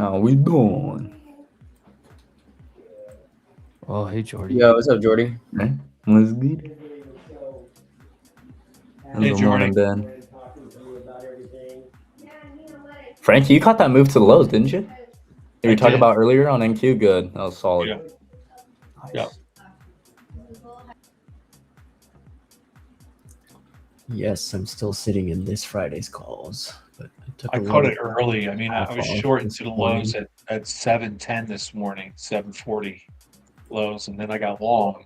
How we doing? Oh, hey, Jordy. Yo, what's up, Jordy? Hey, what's good? How's Hey, the Jordy. morning been? Frankie, you caught that move to the lows, didn't you? You were talking about earlier on NQ. Good. That was solid. Yeah. Nice. Yeah. Yes, I'm still sitting in this Friday's calls, but I caught it early. I mean, I was short into the lows at 7:10 this morning, 7:40 lows, and then I got long,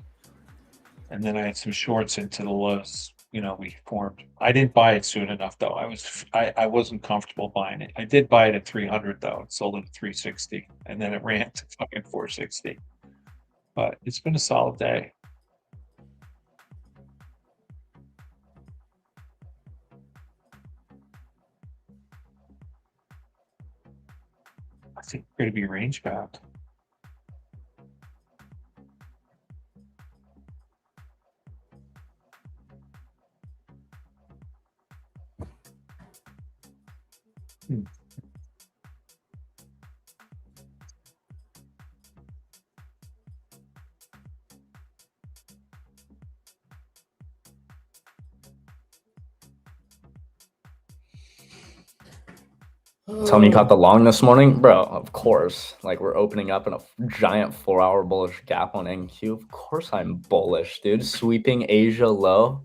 and then I had some shorts into the lows. We formed. I didn't buy it soon enough, though. I wasn't comfortable buying it. I did buy it at 300, though. It sold at 360, and then it ran to fucking 460. But it's been a solid day. I think we're going to be range bound. Tell me you caught the long this morning? Bro, of course. Like, we're opening up in a giant 4-hour bullish gap on NQ. Of course I'm bullish, dude. Sweeping Asia low.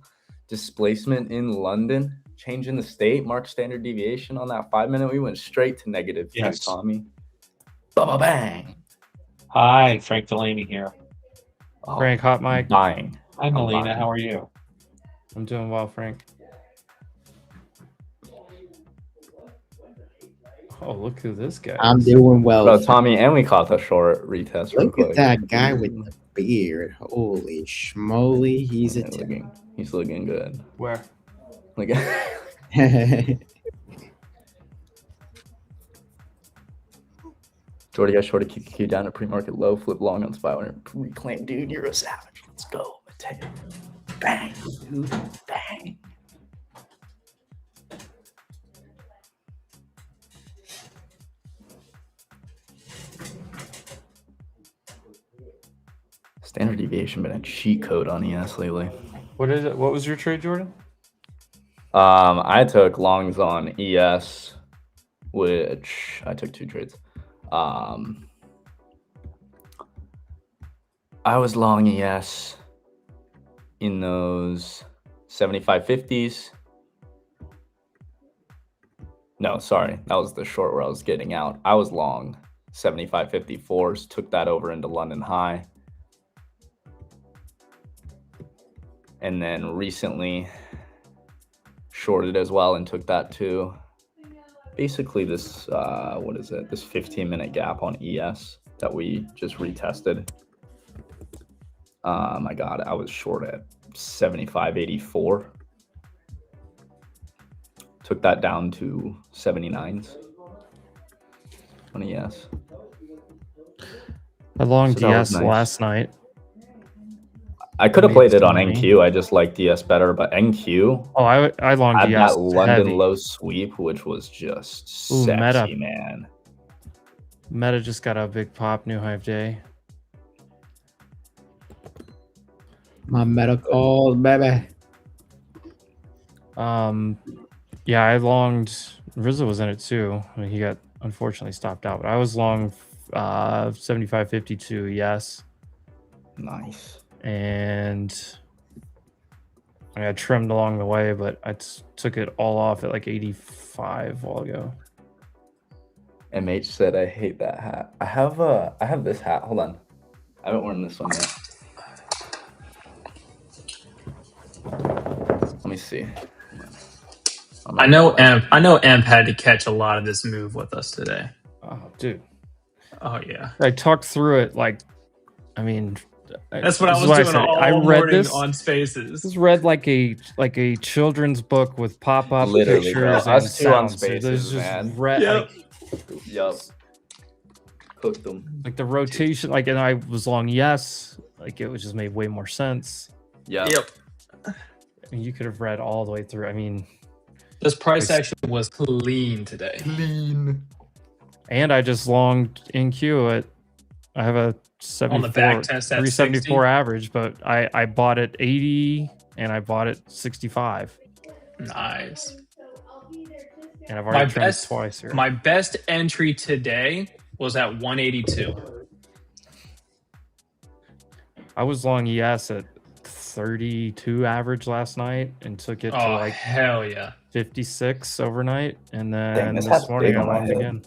Displacement in London. Change in the state. Mark standard deviation on that 5-minute. We went straight to negative 2, Yes. Tommy. Bang. Hi, Frank Delaney here. Oh, Frank, hot mic. dying. Hi, Melina. How are you? I'm doing well, Frank. Oh, look who this guy I'm is. doing well. Bro, Tommy, and we caught the short retest. real Look quick. at that guy with the beard. Holy schmoly, he's a He's looking good. Where? Like, Jordy got short to QQQ down at pre-market low, flip long on spot and reclaim. Dude, you're a savage. Let's go, Mateo. Bang, dude. Bang. Standard deviation been a cheat code on ES lately. What is it? What was your trade, Jordan? I took longs on ES, which I took 2 trades. I was long ES in those 75.50s. No, sorry. That was the short where I was getting out. I was long 75.54s, took that over into London High. And then recently shorted as well and took that to basically this, this 15-minute gap on ES that we just retested. My God, I was short at 75.84. Took that down to 79s on ES. I longed So that was DS nice. last night. I could have Made played it some on money. NQ. I just like DS better, but NQ Oh, I longed had DS that London heavy. low sweep, which was just Ooh, sexy, Meta. man. Meta just got a big pop, new hive day. My medical baby. Yeah, I longed. Rizzo was in it too. I mean, he got unfortunately stopped out, but I was long 75.52. Yes, Nice. and I got trimmed along the way, but I took it all off at like 85 a while ago. MH said, "I hate that hat." I have this hat. Hold on, I haven't worn this one yet. Let me see. I know Amp had to catch a lot of this move with us today. Oh, dude. Oh yeah. I talked through it like, I mean, That's what this I is was why doing said all I read morning this on This Spaces. is read like a children's book with pop-up Literally, bro. pictures and Us two on sounds. There's Spaces, just man. Yep. Yup. Cooked them. like the rotation, like, and I was long. Yes, like it was just made way more sense. Yep. I mean, you could have read all the way through. I mean, This price action was clean today. Clean. And I just longed in queue at, I have a 74, back test at 374 60. average, but I bought it 80 and I bought it 65. Nice. And I've My already trimmed best, twice here. my best entry today was at 182. I was long ES at 32 average last night and took it to Oh, like hell yeah. 56 overnight. And then Dang, this this hat's morning big I on my longed head. again.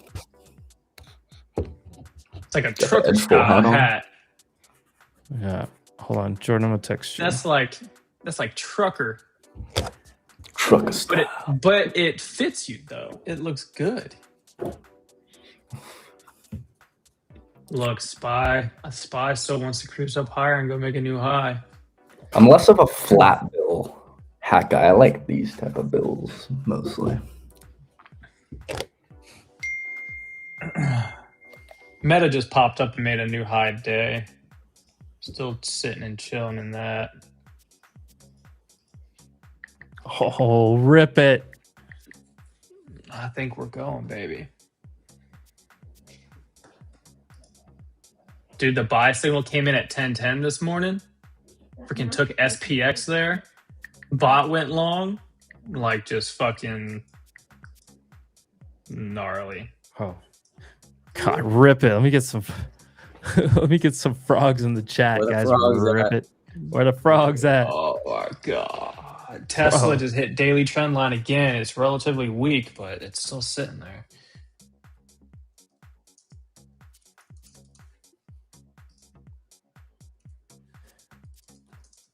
It's like a the trucker Edge full style hat on. hat. Yeah. Hold on. Jordan, I'm going to text you. That's like trucker. Truck But style. it fits you though. It looks good. Look, Spy still wants to cruise up higher and go make a new high. I'm less of a flat bill hat guy. I like these type of bills mostly. Meta just popped up and made a new high day. Still sitting and chilling in that. Oh, rip it. I think we're going, baby. Dude, the buy signal came in at 10:10 this morning. Freaking took SPX there. Bot went long. Like just fucking gnarly. Oh, God, rip it. Let me get some. Let me get some frogs in the chat, Where the guys. frogs Rip at? it. Where the frogs at? Oh my god. Tesla Bro. just hit daily trend line again. It's relatively weak, but it's still sitting there.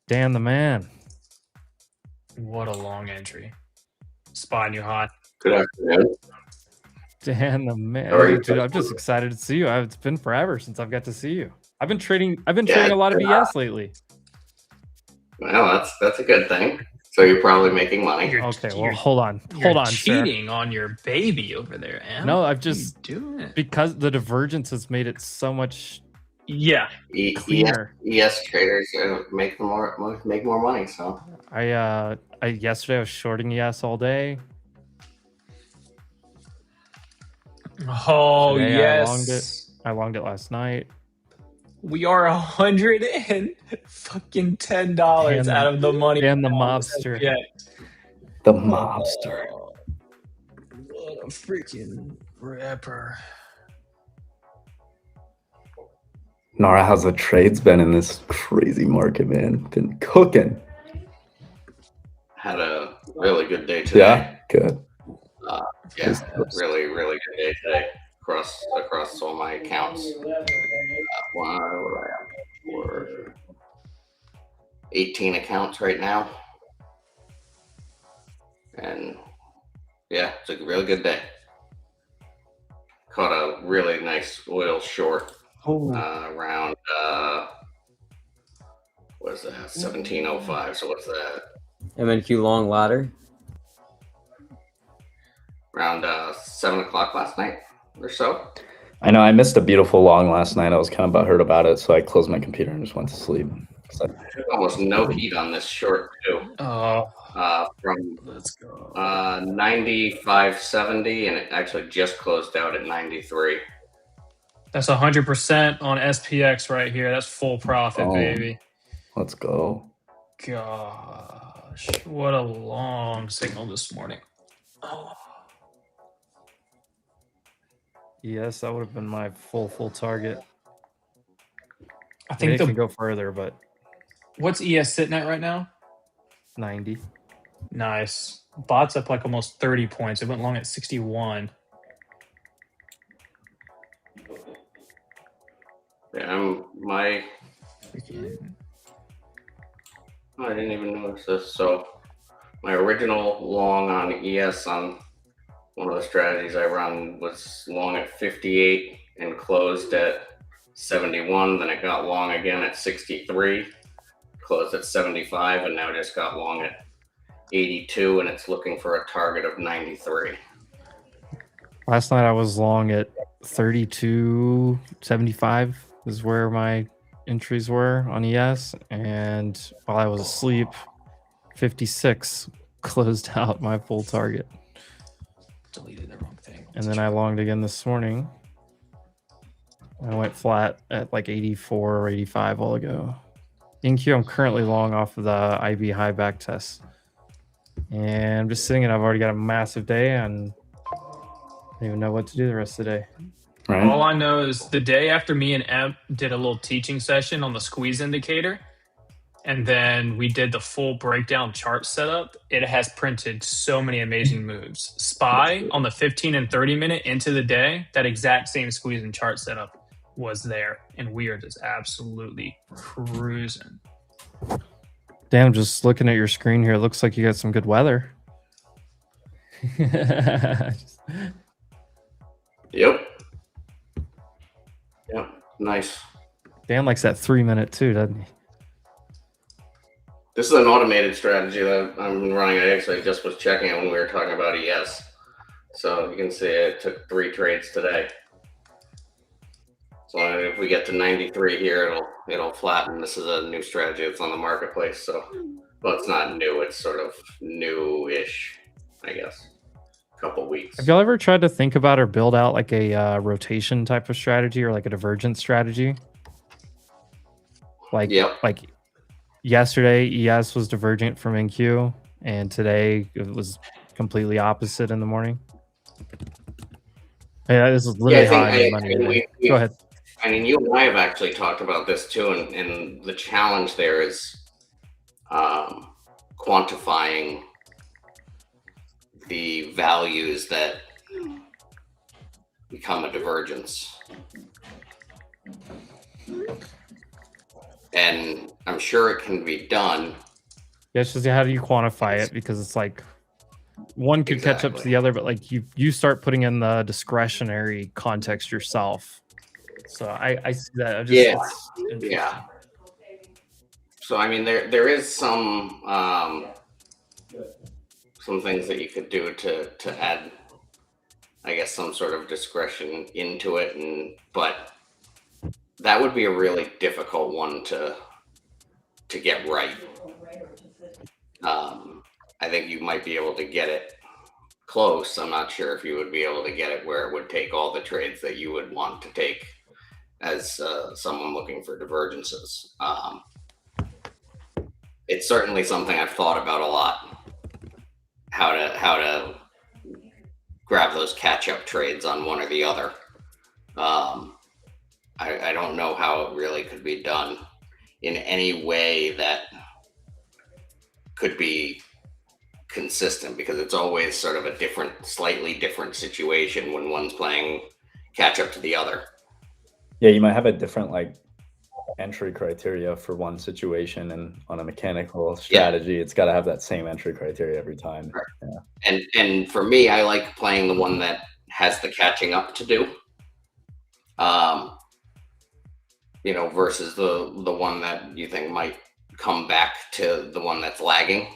Dan the man. What a long entry. Spy new high. Good afternoon. Dan the man. How are you? Dude, I'm just excited to see you. It's been forever since I've got to see you. I've been trading a lot of ES lately. Well, that's a good thing. So you're probably making money. Okay, well, you're- hold on. You're Hold on, sir. cheating on your baby over there, Am. No, I've What are you just doing. because the divergence has made it so much Yeah. cleaner. ES traders make more money. So I yesterday I was shorting ES all day. Oh Today yes. I longed it last night. We are $110 And- out of the money. and the on this mobster. SPX. The mobster. Oh, what a freaking ripper. Nara, how's the trades been in this crazy market, man? Been cooking. had a really good day today. Yeah, good. Yeah, really good day today across all my accounts. What do I have? We're 18 accounts right now, and yeah, it's a really good day. Caught a really nice oil short around what is that? 1705. So what's that? MNQ long ladder. Around 7 o'clock last night or so. I know I missed a beautiful long last night. I was kind of butthurt about it, so I closed my computer and just went to sleep. So, Almost no heat on this short too. Oh, From let's go. 95.70, and it actually just closed out at 93. That's 100% on SPX right here. That's full profit, Oh. baby. let's go. Gosh, what a long signal this morning. Oh. Yes, that would have been my full I target. I think it the can go further, but what's ES sitting at right now? 90. Nice. Bot's up like almost 30 points. It went long at 61. Yeah, I Freaking- didn't even notice this. So my original long on ES on one of the strategies I run was long at 58 and closed at 71. Then it got long again at 63, closed at 75, and now just got long at 82, and it's looking for a target of 93. Last night I was long at 32.75 is where my entries were on ES, and while I was asleep, 56 closed out my full target. Deleted the wrong thing. And then I longed again this morning I went flat at like 84 or 85 while ago. NQ, I'm currently long off of the IB high back test. And I'm just sitting and I've already got a massive day and I don't even know what to do the rest of the day. Right. All I know is the day after me and Em did a little teaching session on the squeeze indicator, and then we did the full breakdown chart setup, it has printed so many amazing moves. SPY on the 15 and 30 minute into the day, that exact same squeeze and chart setup was there, and we are just absolutely cruising. Damn, just looking at your screen here, it looks like you got some good weather. Yep. Yep. Nice. Dan likes that 3 minute too, doesn't he? This is an automated strategy that I'm running. I actually just was checking it when we were talking about ES. So you can see it took 3 trades today. So if we get to 93 here, it'll flatten. This is a new strategy that's on the marketplace. So, well, it's not new. It's sort of new-ish, I guess. A couple weeks. Have y'all ever tried to think about or build out like a rotation type of strategy or like a divergent strategy? Like, Yep. like yesterday, ES was divergent from NQ, and today it was completely opposite in the morning. Yeah, this is literally Yeah, I high think money today. Go ahead. I mean, you and I have actually talked about this too, and the challenge there is quantifying the values that become a divergence. And I'm sure it can be done. Yeah, it's just how do you quantify it? Because it's like one could catch up to Exactly. the other, but like you start putting in the discretionary context yourself. So I see that. I just, Yeah. it's interesting. Yeah. So I mean, there is some things that you could do to add, I guess, some sort of discretion into it, but that would be a really difficult one to get right. I think you might be able to get it close. I'm not sure if you would be able to get it where it would take all the trades that you would want to take as someone looking for divergences. It's certainly something I've thought about a lot. How to grab those catch-up trades on one or the other. I don't know how it really could be done in any way that could be consistent, because it's always sort of a slightly different situation when one's playing catch up to the other. Yeah, you might have a different like entry criteria for one situation, and on a mechanical strategy, it's got to have that same entry criteria every time. Right. Yeah. And for me, I like playing the one that has the catching up to do. Versus the one that you think might come back to the one that's lagging.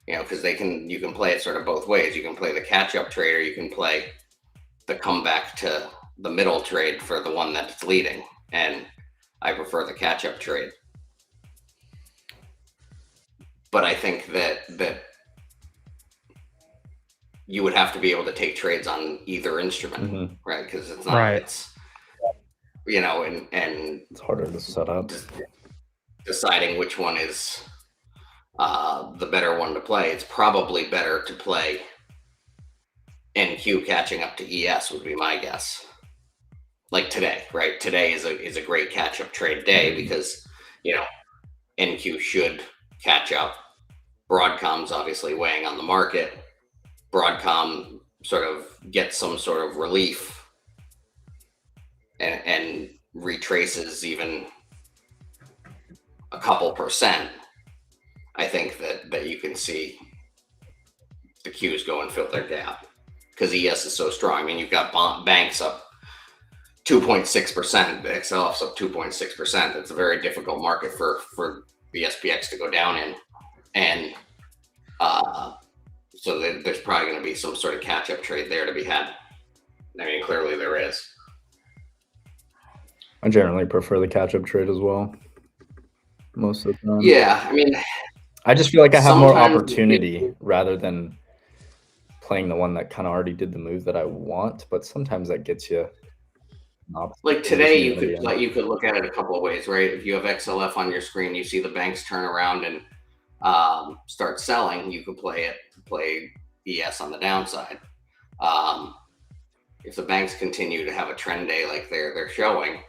Because you can play it sort of both ways. You can play the catch-up trade, or you can play the comeback to the middle trade for the one that's leading. And I prefer the catch-up trade. But I think that you would have to be able to take trades on either instrument, right? Because it's not. Right. It's and it's harder to set up. Deciding which one is the better one to play. It's probably better to play NQ catching up to ES would be my guess. Like today, right? Today is a great catch-up trade day because NQ should catch up. Broadcom's obviously weighing on the market. Broadcom sort of gets some sort of relief and retraces even a couple percent. I think that you can see the Qs go and fill their gap because ES is so strong. I mean, you've got banks up 2.6%, the XLF's up 2.6%. That's a very difficult market for the SPX to go down in. And so there's probably going to be some sort of catch-up trade there to be had. I mean, clearly there is. I generally prefer the catch-up trade as well. Most of the time. Yeah, I mean, I just feel like I have more sometimes opportunity rather than playing the one that kind of already did the move that I want. But sometimes that gets you Like today, you could look at it a couple of ways, right? If you have XLF on your screen, you see the banks turn around and start selling. You could play ES on the downside. If the banks continue to have a trend day like they're showing,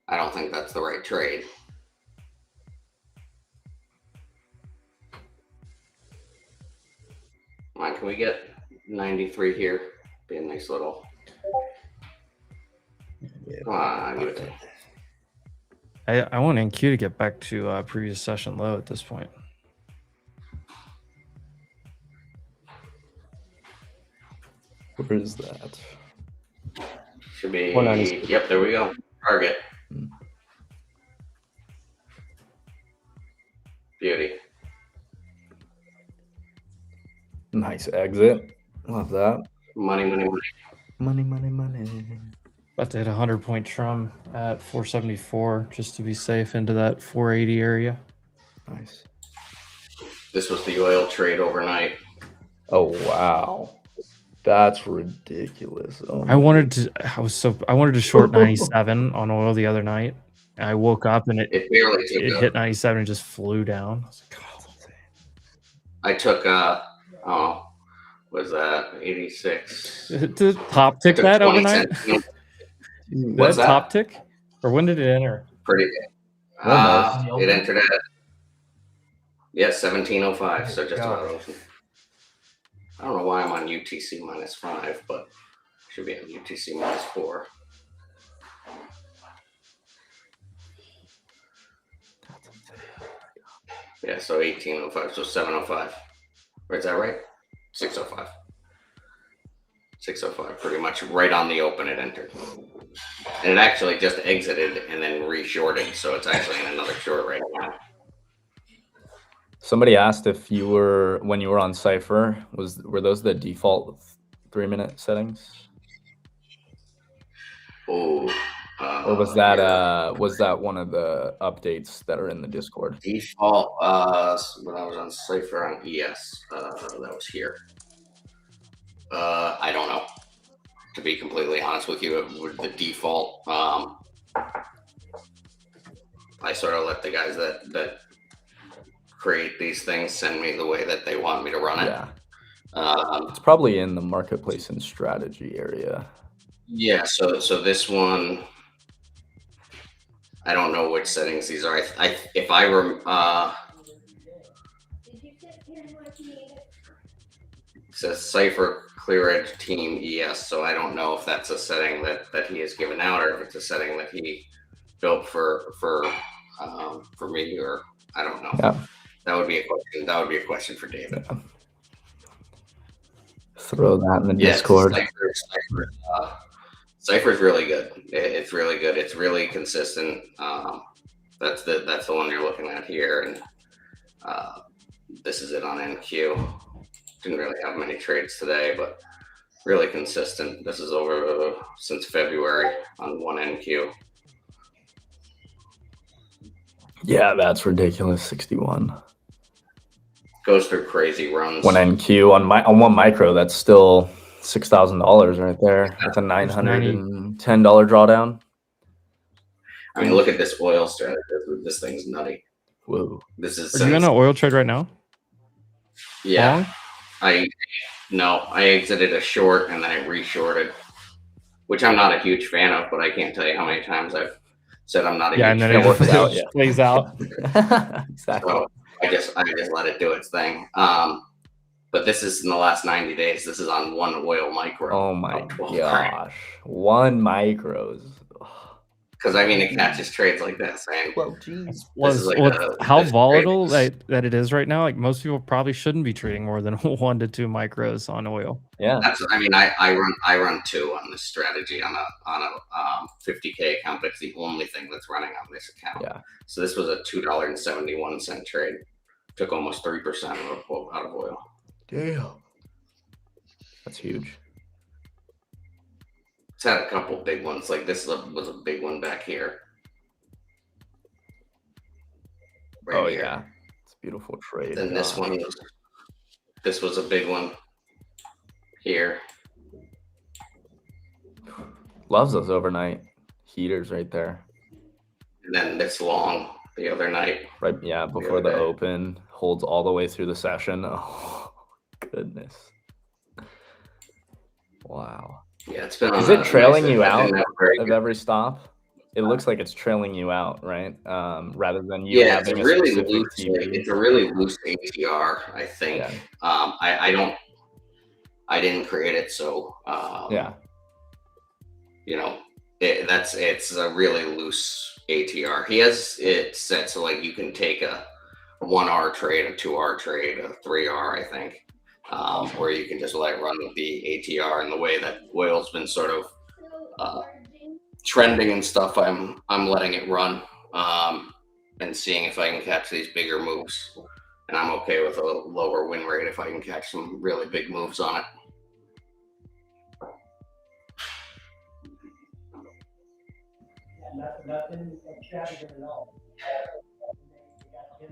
I don't think that's the right trade. Come on, can we get 93 here? Be a nice little. Come on, give it to me. I want NQ to get back to previous session low at this point. Where is that? Should be. 196. Yep, there we go. Target. Beauty. Nice exit. Love that. Money. Money. About to hit a 100-point trum at 474 just to be safe into that 480 area. Nice. This was the oil trade overnight. Oh wow, that's ridiculous. Oh, I wanted to short 97 on oil the other night. I woke up and It barely took. it hit 97 and just flew down. I was like, oh, that's insane. I took. Was that 86? Did top tick Took that 20 overnight? cents. Did What's that that? top tick? Or when did it enter? Pretty good. Almost. It entered at 1705. So just about open. I don't know why I'm on UTC -5, but should be on UTC -4. Yeah, so 1805, so 705. Or is that right? 605. 605, pretty much right on the open it entered. And it actually just exited and then re-shorted, so it's actually in another short right now. Somebody asked if you were when you were on Cypher, were those the default 3-minute settings? Oh. Or was that one of the updates that are in the Discord? Default, when I was on Cypher on ES, that was here. I don't know. To be completely honest with you, with the default, I sort of let the guys that create these things send me the way that they want me to run it. Yeah. It's probably in the marketplace and strategy area. Yeah, so this one, I don't know which settings these are. If I were, it says Cypher Clear Edge Team ES, so I don't know if that's a setting that he has given out or if it's a setting that he built for me, or I don't know. Yeah. That would be a question. That would be a question for David. Yeah. Throw that in the Discord. Cypher's really good. It's really good. It's really consistent. That's the one you're looking at here, and this is it on NQ. Didn't really have many trades today, but really consistent. This is over since February on 1NQ. Yeah, that's ridiculous. 61. Goes through crazy runs. 1NQ on one micro. That's still $6,000 right there. That's a $910 drawdown. I mean, look at this oil strategy. This thing's nutty. Whoa. This is. Are you in an oil trade right now? Yeah. Long? I exited a short and then I re-shorted, which I'm not a huge fan of, but I can't tell you how many times I've said I'm not a huge And then fan it of. works out, just yeah. plays out. Exactly. So I just let it do its thing. But this is in the last 90 days. This is on one oil micro. Oh my of 12 grand. gosh. 1 micros. Because I mean, it catches trades like this, and Well, geez. How this volatile trade that it is right now? Like most people probably shouldn't be trading more than 1 to 2 micros on oil. Yeah. I run 2 on this strategy on a 50K account, but it's the only thing that's running on this account. Yeah. So this was a $2.71 trade. Took almost 3% out of oil. Damn. That's huge. It's had a couple big ones. Like this was a big one back here. Right here. Yeah. It's a beautiful trade. Then this one was a big one here. Loves those overnight Heaters right there. And then this long the other night. Right, yeah, before other the day. open, holds all the way through the session. Oh, goodness. Wow. Yeah, it's been. Is on it trailing nice- you I've out been very of good. every stop? It looks like it's trailing you out, right? Rather than you Yeah, it's a having a really specific loose. TV. It's a really loose ATR, I think. Yeah. I didn't create it, so Yeah. you know, it's a really loose ATR. He has it set so like you can take a 1R trade, a 2R trade, a 3R, I think, where you can just let it run with the ATR. And the way that oil's been sort of trending and stuff, I'm letting it run and seeing if I can catch these bigger moves. And I'm okay with a lower win rate if I can catch some really big moves on it.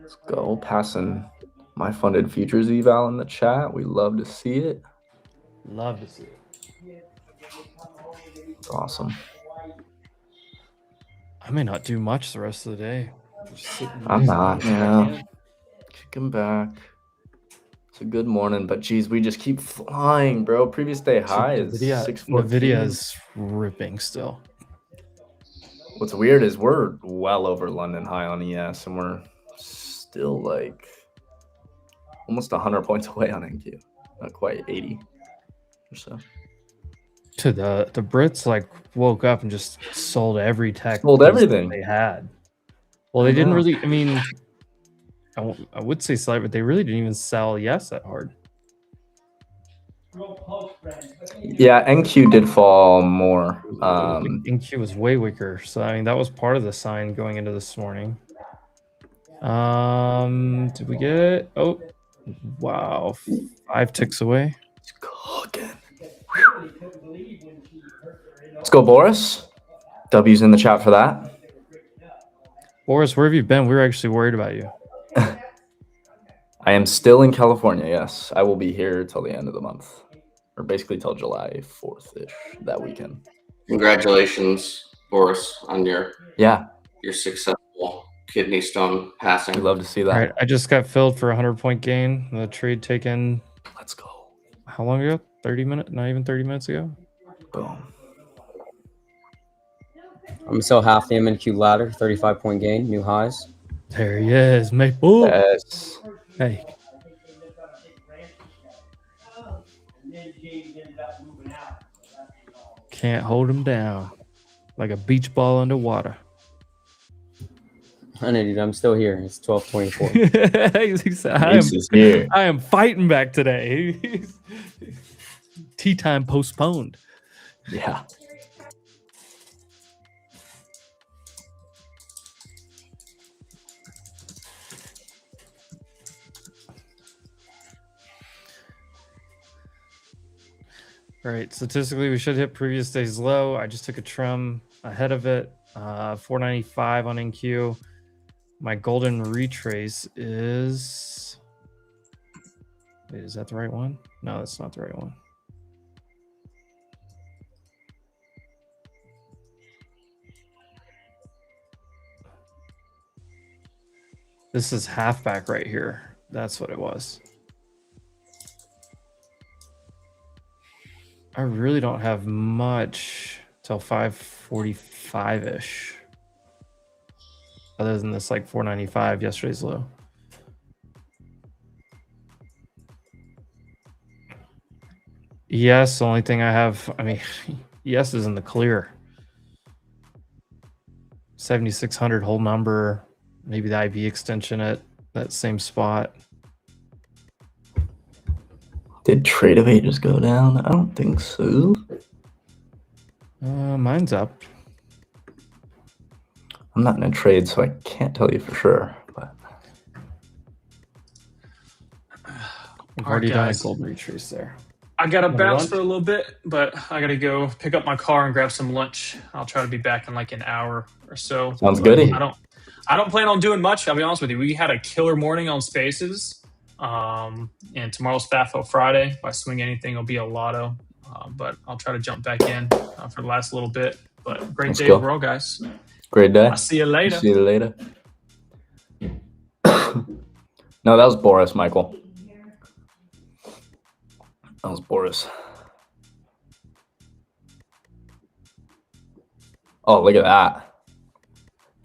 Let's go. Passing my funded futures eval in the chat. We love to see it. Love to see it. It's awesome. I may not do much the rest of the day. Just sitting I'm not, listening. yeah. Kicking back. It's a good morning, but geez, we just keep flying, bro. Previous day high is NVIDIA 614. is ripping still. What's weird is we're well over London high on ES, and we're still like almost 100 points away on NQ. Not quite 80 or so. To the Brits like woke up and just sold every tech. Sold piece everything. they had. Well, I they didn't know. really. I mean, I would say slight, but they really didn't even sell yes that hard. Yeah, NQ did fall more. NQ was way weaker, so I mean that was part of the sign going into this morning. Did we get it? Oh, wow, 5 ticks away. It's cooking. Let's go, Boris. W's in the chat for that. Boris, where have you been? We were actually worried about you. I am still in California, yes. I will be here till the end of the month. Or basically till July 4th-ish, that weekend. Congratulations, Boris, on your Yeah, successful kidney stone passing. we love to see that. All right, I just got filled for a 100-point gain. The trade taken Let's go. how long ago? 30 minutes? Not even 30 minutes ago. Boom. I'm still half the MNQ ladder, 35-point gain, new highs. There he is, Maple. Yes. Hey, can't hold him down like a beach ball underwater. I know, dude, I'm still here. It's 12:24. He said, Ace is here. I am fighting back today. Tea time postponed. Yeah. All right, statistically, we should hit previous day's low. I just took a trim ahead of it. 495 on NQ. My golden retrace is... Wait, is that the right one? No, that's not the right one. This is halfback right here. That's what it was. I really don't have much till 545-ish. Other than this like 495, yesterday's low. Yes, the only thing I have, I mean, yes is in the clear. 7,600 whole number, maybe the IB extension at that same spot. Did Trade of Ages go down? I don't think so. Mine's up. I'm not in a trade, so I can't tell you for sure. But We've All already right, done a guys. golden retrace there. I gotta Wanna bounce lunch? for a little bit, but I gotta go pick up my car and grab some lunch. I'll try to be back in like an hour or so. Sounds But goody. I don't plan on doing much. I'll be honest with you. We had a killer morning on Spaces, and tomorrow's FAFO Friday. If I swing anything, it'll be a lotto. But I'll try to jump back in for the last little bit. But great Let's day go. overall, guys. Great day. I'll see you later. See you later. No, that was Boris, Michael. That was Boris. Oh, look at that.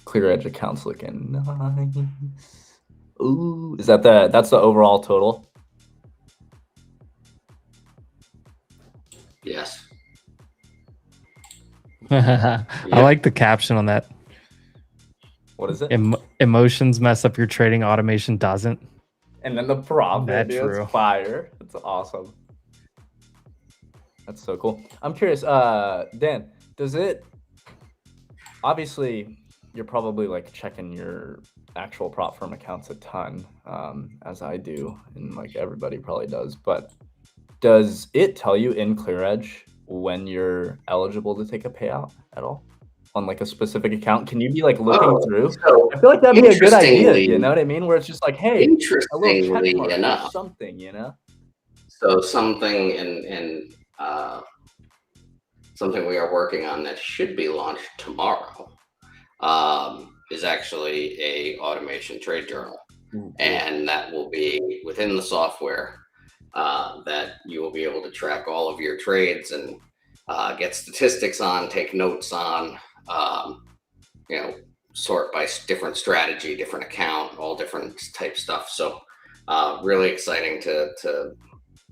Clear Edge accounts looking nice. Ooh, is that that's the overall total? Yes. I like the caption on that. What is it? Emotions mess up your trading, automation doesn't. And then the profit, That's dude, true. it's fire. That's awesome. That's so cool. I'm curious, Dan, does it obviously you're probably like checking your actual prop firm accounts a ton, as I do, and like everybody probably does, but does it tell you in ClearEdge when you're eligible to take a payout at all on like a specific account? Can you be like looking through? So I feel like that'd be a good idea. interestingly- You know what I mean? Where it's just like, hey, a little check interestingly mark or enough, something, you know? so something in something we are working on that should be launched tomorrow is actually a automation trade journal, and that will be within the software that you will be able to track all of your trades and get statistics on, take notes on, sort by different strategy, different account, all different type stuff. So really exciting to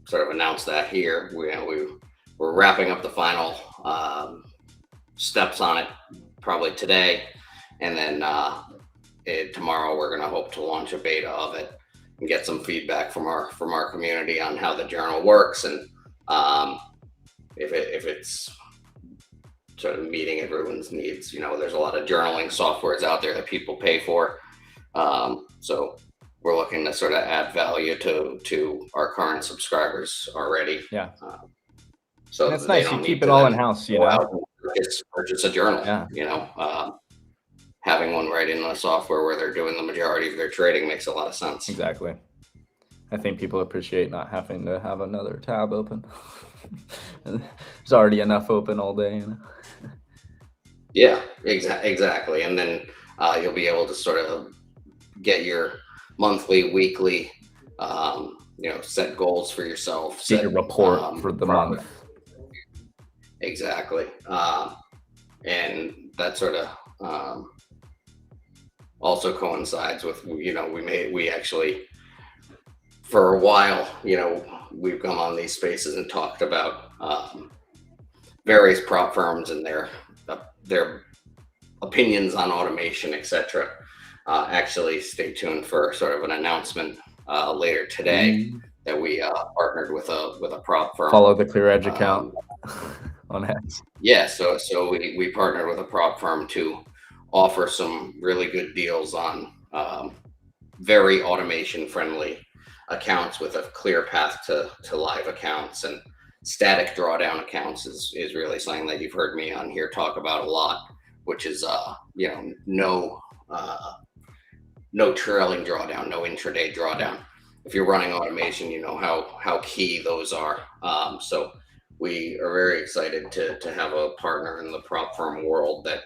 sort of announce that here. We're wrapping up the final steps on it probably today, and then tomorrow we're going to hope to launch a beta of it and get some feedback from our community on how the journal works, and if it's sort of meeting everyone's needs. There's a lot of journaling softwares out there that people pay for, so we're looking to sort of add value to our current subscribers already. Yeah. So And it's that they nice you don't keep need it to all then in house, you go know. out and purchase a journal. Yeah. Having one right in the software where they're doing the majority of their trading makes a lot of sense. Exactly. I think people appreciate not having to have another tab open. There's already enough open all day, you know. Yeah, exactly. And then you'll be able to sort of get your monthly, weekly, set goals for yourself. Get your report for the month. Exactly. And that sort of also coincides with, we actually, for a while, we've come on these spaces and talked about various prop firms and their opinions on automation, etc. Actually, stay tuned for sort of an announcement later today that we partnered with a prop firm. Follow the ClearEdge account on X. Yeah, so we partnered with a prop firm to offer some really good deals on very automation friendly accounts with a clear path to live accounts, and static drawdown accounts is really something that you've heard me on here talk about a lot, which is no trailing drawdown, no intraday drawdown. If you're running automation, you know how key those are. So we are very excited to have a partner in the prop firm world that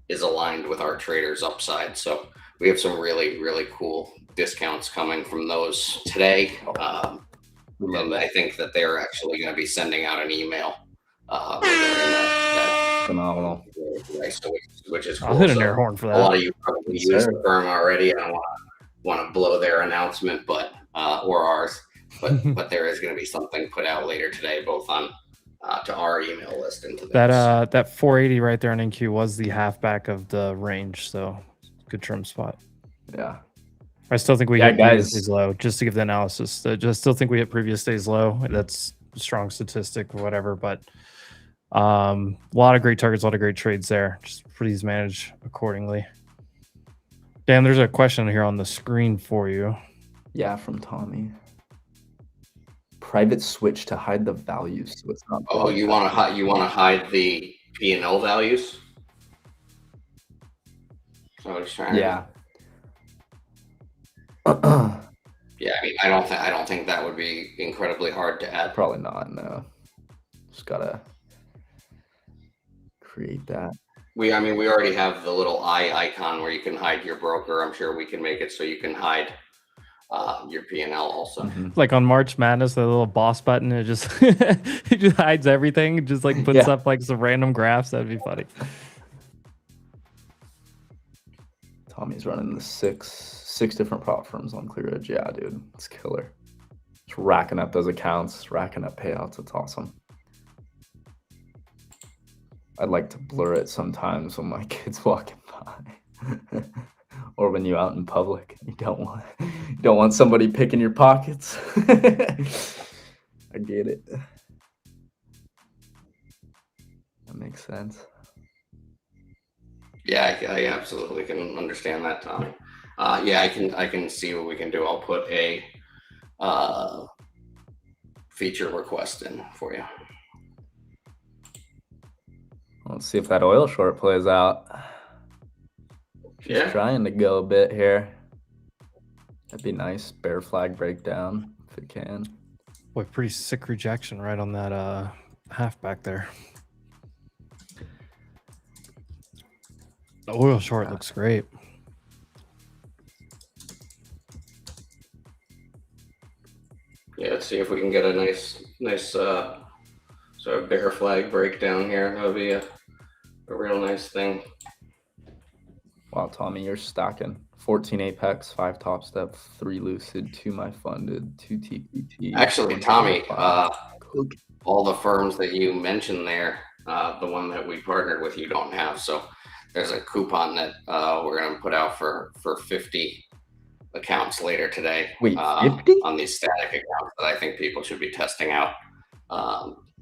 is aligned with our traders' upside. So we have some really, really cool discounts coming from those today. I think that they're actually going to be sending out an email. Phenomenal. Which is cool. I'll hit an air horn for A lot that. of you probably use the firm already. I don't want to blow their announcement, but or ours. But there is going to be something put out later today, both on to our email list and to theirs. That 480 right there on NQ was the halfback of the range, so good trim spot. Yeah. I still think we Yeah, hit guys. previous days low. Just to give the analysis, just still think we hit previous days low. That's a strong statistic or whatever, but a lot of great targets, a lot of great trades there. Just please manage accordingly. Dan, there's a question here on the screen for you. Yeah, from Tommy. Private switch to hide the values, so it's not. Oh, you want to hide the P&L values? So what he's trying to do. Yeah. Yeah, I mean, I don't think that would be incredibly hard to add. Probably not. No. Just gotta create that. We already have the little eye icon where you can hide your broker. I'm sure we can make it so you can hide your P&L also. Mhm. Like on March Madness, the little boss button, it just it just hides everything. It just like puts Yeah. up like some random graphs. That'd be funny. Tommy's running the six different prop firms on ClearEdge. Yeah, dude, it's killer. Just racking up those accounts, racking up payouts. It's awesome. I'd like to blur it sometimes when my kid's walking by, or when you're out in public. You don't want somebody picking your pockets. I get it. That makes sense. Yeah, I absolutely can understand that, Tommy. Yeah, I can see what we can do. I'll put a feature request in for you. Let's see if that oil short plays out. She's Yeah. trying to go a bit here. That'd be nice. Bear flag breakdown if it can. Boy, pretty sick rejection right on that halfback there. The oil short looks great. Yeah, let's see if we can get a nice sort of bear flag breakdown here. That would be a real nice thing. Wow, Tommy, you're stacking. 14 Apex, 5 Top Step, 3 Lucid, 2 My Funded, 2 TPT. Actually, Tommy, 5. all the firms that you mentioned there, the one that we partnered with, you don't have. So there's a coupon that we're going to put out for 50 accounts later today. Wait, 50? On these static accounts that I think people should be testing out.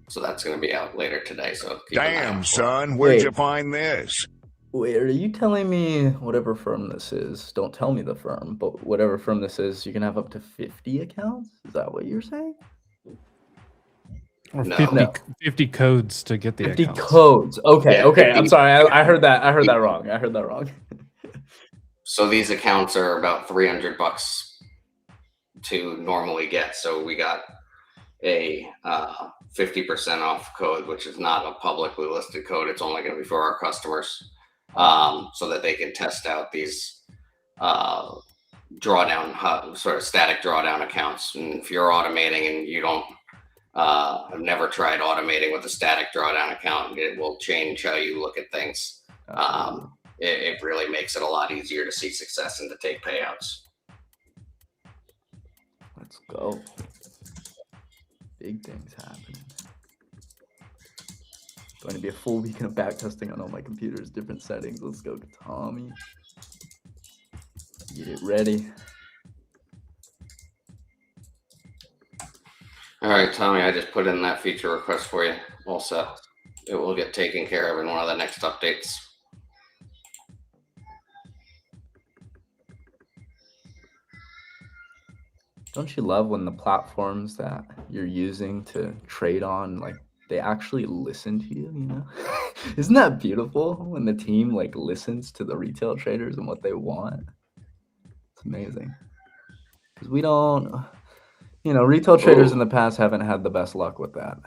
So that's going to be out later today. So keep an eye out Damn, for it. son, where'd Wait. you find this? Wait, are you telling me whatever firm this is, don't tell me the firm, but whatever firm this is, you can have up to 50 accounts? Is that what you're saying? Or No. 50, No. 50 codes to get the 50 accounts. codes. Okay, Yeah, okay. 50 I'm sorry. I heard that. I heard that wrong. I heard that wrong. So these accounts are about $300 to normally get. So we got a 50% off code, which is not a publicly listed code. It's only going to be for our customers, so that they can test out these drawdown, sort of static drawdown accounts. And if you're automating and you don't have never tried automating with a static drawdown account, it will change how you look at things. It really makes it a lot easier to see success and to take payouts. Let's go. Big things happening. Going to be a full weekend of back testing on all my computers, different settings. Let's go, Tommy. Get it ready. All right, Tommy, I just put in that feature request for you. All set. It will get taken care of in one of the next updates. Don't you love when the platforms that you're using to trade on, like, they actually listen to you, you know? Isn't that beautiful when the team, like, listens to the retail traders and what they want? It's amazing. Because we don't, you know, retail traders in the past haven't had the best luck with that.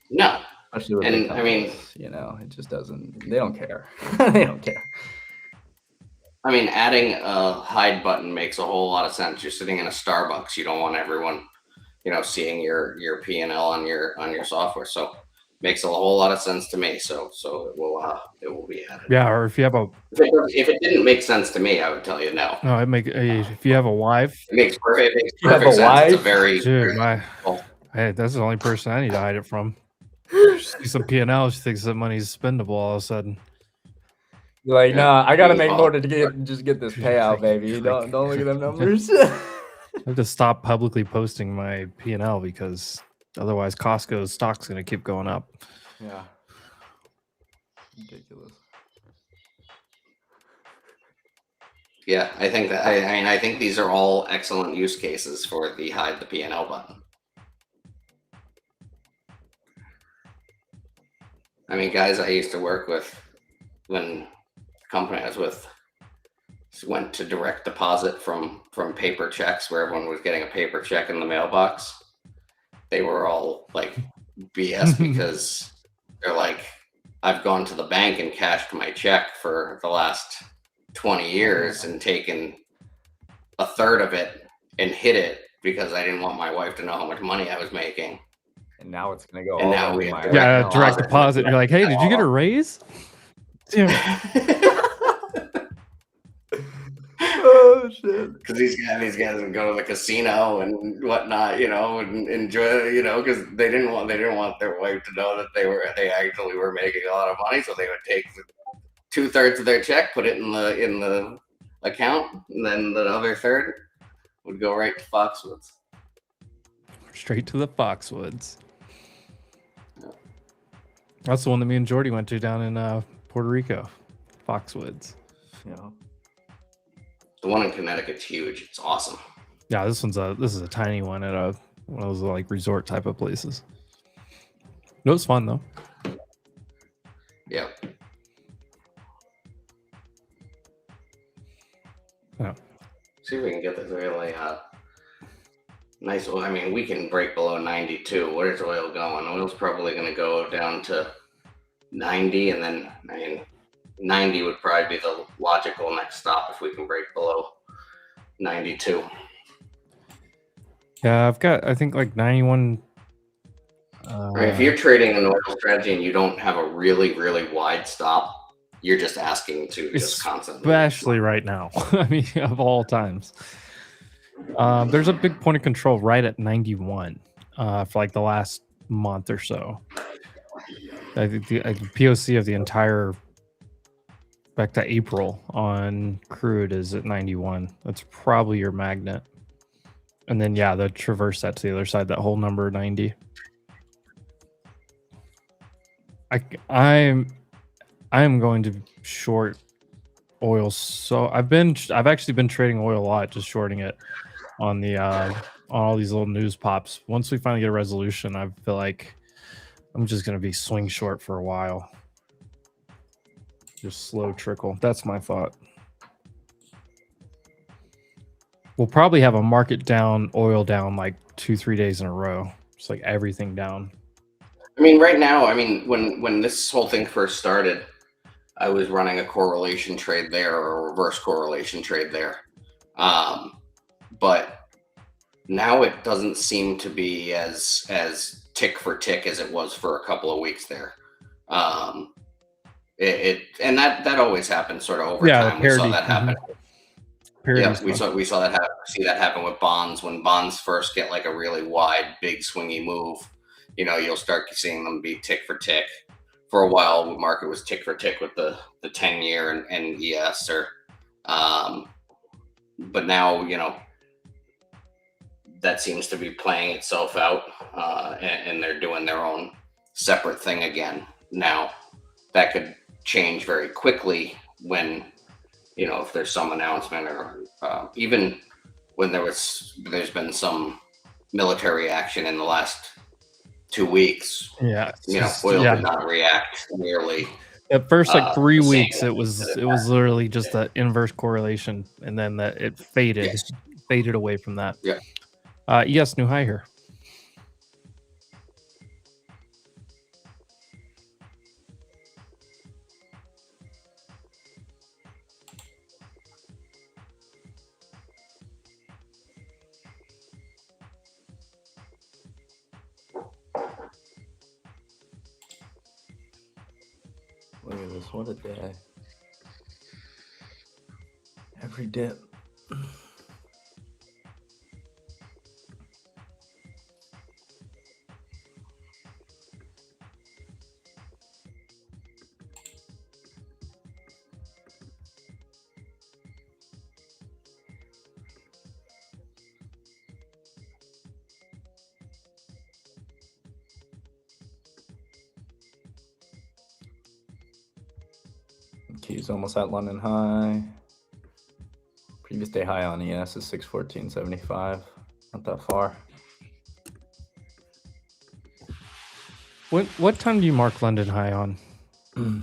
No, Especially with And, big I mean- companies, you know, it just doesn't, they don't care. They don't care. I mean, adding a hide button makes a whole lot of sense. You're sitting in a Starbucks. You don't want everyone, you know, seeing your P&L on your software. So makes a whole lot of sense to me. So it will be added. Yeah, or if you have a If it didn't make sense to me, I would tell you no. no, if you have a wife, It makes perfect, You have a sense. It's a wife? very dude, cool. hey, that's the only person I need to hide it from. She sees some P&L, she thinks that money's spendable all of a sudden. You're like, Yeah. nah, I gotta Yeah. make more to get this payout, baby. Don't look at them numbers. I have to stop publicly posting my P&L because otherwise Costco's stock's going to keep going up. Yeah. Ridiculous. Yeah, I think that. I mean, I think these are all excellent use cases for the hide the P&L button. I mean, guys I used to work with when the company I was with went to direct deposit from paper checks where everyone was getting a paper check in the mailbox. They were all like BS because they're like, I've gone to the bank and cashed my check for the last 20 years and taken a third of it and hid it because I didn't want my wife to know how much money I was making. And now it's gonna go And all now into we have my direct Direct deposit. You're like, hey, did you get a raise? Oh shit. Because these guys go to the casino and whatnot, and enjoy, because they didn't want their wife to know that they actually were making a lot of money, so they would take 2/3 of their check, put it in the account, and then the other third would go right to Foxwoods. Straight to the Foxwoods. That's the one that me and Jordy went to down in Puerto Rico. Foxwoods. Yeah. The one in Connecticut's huge. It's awesome. Yeah, this is a tiny one at one of those like resort type of places. It was fun though. Yeah. Yeah. See if we can get this really nice oil. I mean, we can break below 92. Where's oil going? Oil's probably going to go down to 90, and then 90 would probably be the logical next stop if we can break below 92. Yeah, I've got I think like 91. Right, if you're trading an oil strategy and you don't have a really, really wide stop, you're just asking to just constantly. Especially right now. I mean, of all times. There's a big point of control right at 91 for like the last month or so. I think the POC of the entire back to April on crude is at 91. That's probably your magnet. And then yeah, the traverse that to the other side, that whole number 90. I'm going to short oil. So I've actually been trading oil a lot, just shorting it on the on all these little news pops. Once we finally get a resolution, I feel like I'm just gonna be swing short for a while. Just slow trickle. That's my thought. We'll probably have a market down, oil down like 2-3 days in a row. Just like everything down. I mean, right now, when this whole thing first started, I was running a correlation trade there or a reverse correlation trade there. But now it doesn't seem to be as tick for tick as it was for a couple of weeks there. And that always happens sort of over time. We saw that happen. Yeah, we saw that happen. See that happen with bonds. When bonds first get like a really wide, big swingy move, you'll start seeing them be tick for tick. For a while, the market was tick for tick with the 10-year and ES, but now that seems to be playing itself out, and they're doing their own separate thing again. Now that could change very quickly when if there's some announcement or even when there's been some military action in the last 2 weeks. Yeah, oil did not react nearly. At first, like 3 weeks, it was literally just the inverse correlation, and then it faded away from that. Yeah. Yes, new high here. Look at this. What a day. Every dip. Q's almost at London high. Previous day high on ES is 614.75. Not that far. What time do you mark London high on?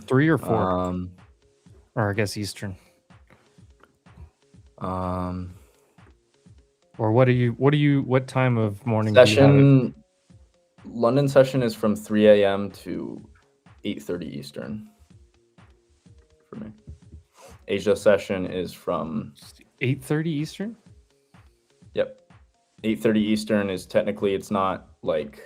3 or 4? Or I guess Eastern. Or what time of morning do you have it? London session is from 3 a.m. to 8:30 Eastern for me. Asia session is from 8:30 Eastern. Yep. 8:30 Eastern is technically, it's not like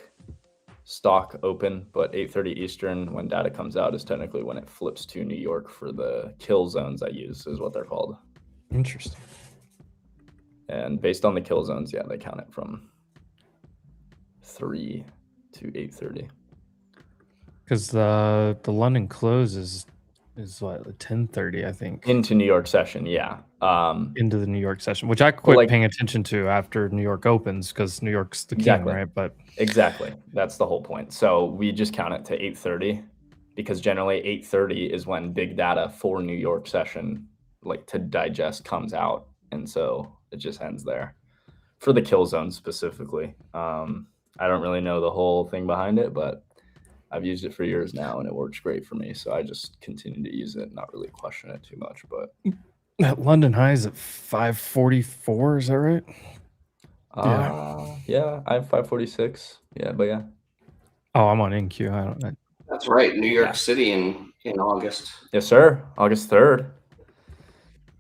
stock open, but 8:30 Eastern when data comes out is technically when it flips to New York for the kill zones I use is what they're called. Interesting. And based on the kill zones, yeah, they count it from 3 to 8:30. Because the London close is what 10:30, I think. Into New York session, yeah. Into the New York session, which I quit like- paying attention to after New York opens because New York's the king, Exactly. right? But Exactly. That's the whole point. So we just count it to 8:30 because generally 8:30 is when big data for New York session, like to digest, comes out. And so it just ends there for the kill zone specifically. I don't really know the whole thing behind it, but I've used it for years now and it works great for me. So I just continue to use it, not really question it too much. But that London high is at 544. Is that right? yeah, I have 546. Yeah, but yeah. Oh, I'm on NQ. I don't know. That's right. New York Yeah. City in August. Yes, sir. August 3rd.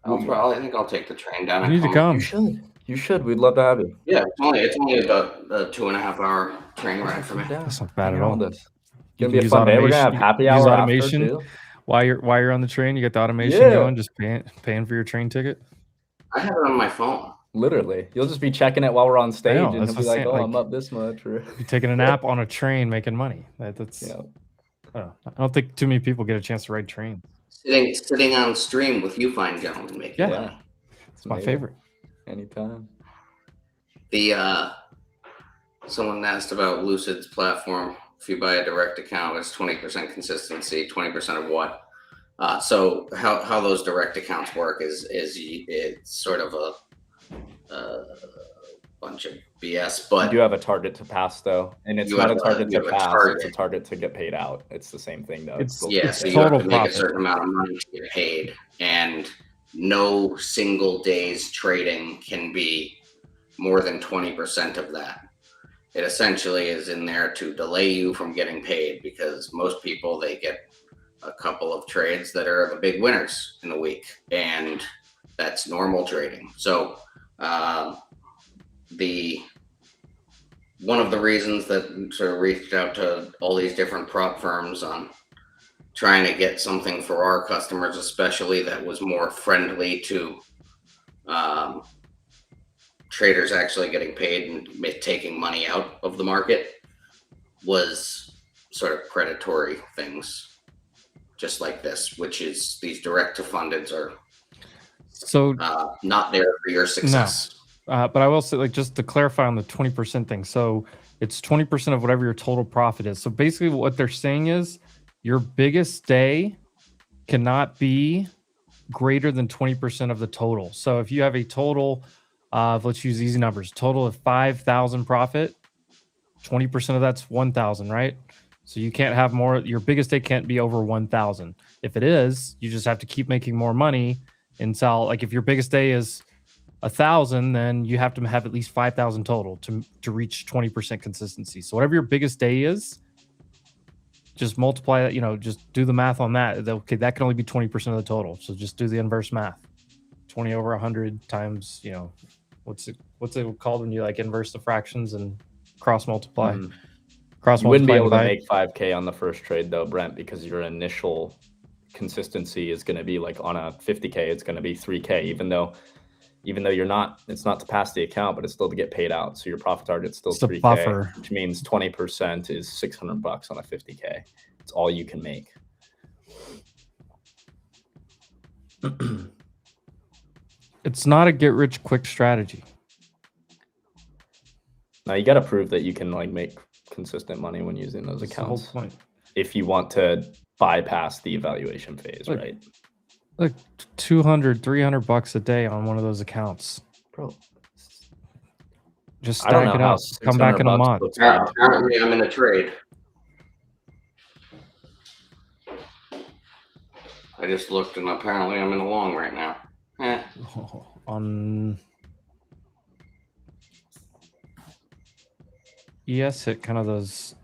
I think I'll take the train down. You need to come. You should. You should. We'd love to have you. Yeah, it's only about a 2.5 hour train ride for me. That's not bad Hang at out all. with us. You Gonna can be a use fun day. We're gonna have automation- happy use hour automation. after too. While you're on the train, you get the automation Yeah. going, just paying for your train ticket. I have it on my phone. Literally, you'll just be checking it while we're on stage, know, and that's he'll be what I'm like, saying, "Oh, I'm like- up this much." Or You're taking a nap on a train, making money. That's yeah, I don't think too many people get a chance to ride trains. Sitting on stream with you fine gentlemen making Yeah. money. It's my Amazing. favorite. Anytime. The someone asked about Lucid's platform. If you buy a direct account, it's 20% consistency. 20% of what? So how those direct accounts work is it's sort of a bunch of BS. You But do have a target to pass though, and it's You not a have a- target you to have a pass; target. it's a target to get paid out. It's the same thing though. It's- the- yeah, It's so you have total to make profit. a certain amount of money to get paid, and no single day's trading can be more than 20% of that. It essentially is in there to delay you from getting paid because most people, they get a couple of trades that are the big winners in the week, and that's normal trading. So one of the reasons that sort of reached out to all these different prop firms on trying to get something for our customers, especially that was more friendly to traders actually getting paid and taking money out of the market, was sort of predatory things just like this, which is these direct to fundeds are So not there for your success. but I will say, like, just to clarify on the 20% thing. So it's 20% of whatever your total profit is. So basically, what they're saying is your biggest day cannot be greater than 20% of the total. So if you have a total of, let's use easy numbers, total of 5,000 profit, 20% of that's 1,000, right? So you can't have more. Your biggest day can't be over 1,000. If it is, you just have to keep making more money until, like, if your biggest day is 1,000, then you have to have at least 5,000 total to reach 20% consistency. So whatever your biggest day is, just multiply that, just do the math on that. Okay, that can only be 20% of the total. So just do the inverse math. 20 over 100 times, what's it called when you like inverse the fractions and cross multiply? Mhm. Cross You wouldn't be multiply able to and make 5K on the first trade though, Brent, because your initial consistency is going to be like on a 50K, it's going to be 3K, even though it's not to pass the account, but it's still to get paid out. So your profit target's still It's a 3K, buffer. which means 20% is $600 on a 50K. It's all you can make. It's not a get rich quick strategy. Now you got to prove that you can like make consistent money when using those That's the whole accounts point. if you want to bypass the evaluation phase, Like- right? Like $200, $300 a day on one of those accounts. Bro, Just I don't stack know it how up. Come back in a $600 month. looks good. Apparently, I'm in a trade. I just looked, and apparently, I'm in a long right now. On ES hit kind of those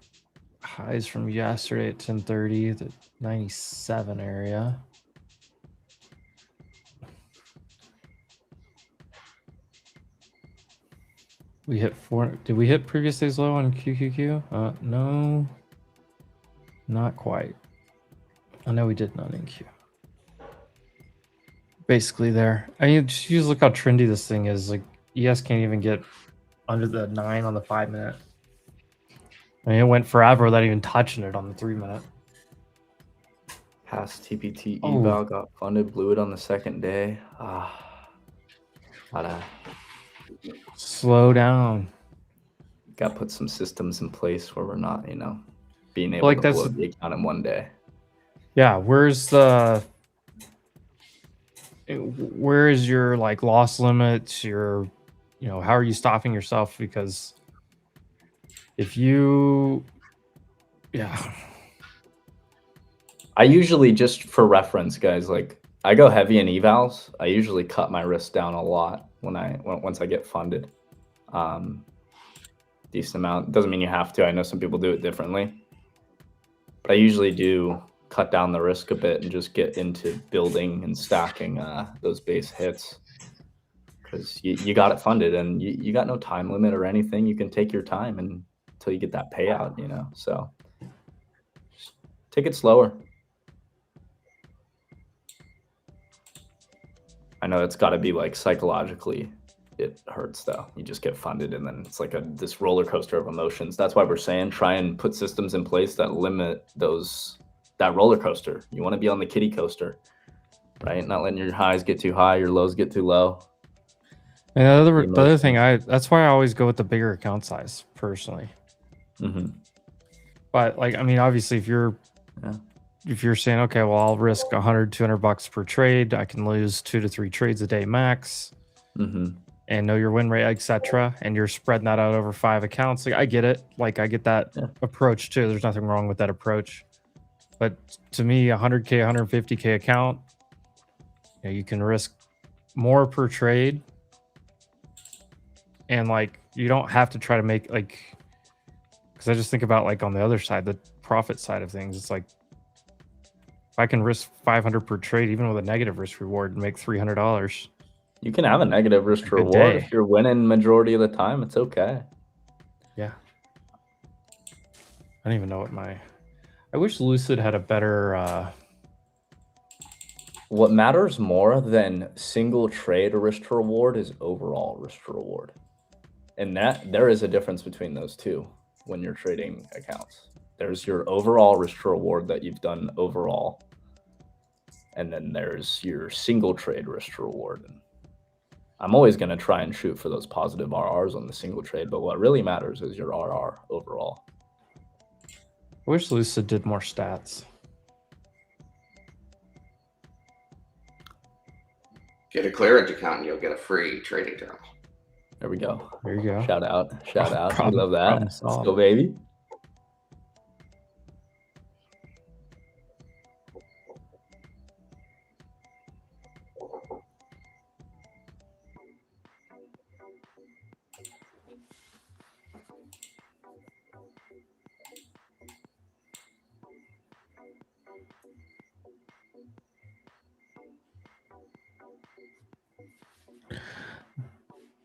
highs from yesterday at 10:30, the 97 area. We hit 4. Did we hit previous day's low on QQQ? No, not quite. I know we did not in Q. Basically there. I mean, just look how trendy this thing is. Like ES can't even get under the 9 on the 5-minute. I mean, it went forever without even touching it on the 3-minute. Past TPT Oh. eval got funded, blew it on the second day. Gotta Slow down. put some systems in place where we're not, being able Like, to that's- blow the account in one day. Yeah, where is your like loss limits, your how are you stopping yourself? Because if you I usually, just for reference, guys, like I go heavy in evals. I usually cut my risk down a lot once I get funded. Decent amount. Doesn't mean you have to. I know some people do it differently, but I usually do cut down the risk a bit and just get into building and stacking those base hits, because you got it funded and you got no time limit or anything. You can take your time until you get that payout, so just take it slower. I know it's got to be like psychologically, it hurts though. You just get funded and then it's like this roller coaster of emotions. That's why we're saying try and put systems in place that limit that roller coaster. You want to be on the kiddie coaster, right? Not letting your highs get too high, your lows get too low. And the other thing, that's why I always go with the bigger account size personally. Mm-hmm. But like, I mean, obviously if you're saying, okay, well, I'll risk $100-$200 per trade, I can lose 2 to 3 trades a day max, and know your win rate, etc., and you're spreading that out over 5 accounts. Like, I get it. Like, I get that approach too. There's nothing wrong with that approach. But to me, 100K, 150K account, you can risk more per trade, and like you don't have to try to make like, because I just think about like on the other side, the profit side of things. It's like, if I can risk 500 per trade, even with a negative risk reward, and make $300. You can have a negative risk A good reward day. if you're winning majority of the time. It's okay. Yeah. I don't even know what I wish Lucid had a better. What matters more than single trade risk to reward is overall risk to reward. And that there is a difference between those two when you're trading accounts. There's your overall risk to reward that you've done overall. And then there's your single trade risk to reward. And I'm always going to try and shoot for those positive RRs on the single trade, but what really matters is your RR overall. I wish Lucid did more stats. Get a clearage account and you'll get a free trading terminal. There we go. There you go. Shout out. We Problem- love that. problem Let's solved. go, baby.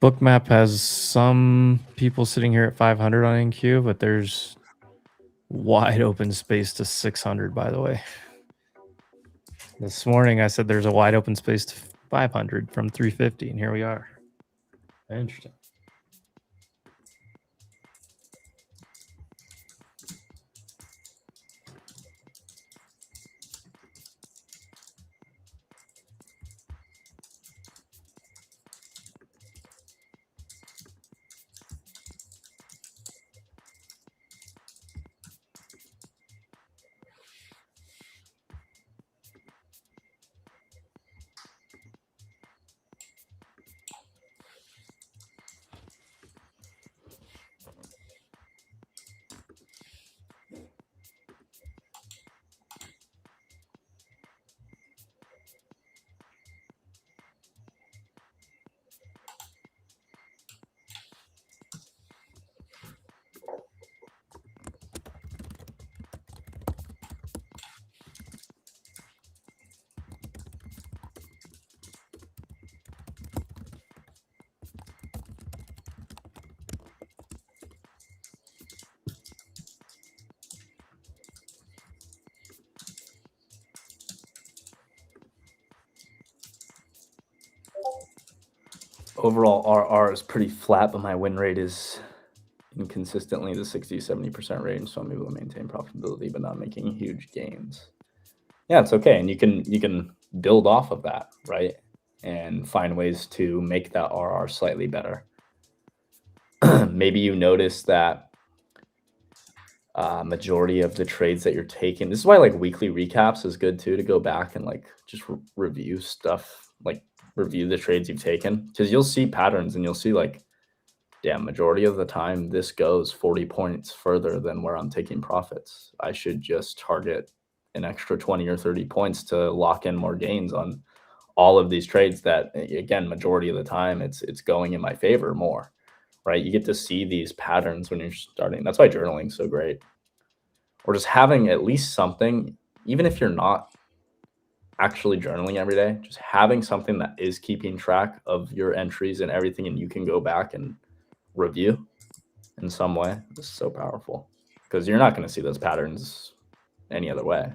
Bookmap has some people sitting here at 500 on NQ, but there's wide open space to 600, by the way. This morning I said there's a wide open space to 500 from 350, and here we are. Interesting. overall RR is pretty flat, but my win rate is inconsistently the 60-70% range, so I'm able to maintain profitability but not making huge gains. Yeah, it's okay, and you can build off of that, right? And find ways to make that RR slightly better. Maybe you notice that majority of the trades that you're taking, this is why like weekly recaps is good too, to go back and like just review stuff, like review the trades you've taken, because you'll see patterns and you'll see like, damn, majority of the time this goes 40 points further than where I'm taking profits. I should just target an extra 20 or 30 points to lock in more gains on all of these trades that, again, majority of the time it's going in my favor more, right? You get to see these patterns when you're starting. That's why journaling is so great. Or just having at least something, even if you're not actually journaling every day, just having something that is keeping track of your entries and everything, and you can go back and review in some way. This is so powerful because you're not going to see those patterns any other way.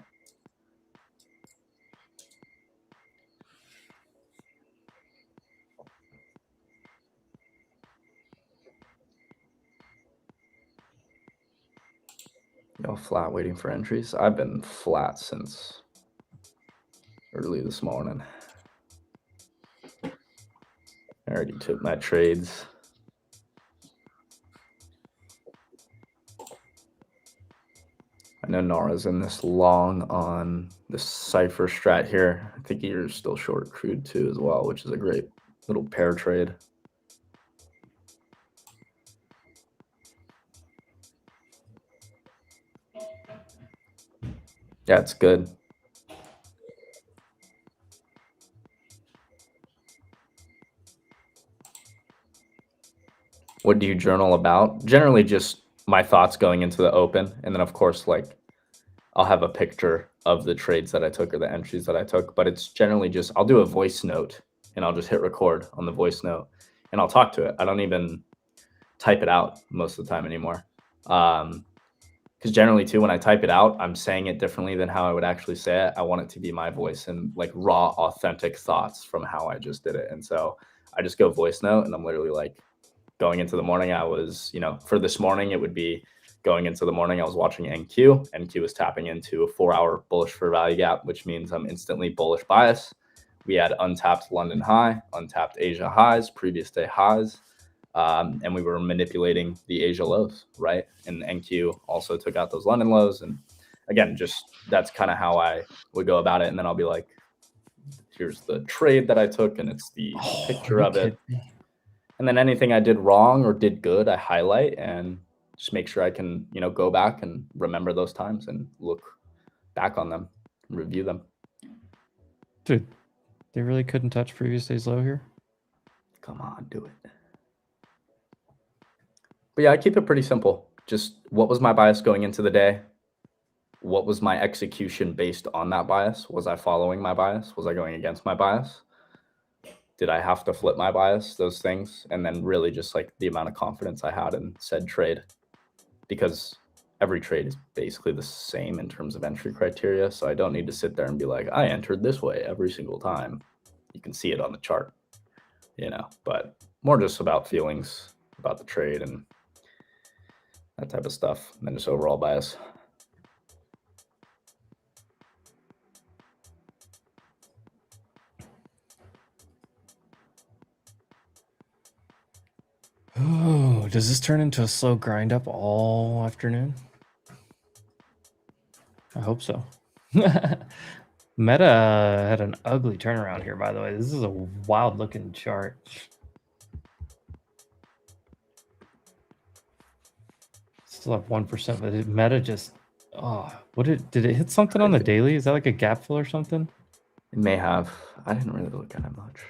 Yo, flat waiting for entries. I've been flat since early this morning. I already took my trades. I know Nara's in this long on this Cypher strat here. I think you're still short crude too as well, which is a great little pair trade. Yeah, it's good. What do you journal about? Generally just my thoughts going into the open. And then of course, like I'll have a picture of the trades that I took or the entries that I took, but it's generally just, I'll do a voice note and I'll just hit record on the voice note and I'll talk to it. I don't even type it out most of the time anymore. Because generally too, when I type it out, I'm saying it differently than how I would actually say it. I want it to be my voice and like raw, authentic thoughts from how I just did it. And so I just go voice note and I'm literally like going into the morning. I was, for this morning, it would be going into the morning. I was watching NQ. NQ was tapping into a 4-hour bullish for value gap, which means I'm instantly bullish bias. We had untapped London high, untapped Asia highs, previous day highs. And we were manipulating the Asia lows, right? And NQ also took out those London lows. And again, just that's kind of how I would go about it. And then I'll be like, here's the trade that I took, and it's the picture of it. And then anything I did wrong or did good, I highlight and just make sure I can, go back and remember those times and look back on them, review them. Dude, they really couldn't touch previous day's low here? Come on, do it. But yeah, I keep it pretty simple. Just what was my bias going into the day? What was my execution based on that bias? Was I following my bias? Was I going against my bias? Did I have to flip my bias? Those things. And then really just like the amount of confidence I had in said trade. Because every trade is basically the same in terms of entry criteria. So I don't need to sit there and be like, I entered this way every single time. You can see it on the chart, but more just about feelings about the trade and that type of stuff, and then just overall bias. Oh, does this turn into a slow grind up all afternoon? I hope so. Meta had an ugly turnaround here, by the way. This is a wild looking chart. Still have 1%, but Meta just did it hit something on the daily? Is that like a gap fill or something? It may have. I didn't really look at it much.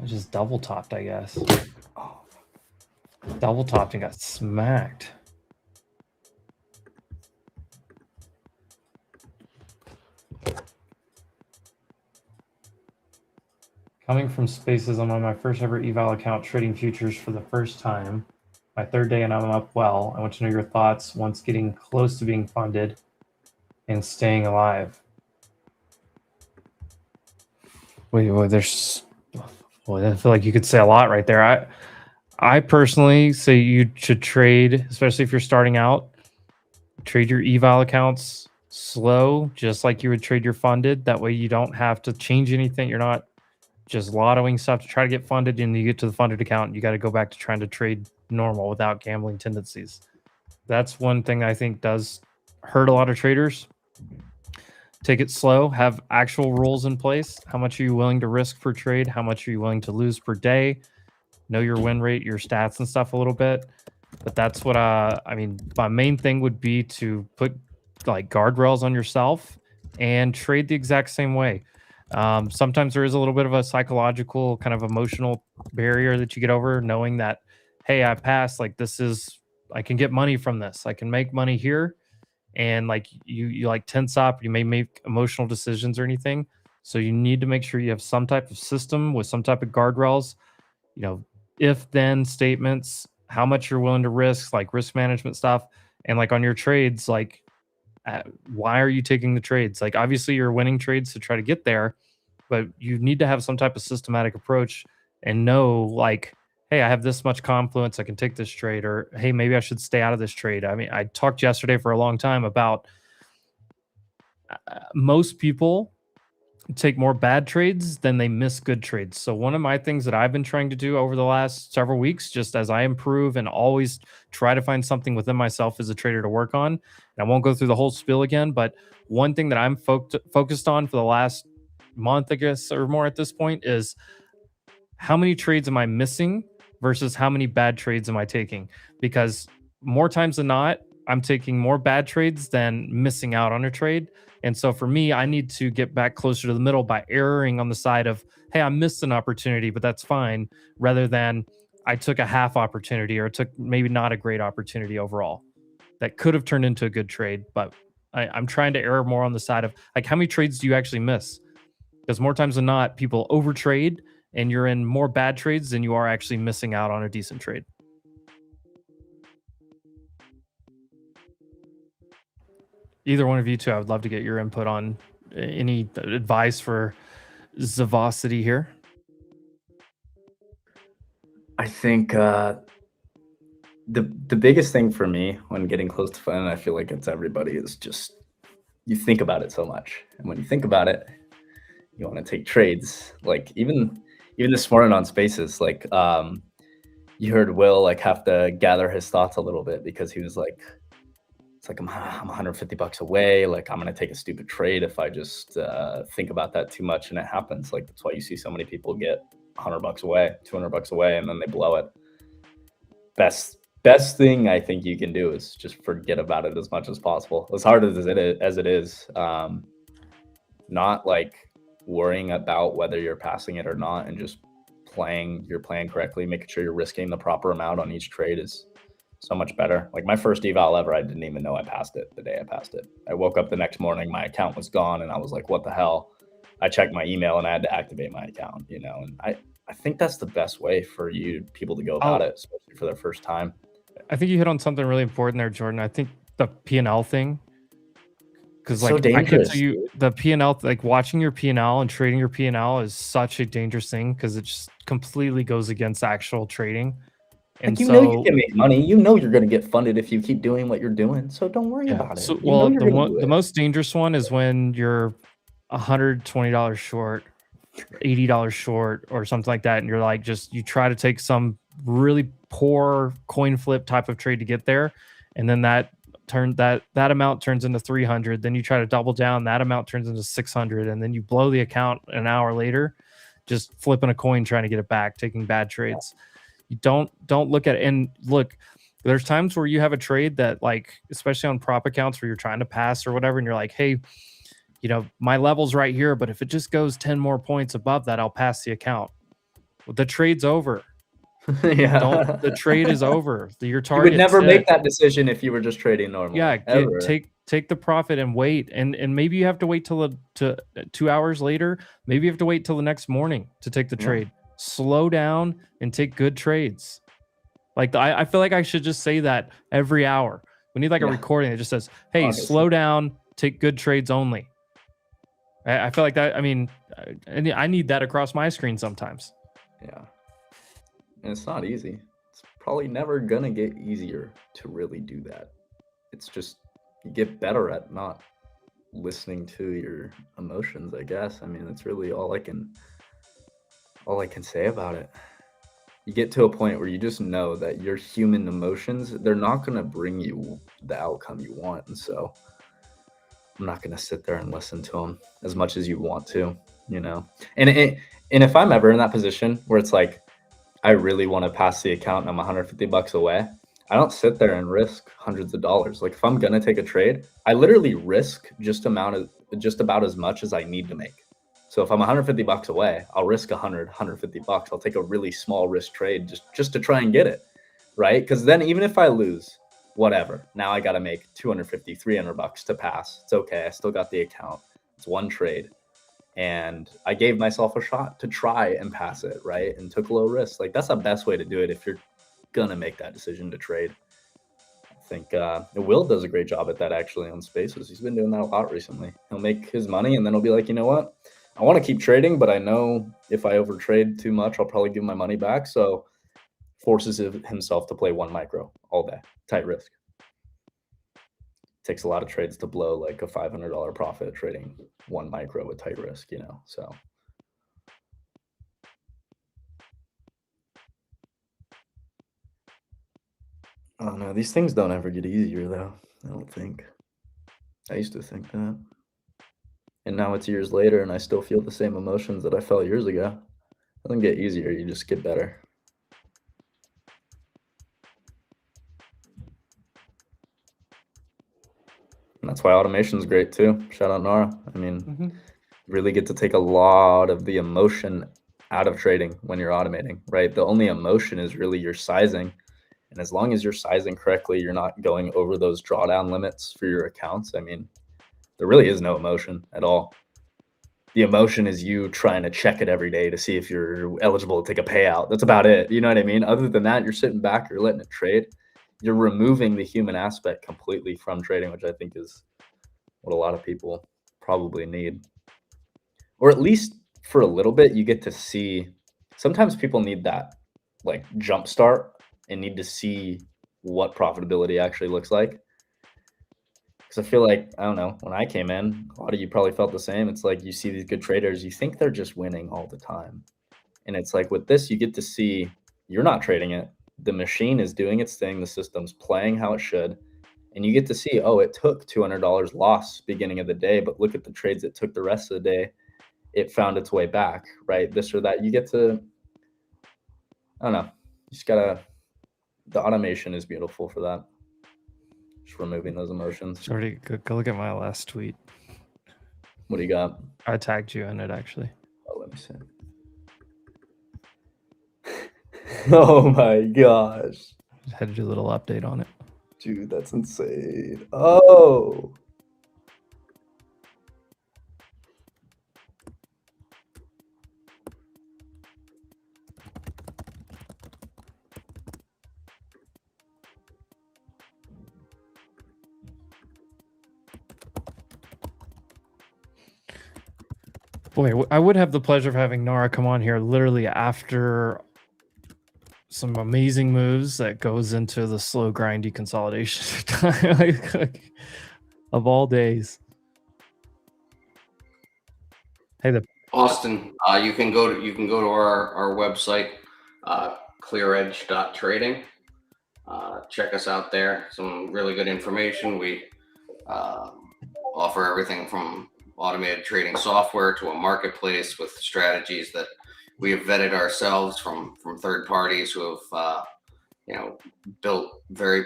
I just double topped, I guess. Oh, double topped and got smacked. Coming from Spaces, I'm on my first ever eval account trading futures for the first time. My third day and I'm up well. I want to know your thoughts once getting close to being funded and staying alive. Wait, there's Well, I feel like you could say a lot right there. I personally say you should trade, especially if you're starting out, trade your eval accounts slow, just like you would trade your funded. That way you don't have to change anything. You're not just lottoing stuff to try to get funded, and you get to the funded account, you got to go back to trying to trade normal without gambling tendencies. That's one thing I think does hurt a lot of traders. Take it slow, have actual rules in place. How much are you willing to risk per trade? How much are you willing to lose per day? Know your win rate, your stats and stuff a little bit. But that's what I mean, my main thing would be to put like guardrails on yourself and trade the exact same way. Sometimes there is a little bit of a psychological kind of emotional barrier that you get over, knowing that, hey, I passed, like I can get money from this. I can make money here. And like you like tense up, you may make emotional decisions or anything. So you need to make sure you have some type of system with some type of guardrails, if then statements, how much you're willing to risk, like risk management stuff. And like on your trades, like why are you taking the trades? Like obviously you're winning trades to try to get there, but you need to have some type of systematic approach and know like, hey, I have this much confluence, I can take this trade, or hey, maybe I should stay out of this trade. I mean, I talked yesterday for a long time about most people take more bad trades than they miss good trades. So one of my things that I've been trying to do over the last several weeks, just as I improve and always try to find something within myself as a trader to work on, and I won't go through the whole spiel again, but one thing that I'm focused on for the last month, I guess, or more at this point, is how many trades am I missing versus how many bad trades am I taking? Because more times than not, I'm taking more bad trades than missing out on a trade. And so for me, I need to get back closer to the middle by erring on the side of, hey, I missed an opportunity, but that's fine, rather than I took a half opportunity or took maybe not a great opportunity overall that could have turned into a good trade. But I'm trying to err more on the side of like, how many trades do you actually miss? Because more times than not, people overtrade and you're in more bad trades than you are actually missing out on a decent trade. Either one of you two, I would love to get your input on any advice for Zavosity here. I think the biggest thing for me when getting close to fun, and I feel like it's everybody, is just you think about it so much. And when you think about it, you want to take trades. Like even this morning on Spaces, like you heard Will like have to gather his thoughts a little bit because he was like, it's like I'm $150 away. Like I'm gonna take a stupid trade if I just think about that too much, and it happens. Like that's why you see so many people get $100 away, $200 away, and then they blow it. Best thing I think you can do is just forget about it as much as possible. As hard as it is, not like worrying about whether you're passing it or not, and just playing your plan correctly, making sure you're risking the proper amount on each trade is so much better. Like my first eval ever, I didn't even know I passed it the day I passed it. I woke up the next morning, my account was gone, and I was like, what the hell? I checked my email and I had to activate my account, and I think that's the best way for people to go about it, especially for their first time. I think you hit on something really important there, Jordan. I think the P&L thing, because like so I can tell you the P&L, like watching your P&L and trading your P&L is such a dangerous thing because it just completely goes against actual trading. And like, know you can make money. You know you're going to get funded if you keep doing what you're doing. So don't worry about it. So, well, the most dangerous one is when you're $120 short, $80 short, or something like that, and you're like, you try to take some really poor coin flip type of trade to get there, and then that amount turns into 300. Then you try to double down, that amount turns into 600, and then you blow the account an hour later, just flipping a coin trying to get it back, taking bad trades. You don't look at it. And look, there's times where you have a trade that, like, especially on prop accounts where you're trying to pass or whatever, and you're like, hey, my level's right here, but if it just goes 10 more points above that, I'll pass the account. Well, the trade's over. Yeah. The trade is over. Your target. You would never make that decision if you were just trading normally. Yeah, take the profit and wait, and maybe you have to wait till 2 hours later. Maybe you have to wait till the next morning to take the trade. Slow down and take good trades. Like I feel like I should just say that every hour. We need like a recording that just says, "Hey, honestly, slow down, take good trades only." I feel like that. I mean, I need that across my screen sometimes. Yeah. And it's not easy. It's probably never gonna get easier to really do that. It's just you get better at not listening to your emotions, I guess. I mean, that's really all I can say about it. You get to a point where you just know that your human emotions, they're not going to bring you the outcome you want. And so I'm not going to sit there and listen to them as much as you want to, you know? And if I'm ever in that position where it's like, I really want to pass the account and I'm $150 away, I don't sit there and risk hundreds of dollars. Like if I'm going to take a trade, I literally risk just about as much as I need to make. So if I'm $150 away, I'll risk $150. I'll take a really small risk trade just to try and get it, right? Because then even if I lose, whatever, now I got to make $250, $300 to pass. It's okay. I still got the account. It's one trade. And I gave myself a shot to try and pass it, right? And took a low risk. Like that's the best way to do it if you're going to make that decision to trade. I think Will does a great job at that actually on Spaces. He's been doing that a lot recently. He'll make his money and then he'll be like, you know what? I want to keep trading, but I know if I overtrade too much, I'll probably give my money back. So forces himself to play one micro all day, tight risk. Takes a lot of trades to blow like a $500 profit trading one micro with tight risk, you know, so. Oh no, these things don't ever get easier though, I don't think. I used to think that. And now it's years later and I still feel the same emotions that I felt years ago. It doesn't get easier, you just get better. And that's why automation is great too. Shout out Nara. I mean, really get to take a lot of the emotion out of trading when you're automating, right? The only emotion is really your sizing. And as long as you're sizing correctly, you're not going over those drawdown limits for your accounts. I mean, there really is no emotion at all. The emotion is you trying to check it every day to see if you're eligible to take a payout. That's about it. You know what I mean? Other than that, you're sitting back, you're letting it trade. You're removing the human aspect completely from trading, which I think is what a lot of people probably need. Or at least for a little bit, you get to see. Sometimes people need that like jump start and need to see what profitability actually looks like. Because I feel like, I don't know, when I came in, a lot of you probably felt the same. It's like you see these good traders, you think they're just winning all the time. And it's like with this, you get to see you're not trading it. The machine is doing its thing. The system's playing how it should. And you get to see, oh, it took $200 loss beginning of the day, but look at the trades it took the rest of the day. It found its way back, right? This or that. You get to, I don't know, you just gotta, the automation is beautiful for that. Just removing those emotions. Jordy, go look at my last tweet. What do you got? I tagged you in it actually. Oh, let me see. Oh my gosh. Just had to do a little update on it. Dude, that's insane. Oh. Boy, I would have the pleasure of having Nara come on here literally after some amazing moves that goes into the slow grindy consolidation like, of all days. Hey, Austin, you can go to our website, clearedge.trading. Check us out there. Some really good information. We offer everything from automated trading software to a marketplace with strategies that we have vetted ourselves from third parties who have built very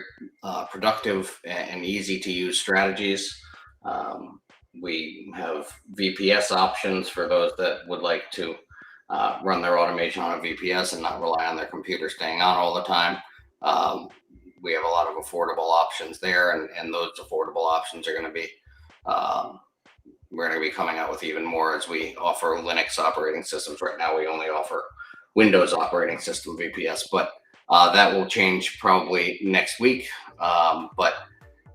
productive and easy to use strategies. We have VPS options for those that would like to run their automation on a VPS and not rely on their computer staying on all the time. We have a lot of affordable options there, and those affordable options are going to be we're going to be coming out with even more as we offer Linux operating systems. Right now, we only offer Windows operating system VPS, but that will change probably next week. But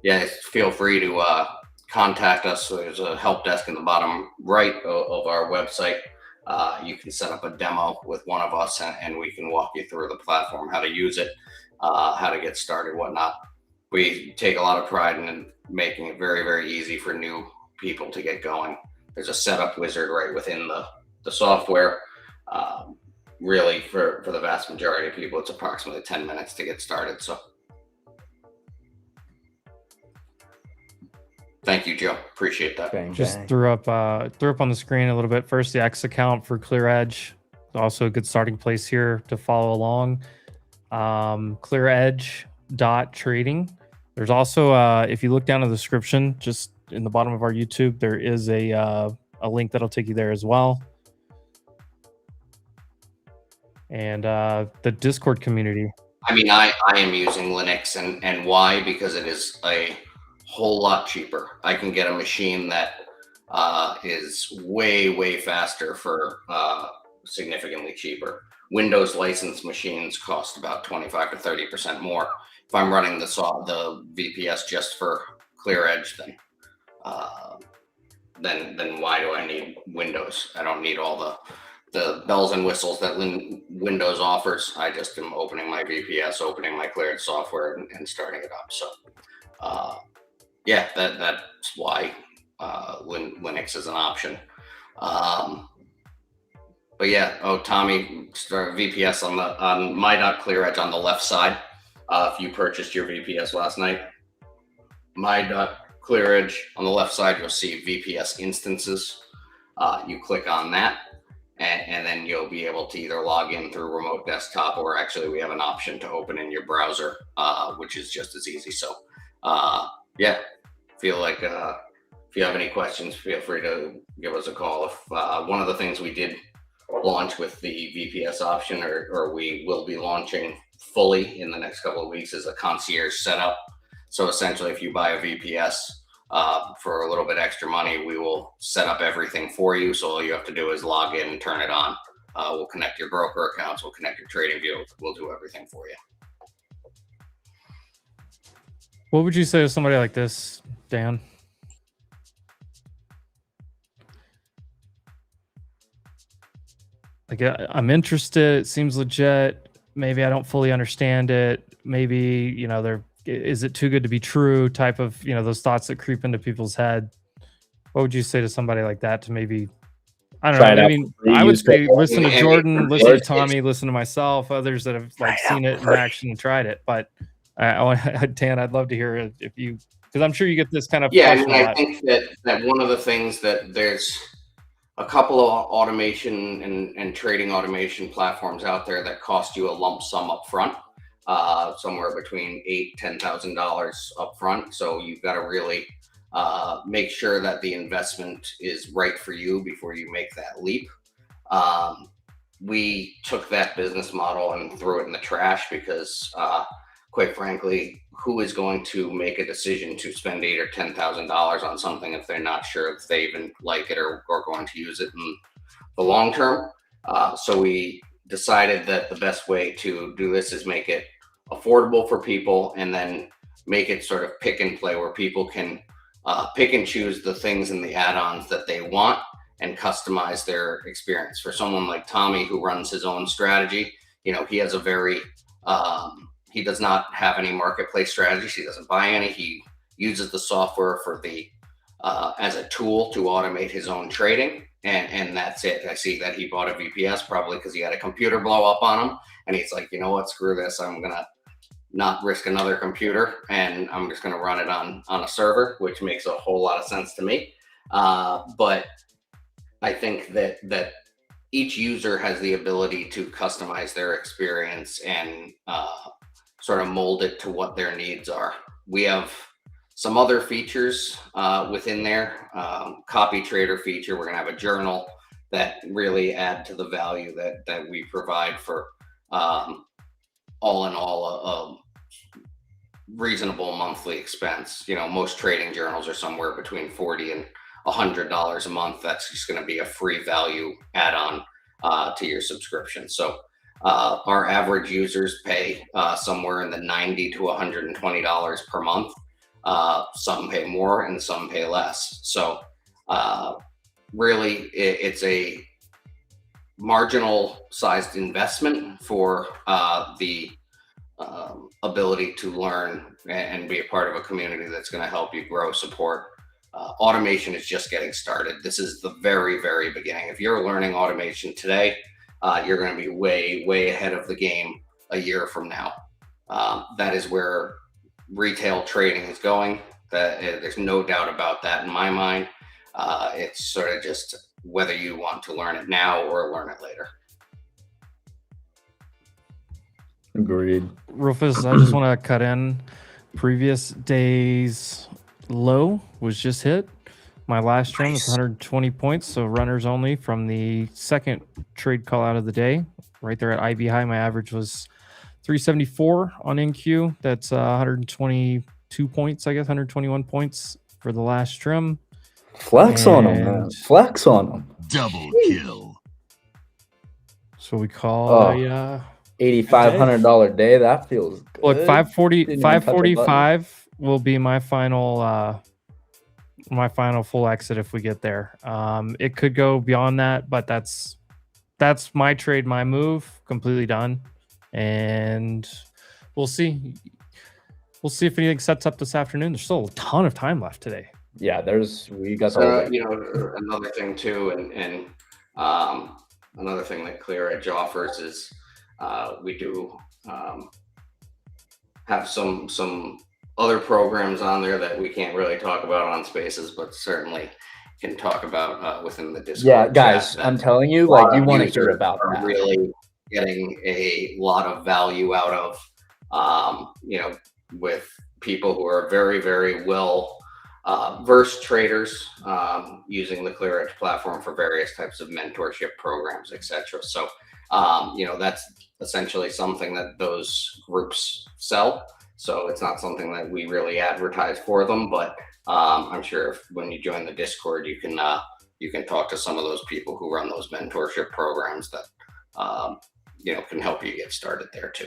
yeah, feel free to contact us. There's a help desk in the bottom right of our website. you can set up a demo with one of us, and we can walk you through the platform, how to use it, how to get started, whatnot. We take a lot of pride in making it very, very easy for new people to get going. There's a setup wizard right within the software. Really, for the vast majority of people, it's approximately 10 minutes to get started. So thank you, Joe. Appreciate that. Bang, Just bang. threw up on the screen a little bit. First, the X account for Clear Edge. Also a good starting place here to follow along. ClearEdge.trading. There's also, if you look down in the description, just in the bottom of our YouTube, there is a link that'll take you there as well. And the Discord community. I mean, I am using Linux, and why? Because it is a whole lot cheaper. I can get a machine that is way, way faster for significantly cheaper. Windows licensed machines cost about 25 to 30% more. If I'm running the VPS just for ClearEdge, then why do I need Windows? I don't need all the bells and whistles that Windows offers. I just am opening my VPS, opening my ClearEdge software, and starting it up. So, yeah, that's why Linux is an option. But yeah, Tommy, start VPS on my.ClearEdge on the left side. If you purchased your VPS last night, my.ClearEdge on the left side, you'll see VPS instances. You click on that, and then you'll be able to either log in through remote desktop, or actually we have an option to open in your browser, which is just as easy. So yeah, feel like if you have any questions, feel free to give us a call. If one of the things we did launch with the VPS option, or we will be launching fully in the next couple of weeks, is a concierge setup. So essentially, if you buy a VPS for a little bit extra money, we will set up everything for you. So all you have to do is log in and turn it on. We'll connect your broker accounts, we'll connect your trading view, we'll do everything for you. What would you say to somebody like this, Dan? Like, I'm interested. It seems legit. Maybe I don't fully understand it. Maybe, is it too good to be true type of, those thoughts that creep into people's head. What would you say to somebody like that to maybe, I don't know. I mean, I would say listen to Jordan, listen to Tommy, listen to myself, others that have seen it in action and tried it. But Dan, I'd love to hear it if you, because I'm sure you get this kind of. Yeah, I think that one of the things that there's a couple of automation and trading automation platforms out there that cost you a lump sum up front, somewhere between $8,000-$10,000 up front. So you've got to really make sure that the investment is right for you before you make that leap. We took that business model and threw it in the trash because, quite frankly, who is going to make a decision to spend $8,000 or $10,000 on something if they're not sure if they even like it or are going to use it in the long term? So we decided that the best way to do this is make it affordable for people, and then make it sort of pick and play, where people can pick and choose the things and the add-ons that they want and customize their experience. For someone like Tommy, who runs his own strategy, he has a very he does not have any marketplace strategies. He doesn't buy any. He uses the software for the as a tool to automate his own trading, and that's it. I see that he bought a VPS probably because he had a computer blow up on him, and he's like, you know what, screw this. I'm gonna not risk another computer, and I'm just gonna run it on a server, which makes a whole lot of sense to me. But I think that each user has the ability to customize their experience and sort of mold it to what their needs are. We have some other features within there. Copy trader feature. We're gonna have a journal that really add to the value that we provide for all in all a reasonable monthly expense. Most trading journals are somewhere between $40 and $100 a month. That's just going to be a free value add-on to your subscription. So our average users pay somewhere in the $90 to $120 per month. Some pay more and some pay less. So really, it's a marginal sized investment for the ability to learn and be a part of a community that's going to help you grow, support. Automation is just getting started. This is the very, very beginning. If you're learning automation today, you're going to be way, way ahead of the game a year from now. That is where retail trading is going. There's no doubt about that in my mind. It's sort of just whether you want to learn it now or learn it later. Agreed. Rufus, I just want to cut in. Previous day's low was just hit. My last trim was 120 points, so runners only from the second trade call out of the day. Right there at IB high, my average was 374 on NQ. That's 122 points, I guess, 121 points for the last trim. Flex on them, man. And- Flex on them. Double kill. So we call Oh. a $8,500 day. That feels good. look 540 Didn't even touch a button. 545 will be my final full exit if we get there. It could go beyond that, but that's my trade, my move, completely done. And we'll see. We'll see if anything sets up this afternoon. There's still a ton of time left today. Yeah, we got So, the another thing too, and another thing that Clear Edge offers is we do have some other programs on there that we can't really talk about on Spaces, but certainly can talk about within the Discord. yeah, chat guys. that I'm telling you, a lot like, you of want to hear users about are that. really getting a lot of value out of, with people who are very, very well versed traders using the Clear Edge platform for various types of mentorship programs, etc. So, that's essentially something that those groups sell. So it's not something that we really advertise for them, but I'm sure when you join the Discord, you can talk to some of those people who run those mentorship programs that can help you get started there too.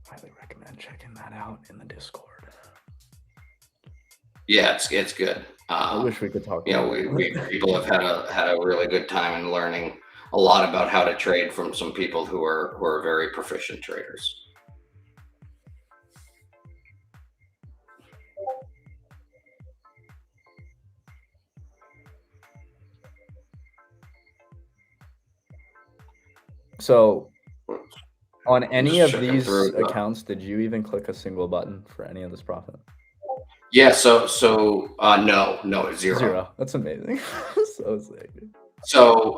Highly recommend checking that out in the Discord. Yeah, it's good. I wish we could talk. We people have had a really good time in learning a lot about how to trade from some people who are very proficient traders. So, on any Just of checking these through, accounts, did you even click a single button for any of this profit? Yeah. So no, zero. Zero. That's amazing. So sick. So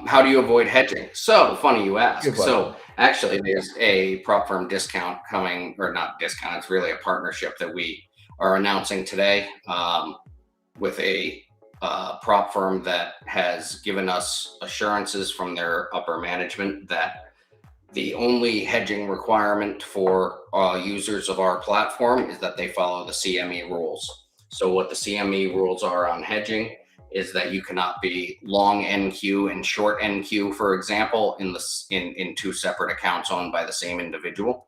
how do you avoid hedging? So funny you ask. Good question. So actually there's a prop firm discount coming, or not discount, it's really a partnership that we are announcing today with a prop firm that has given us assurances from their upper management that the only hedging requirement for users of our platform is that they follow the CME rules. So what the CME rules are on hedging is that you cannot be long NQ and short NQ, for example, in two separate accounts owned by the same individual.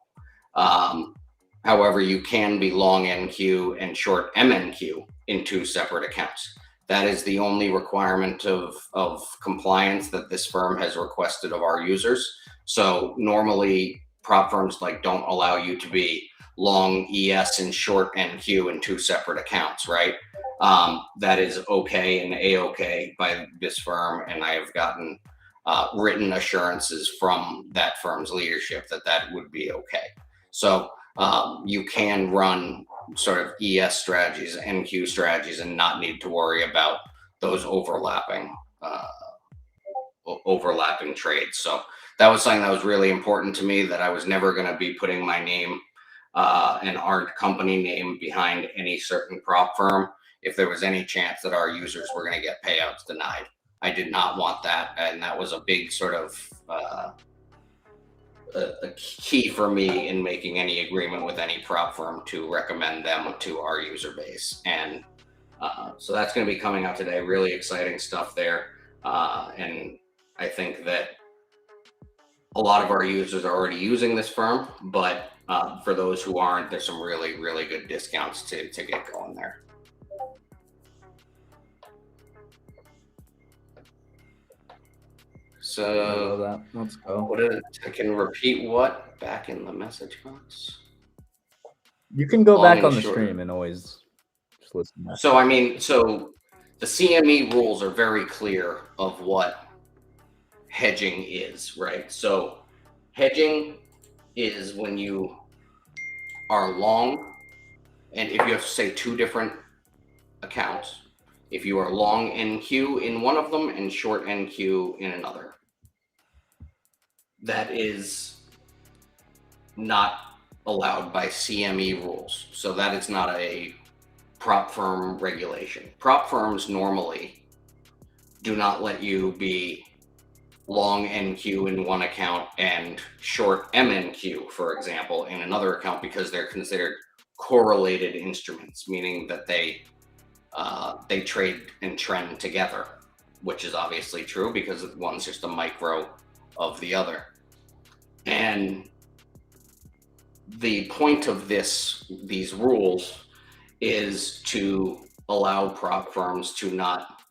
However, you can be long NQ and short MNQ in two separate accounts. That is the only requirement of compliance that this firm has requested of our users. So normally prop firms don't allow you to be long ES and short NQ in two separate accounts, right? That is okay and A-okay by this firm, and I have gotten written assurances from that firm's leadership that would be okay. So you can run sort of ES strategies, NQ strategies, and not need to worry about those overlapping trades. So that was something that was really important to me, that I was never going to be putting my name and our company name behind any certain prop firm if there was any chance that our users were going to get payouts denied. I did not want that, and that was a big sort of a key for me in making any agreement with any prop firm to recommend them to our user base. And so that's going to be coming out today. Really exciting stuff there. And I think that a lot of our users are already using this firm, but for those who aren't, there's some really, really good discounts to get going there. I love that. Let's go. What is it? I can repeat what back in the message box. You can go Long back and on the short. stream and always just listen. Back. So I mean, so the CME rules are very clear of what hedging is, right? So hedging is when you are long, and if you have to say two different accounts, if you are long NQ in one of them and short NQ in another, that is not allowed by CME rules. So that is not a prop firm regulation. Prop firms normally do not let you be long NQ in one account and short MNQ, for example, in another account, because they're considered correlated instruments, meaning that they trade and trend together, which is obviously true because one's just a micro of the other. And the point of these rules is to allow prop firms to not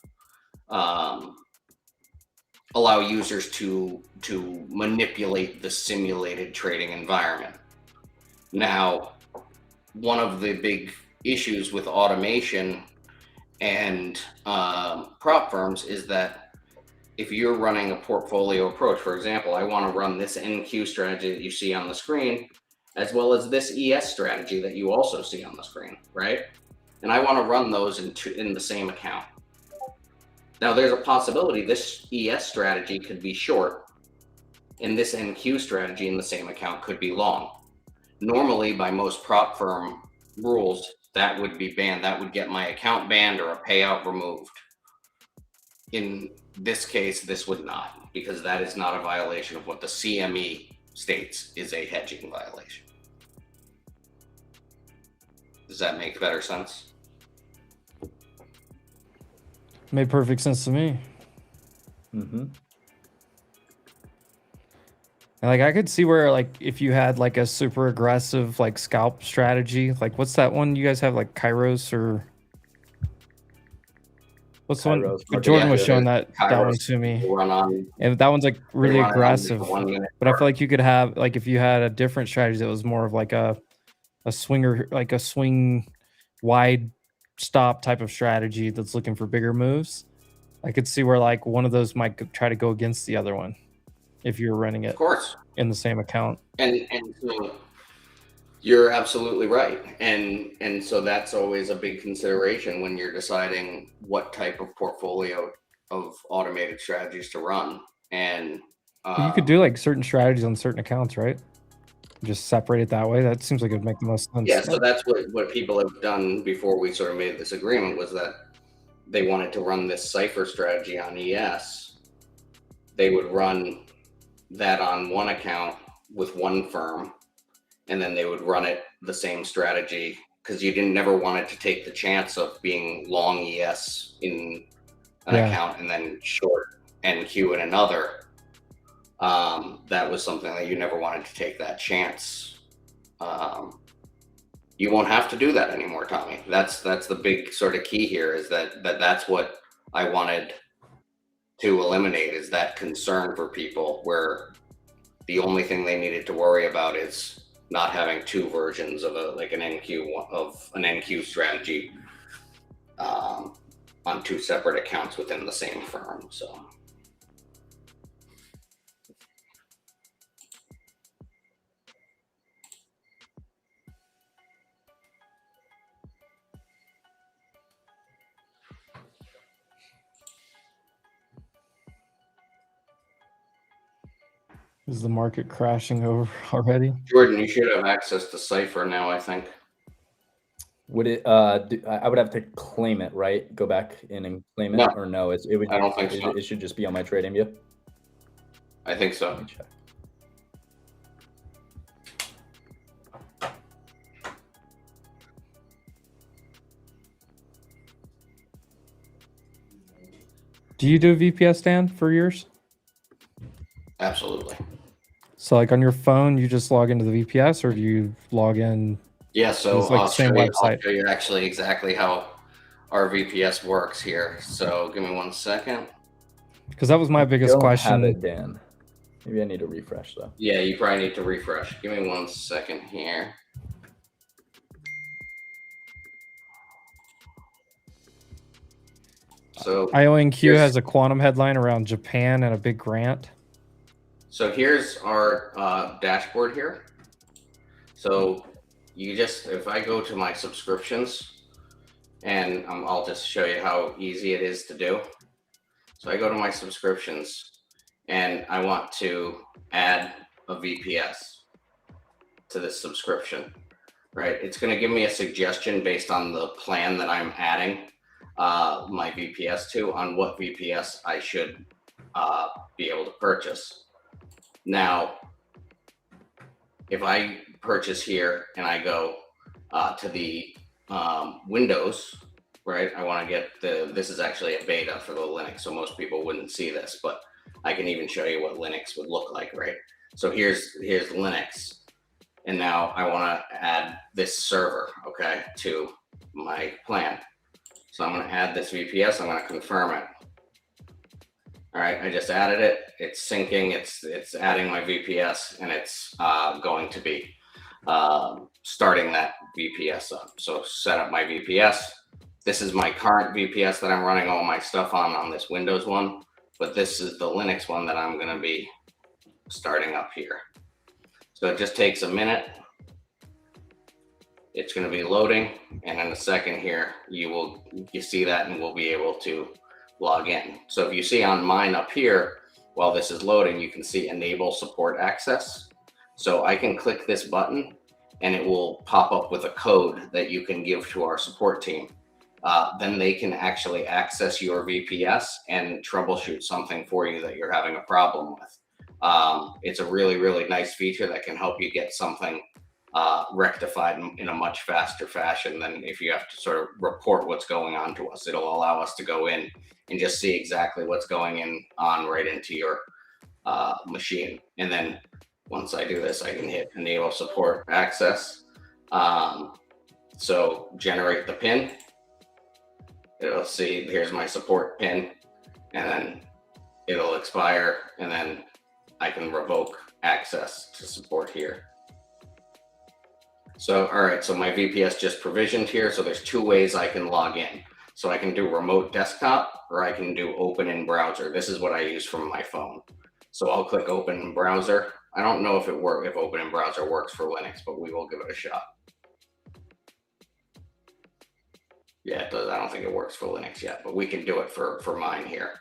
allow users to manipulate the simulated trading environment. Now, one of the big issues with automation and prop firms is that if you're running a portfolio approach, for example, I want to run this NQ strategy that you see on the screen, as well as this ES strategy that you also see on the screen, right? And I want to run those in the same account. Now, there's a possibility this ES strategy could be short, and this NQ strategy in the same account could be long. Normally, by most prop firm rules, that would be banned. That would get my account banned or a payout removed. In this case, this would not, because that is not a violation of what the CME states is a hedging violation. Does that make better sense? Made perfect sense to me. Mm-hmm. And like I could see where like if you had like a super aggressive like scalp strategy, like what's that one you guys have, like Kairos or what's the one? Kairos, But Jordan was yeah, showing that one Kairos to me, run on, and that one's like really run on aggressive. 1 minute. But I feel like you could have like if you had a different strategy that was more of like a swinger, like a swing wide stop type of strategy that's looking for bigger moves. I could see where like one of those might try to go against the other one if you're running it Of course. in the same account. And so you're absolutely right. And so that's always a big consideration when you're deciding what type of portfolio of automated strategies to run. And You could do like certain strategies on certain accounts, right? Just separate it that way. That seems like it would make the most sense. yeah, so that's what people have done before we sort of made this agreement, was that they wanted to run this cipher strategy on ES. They would run that on one account with one firm, and then they would run it the same strategy, because you never wanted to take the chance of being long ES in an account and then short NQ in another. That was something that you never wanted to take that chance. You won't have to do that anymore, Tommy. That's the big sort of key here, is that's what I wanted to eliminate, is that concern for people, where the only thing they needed to worry about is not having two versions of an NQ strategy on two separate accounts within the same firm. So Is the market crashing over already? Jordan, you should have access to Cipher now, I think. Would it? I would have to claim it, right? Go back in and claim it, No. or no? It would. I don't think so. It should just be on my trading view. I think so. Let me check. Do you do VPS, Dan, for yours? Absolutely. So like on your phone, you just log into the VPS, or do you log in? Yeah, so It's like I'll the same show you, website. I'll show you actually exactly how our VPS works here. So give me 1 second. Because that was my biggest Don't question. have it, Dan. Maybe I need to refresh though. Yeah, you probably need to refresh. Give me 1 second here. So IONQ here's- has a quantum headline around Japan and a big grant. So here's our dashboard here. So you just, if I go to my subscriptions, and I'll just show you how easy it is to do. So I go to my subscriptions and I want to add a VPS to this subscription, right? It's going to give me a suggestion based on the plan that I'm adding my VPS to, on what VPS I should be able to purchase. Now, if I purchase here and I go to the Windows, right? I want to get this is actually a beta for the Linux, so most people wouldn't see this, but I can even show you what Linux would look like, right? So here's Linux, and now I want to add this server, okay, to my plan. So I'm going to add this VPS. I'm going to confirm it. All right, I just added it. It's syncing. It's adding my VPS, and it's going to be starting that VPS up. So set up my VPS. This is my current VPS that I'm running all my stuff on this Windows one, but this is the Linux one that I'm going to be starting up here. So it just takes a minute. It's going to be loading, and in a second here, you see that, and we'll be able to log in. So if you see on mine up here, while this is loading, you can see enable support access. So I can click this button and it will pop up with a code that you can give to our support team. Then they can actually access your VPS and troubleshoot something for you that you're having a problem with. It's a really, really nice feature that can help you get something rectified in a much faster fashion than if you have to sort of report what's going on to us. It'll allow us to go in and just see exactly what's going on right into your machine. And then once I do this, I can hit enable support access. So generate the PIN. It'll see, here's my support PIN, and then it'll expire, and then I can revoke access to support here. So, all right, so my VPS just provisioned here. So there's two ways I can log in. So I can do remote desktop, or I can do open in browser. This is what I use from my phone. So I'll click open in browser. I don't know if open in browser works for Linux, but we will give it a shot. Yeah, it does. I don't think it works for Linux yet, but we can do it for mine here.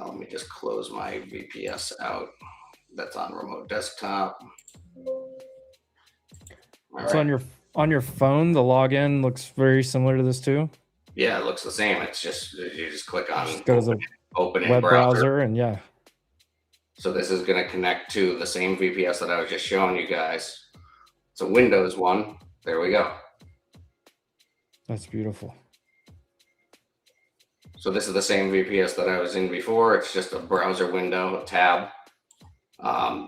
Let me just close my VPS out. That's on remote desktop. All So right. on your phone, the login looks very similar to this too. Yeah, it looks the same. It's just, you just click on Just go to the open in web browser. browser, and yeah, So this is going to connect to the same VPS that I was just showing you guys. It's a Windows one. There we go. that's beautiful. So this is the same VPS that I was in before. It's just a browser window, a tab.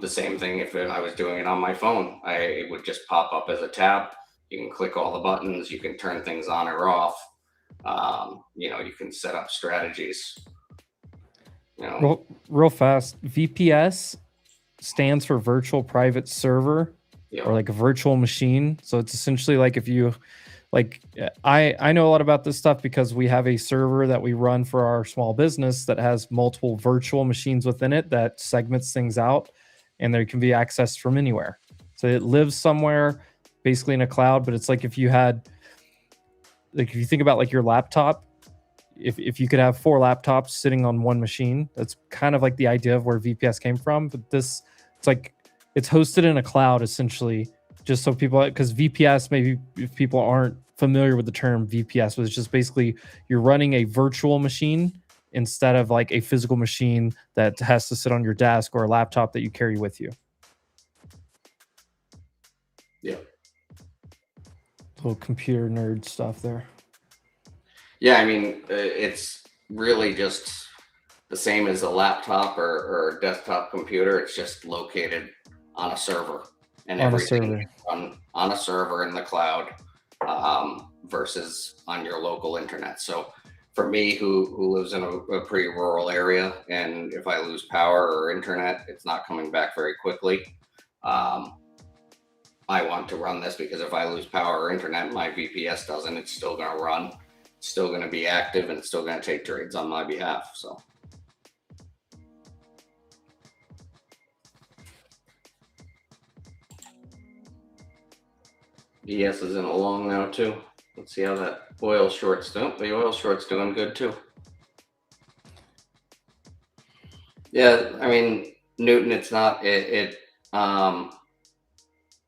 The same thing if I was doing it on my phone. It would just pop up as a tab. You can click all the buttons. You can turn things on or off. You can set up strategies. Real fast, VPS stands for virtual private server, Yeah. or like a virtual machine. So it's essentially like if you I know a lot about this stuff because we have a server that we run for our small business that has multiple virtual machines within it that segments things out, and they can be accessed from anywhere. So it lives somewhere basically in a cloud, but it's like if you think about like your laptop, if you could have 4 laptops sitting on one machine, that's kind of like the idea of where VPS came from. But it's hosted in a cloud essentially, just so people, because VPS, maybe if people aren't familiar with the term VPS, was just basically you're running a virtual machine instead of like a physical machine that has to sit on your desk or a laptop that you carry with you. Yeah. Little computer nerd stuff there. Yeah, I mean, it's really just the same as a laptop or desktop computer. It's just located on a server, and On a everything server. is on a server in the cloud versus on your local internet. So for me, who lives in a pretty rural area, and if I lose power or internet, it's not coming back very quickly. I want to run this because if I lose power or internet, my VPS doesn't. It's still going to run. It's still going to be active, and it's still going to take trades on my behalf. So. ES is in a long now too. Let's see how that oil short's doing. The oil short's doing good too. Yeah, I mean, Newton, it's not it.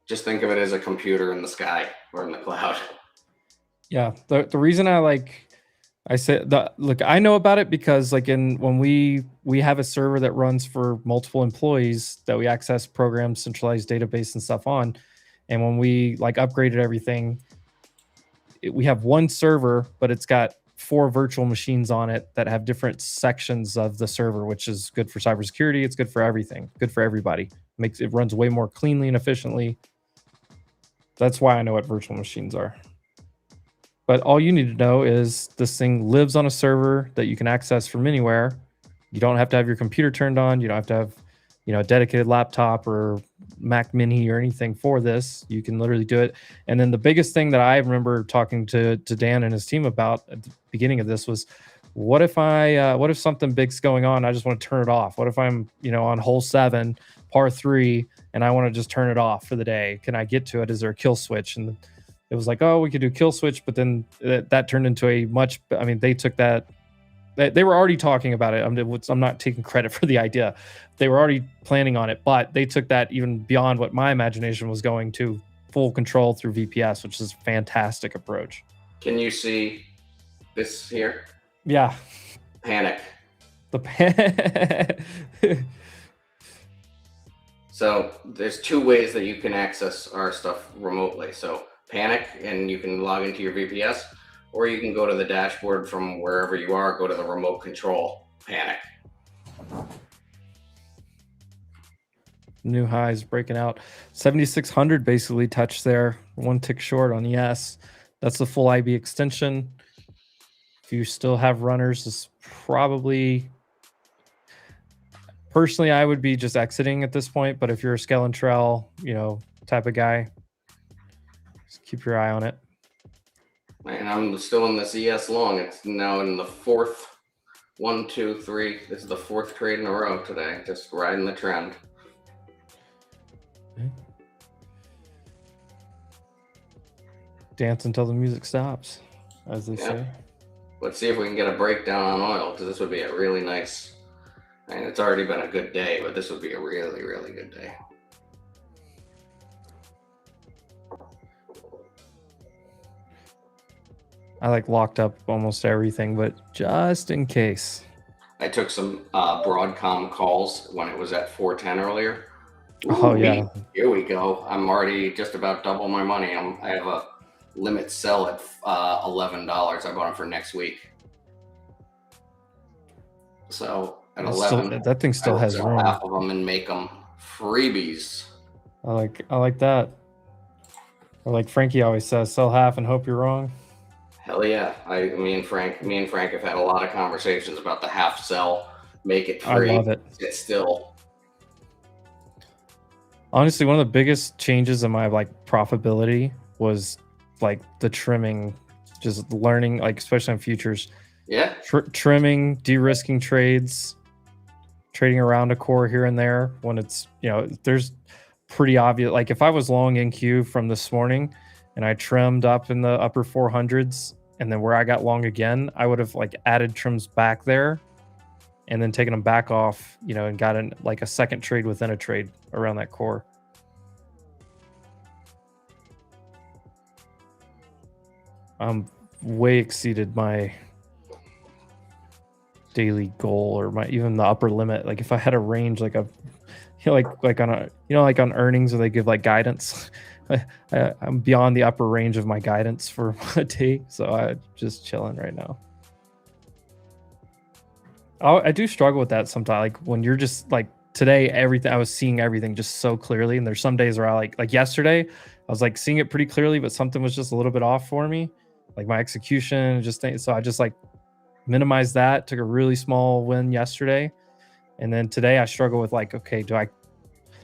Just think of it as a computer in the sky or in the cloud. Yeah, the reason I said that, look, I know about it because when we have a server that runs for multiple employees that we access programs, centralized database and stuff on, and when we upgraded everything, we have one server, but it's got 4 virtual machines on it that have different sections of the server, which is good for cybersecurity. It's good for everything, good for everybody. Makes it runs way more cleanly and efficiently. That's why I know what virtual machines are. But all you need to know is this thing lives on a server that you can access from anywhere. You don't have to have your computer turned on. You don't have to have, a dedicated laptop or Mac Mini or anything for this. You can literally do it. And then the biggest thing that I remember talking to Dan and his team about at the beginning of this was, what if something big's going on? I just want to turn it off. What if I'm, on hole 7, par 3, and I want to just turn it off for the day? Can I get to it? Is there a kill switch? And it was like, oh, we could do kill switch, but then that turned into they took that. They were already talking about it. I'm not taking credit for the idea. They were already planning on it, but they took that even beyond what my imagination was going to, full control through VPS, which is a fantastic approach. Can you see this here? Yeah. Panic. The So there's 2 ways that you can access our stuff remotely. So Panic, and you can log into your VPS, or you can go to the dashboard from wherever you are, go to the remote control, Panic. New highs breaking out. 7,600 basically touched there. 1 tick short on ES. That's the full IB extension. If you still have runners, it's probably... Personally, I would be just exiting at this point, but if you're a scale and trail, type of guy, just keep your eye on it. And I'm still in this ES long. It's now in the 4th, 1, 2, 3. This is the 4th trade in a row today. Just riding the trend. Okay. Dance until the music stops, as they say. Let's see if we can get a breakdown on oil, because this would be a really nice... And it's already been a good day, but this would be a really, really good day. I locked up almost everything, but just in case. I took some Broadcom calls when it was at 410 earlier. Oh, yeah. Here we go. I'm already just about double my money. I have a limit sell at $11. I bought them for next week. So at 11, that thing still has room. Half of them and make them freebies. I like that. Or like Frankie always says, sell half and hope you're wrong. Hell yeah. Me and Frank have had a lot of conversations about the half sell, make it free. I love it. Sit still. Honestly, one of the biggest changes in my profitability was the trimming, just learning, especially on futures. Yeah. Trimming, de-risking trades, trading around a core here and there when it's, there's pretty obvious. If I was long NQ from this morning and I trimmed up in the upper 400s and then where I got long again, I would have added trims back there and then taken them back off, and gotten a second trade within a trade around that core. Way exceeded my daily goal or even the upper limit. If I had a range, like on earnings where they give guidance, I'm beyond the upper range of my guidance for a day, so I'm just chilling right now. I do struggle with that sometimes, when you're just today, everything I was seeing everything just so clearly, and there's some days where I like yesterday I was seeing it pretty clearly, but something was just a little bit off for me, my execution, so I just minimized that. Took a really small win yesterday, and then today I struggle with like, okay, do I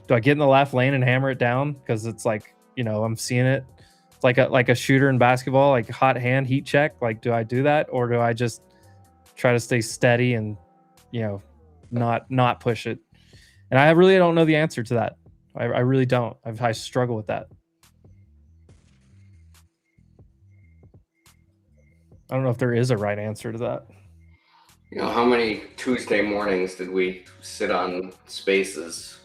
get in the left lane and hammer it down because it's like, you know, I'm seeing it. It's like a shooter in basketball, like hot hand heat check. Like, do I do that, or do I just try to stay steady and, you know, not push it? And I really don't know the answer to that. I really don't. I struggle with that. I don't know if there is a right answer to that. You know, how many Tuesday mornings did we sit on Spaces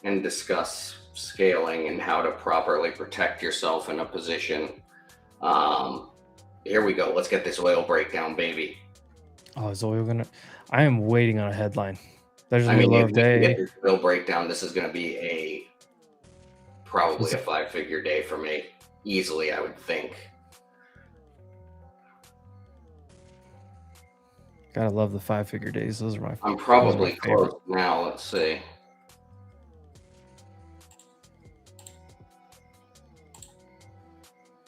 and discuss scaling and how to properly protect yourself in a position? Here we go. Let's get this oil breakdown, baby. Oh, is oil gonna? I am waiting on a headline. There's I a new mean, low if of we can day. get this oil breakdown, this is going to be probably a 5-figure day for me. Easily, I would think. Gotta love the 5-figure days. Those are my. I'm those are probably my favorite. close now. Let's see.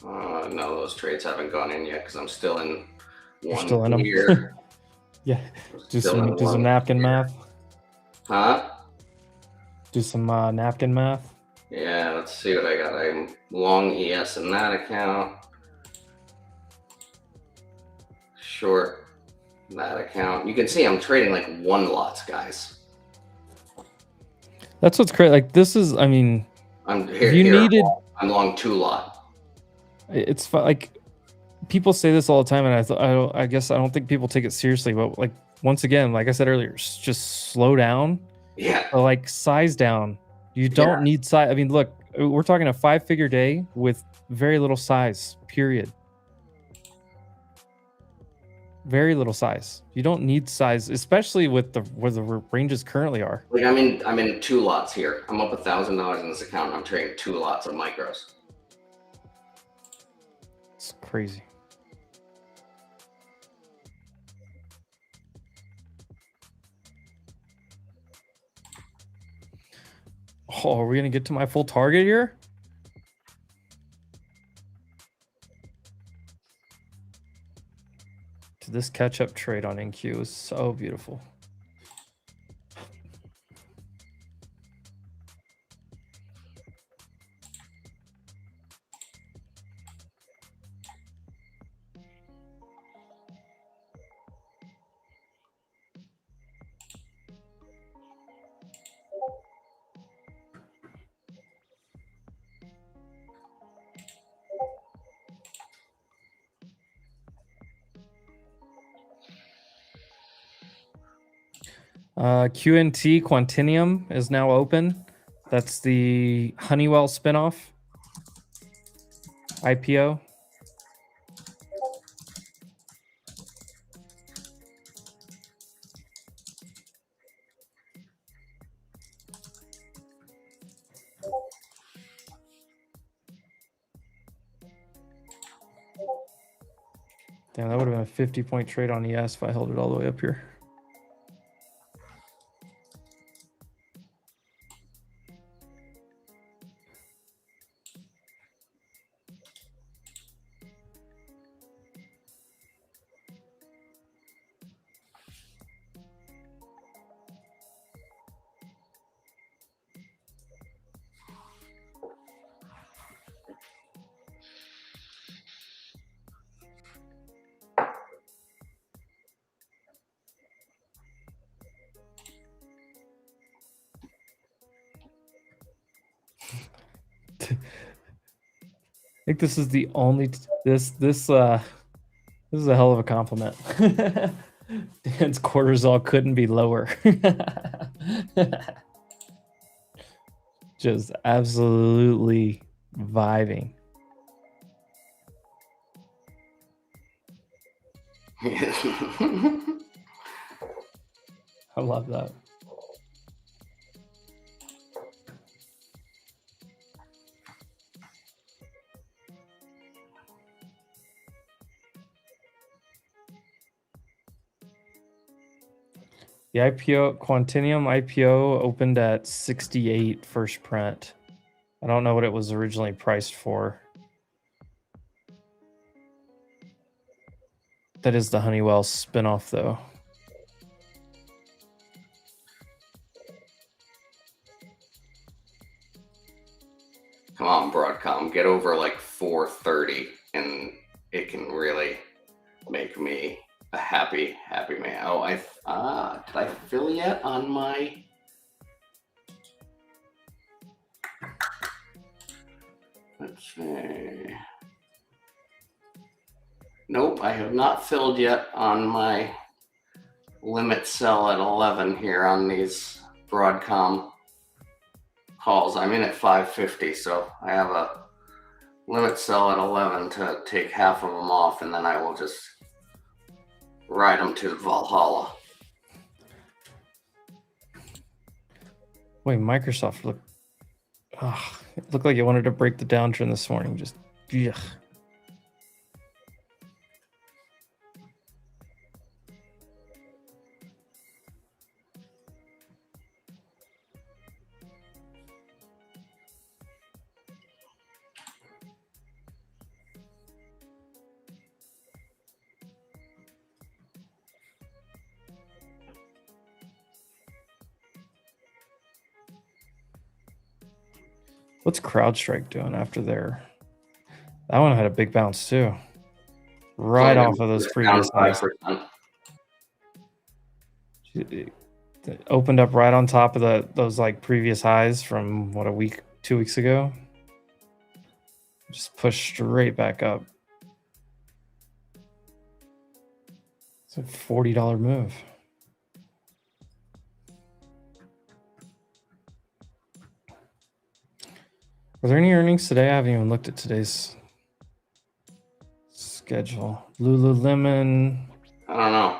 No, those trades haven't gone in yet because I'm still in You're one still in 'em? here. Yeah. Do Still in some one napkin here. math. Huh? Do some napkin math. Yeah, let's see what I got. I'm long ES in that account. Short that account. You can see I'm trading like one lots, guys. That's what's crazy. Like this is, I mean, I'm if here. you needed, I'm long 2 lot. it's like people say this all the time, and I guess I don't think people take it seriously. But like once again, like I said earlier, just slow down. Yeah. Or like size down. You don't need size. I mean, look, we're talking a 5-figure day with very little size. Period. Very little size. You don't need size, especially with where the ranges currently are. Like I'm in 2 lots here. I'm up $1,000 in this account and I'm trading 2 lots of micros. It's crazy. Oh, are we gonna get to my full target here? This catch-up trade on NQ is so beautiful. QNT Quantinium is now open. That's the Honeywell spinoff IPO. Damn, that would have been a 50-point trade on ES if I held it all the way up here. I think this is the only this is a hell of a compliment. Dan's cortisol couldn't be lower. Just absolutely vibing. I love that. The IPO, Quantinium IPO opened at 68 first print. I don't know what it was originally priced for. that is the Honeywell spinoff, though. Come on, Broadcom, get over like 430, and it can really make me a happy man. Oh, did I fill yet on my? Let's see. Nope, I have not filled yet on my limit sell at 11 here on these Broadcom calls. I'm in at 550, so I have a limit sell at 11 to take half of them off, and then I will just ride them to Valhalla. Wait, Microsoft it looked like it wanted to break the downtrend this morning. Just ugh. What's CrowdStrike doing after their? That one had a big bounce too, right off of those previous highs. It opened up right on top of those like previous highs from what, 2 weeks ago. Just pushed straight back up. It's a $40 move. Are there any earnings today? I haven't even looked at today's schedule. Lululemon. I don't know.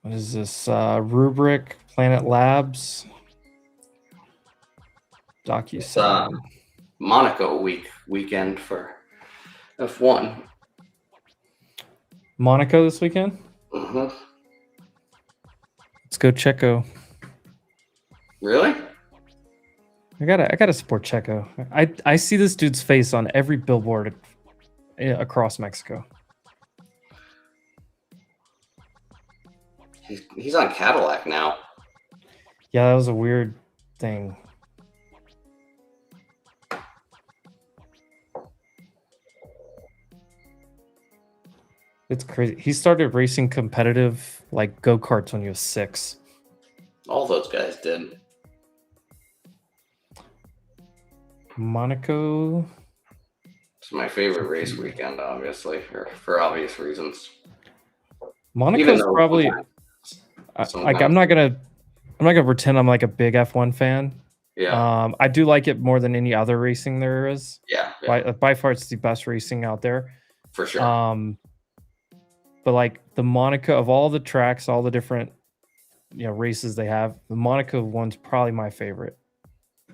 What is this? Rubrik, Planet Labs, DocuSign. Monaco weekend for F1. Monaco this weekend? Mm-hmm. Let's go Checo. Really? I gotta support Checo. I see this dude's face on every billboard across Mexico. He's on Cadillac now. Yeah, that was a weird thing. It's crazy. He started racing competitive like go-karts when he was 6. All those guys did. Monaco. It's my favorite race weekend, obviously, for obvious reasons. Monaco's probably like I'm not gonna pretend I'm like a big F1 fan. Yeah. I do like it more than any other racing there is. Yeah. By far, it's the best racing out there. For sure. But like the Monaco, of all the tracks, all the different races they have, the Monaco one's probably my favorite.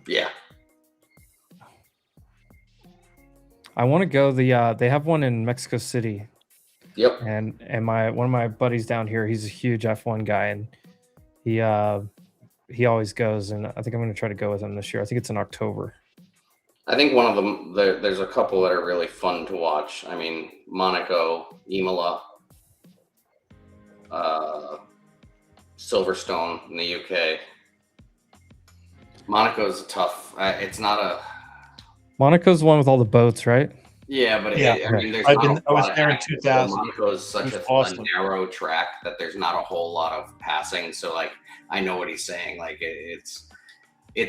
Yeah. I want to go they have one in Mexico City. Yep. And one of my buddies down here, he's a huge F1 guy, and he always goes, and I think I'm going to try to go with him this year. I think it's in October. I think one of them, there's a couple that are really fun to watch. I mean, Monaco, Imola, Silverstone in the UK. Monaco's tough. It's not a. Monaco's the one with all the boats, right? Yeah, but Yeah. I mean, there's I not was a there in action. 2000. Monaco is such It was a awesome. narrow track that there's not a whole lot of passing. So, like, I know what he's saying. Like, it's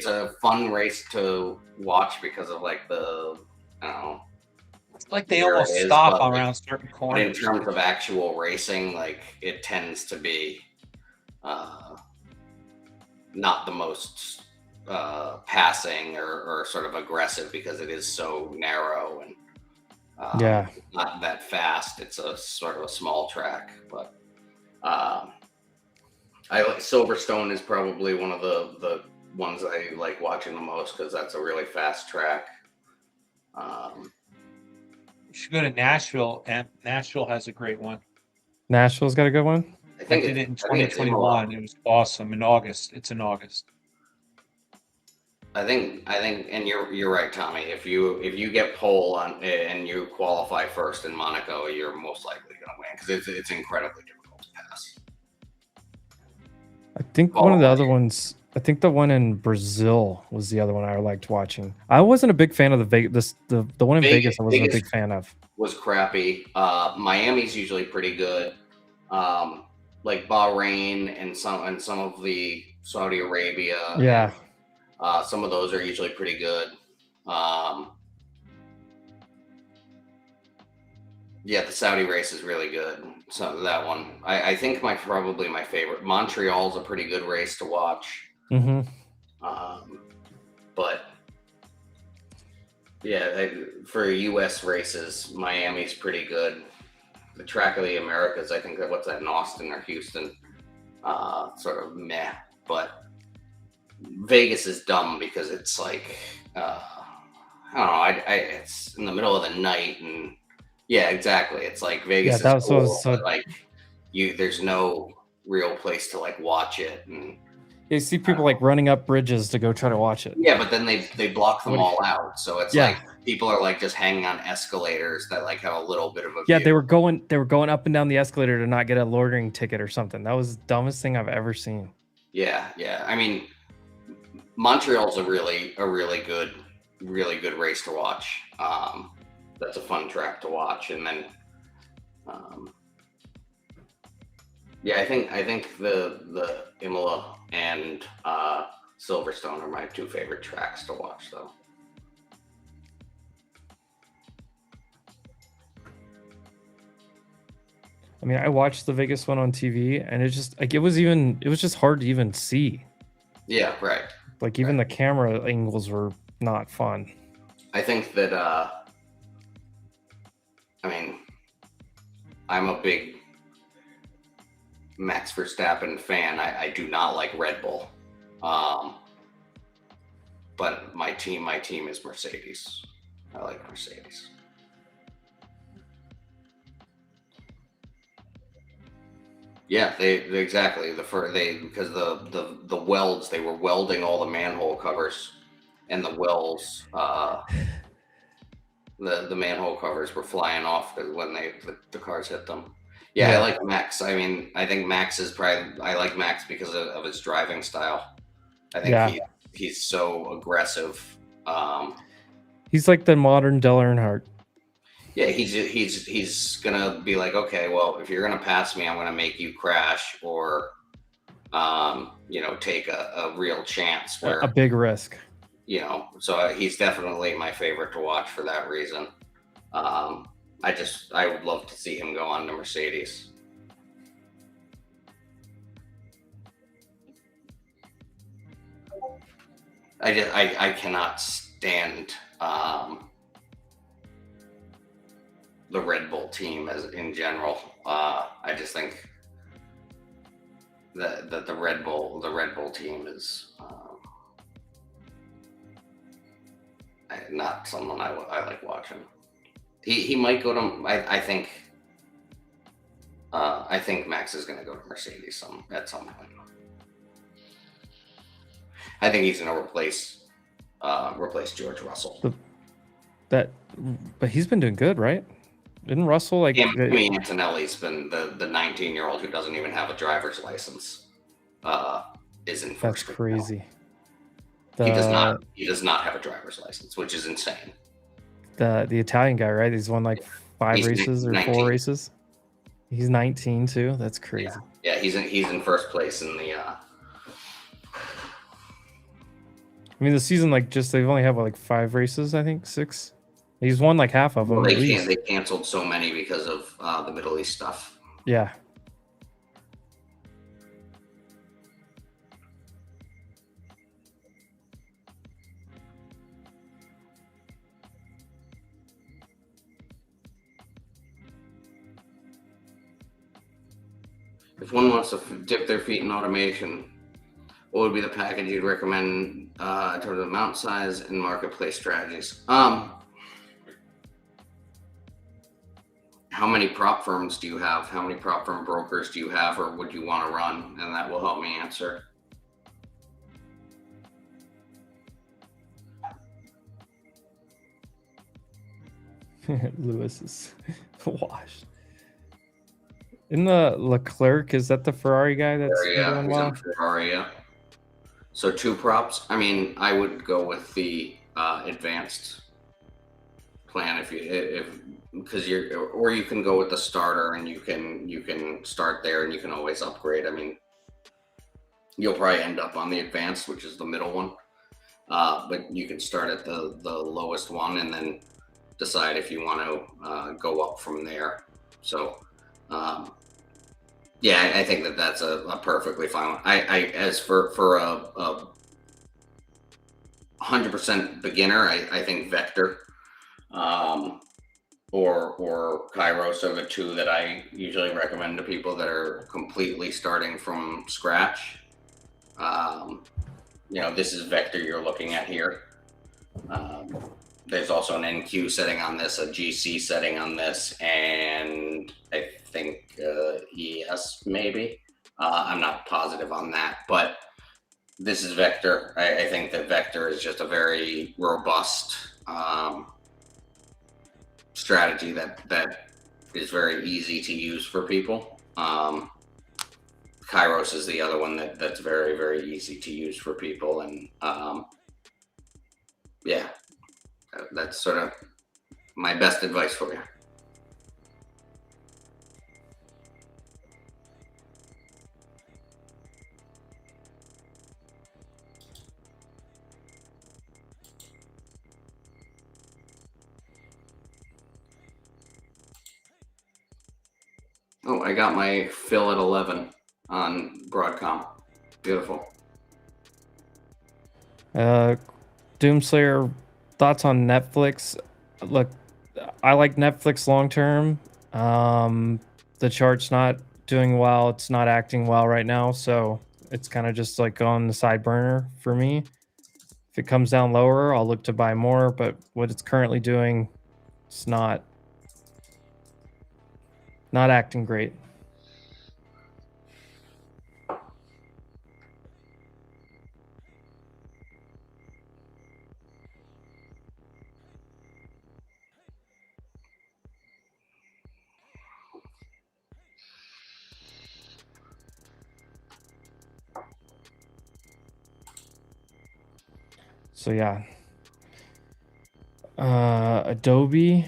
a fun race to watch because of like the, I don't know. It's like they Where almost it is, stop but, around certain But in corners. terms of actual racing, like it tends to be not the most passing or sort of aggressive because it is so narrow and not that fast. It's a sort of a small track, but I like Silverstone is probably one of the ones I like watching the most because that's a really fast track. You should go to Nashville, and Nashville has a great one. Nashville's got a good one. I I think did it in I think it's Imola. 2021. It was awesome in August. It's in August. I think, and you're right, Tommy. If you get pole on and you qualify first in Monaco, you're most likely going to win because it's incredibly difficult to pass. I think one of the other ones. I think the one in Brazil was the other one I liked watching. I wasn't a big fan of the Vegas. The one in Vegas, I wasn't a big fan of. Was crappy. Miami's usually pretty good. Like Bahrain and some of the Saudi Arabia. Yeah. Some of those are usually pretty good. Yeah, the Saudi race is really good. So that one, I think probably my favorite. Montreal's a pretty good race to watch. Mm-hmm. But yeah, for U.S. races, Miami's pretty good. The Track of the Americas, I think what's that in Austin or Houston, sort of meh. But Vegas is dumb because it's like I don't know. It's in the middle of the night and. Yeah, exactly. It's like Vegas is cool, but like there's no real place to like watch it. And you see people like running up bridges to go try to watch it. Yeah, but then they block them all out, so it's like people are like just hanging on escalators that like have a little bit of a yeah. view. They were going up and down the escalator to not get a loitering ticket or something. That was the dumbest thing I've ever seen. Yeah. I mean, Montreal's a really good race to watch. That's a fun track to watch, and then, I think the Imola and Silverstone are my two favorite tracks to watch, though. I mean, I watched the Vegas one on TV, and it was just hard to even see. Yeah, right. Like even the camera angles were not fun. I think that. I mean, I'm a big Max Verstappen fan. I do not like Red Bull. But my team is Mercedes. I like Mercedes. Yeah, they exactly because the welds, they were welding all the manhole covers, and the welds the manhole covers were flying off when the cars hit them. Yeah, I like Max. I mean, I think Max is I like Max because of his driving style. I think he's so aggressive. He's like the modern Dale Earnhardt. Yeah, he's gonna be like, okay, well, if you're gonna pass me, I'm gonna make you crash or, take a real chance where a big risk. So he's definitely my favorite to watch for that reason. I would love to see him go on to Mercedes. I cannot stand the Red Bull team as in general. I just think that the Red Bull team is not someone I like watching. He might go to. I think Max is going to go to Mercedes at some point. I think he's going to replace George Russell. But he's been doing good, right? Didn't Russell like? Kimi Antonelli's been the 19-year-old who doesn't even have a driver's license. Is in first. That's crazy. He does not have a driver's license, which is insane. The Italian guy, right? He's won like 5 races or 4 races. He's 19 too. That's crazy. Yeah, he's in first place in the. I mean, the season they've only had 5 races, I think 6. He's won like half of them. Well, they canceled so many because of the Middle East stuff. Yeah. If one wants to dip their feet in automation, what would be the package you'd recommend in terms of amount size and marketplace strategies? How many prop firms do you have? How many prop firm brokers do you have, or would you want to run? And that will help me answer. Lewis is washed. In the Leclerc, is that the Ferrari guy that's been Yeah, doing he's well? on Ferrari. Yeah. So 2 props. I mean, I would go with the advanced plan if because or you can go with the starter and you can start there and you can always upgrade. I mean, you'll probably end up on the advanced, which is the middle one, but you can start at the lowest one and then decide if you want to go up from there. So yeah, I think that's a perfectly fine one. I as for a 100% beginner, I think Vector or Kairos are the 2 that I usually recommend to people that are completely starting from scratch. This is Vector you're looking at here. There's also an NQ setting on this, a GC setting on this, and I think ES maybe. I'm not positive on that, but this is Vector. I think that Vector is just a very robust strategy that is very easy to use for people. Kairos is the other one that's very, very easy to use for people. And yeah, that's sort of my best advice for you. Oh, I got my fill at 11 on Broadcom. Beautiful. Doomslayer, thoughts on Netflix? Look, I like Netflix long term. The chart's not doing well. It's not acting well right now, so it's kind of just like on the side burner for me. If it comes down lower, I'll look to buy more, but what it's currently doing, it's not acting great. So yeah, Adobe.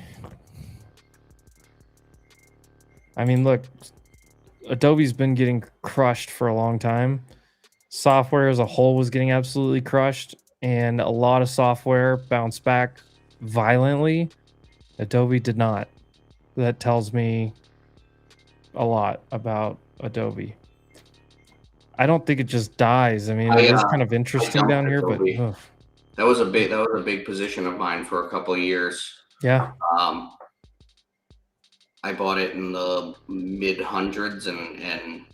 I mean, look, Adobe's been getting crushed for a long time. Software as a whole was getting absolutely crushed, and a lot of software bounced back violently. Adobe did not. That tells me a lot about Adobe. I don't think it just dies. I mean, it is kind of interesting down here, but ugh. That was a big position of mine for a couple of years. Yeah. I bought it in the mid hundreds and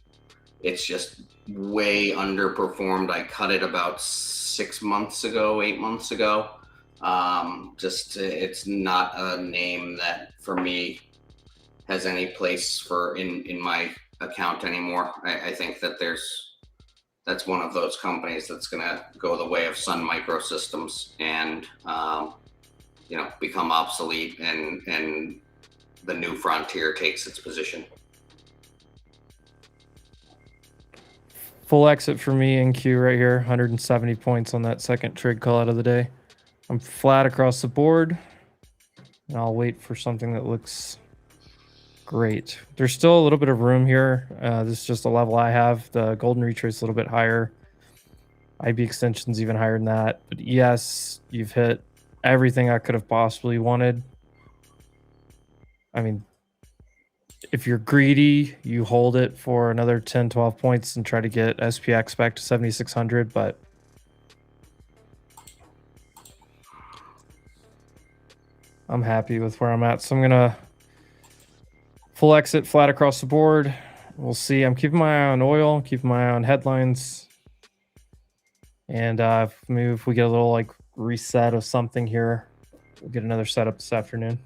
it's just way underperformed. I cut it about 8 months ago. It's not a name that for me has any place in my account anymore. I think that that's one of those companies that's going to go the way of Sun Microsystems and become obsolete and the new frontier takes its position. Full exit for me in Q right here, 170 points on that second trig call out of the day. I'm flat across the board, and I'll wait for something that looks great. There's still a little bit of room here. This is just a level I have. The golden retrace a little bit higher. IB extension's even higher than that. But yes, you've hit everything I could have possibly wanted. I mean, if you're greedy, you hold it for another 10, 12 points and try to get SPX back to 7,600, but I'm happy with where I'm at. So I'm going to full exit flat across the board. We'll see. I'm keeping my eye on oil, keeping my eye on headlines. And maybe if we get a little like reset of something here, we'll get another setup this afternoon.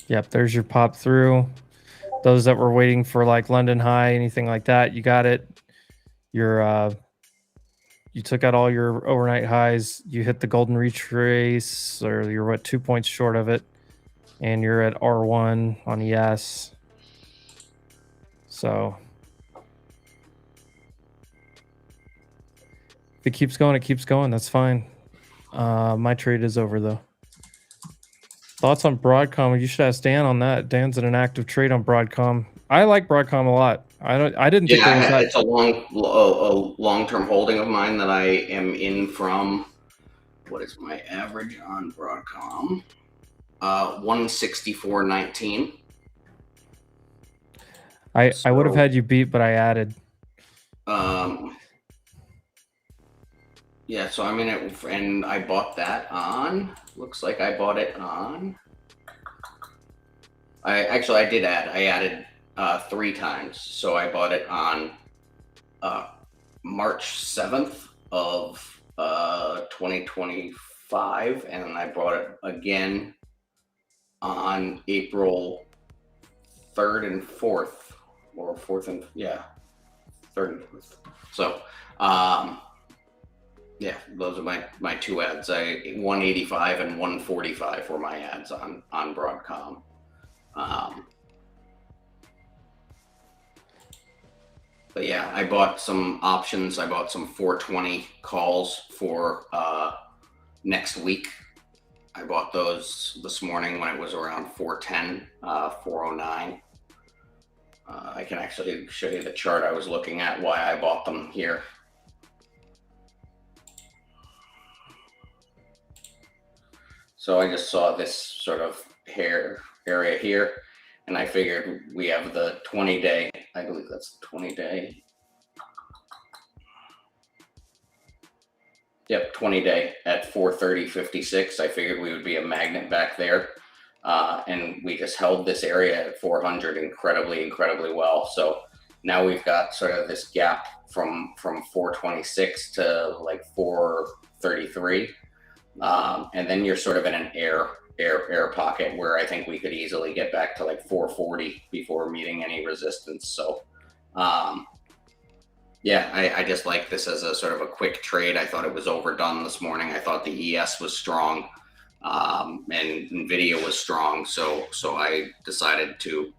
Yep, there's your pop through. Those that were waiting for like London High, anything like that, you got it. Your you took out all your overnight highs, you hit the golden retrace, or you're what 2 points short of it, and you're at R1 on ES. So if it keeps going, it keeps going. That's fine. My trade is over though. Thoughts on Broadcom? You should ask Dan on that. Dan's in an active trade on Broadcom. I like Broadcom a lot. I didn't think there was that. It's a long-term holding of mine that I am in from. What is my average on Broadcom? 164.19. I would have had you beat, but I added. Yeah, so I'm in it, and I bought that on. Looks like I bought it on. I did add. I added 3 times. So I bought it on March 7th of 2025, and then I bought it again on April 3rd and 4th, or 4th and 3rd and 4th. So yeah, those are my 2 ads. 185 and 145 were my ads on Broadcom. But yeah, I bought some options. I bought some 420 calls for next week. I bought those this morning when it was around 410, 409. I can actually show you the chart I was looking at, why I bought them here. So I just saw this sort of area here, and I figured we have the 20-day, I believe that's the 20-day. Yep, 20-day at 430.56. I figured we would be a magnet back there. And we just held this area at 400 incredibly well. So now we've got sort of this gap from 426 to like 433. And then you're sort of in an air pocket where I think we could easily get back to like 440 before meeting any resistance. So yeah, I just like this as a sort of a quick trade. I thought it was overdone this morning. I thought the ES was strong, and Nvidia was strong. So I decided to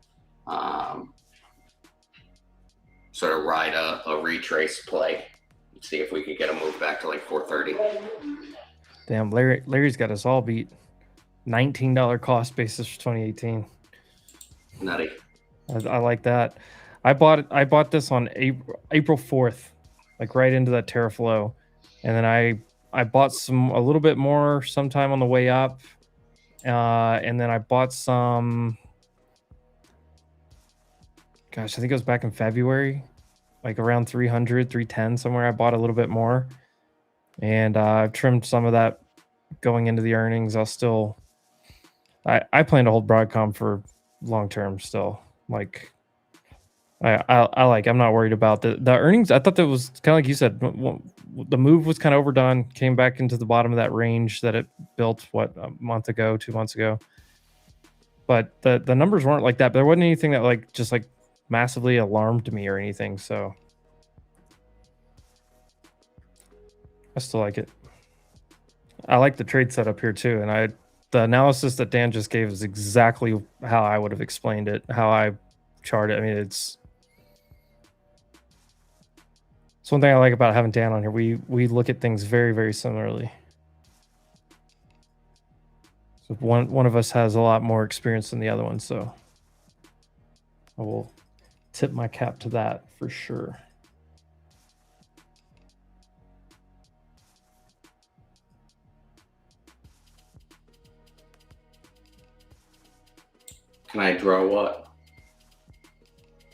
sort of ride a retrace play, see if we could get a move back to like 430. Damn, Larry's got us all beat. $19 cost basis for 2018. Nutty. I like that. I bought this on April 4th, like right into that Teraflow, and then I bought a little bit more sometime on the way up, and then I bought some. Gosh, I think it was back in February, like around 300, 310 somewhere. I bought a little bit more, and I've trimmed some of that going into the earnings. I plan to hold Broadcom for long term still. Like I'm not worried about the earnings. I thought that was kind of like you said, the move was kind of overdone, came back into the bottom of that range that it built, a month ago, 2 months ago. But the numbers weren't like that. But there wasn't anything that like just like massively alarmed me or anything. So I still like it. I like the trade setup here too. And the analysis that Dan just gave is exactly how I would have explained it, how I chart it. I mean, it's one thing I like about having Dan on here. We look at things very, very similarly. So one of us has a lot more experience than the other one, so I will tip my cap to that for sure. Can I draw what?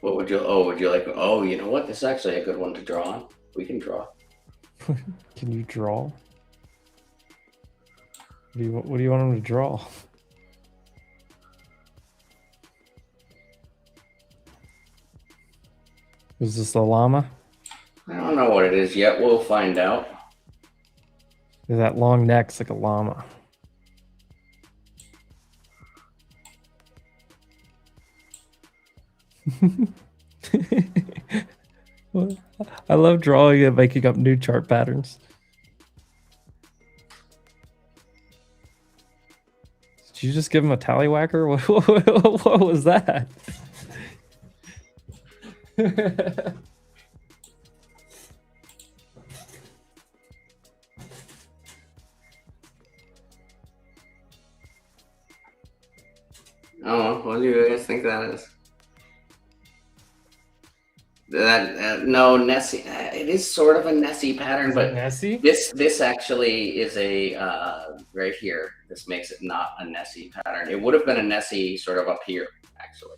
What would you? Oh, would you like? Oh, you know what? This is actually a good one to draw on. We can draw. Can you draw? What do you want him to draw? Is this the llama? I don't know what it is yet. We'll find out. That long neck's like a llama. I love drawing and making up new chart patterns. Did you just give him a tallywhacker? What was that? Oh, what do you guys think that is? No, Nessie. It is sort of a Nessie pattern, Is that but Nessie? this actually is a right here. This makes it not a Nessie pattern. It would have been a Nessie sort of up here, actually.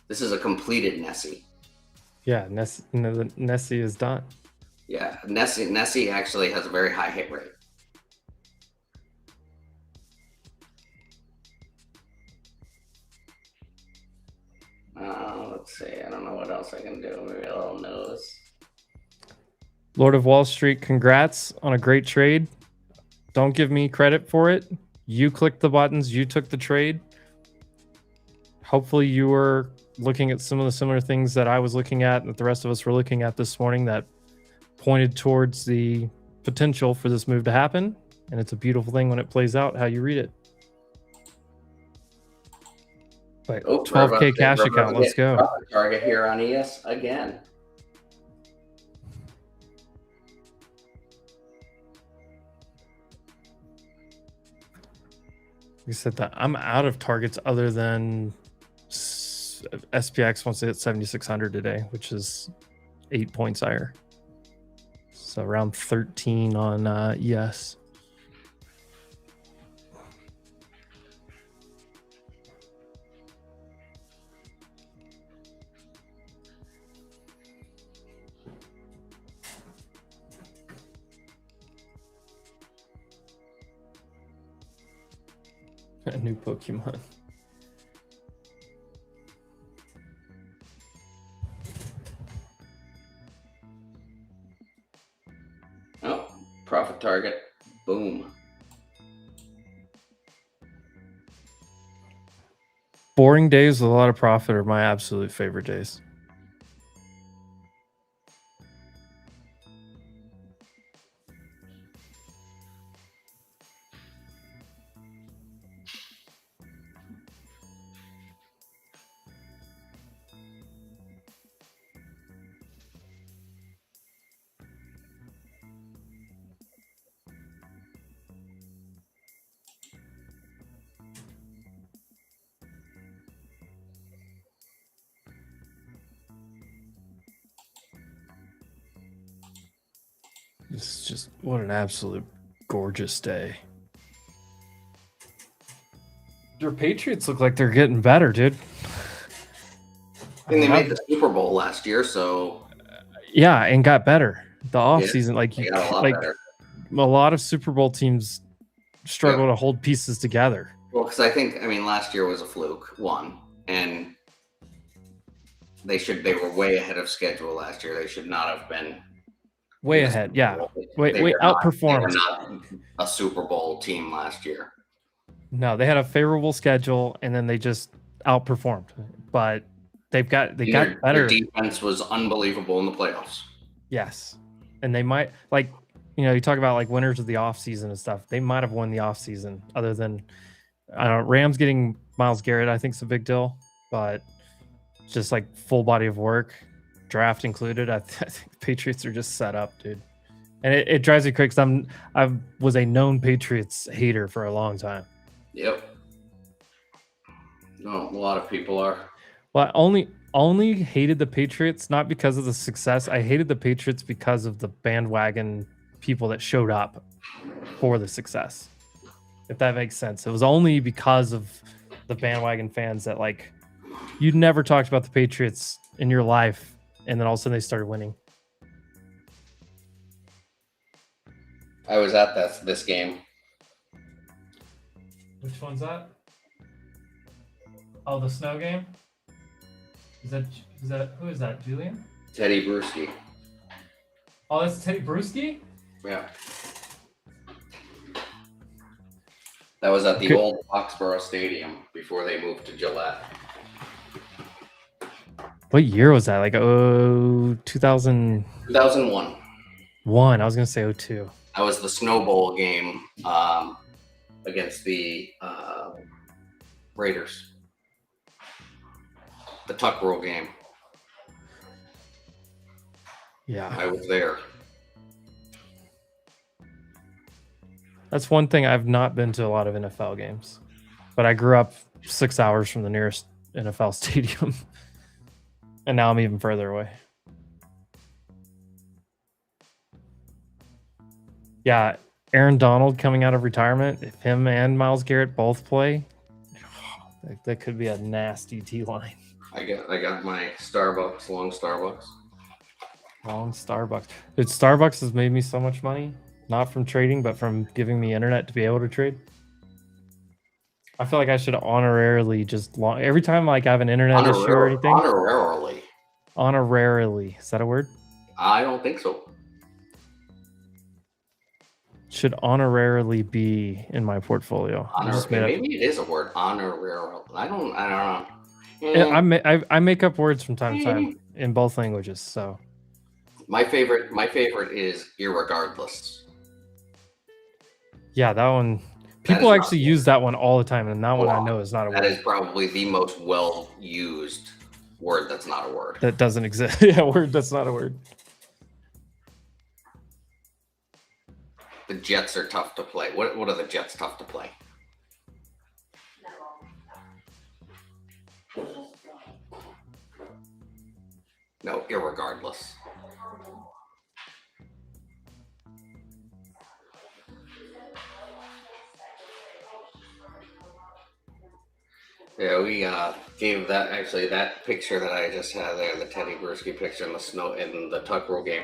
This is a completed Nessie. Yeah, Nessie is done. Yeah, Nessie actually has a very high hit rate. Let's see. I don't know what else I can do. Maybe a little nose. Lord of Wall Street, congrats on a great trade. Don't give me credit for it. You clicked the buttons, you took the trade. Hopefully you were looking at some of the similar things that I was looking at, that the rest of us were looking at this morning, that pointed towards the potential for this move to happen. And it's a beautiful thing when it plays out how you read it. But Oh, 12K cash account, let's go. Profit target here on ES again. You said that I'm out of targets other than SPX wants to hit 7,600 today, which is 8 points higher. So around 13 on ES. A new Pokemon. Oh, profit target. Boom. Boring days with a lot of profit are my absolute favorite days. This is just what an absolute gorgeous day. Your Patriots look like they're getting better, dude. I mean, they made the Super Bowl last year, so Yeah, and got better. The offseason, like they you, got a lot like better. a lot of Super Bowl teams struggle to hold pieces together. Well, because I think, I mean, last year was a fluke, one, and they were way ahead of schedule last year. They should not have been Way ahead, yeah. Wait, They were not- outperformed. They were not a Super Bowl team last year. No, they had a favorable schedule, and then they just outperformed. But they got better. Their defense was unbelievable in the playoffs. Yes, and they might, like, you talk about like winners of the offseason and stuff. They might have won the offseason, other than I don't know, Rams getting Myles Garrett. I think is a big deal, but just like full body of work, draft included. I think the Patriots are just set up, dude. And it drives me crazy because I was a known Patriots hater for a long time. Yep. No, a lot of people are. Well, I only hated the Patriots not because of the success. I hated the Patriots because of the bandwagon people that showed up for the success. If that makes sense. It was only because of the bandwagon fans that, like, you never talked about the Patriots in your life, and then all of a sudden they started winning. I was at this game. Which one's that? Oh, the snow game? Is that who is that? Julian? Teddy Bruschi. Oh, that's Teddy Bruschi? Yeah. That was at the Good. old Foxborough Stadium before they moved to Gillette. What year was that? Like 2001. 2001. I was gonna say 02. That was the Snow Bowl game against the Raiders. The Tuck Rule game. Yeah, I was there. that's one thing. I've not been to a lot of NFL games, but I grew up 6 hours from the nearest NFL stadium, and now I'm even further away. Yeah, Aaron Donald coming out of retirement. If him and Myles Garrett both play, that could be a nasty T line. I got my Starbucks, long Starbucks. Long Starbucks. Dude, Starbucks has made me so much money, not from trading, but from giving me internet to be able to trade. I feel like I should honorarily just every time like I have an internet issue or anything. Honorarily. Honorarily. Is that a word? I don't think so. Should honorarily be in my portfolio. Maybe it is a word. Honorarily. I don't know. I make up words from time to time in both languages. So my favorite is irregardless. yeah, that one. People actually use that one all the time, and that one I know is not a word. That is probably the most well-used word that's not a word. That doesn't exist. Yeah, word that's not a word. The Jets are tough to play. What are the Jets tough to play? No, irregardless. Yeah, we gave that picture that I just had there, the Teddy Bruschi picture in the snow in the Tuck Rule game.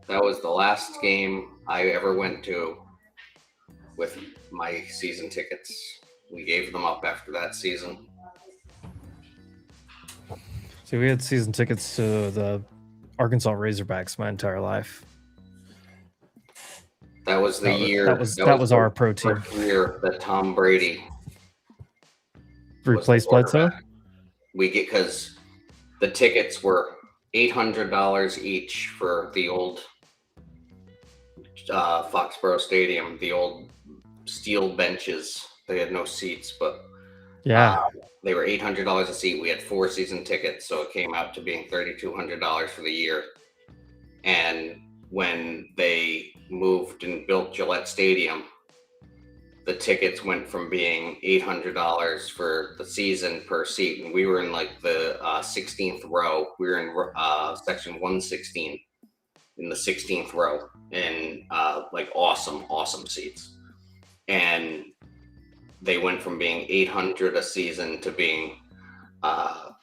That was the last game I ever went to with my season tickets. We gave them up after that season. So we had season tickets to the Arkansas Razorbacks my entire life. That was the year. That was our pro team. Year that Tom Brady replaced Bledsoe. Because the tickets were $800 each for the old Foxborough Stadium, the old steel benches. They had no seats, but yeah, they were $800 a seat. We had 4 season tickets, so it came out to being $3,200 for the year. And when they moved and built Gillette Stadium, the tickets went from being $800 for the season per seat, and we were in like the 16th row. We were in section 116 in the 16th row, and like awesome seats. And they went from being $800 a season to being, I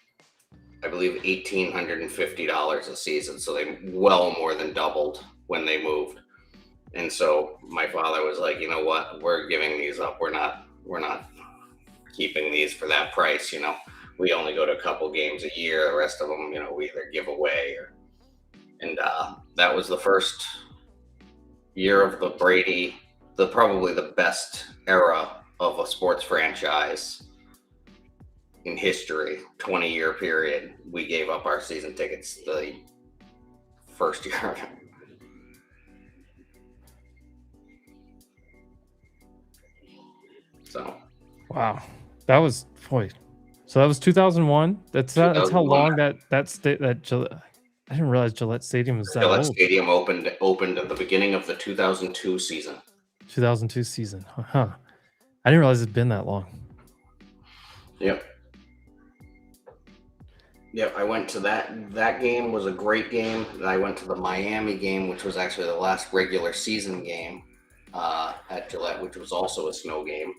believe, $1,850 a season. So they well more than doubled when they moved. And so my father was like, you know what, we're giving these up. We're not keeping these for that price. You know, we only go to a couple games a year. The rest of them, you know, we either give away and that was the first year of the Brady, probably the best era of a sports franchise in history, 20-year period. We gave up our season tickets the first year of it. So, wow, that was So that was 2001. That's how long that I didn't realize Gillette Stadium was that Gillette old. Stadium opened at the beginning of the 2002 season. 2002 season, huh? I didn't realize it'd been that long. Yep. I went to that game. Was a great game. I went to the Miami game, which was actually the last regular season game at Gillette, which was also a snow game.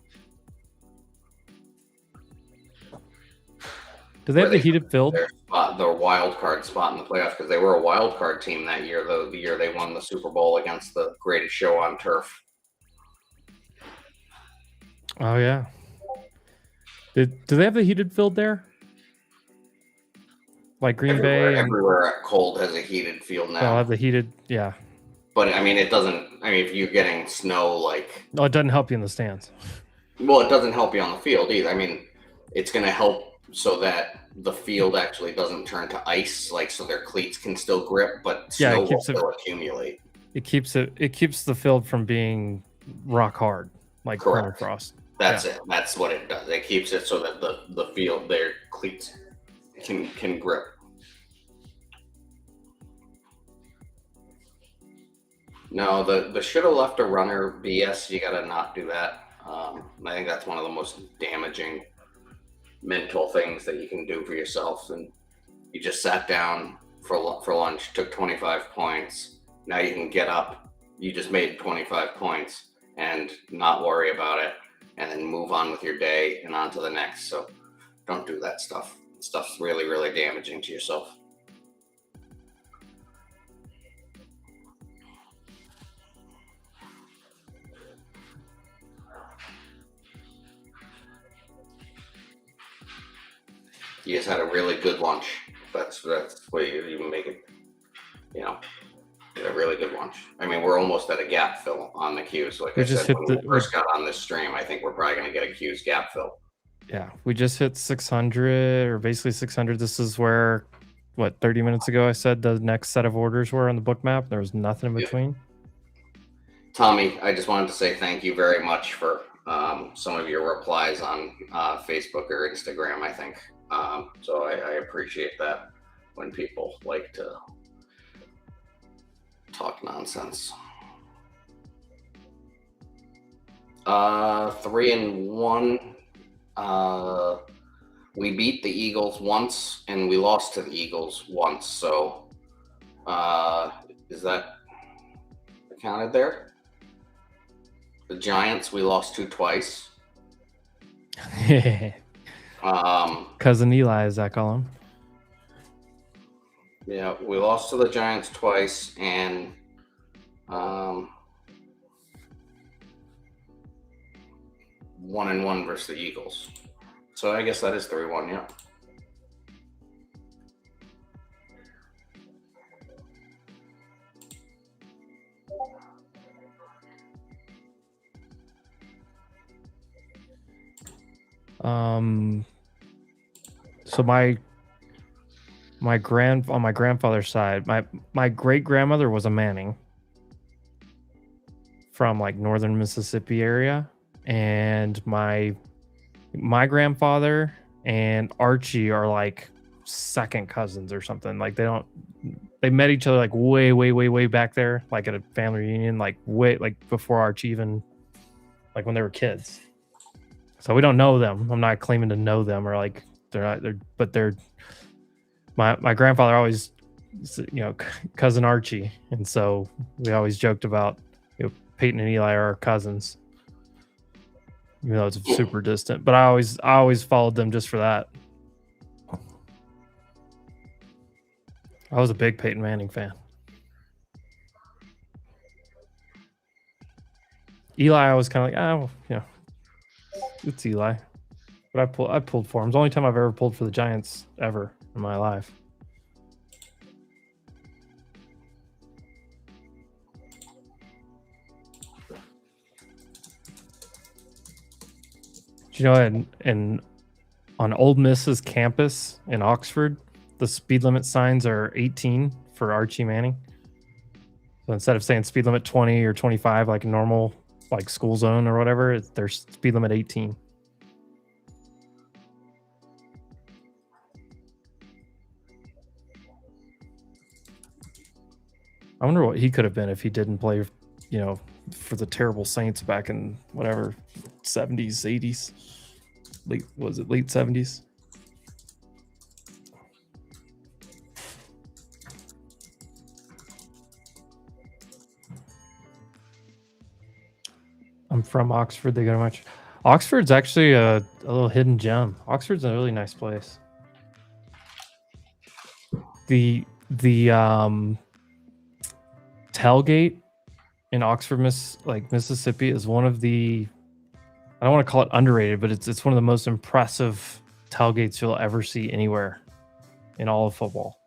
Do they have the heated field? Their wild card spot in the playoffs, because they were a wild card team that year, the year they won the Super Bowl against the greatest show on turf. Oh yeah. Do they have the heated field there? Like Green Bay? Everywhere cold has a heated field now. They'll have the heated, yeah. But I mean, it doesn't. I mean, if you're getting snow, no, it doesn't help you in the stands. Well, it doesn't help you on the field either. I mean, it's going to help so that the field actually doesn't turn to ice, like so their cleats can still grip, but Yeah, snow it will keeps it- still accumulate. It keeps the field from being rock hard, like Correct. permafrost. That's it. That's what it does. It keeps it so that the field, their cleats can grip. No, the should have left a runner BS. You gotta not do that. I think that's one of the most damaging mental things that you can do for yourself. And you just sat down for lunch, took 25 points. Now you can get up. You just made 25 points and not worry about it, and then move on with your day and on to the next. So don't do that stuff. Stuff's really, really damaging to yourself. You just had a really good lunch. That's what you make it. You know, a really good lunch. I mean, we're almost at a gap fill on the queues. Like We I just said, hit when we first got on this stream, I think we're probably going to get a queues gap fill. Yeah, we just hit 600, or basically 600. This is where, 30 minutes ago I said the next set of orders were on the book map. There was nothing in Yeah. between. Tommy, I just wanted to say thank you very much for some of your replies on Facebook or Instagram, I think. So I appreciate that when people like to talk nonsense. 3-1. We beat the Eagles once and we lost to the Eagles once. So is that accounted there? The Giants we lost to twice. Cousin Eli, as I call him. Yeah, we lost to the Giants twice, and 1-1 versus the Eagles. So I guess that is 3-1, yeah. So on my grandfather's side, my great grandmother was a Manning from like northern Mississippi area, and my grandfather and Archie are like second cousins or something. Like they met each other like way back there, like at a family reunion, like way like before Archie even, like when they were kids. So we don't know them. I'm not claiming to know them, or like they're my grandfather always, cousin Archie, and so we always joked about, Peyton and Eli are our cousins, even though it's super distant. But I always followed them just for that. I was a big Peyton Manning fan. Eli, I was kind of like, it's Eli. But I pulled for him. It's the only time I've ever pulled for the Giants ever in my life. And on Old Miss's campus in Oxford, the speed limit signs are 18 for Archie Manning. So instead of saying speed limit 20 or 25 like a normal like school zone or whatever, there's speed limit 18. I wonder what he could have been if he didn't play, for the terrible Saints back in whatever 70s, 80s. Late 70s? I'm from Oxford. They go to much. Oxford's actually a little hidden gem. Oxford's a really nice place. The tailgate in Oxford, Mississippi, is one of the, I don't want to call it underrated, but it's one of the most impressive tailgates you'll ever see anywhere in all of football.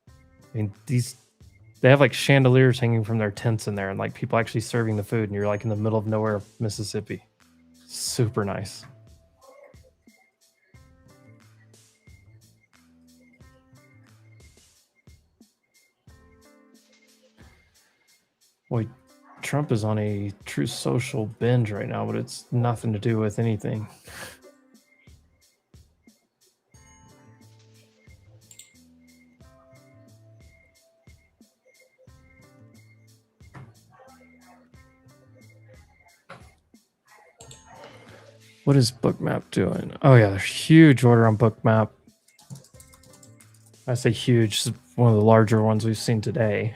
I mean, they have like chandeliers hanging from their tents in there, and like people actually serving the food, and you're like in the middle of nowhere, Mississippi. Super nice. Boy, Trump is on a true social binge right now, but it's nothing to do with anything. What is Bookmap doing? Oh yeah, there's huge order on Bookmap. I say huge, it's one of the larger ones we've seen today.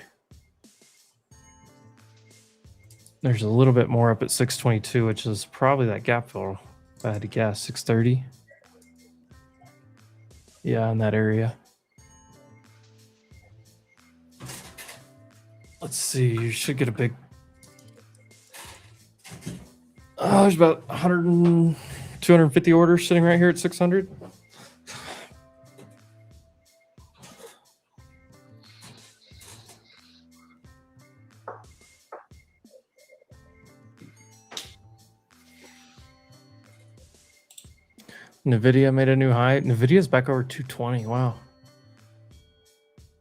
There's a little bit more up at 622, which is probably that gap fill, if I had to guess. 630. Yeah, in that area. Let's see, you should get a big... Oh, there's about 250 orders sitting right here at 600. Nvidia made a new high. Nvidia's back over 220. Wow.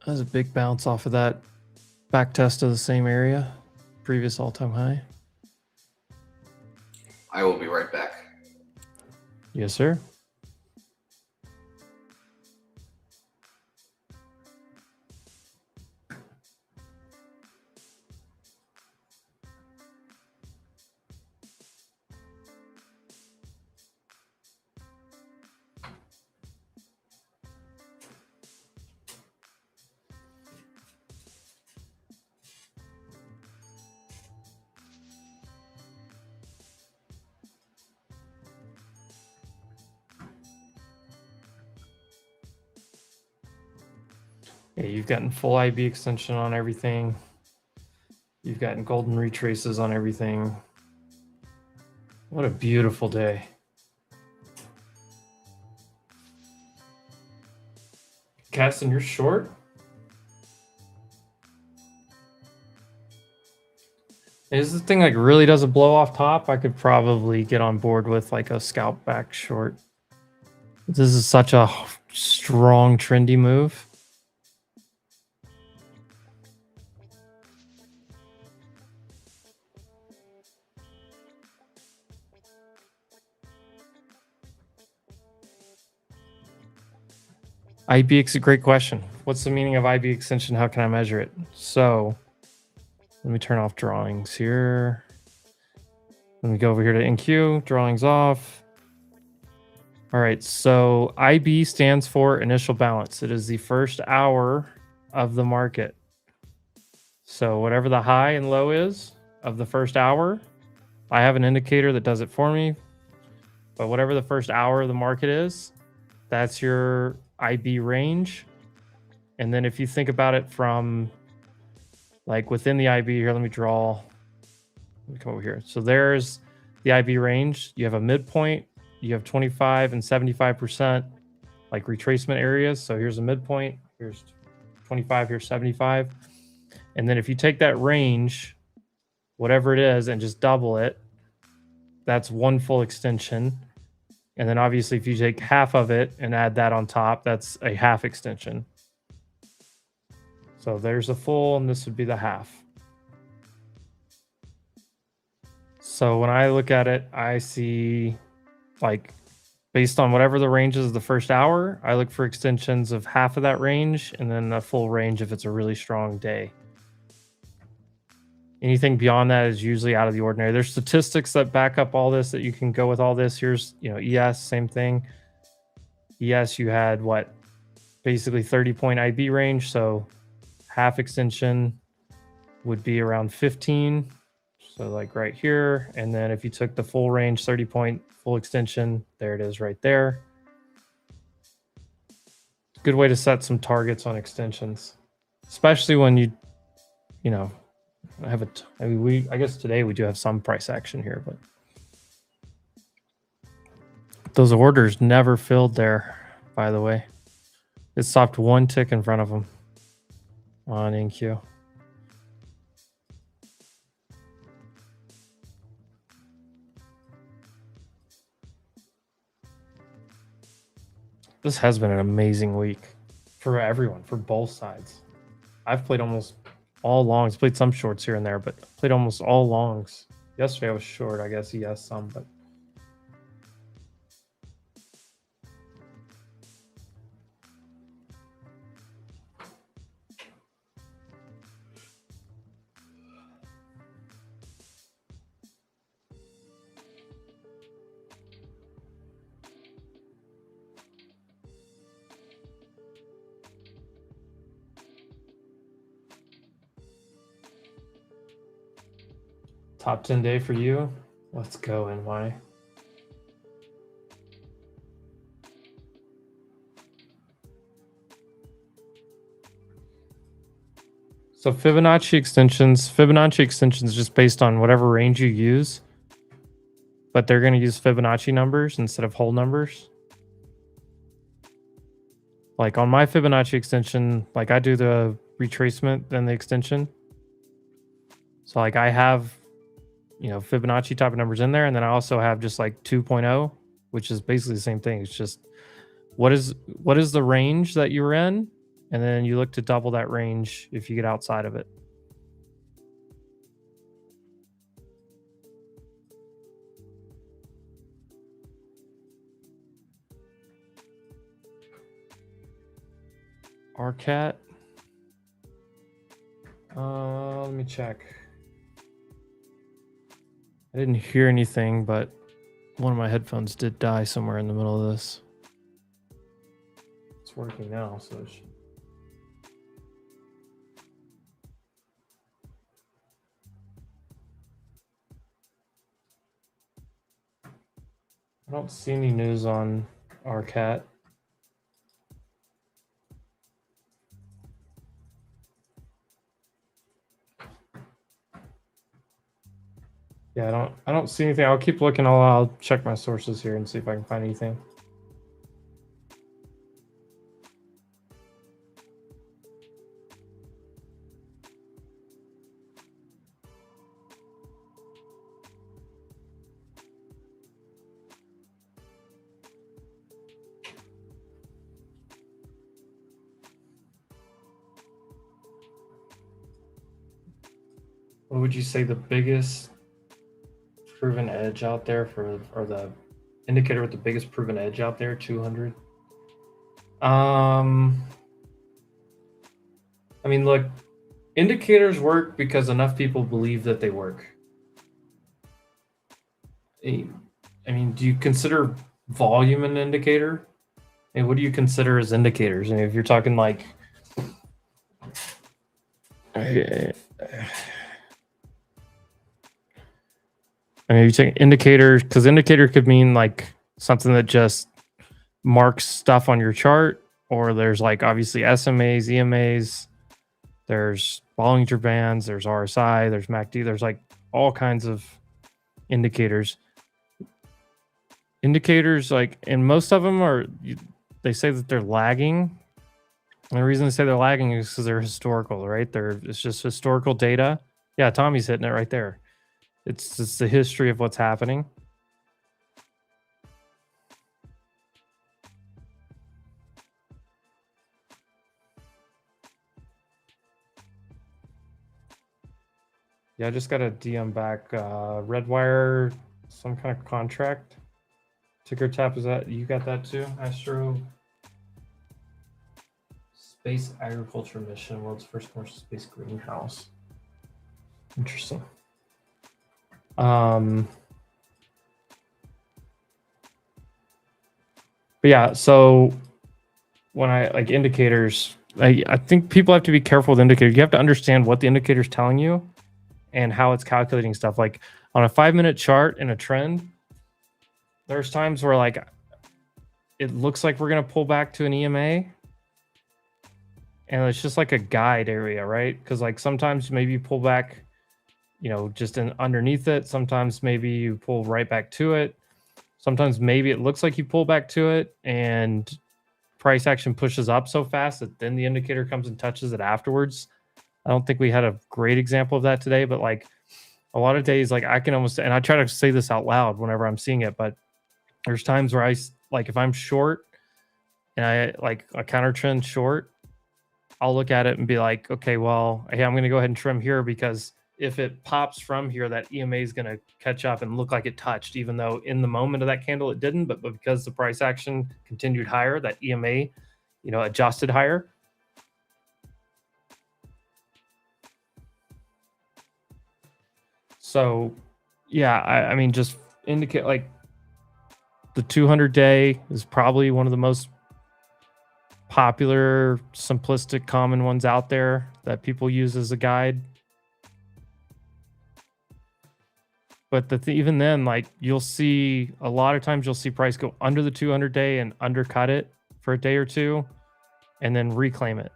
That was a big bounce off of that back test of the same area. Previous all-time high. I will be right back. Yes, sir. Yeah, you've gotten full IB extension on everything. You've gotten golden retraces on everything. What a beautiful day. Caston, you're short? Is this thing like really does a blow off top? I could probably get on board with like a scalp back short. This is such a strong trendy move. IBX, a great question. What's the meaning of IB extension? How can I measure it? So let me turn off drawings here. Let me go over here to NQ, drawings off. All right, so IB stands for initial balance. It is the first hour of the market. So whatever the high and low is of the first hour, I have an indicator that does it for me. But whatever the first hour of the market is, that's your IB range. And then if you think about it from like within the IB here, let me come over here. So there's the IB range. You have a midpoint, you have 25 and 75% like retracement areas. So here's a midpoint, here's 25, here's 75. And then if you take that range, whatever it is, and just double it, that's one full extension. And then obviously if you take half of it and add that on top, that's a half extension. So there's a full and this would be the half. So when I look at it, I see like based on whatever the range is of the first hour, I look for extensions of half of that range and then a full range if it's a really strong day. Anything beyond that is usually out of the ordinary. There's statistics that back up all this that you can go with all this. Here's, ES, same thing. ES, you had what? Basically 30-point IB range. So half extension would be around 15. So like right here. And then if you took the full range, 30-point full extension, there it is right there. Good way to set some targets on extensions, especially when you I guess today we do have some price action here, but those orders never filled there, by the way. It stopped one tick in front of them on NQ. This has been an amazing week for everyone, for both sides. I've played almost all longs. Played some shorts here and there, but played almost all longs. Yesterday I was short. I guess he has some, but top 10 day for you. Let's go, NY. So Fibonacci extensions is just based on whatever range you use, but they're going to use Fibonacci numbers instead of whole numbers. Like on my Fibonacci extension, like I do the retracement and the extension. So like I have, you know, Fibonacci type of numbers in there, and then I also have just like 2.0, which is basically the same thing. It's just what is the range that you're in, and then you look to double that range if you get outside of it. RCAT. Let me check. I didn't hear anything, but one of my headphones did die somewhere in the middle of this. It's working now, so it should... I don't see any news on RCAT. Yeah, I don't see anything. I'll keep looking. I'll check my sources here and see if I can find anything. What would you say the biggest proven edge out there for, or the indicator with the biggest proven edge out there? 200. I mean, look, indicators work because enough people believe that they work. I mean, do you consider volume an indicator? And what do you consider as indicators? I mean, if you're talking like, I mean, you take indicators, because indicator could mean like something that just marks stuff on your chart, or there's like obviously SMAs, EMAs, there's Bollinger Bands, there's RSI, there's MACD, there's like all kinds of indicators. Indicators, like, and most of them are, they say that they're lagging. And the reason they say they're lagging is because they're historical, right? It's just historical data. Yeah, Tommy's hitting it right there. It's just the history of what's happening. Yeah, I just got a DM back. Redwire, some kind of contract. Ticker tap, is that, you got that too? Astro Space Agriculture Mission, world's first commercial space greenhouse. Interesting. But yeah, so when I like indicators, I think people have to be careful with indicators. You have to understand what the indicator is telling you and how it's calculating stuff. Like on a 5-minute chart in a trend, there's times where like it looks like we're going to pull back to an EMA, and it's just like a guide area, right? Because like sometimes maybe you pull back, you know, just underneath it. Sometimes maybe you pull right back to it. Sometimes maybe it looks like you pull back to it and price action pushes up so fast that then the indicator comes and touches it afterwards. I don't think we had a great example of that today, but like a lot of days, like I can almost, and I try to say this out loud whenever I'm seeing it, but there's times where I, like if I'm short and I like a counter trend short, I'll look at it and be like, okay, well, hey, I'm going to go ahead and trim here because if it pops from here, that EMA is going to catch up and look like it touched, even though in the moment of that candle it didn't. But because the price action continued higher, that EMA, adjusted higher. So, yeah, I mean, just indicate like the 200-day is probably one of the most popular, simplistic, common ones out there that people use as a guide. But even then, like you'll see a lot of times you'll see price go under the 200-day and undercut it for a day or two and then reclaim it.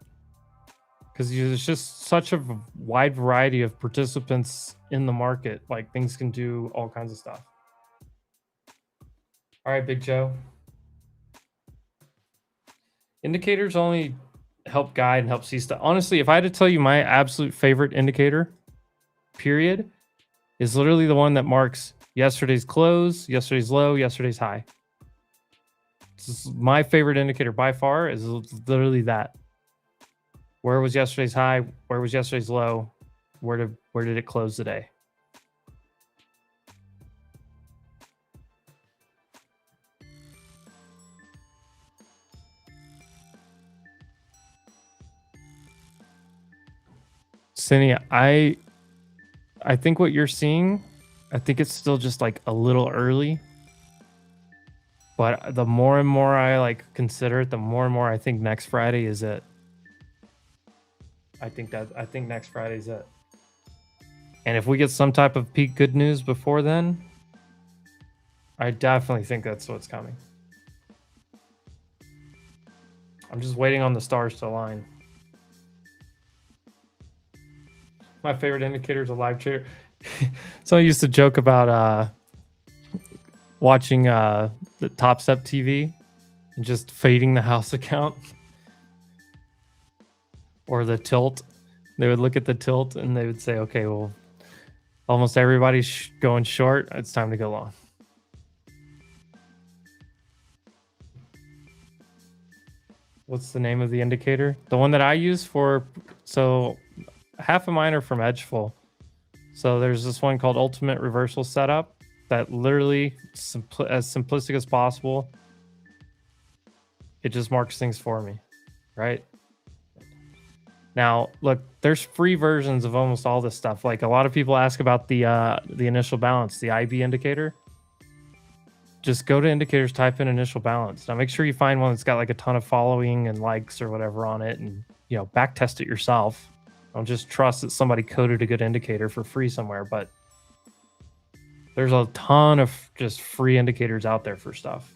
Because there's just such a wide variety of participants in the market. Like things can do all kinds of stuff. All right, Big Joe. Indicators only help guide and help see stuff. Honestly, if I had to tell you my absolute favorite indicator, period, is literally the one that marks yesterday's close, yesterday's low, yesterday's high. This is my favorite indicator by far is literally that. Where was yesterday's high? Where was yesterday's low? Where did it close today? Cindy, I think what you're seeing, I think it's still just like a little early. But the more and more I like consider it, the more and more I think next Friday is it. I think next Friday is it. And if we get some type of peak good news before then, I definitely think that's what's coming. I'm just waiting on the stars to align. My favorite indicator is a live trader. So I used to joke about watching the Top Step TV and just fading the house account or the tilt. They would look at the tilt and they would say, okay, well, almost everybody's going short. It's time to go long. What's the name of the indicator? The one that I use for, so half of mine are from Edgeful. So there's this one called Ultimate Reversal Setup that literally, as simplistic as possible, it just marks things for me, right? Now, look, there's free versions of almost all this stuff. Like a lot of people ask about the initial balance, the IB indicator. Just go to indicators, type in initial balance. Now make sure you find one that's got like a ton of following and likes or whatever on it, and back test it yourself. Don't just trust that somebody coded a good indicator for free somewhere, but there's a ton of just free indicators out there for stuff.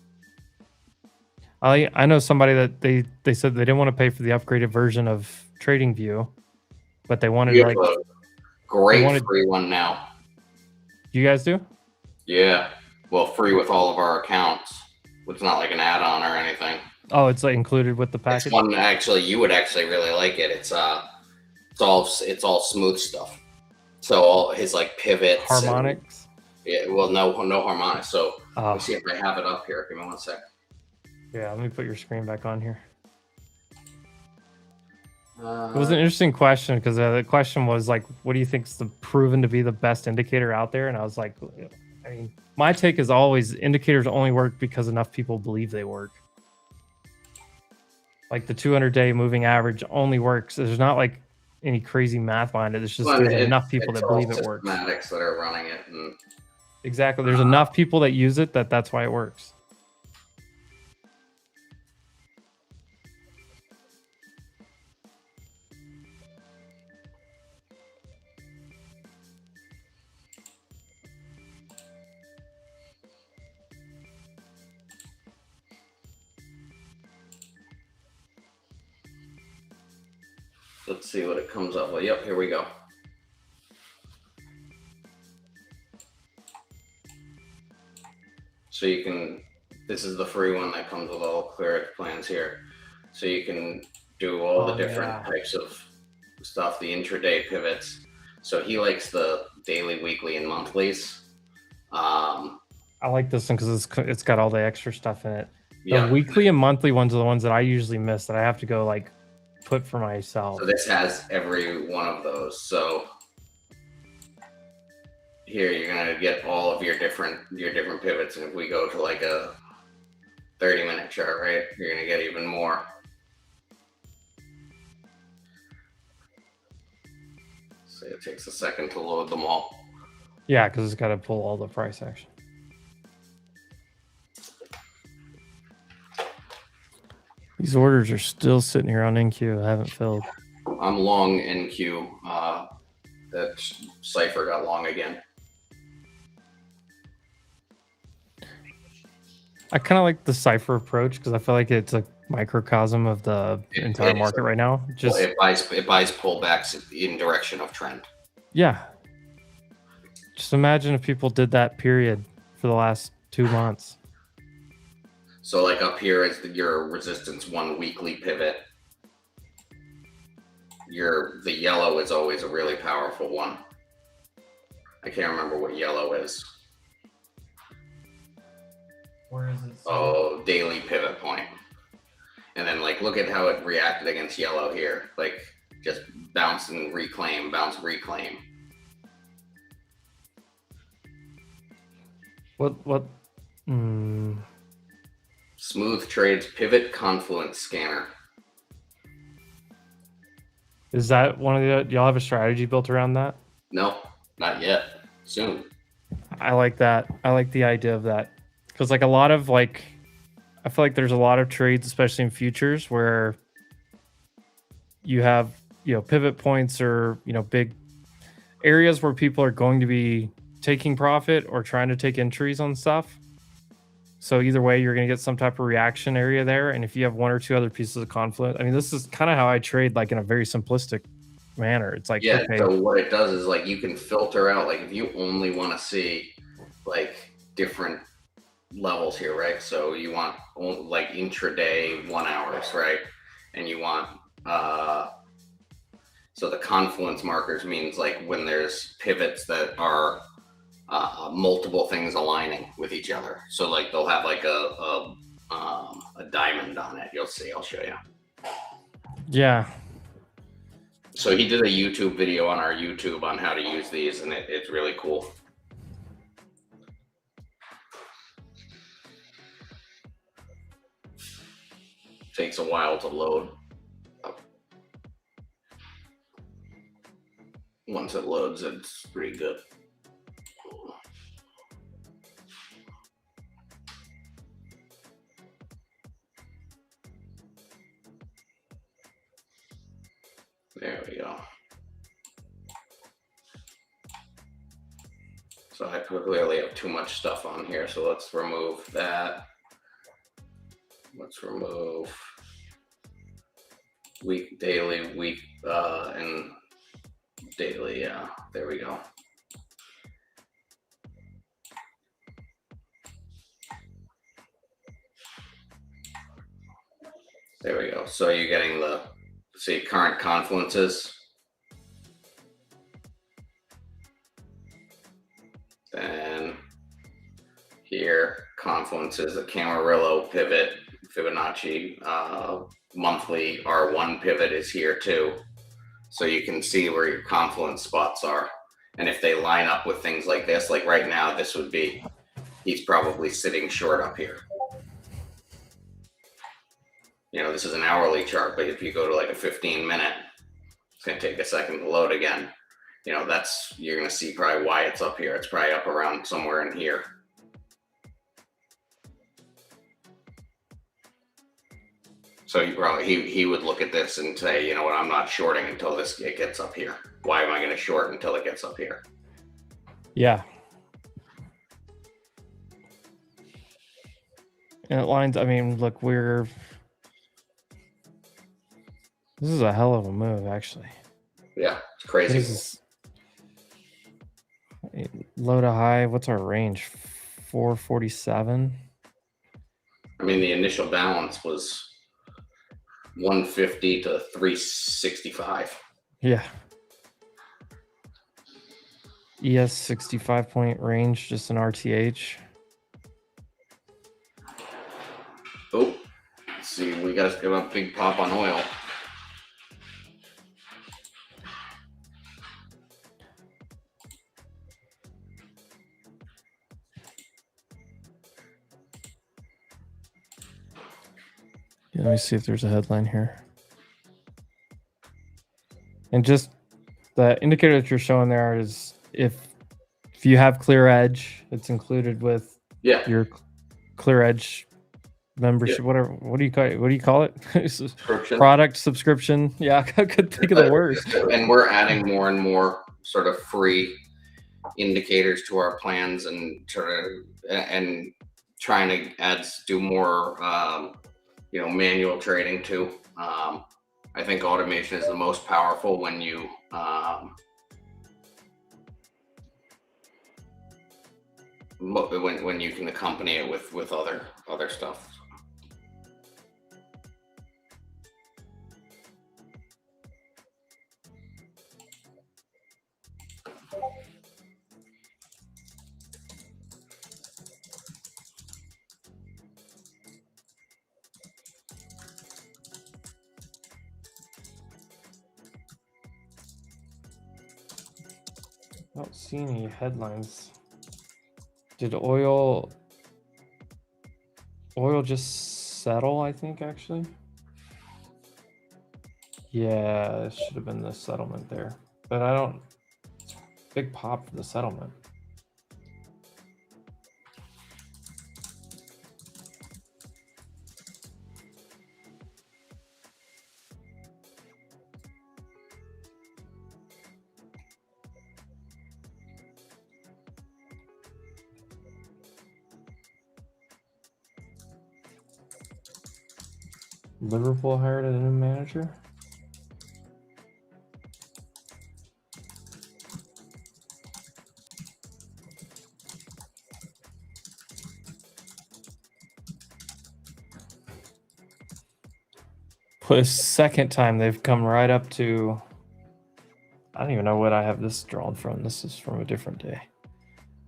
I know somebody that they said they didn't want to pay for the upgraded version of TradingView, but they wanted We like have a great free one now. You guys do? Yeah, well, free with all of our accounts. It's not like an add-on or anything. Oh, it's like included with the package. It's one actually you would actually really like it. It's all smooth stuff. So all his like pivots, harmonics. Yeah, well, no harmonics. So let's see if I have it up here. Give me 1 sec. Yeah, let me put your screen back on here. It was an interesting question because the question was like, what do you think is proven to be the best indicator out there? And I was like, I mean, my take is always indicators only work because enough people believe they work. Like the 200-day moving average only works. There's not like any crazy math behind it. There's just enough people that believe it works. Systematics that are running it. And, exactly. There's enough people that use it that's why it works. let's see what it comes up with. Yep, here we go. So you can, this is the free one that comes with all clear plans here. So you can do all the different types of stuff, the intraday pivots. So he likes the daily, weekly, and monthlies. I like this one because it's got all the extra stuff in it. Yeah. The weekly and monthly ones are the ones that I usually miss, that I have to go like put for myself. So this has every one of those. So here you're gonna get all of your different pivots, and if we go to like a 30-minute chart, right, you're gonna get even more. So it takes a second to load them all. Yeah, because it's got to pull all the price action. These orders are still sitting here on NQ. I haven't filled. I'm long NQ. That Cypher got long again. I kind of like the Cypher approach because I feel like it's a microcosm of the entire market right now. Just it buys pullbacks in direction of trend. yeah. Just imagine if people did that period for the last 2 months. So like up here is your resistance 1 weekly pivot. The yellow is always a really powerful one. I can't remember what yellow is. Where is it? Oh, daily pivot point. And then like look at how it reacted against yellow here. Like just bounce and reclaim, bounce, reclaim. What? Smooth Trades Pivot Confluence Scanner. Is that one of the? Y'all have a strategy built around that? No, not yet. Soon. I like that. I like the idea of that because like a lot of like, I feel like there's a lot of trades, especially in futures, where you have pivot points or big areas where people are going to be taking profit or trying to take entries on stuff. So either way, you're going to get some type of reaction area there. And if you have 1 or 2 other pieces of confluence, I mean, this is kind of how I trade, like in a very simplistic manner. It's like, yeah, okay. So what it does is like you can filter out, like if you only want to see like different levels here, right? So you want like intraday 1 hours, right? And you want, so the confluence markers means like when there's pivots that are multiple things aligning with each other. So like they'll have like a diamond on it. You'll see. I'll show you. Yeah. So he did a YouTube video on our YouTube on how to use these, and it's really cool. Takes a while to load. Once it loads, it's pretty good. There we go. So I clearly have too much stuff on here, so let's remove that. Let's remove week, daily, week, and daily. Yeah, there we go. There we go. So you're getting the, see, current confluences. Then here, confluences, the Camarillo pivot, Fibonacci monthly R1 pivot is here too. So you can see where your confluence spots are. And if they line up with things like this, like right now, this would be, he's probably sitting short up here. You know, this is an hourly chart, but if you go to like a 15-minute, it's going to take a second to load again. You know, that's, you're going to see probably why it's up here. It's probably up around somewhere in here. So he would look at this and say, you know what, I'm not shorting until it gets up here. Why am I going to short until it gets up here? Yeah. And it lines, I mean, look, this is a hell of a move, actually. Yeah, it's crazy. This is low to high. What's our range? 447. I mean, the initial balance was 150 to 365. Yeah. ES 65 point range, just an RTH. Oh, let's see, we got a big pop on oil. Let me see if there's a headline here. And just the indicator that you're showing there is if you have Clear Edge, it's included with Yeah. your Clear Edge membership. Whatever. What do you call it? Subscription. Product subscription. Yeah, I could think of the words. And we're adding more and more sort of free indicators to our plans, and trying to do more manual trading too. I think automation is the most powerful when you when you can accompany it with other stuff. I don't see any headlines. Did oil just settle, I think, actually? Yeah, it should have been the settlement there. But I don't... Big pop for the settlement. Liverpool hired a new manager. For the second time, they've come right up to... I don't even know what I have this drawn from. This is from a different day.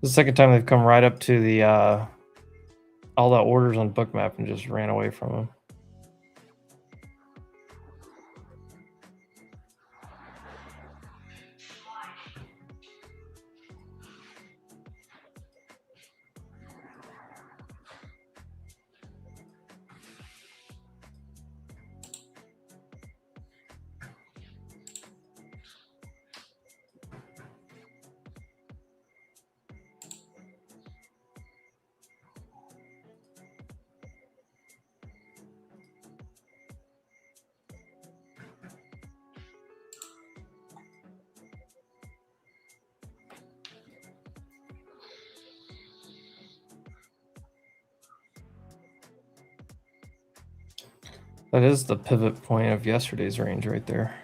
The second time they've come right up to the all the orders on Bookmap and just ran away from them. That is the pivot point of yesterday's range right there.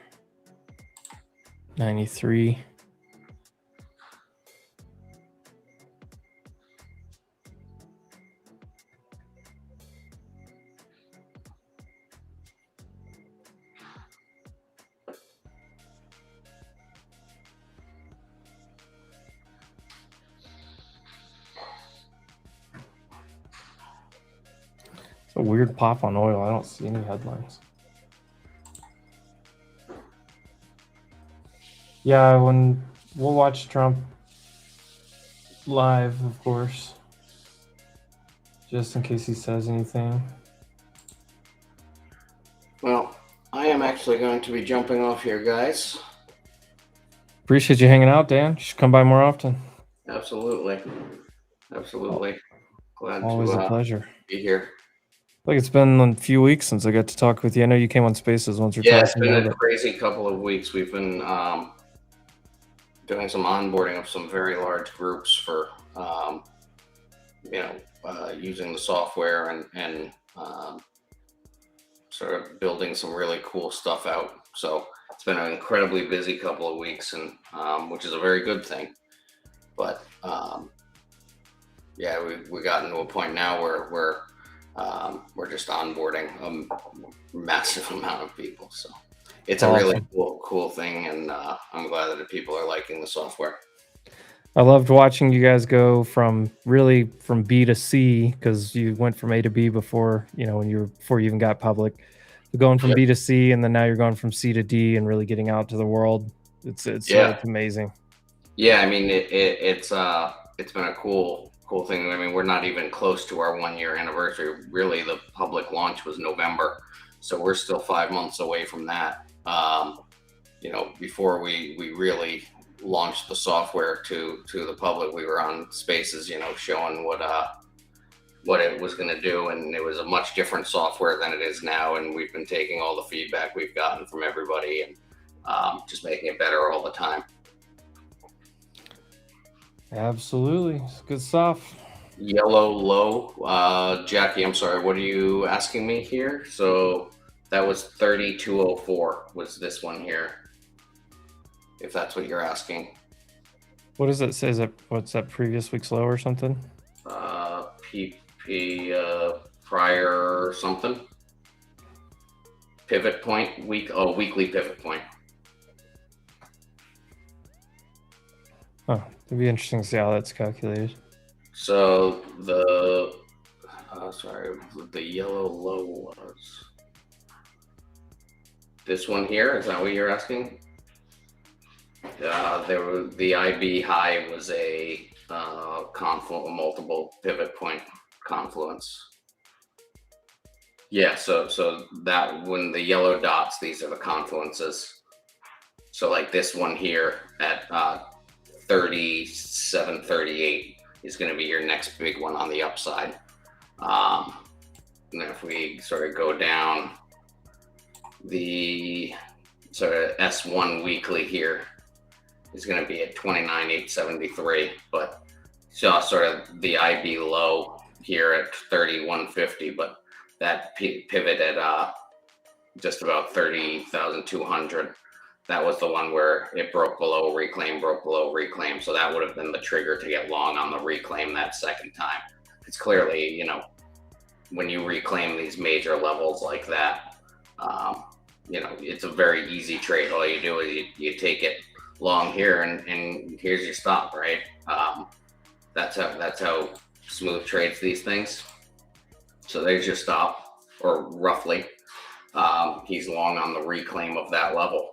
93. A weird pop on oil. I don't see any headlines. Yeah, when we'll watch Trump live, of course, just in case he says anything. Well, I am actually going to be jumping off here, guys. Appreciate you hanging out, Dan. You should come by more often. Absolutely. Glad Always to a pleasure. be here. Like it's been a few weeks since I got to talk with you. I know you came on Spaces once or twice. Yeah, it's been a crazy couple of weeks. We've been doing some onboarding of some very large groups for using the software and sort of building some really cool stuff out. So it's been an incredibly busy couple of weeks, and which is a very good thing. But we gotten to a point now where we're just onboarding a massive amount of people. So it's a really cool thing, and I'm glad that the people are liking the software. I loved watching you guys go from B to C, because you went from A to B before you even got public. But going from B to C, and then now you're going from C to D and really getting out to the world. It's amazing. Yeah, I mean it's been a cool cool thing. I mean, we're not even close to our 1 year anniversary. Really, the public launch was November, so we're still 5 months away from that. You know, before we really launched the software to the public, we were on Spaces, you know, showing what it was going to do, and it was a much different software than it is now. And we've been taking all the feedback we've gotten from everybody and just making it better all the time. Absolutely. It's good stuff. Yellow low, Jackie, I'm sorry, what are you asking me here? So that was 3204 was this one here, if that's what you're asking. What does it say? Is it, what's that, previous week's low or something? PP prior something. Pivot point, weekly pivot point. Oh, it'd be interesting to see how that's calculated. So the yellow low was this one here. Is that what you're asking? The IB high was a multiple pivot point confluence. Yeah, so that when the yellow dots, these are the confluences. So like this one here at 3738 is going to be your next big one on the upside. And then if we sort of go down, the sort of S1 weekly here is going to be at 29,873, but saw sort of the IB low here at 3150, but that pivot at just about 30,200. That was the one where it broke below reclaim. So that would have been the trigger to get long on the reclaim that second time. It's clearly, you know, when you reclaim these major levels like that, you know, it's a very easy trade. All you do is you take it long here and here's your stop, right? That's how Smooth trades these things. So there's your stop, or roughly. He's long on the reclaim of that level.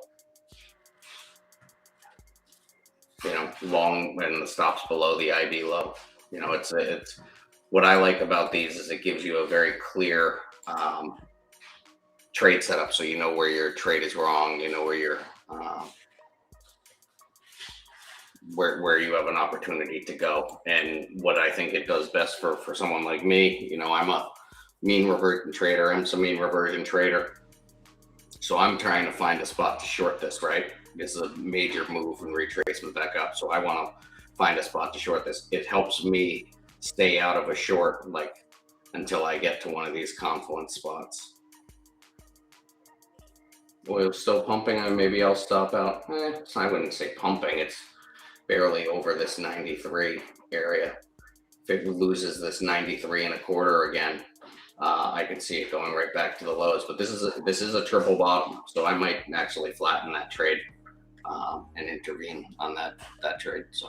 You know, long when the stop's below the IB low. You know, it's what I like about these is it gives you a very clear trade setup, so you know where your trade is wrong. You know where your where you have an opportunity to go. And what I think it does best for someone like me, you know, I'm a mean reversion trader. I'm some mean reversion trader. So I'm trying to find a spot to short this, right? This is a major move and retracement back up. So I want to find a spot to short this. It helps me stay out of a short, like until I get to one of these confluence spots. Oil still pumping, and maybe I'll stop out. I wouldn't say pumping. It's barely over this 93 area. If it loses this 93 and a quarter again, I can see it going right back to the lows. But this is a triple bottom, so I might actually flatten that trade and intervene on that trade. So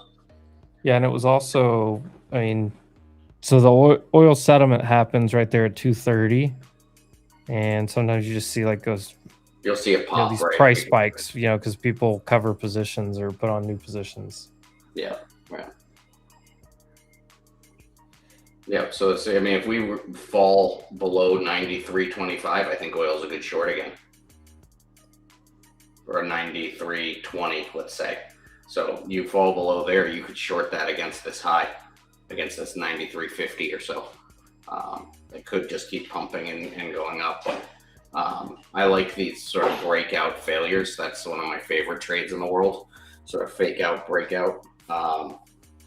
Yeah, and it was also, I mean, so the oil settlement happens right there at 230, and sometimes you just see like those. You'll see it pop, these right? price spikes, you know, because people cover positions or put on new positions. Yeah, right. Yeah, so I mean, if we fall below 93.25, I think oil's a good short again. Or 93.20, let's say. So you fall below there, you could short that against this high, against this 93.50 or so. It could just keep pumping and going up, but I like these sort of breakout failures. That's one of my favorite trades in the world, sort of fake out, breakout.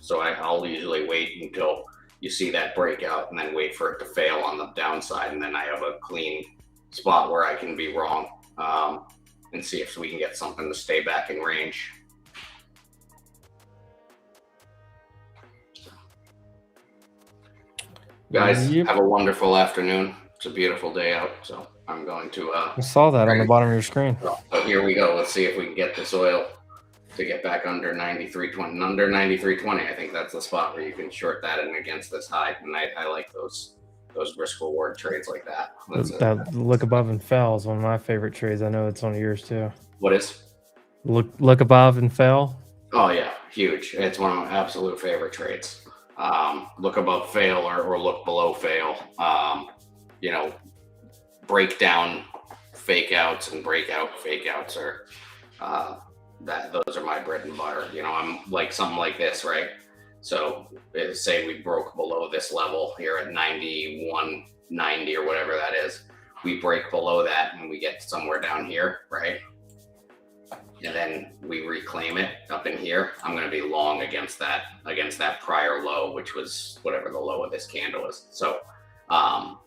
So I'll usually wait until you see that breakout and then wait for it to fail on the downside. And then I have a clean spot where I can be wrong and see if we can get something to stay back in range. Guys, Yep. have a wonderful afternoon. It's a beautiful day out, so I'm going to I saw that on the bottom of your screen. so here we go. Let's see if we can get this oil to get back under 93.20. Under 93.20, I think that's the spot where you can short that in against this high. And I like those risk reward trades like that. That look above and fell is one of my favorite trades. I know it's one of yours too. What is? Look above and fell. Oh yeah, huge. It's one of my absolute favorite trades. look above fail or look below fail. You know, breakdown fake outs and breakout fake outs are those are my bread and butter. You know, I'm like something like this, right? So say we broke below this level here at 91.90 or whatever that is. We break below that and we get somewhere down here, right? And then we reclaim it up in here. I'm going to be long against that prior low, which was whatever the low of this candle is. So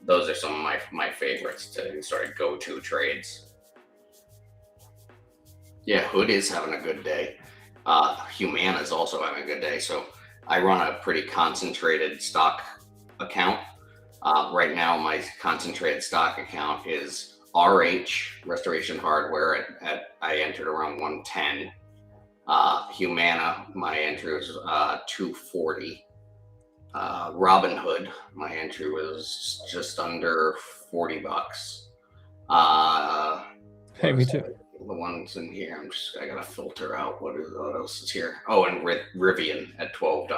those are some of my favorites to sort of go-to trades. Yeah, Hood is having a good day. Humana is also having a good day. So I run a pretty concentrated stock account. Right now, my concentrated stock account is RH, Restoration Hardware, I entered around 110. Humana, my entry was 240. Robinhood, my entry was just under $40. Hey, me too. The ones in here, I gotta filter out what else is here. Oh, and Rivian at $12.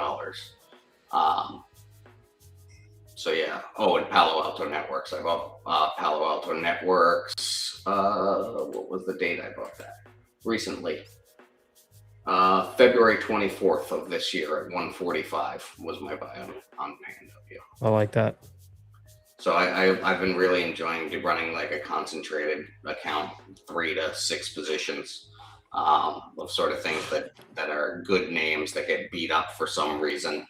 So yeah. Oh, and Palo Alto Networks. I bought Palo Alto Networks. What was the date I bought that? Recently. February 24th of this year at 145 was my buy on Panda. Yeah. I like that. So I've been really enjoying running like a concentrated account, 3 to 6 positions of sort of things that are good names that get beat up for some reason.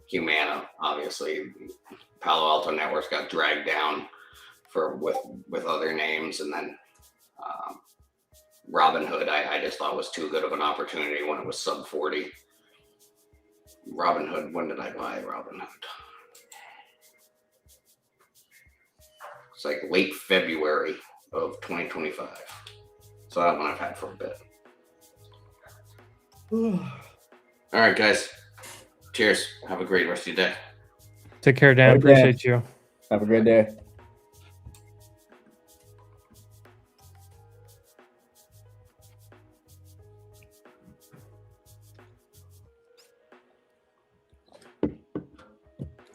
Humana, obviously, Palo Alto Networks got dragged down with other names, and then Robinhood, I just thought was too good of an opportunity when it was sub 40. Robinhood, when did I buy Robinhood? It's like late February of 2025. So that one I've had for a bit. All right, guys. Cheers. Have a great rest of your day. Take care, Dan. Okay. Appreciate you. Have a great day.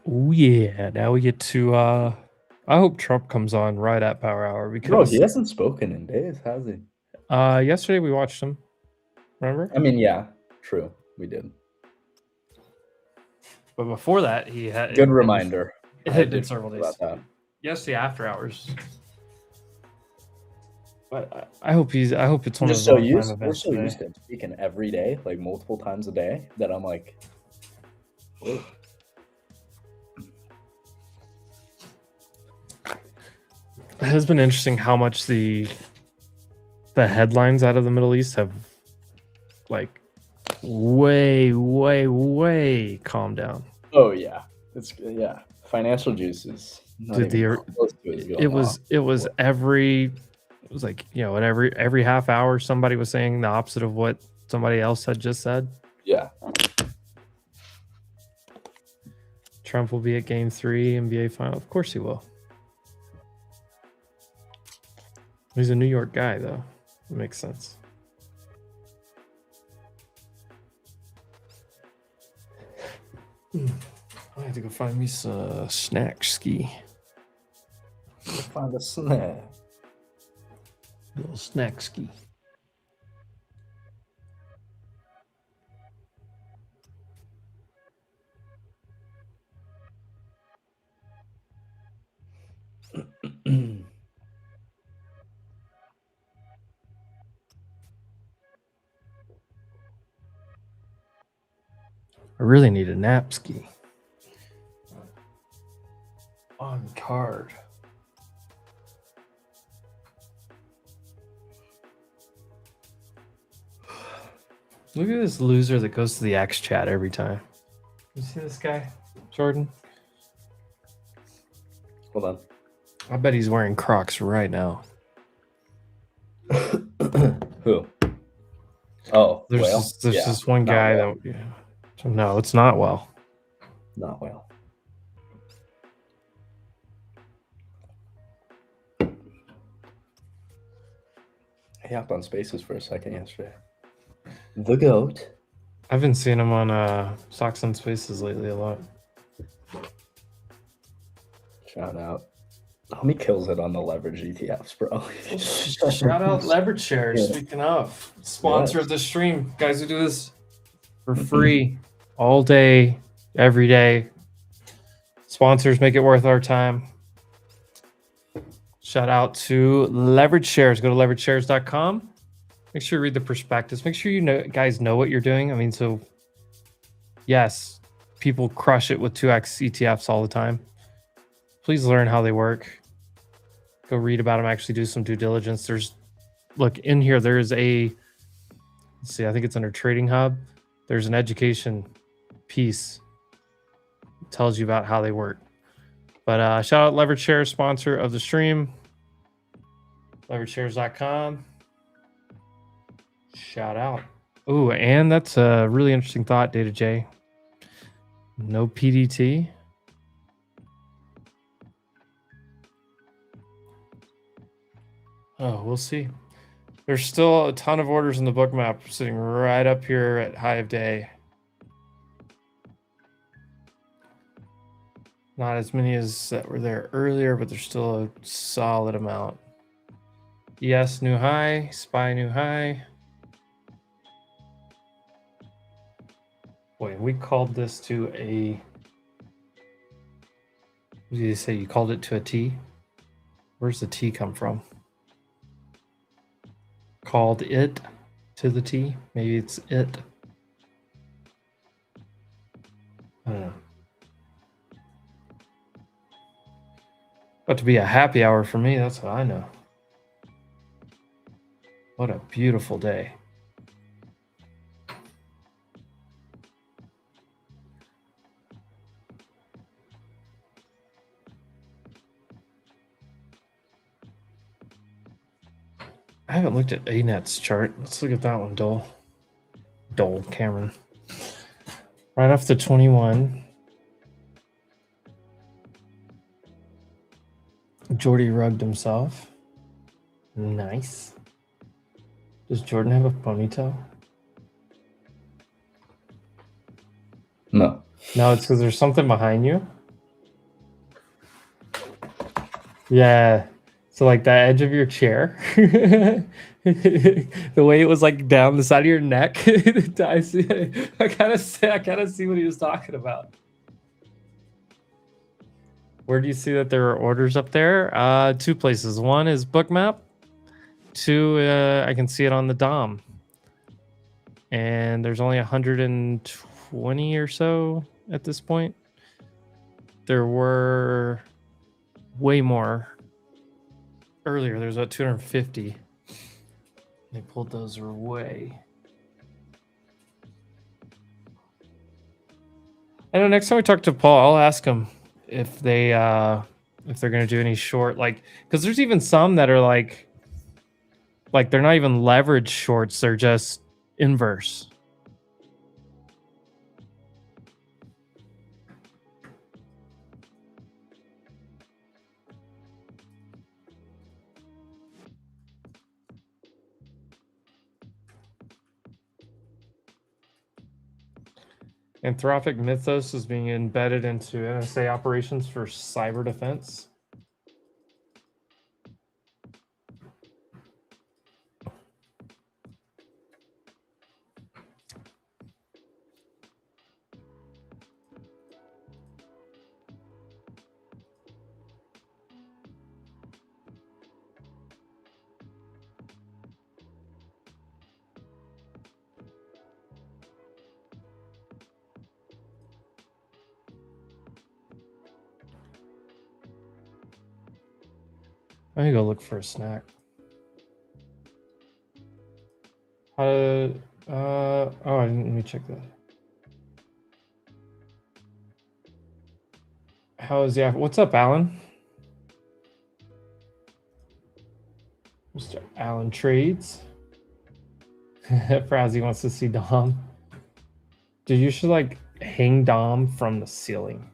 Oh yeah. Now we get to I hope Trump comes on right at Power Hour Bro, because he hasn't spoken in days, has he? yesterday we watched him. Remember? I mean, yeah, true. We did. But before that, he had Good reminder. It I had did been several days. about that. Yesterday after hours. But I hope it's one We're of those just so long-time used. We're events so today. used to him speaking every day, like multiple times a day, that I'm like, whoa. It has been interesting how much the headlines out of the Middle East have like way calmed down. Oh yeah, it's financial juices. Dude, it was like, you know, at every half hour somebody was saying the opposite of what somebody else had just said. Yeah. Trump will be at Game 3 NBA final. Of course he will. He's a New York guy, though. It makes sense. I have to go find me some snack ski. Find a snack. Little snack ski. I really need a nap ski. On card. Look at this loser that goes to the X chat every time. You see this guy, Jordan? Hold on. I bet he's wearing Crocs right now. Who? Oh, There's Whale? this one not guy Whale. that. Yeah. No, it's not well. Not well. I hopped on Spaces for a second yesterday. The goat. I've been seeing them on Stocks and Spaces lately a lot. Shout out. Homie kills it on the leverage ETFs, bro. Shout out Leverage Shares. Yeah. Speaking of, sponsor Yes. of the stream, guys who do this for free all day, every day. Sponsors make it worth our time. Shout out to Leverage Shares. Go to leverageshares.com. Make sure you read the prospectus. Make sure guys know what you're doing. I mean, so yes, people crush it with 2x ETFs all the time. Please learn how they work. Go read about them. Actually do some due diligence. Look in here. There's let's see, I think it's under Trading Hub. There's an education piece. It tells you about how they work. But shout out Leverage Shares, sponsor of the stream. LeverageShares.com. Shout out. Ooh, and that's a really interesting thought, Data J. No PDT. Oh, we'll see. There's still a ton of orders in the book map sitting right up here at high of day. Not as many as that were there earlier, but there's still a solid amount. ES new high, SPY new high. Boy, we called this to a... What did you say? You called it to a T? Where's the T come from? Called it to the T? Maybe it's it. I don't know. About to be a happy hour for me, that's what I know. What a beautiful day. I haven't looked at ANET's chart. Let's look at that one, Dole Cameron. Right off the 21. Jordy rugged himself. Nice. Does Jordan have a ponytail? No. No, it's because there's something behind you. Yeah. So like the edge of your chair, the way it was like down the side of your neck. I kind of see what he was talking about. Where do you see that there are orders up there? Two places. One is Bookmap. Two, I can see it on the DOM. And there's only 120 or so at this point. There were way more earlier. There's about 250. They pulled those away. I know next time we talk to Paul, I'll ask him if they're gonna do any short, like, because there's even some that are like they're not even leverage shorts, they're just inverse. Anthropic Mythos is being embedded into NSA operations for cyber defense. Let me go look for a snack. Oh, let me check that. How is what's up, Alan? Mr. Alan Trades. Frazzy wants to see Dom. Dude, you should like hang Dom from the ceiling.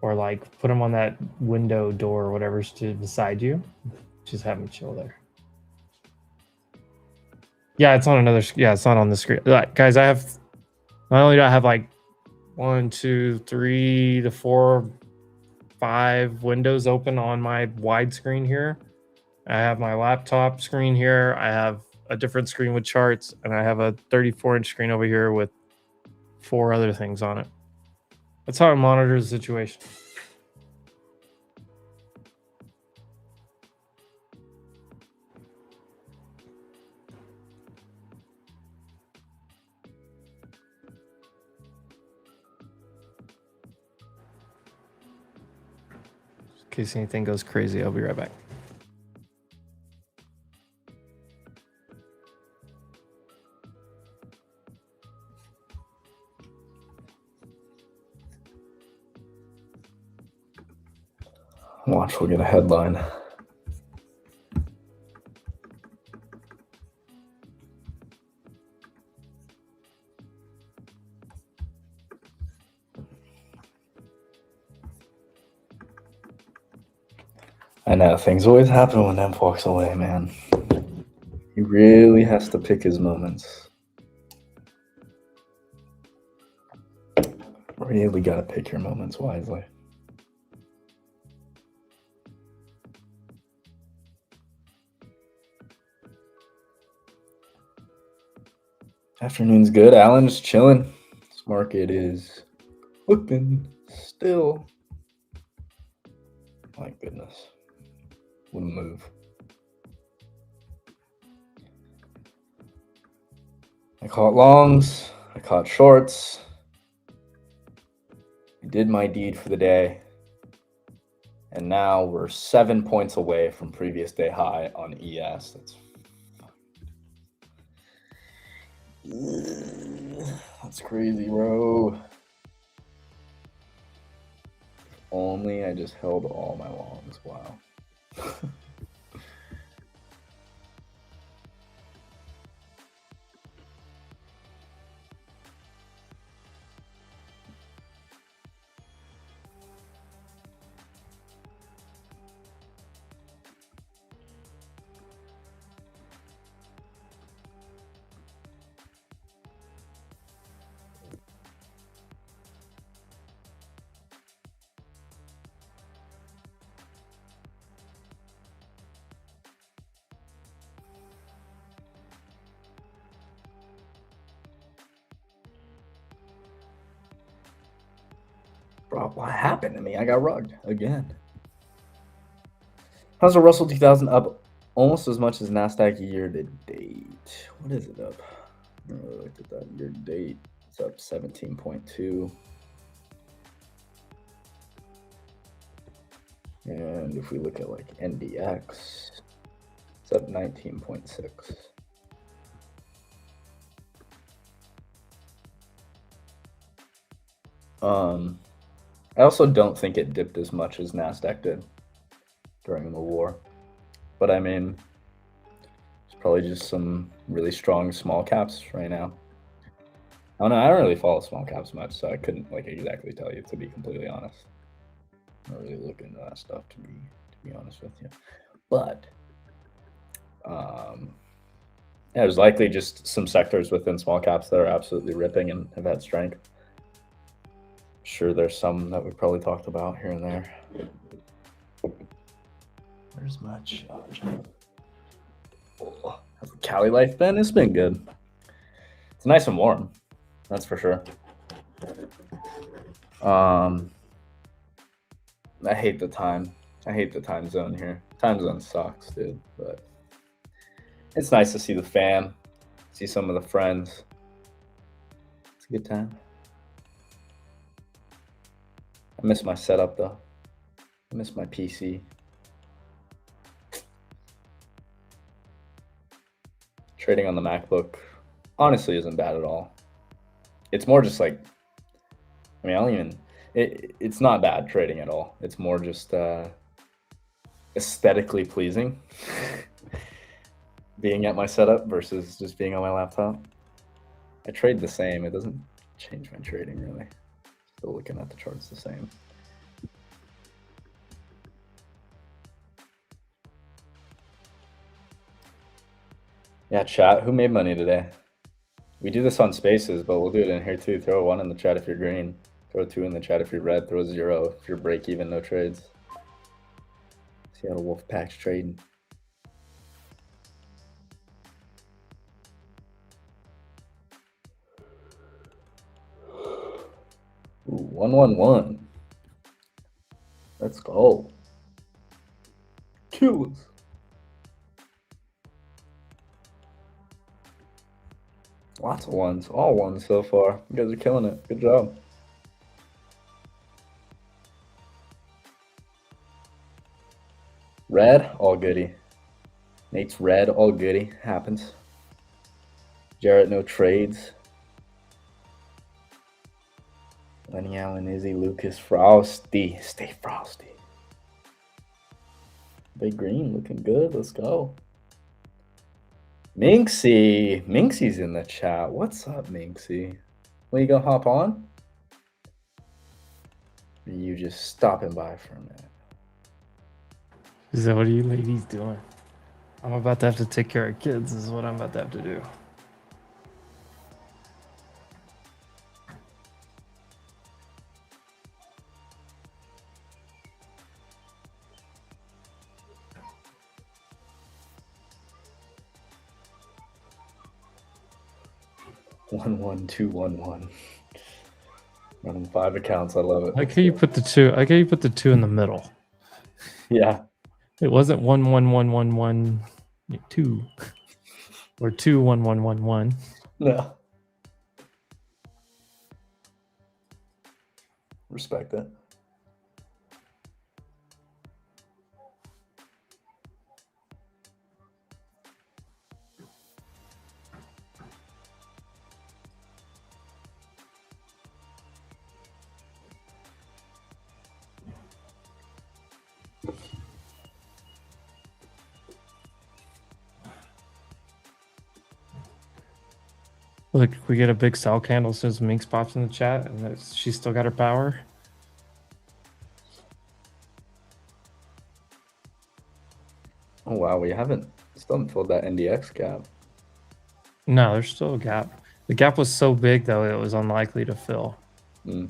Or like put him on that window door or whatever's to beside you. Just have him chill there. Yeah, it's on another. Yeah, it's not on the screen. Guys, I have. Not only do I have like 1, 2, 3 to 4, 5 windows open on my widescreen here. I have my laptop screen here. I have a different screen with charts, and I have a 34-inch screen over here with 4 other things on it. That's how I monitor the situation. In case anything goes crazy, I'll be right back. Watch, we'll get a headline. I know, things always happen when Emp walks away, man. He really has to pick his moments. Really gotta pick your moments wisely. Afternoon's good. Alan's chilling. This market is whipping still. My goodness. Wouldn't move. I caught longs. I caught shorts. I did my deed for the day. And now we're 7 points away from previous day high on ES. That's crazy, bro. If only I just held all my longs. Wow. Bro, what happened to me? I got rugged again. How's the Russell 2000 up almost as much as NASDAQ year to date? What is it up? I don't really looked at that year to date. It's up 17.2. And if we look at like NDX, it's up 19.6. I also don't think it dipped as much as NASDAQ did during the war. But I mean, it's probably just some really strong small caps right now. I don't know, I don't really follow small caps much, so I couldn't like exactly tell you, to be completely honest. I'm not really looking into that stuff to be honest with you. But yeah, there's likely just some sectors within small caps that are absolutely ripping and have had strength. Sure, there's some that we probably talked about here and there. Where's my charge? How's the Cali life been? It's been good. It's nice and warm, that's for sure. I hate the time. I hate the time zone here. Time zone sucks, dude. But it's nice to see the fam, see some of the friends. It's a good time. I miss my setup though. I miss my PC. Trading on the MacBook honestly isn't bad at all. It's more just like, I mean, I don't even, it's not bad trading at all. It's more just aesthetically pleasing being at my setup versus just being on my laptop. I trade the same. It doesn't change my trading really. Still looking at the charts the same. Yeah, chat. Who made money today? We do this on Spaces, but we'll do it in here too. Throw a 1 in the chat if you're green. Throw a 2 in the chat if you're red. Throw a 0 if you're break even, no trades. See how the Wolfpack's trading. Ooh, 1-1-1. Let's go. Kill us. Lots of ones. All ones so far. You guys are killing it. Good job. Red, all goody. Nate's red, all goody. Happens. Jarrett, no trades. Lenny Allen, Izzy, Lucas, Frosty. Stay frosty. Big Green looking good. Let's go. Minxie. Minxie's in the chat. What's up, Minxie? When you gonna hop on? Or you just stopping by for a minute? So what are you ladies doing? I'm about to have to take care of kids. This is what I'm about to have to do. One, 1, 2, 1, 1. Running 5 accounts. I love it. Like how you put the two. Like how you put the 2 in the middle. Yeah. It wasn't 1 1 1 1 1 2 or 2 1 1 1 1. No. Respect that. Look, we get a big sell candle as soon as Minx pops in the chat, and she's still got her power. Oh wow, we still haven't filled that NDX gap. No, there's still a gap. The gap was so big though it was unlikely to fill. Mm.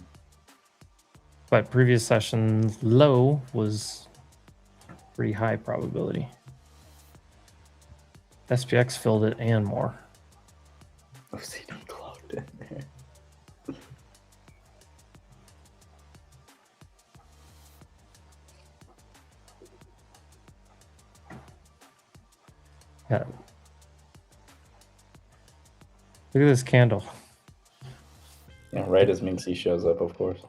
But previous session's low was pretty high probability. SPX filled it and more. OCD clogged in there. Yeah. Look at this candle. Yeah, right as Minxie shows up, of course.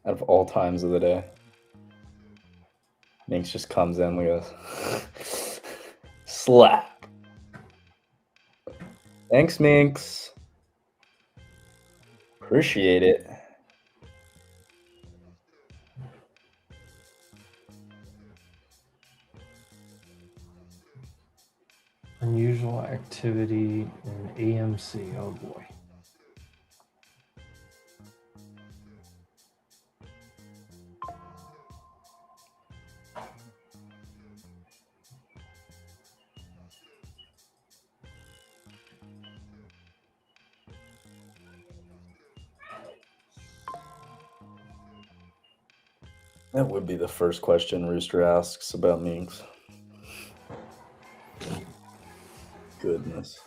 Out of all times of the day. Minx just comes in, look at this. Slap. Thanks, Minx. Appreciate it. Unusual activity in AMC. Oh boy. That would be the first question Rooster asks about Minx. Goodness.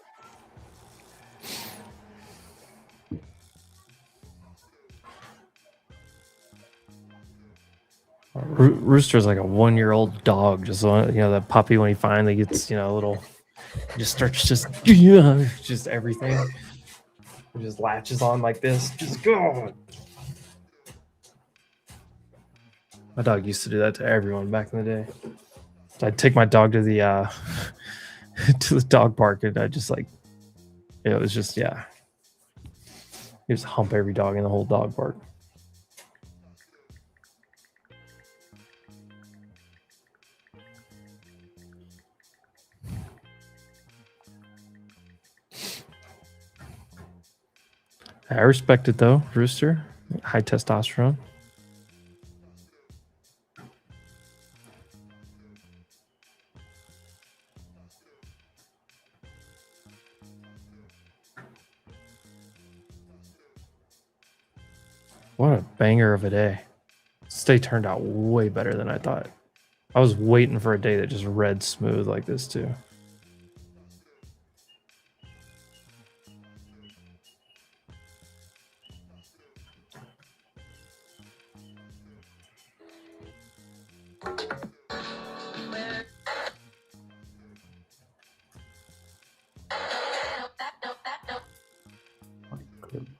Rooster's like a 1-year-old dog. Just that puppy when he finally gets a little, just starts just everything. He just latches on like this. Just go. My dog used to do that to everyone back in the day. So I'd take my dog to the to the dog park, and I just it was just he just hump every dog in the whole dog park. I respect it though, Rooster. High testosterone. What a banger of a day. This day turned out way better than I thought. I was waiting for a day that just read smooth like this too. My goodness.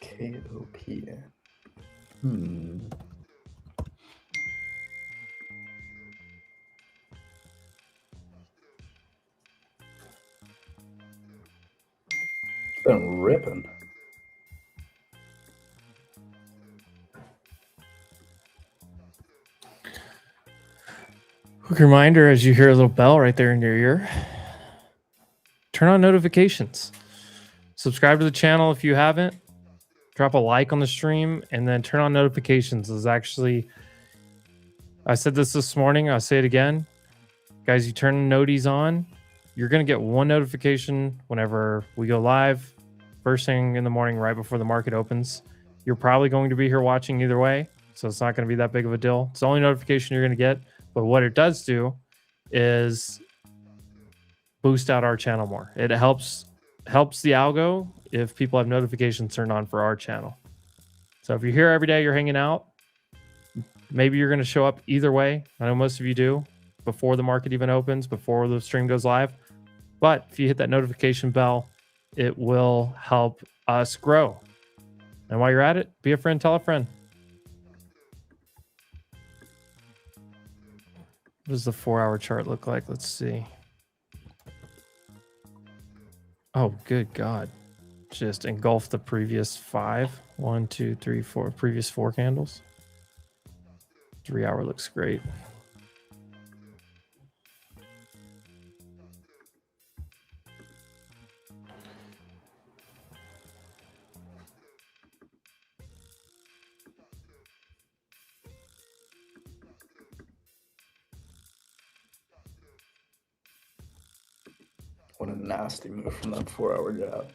KOPN. Been ripping. Quick reminder as you hear a little bell right there in your ear, turn on notifications. Subscribe to the channel if you haven't. Drop a like on the stream and then turn on notifications. Is actually, I said this morning, I'll say it again. Guys, you turn noties on, you're going to get one notification whenever we go live, first thing in the morning, right before the market opens. You're probably going to be here watching either way, so it's not going to be that big of a deal. It's the only notification you're going to get. But what it does do is boost out our channel more. It helps the algo if people have notifications turned on for our channel. So if you're here every day, you're hanging out, maybe you're going to show up either way. I know most of you do, before the market even opens, before the stream goes live. But if you hit that notification bell, it will help us grow. And while you're at it, be a friend, tell a friend. What does the 4-hour chart look like? Let's see. Oh, good God. Just engulf the previous 5. 1, 2, 3, 4. Previous 4 candles. 3-hour looks great. What a nasty move from that 4-hour gap.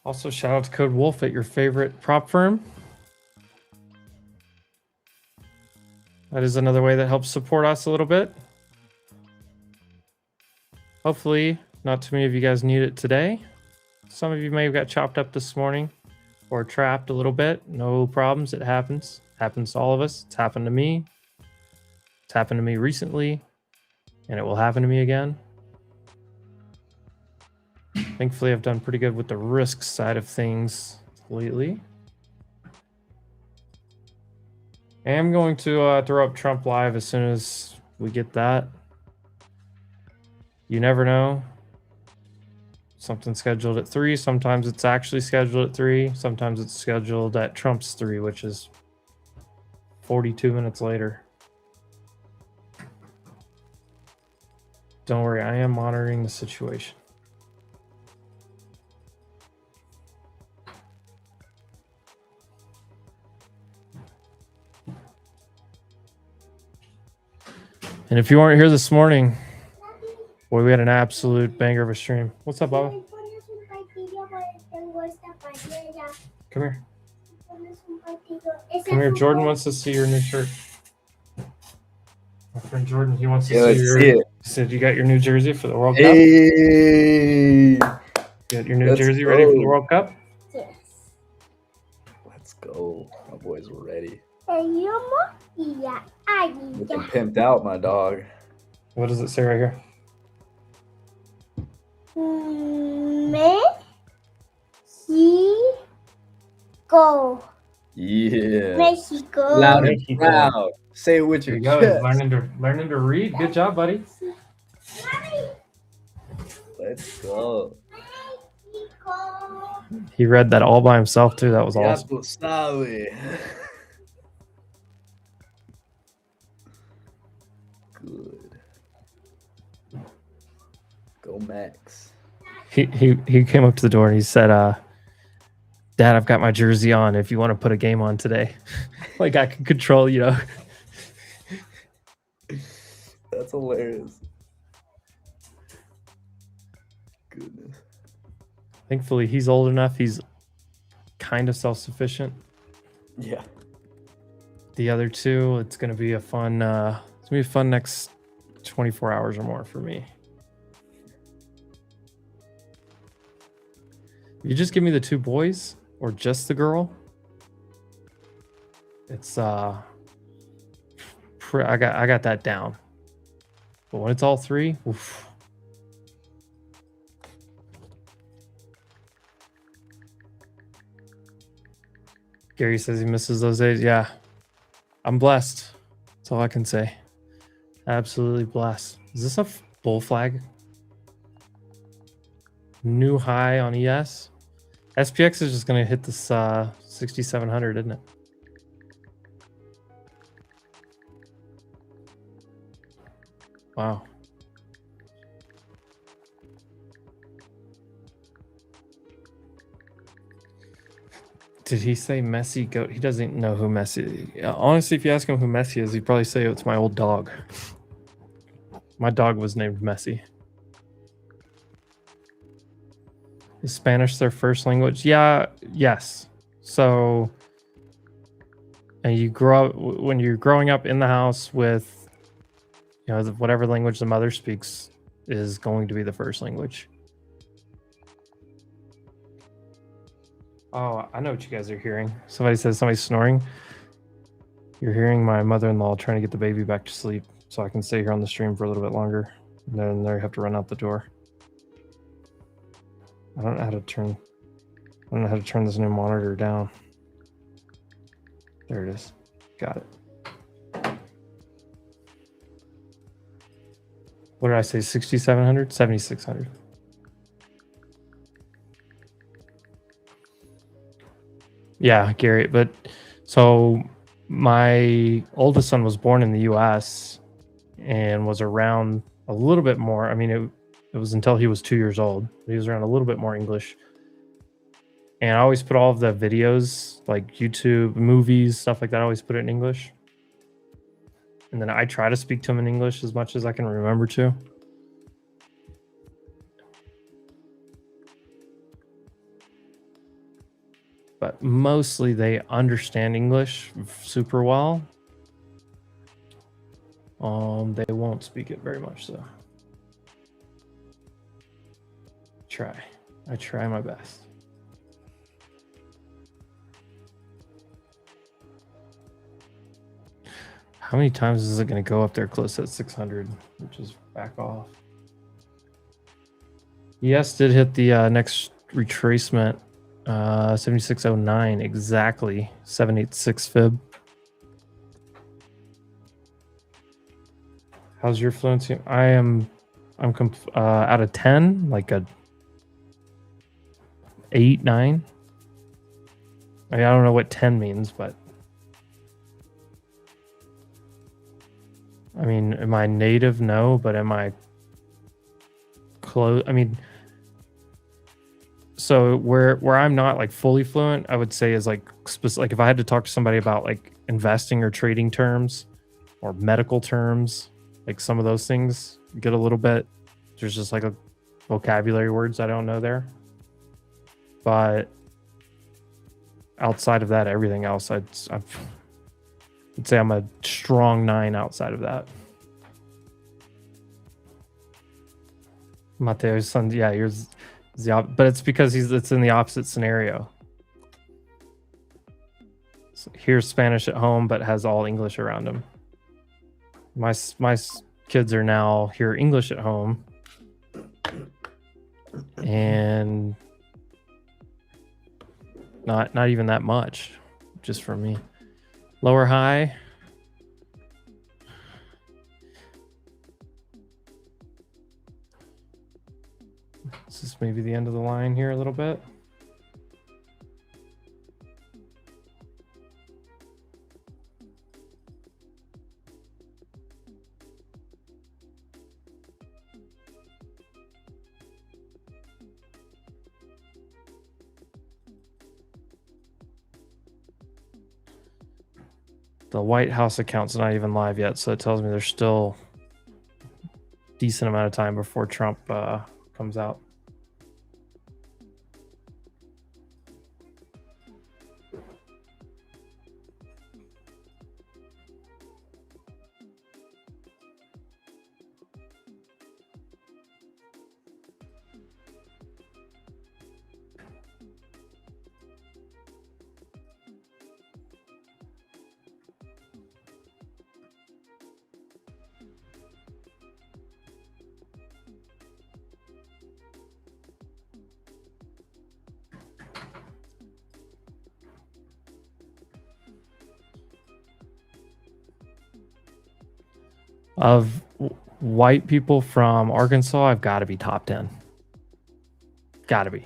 Also, shout out to Code Wolf at your favorite prop firm. That is another way that helps support us a little bit. Hopefully, not too many of you guys need it today. Some of you may have got chopped up this morning or trapped a little bit. No problems. It happens. Happens to all of us. It's happened to me. It's happened to me recently, and it will happen to me again. Thankfully, I've done pretty good with the risk side of things lately. I am going to throw up Trump Live as soon as we get that. You never know. Something's scheduled at 3. Sometimes it's actually scheduled at 3. Sometimes it's scheduled at Trump's 3, which is 42 minutes later. Don't worry, I am monitoring the situation. And if you weren't here this morning, boy, we had an absolute banger of a stream. What's up, Baba? Come here. Come here. Jordan wants to see your new shirt. My friend Jordan, he wants to Yeah, let's see it. Said you got your new jersey for the World Cup? Hey, You got your new let's jersey ready for the go. World Cup? Yes. Let's go. My boys are ready. Yeah, Looking pimped out, my dog. What does it say right here? Mexico. Yeah. Mexico. Loud and Mexico. proud. Say it with There your you go. He's chest. learning to read. Good job, buddy. Let's go. Mexico. He read that all by himself too. That was Ya awesome. tú sabes. Good. Go Max. He came up to the door and he said, Dad, I've got my jersey on if you want to put a game on today. Like I can control, you know. That's hilarious. Goodness. Thankfully, he's old enough. He's kind of self-sufficient. Yeah. The other two, it's gonna be a fun. It's gonna be a fun next 24 hours or more for me. You just give me the two boys or just the girl. It's I got that down. But when it's all three, oof. Gary says he misses those days. Yeah. I'm blessed. That's all I can say. Absolutely blessed. Is this a bull flag? New high on ES. SPX is just going to hit this 6,700, isn't it? Wow. Did he say Messi goat? He doesn't know who Messi is. Honestly, if you ask him who Messi is, he'd probably say it's my old dog. My dog was named Messi. Is Spanish their first language? Yeah, yes. So, and you grow up when you're growing up in the house with, you know, whatever language the mother speaks is going to be the first language. Oh, I know what you guys are hearing. Somebody says somebody's snoring. You're hearing my mother-in-law trying to get the baby back to sleep so I can stay here on the stream for a little bit longer. And then they have to run out the door. I don't know how to turn this new monitor down. There it is. Got it. What did I say? 6,700? 7,600. Yeah, Gary. But so my oldest son was born in the US and was around a little bit more. I mean, it was until he was 2 years old. He was around a little bit more English. And I always put all of the videos, like YouTube, movies, stuff like that, I always put it in English. And then I try to speak to him in English as much as I can remember to. But mostly they understand English super well. They won't speak it very much, so. I try my best. How many times is it going to go up there close at 600, which is back off? Yes, did hit the next retracement, 7609, exactly 786 fib. How's your fluency? I'm out of 10, like a 8, 9. I mean, I don't know what 10 means, but I mean, am I native? No, but am I close? I mean, so where I'm not like fully fluent, I would say is like like if I had to talk to somebody about like investing or trading terms or medical terms, like some of those things get a little bit, there's just like a vocabulary words I don't know there. But outside of that, everything else, I'd say I'm a strong 9 outside of that. Mateo's son, yeah, yours is but it's because it's in the opposite scenario. So here's Spanish at home, but has all English around him. My kids are now hear English at home, and not even that much, just for me. Lower high. This is maybe the end of the line here a little bit. The White House account's not even live yet, so it tells me there's still a decent amount of time before Trump comes out. Of white people from Arkansas, I've got to be top 10. Got to be.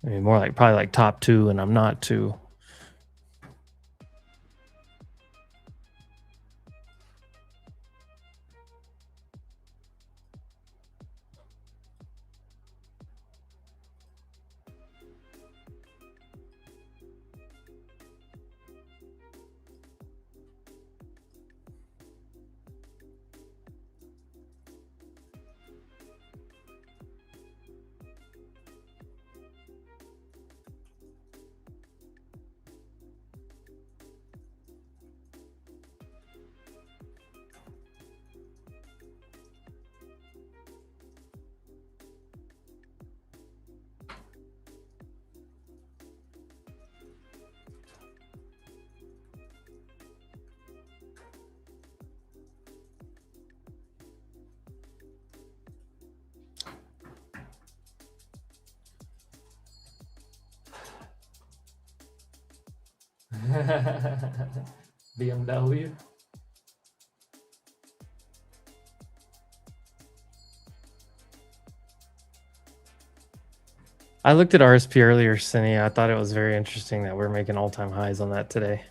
I mean, more like probably like top 2, and I'm not 2. BMW. I looked at RSP earlier, Cindy. I thought it was very interesting that we're making all-time highs on that today.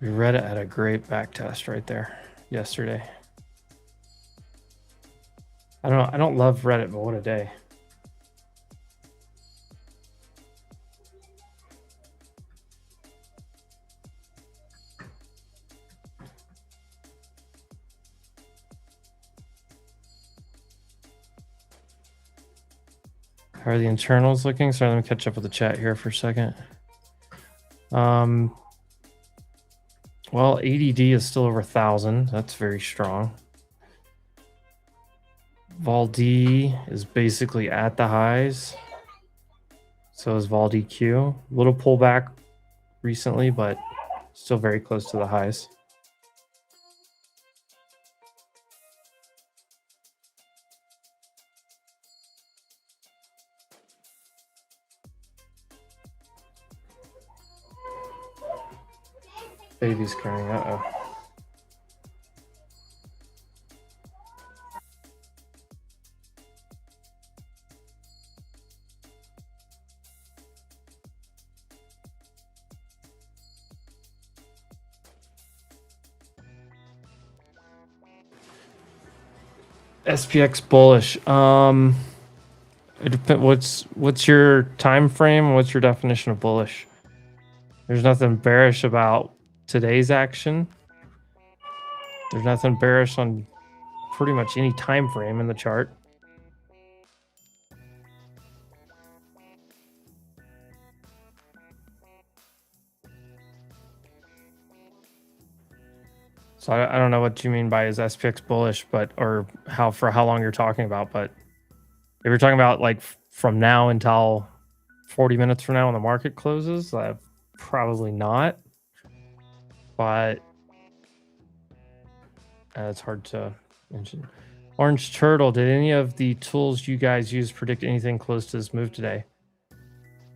Reddit had a great back test right there yesterday. I don't love Reddit, but what a day. How are the internals looking? Sorry, let me catch up with the chat here for a second. Well, ADD is still over 1,000. That's very strong. Valdi is basically at the highs. So is Valdi Q. Little pullback recently, but still very close to the highs. Baby's crying. Uh-oh. SPX bullish. It depends. What's your time frame? What's your definition of bullish? There's nothing bearish about today's action. There's nothing bearish on pretty much any time frame in the chart. So I don't know what you mean by is SPX bullish, but or for how long you're talking about. But if you're talking about like from now until 40 minutes from now when the market closes, probably not. But it's hard to mention. Orange Turtle, did any of the tools you guys use predict anything close to this move today?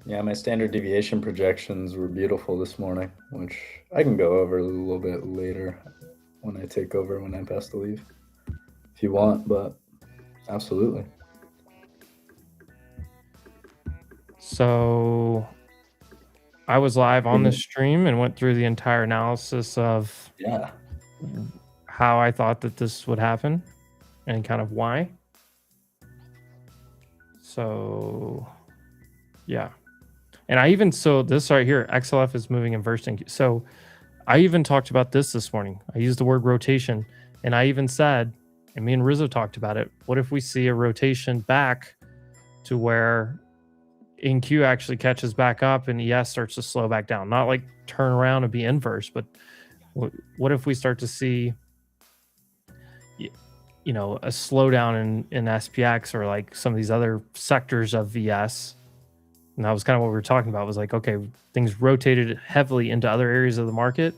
Yeah, my standard deviation projections were beautiful this morning, which I can go over a little bit later when I take over, when I pass the leave, if you want, but absolutely. So I was live on the stream and went through the entire analysis of how I thought that this would happen and kind of why. So yeah. And I even, so this right here, XLF is moving inverse. So I even talked about this morning. I used the word rotation, and I even said, and me and Rizzo talked about it, what if we see a rotation back to where NQ actually catches back up and ES starts to slow back down? Not like turn around and be inverse, but what if we start to see, you know, a slowdown in SPX or like some of these other sectors of VS? And that was kind of what we were talking about, was like, okay, things rotated heavily into other areas of the market,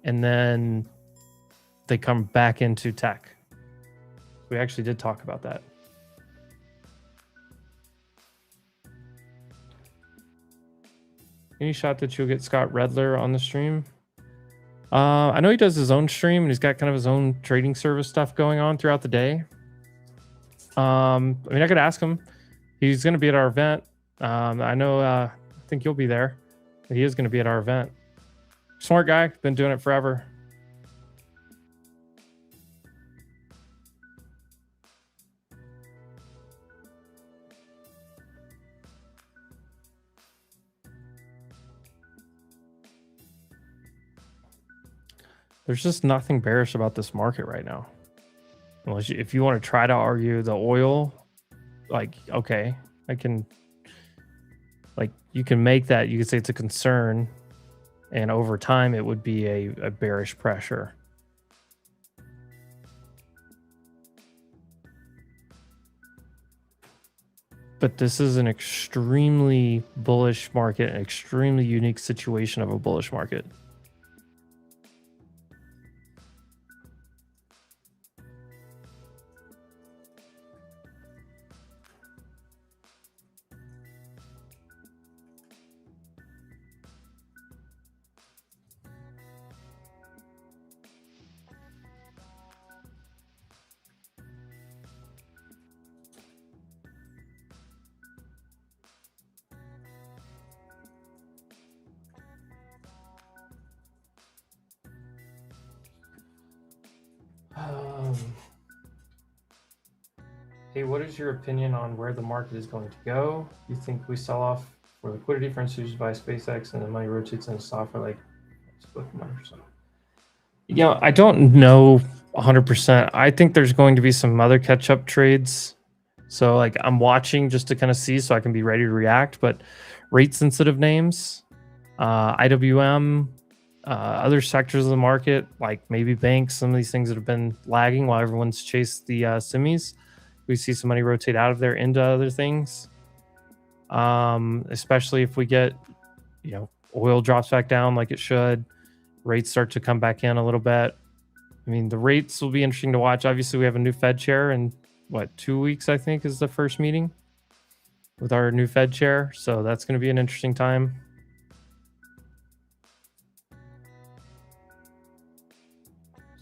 and then they come back into tech. We actually did talk about that. Any shot that you'll get Scott Redler on the stream? I know he does his own stream and he's got kind of his own trading service stuff going on throughout the day. I mean, I could ask him. He's going to be at our event. I know, I think you'll be there. He is going to be at our event. Smart guy, been doing it forever. There's just nothing bearish about this market right now. Unless if you want to try to argue the oil, like, okay, I can, like, you can make that, you could say it's a concern, and over time it would be a bearish pressure. But this is an extremely bullish market, an extremely unique situation of a bullish market. Hey, what is your opinion on where the market is going to go? You think we sell off for liquidity, for instance, used by SpaceX, and the money rotates into software like Microsoft? You know, I don't know 100%. I think there's going to be some other catch-up trades. So like I'm watching just to kind of see so I can be ready to react. But rate sensitive names, IWM, other sectors of the market, like maybe banks, some of these things that have been lagging while everyone's chased the semis. We see some money rotate out of there into other things. Especially if we get, oil drops back down like it should, rates start to come back in a little bit. I mean, the rates will be interesting to watch. Obviously, we have a new Fed chair in 2 weeks, I think, is the first meeting with our new Fed chair. So that's going to be an interesting time.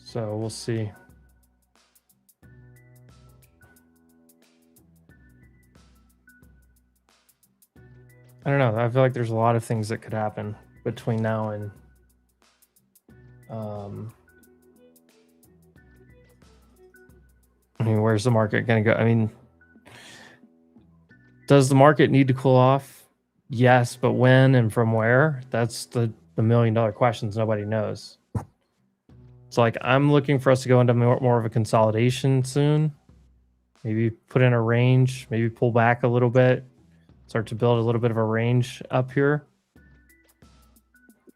So we'll see. I don't know. I feel like there's a lot of things that could happen between now and I mean, where's the market going to go? I mean, does the market need to cool off? Yes, but when and from where? That's the $1 million questions nobody knows. So like I'm looking for us to go into more of a consolidation soon. Maybe put in a range, maybe pull back a little bit, start to build a little bit of a range up here.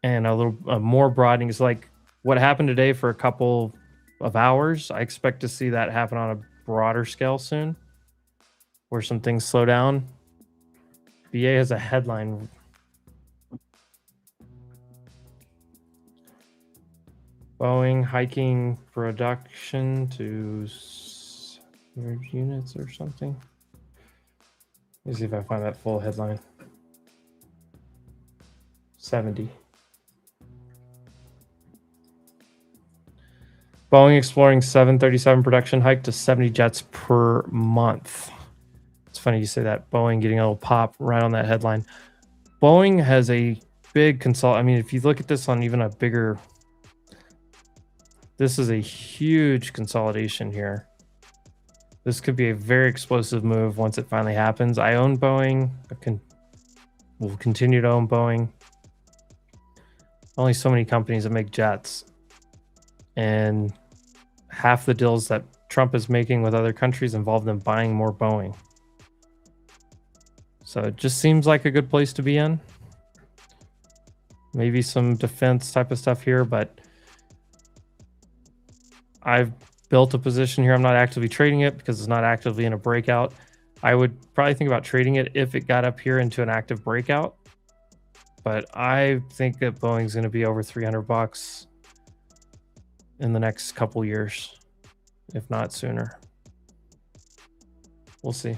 And a little more broadening is like what happened today for a couple of hours. I expect to see that happen on a broader scale soon, where some things slow down. BA has a headline. Boeing hiking production to 100 units or something. Let me see if I find that full headline. 70. Boeing exploring 737 production hike to 70 jets per month. It's funny you say that. Boeing getting a little pop right on that headline. Boeing has a big I mean, if you look at this on even a bigger, this is a huge consolidation here. This could be a very explosive move once it finally happens. I own Boeing. Will continue to own Boeing. Only so many companies that make jets. And half the deals that Trump is making with other countries involve them buying more Boeing. So it just seems like a good place to be in. Maybe some defense type of stuff here, but I've built a position here. I'm not actively trading it because it's not actively in a breakout. I would probably think about trading it if it got up here into an active breakout. But I think that Boeing's going to be over $300 in the next couple years, if not sooner. We'll see.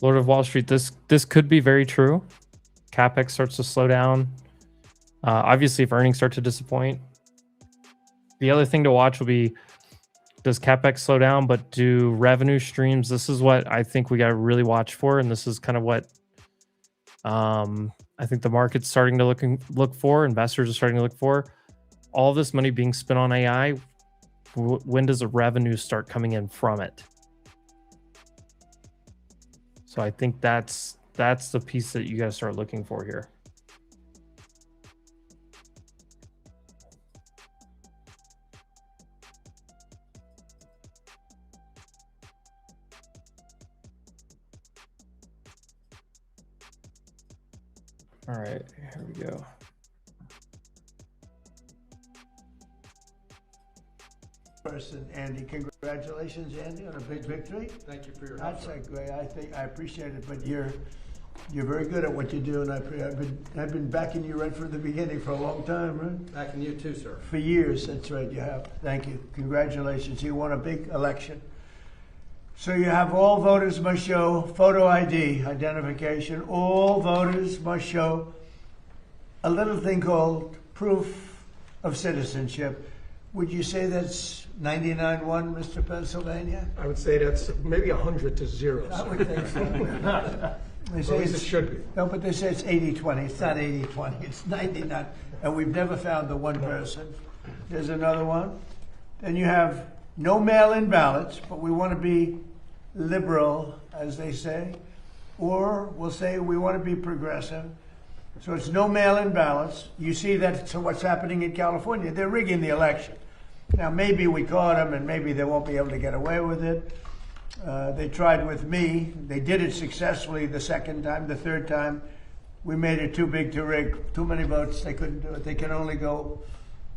Lord of Wall Street, this could be very true. CapEx starts to slow down. Obviously, if earnings start to disappoint. The other thing to watch will be, does CapEx slow down, but do revenue streams? This is what I think we got to really watch for, and this is kind of what I think the market's starting to look for. Investors are starting to look for. All this money being spent on AI, when does the revenue start coming in from it? So I think that's the piece that you guys start looking for here. All right, here we go. Person, Andy, congratulations, Andy, on a big victory. Thank you for your help. That's great. I appreciate it. But you're very good at what you do, and I've been backing you right from the beginning for a long time, right? Backing you too, sir. For years, that's right. You have. Thank you. Congratulations. You won a big election. So you have all voters must show photo ID identification. All voters must show a little thing called proof of citizenship. Would you say that's 99-1, Mr. Pennsylvania? I would say that's maybe 100 to 0. I would think so. They say At least it should be. No, but they say it's 80-20. It's not 80-20. It's 99. And we've never found the one person. There's another one. Then you have no mail-in ballots, but we want to be liberal, as they say. Or we'll say we want to be progressive. So it's no mail-in ballots. You see that's what's happening in California. They're rigging the election. Now, maybe we caught them, and maybe they won't be able to get away with it. They tried with me. They did it successfully the second time. The third time, we made it too big to rig. Too many votes. They couldn't do it. They can only go.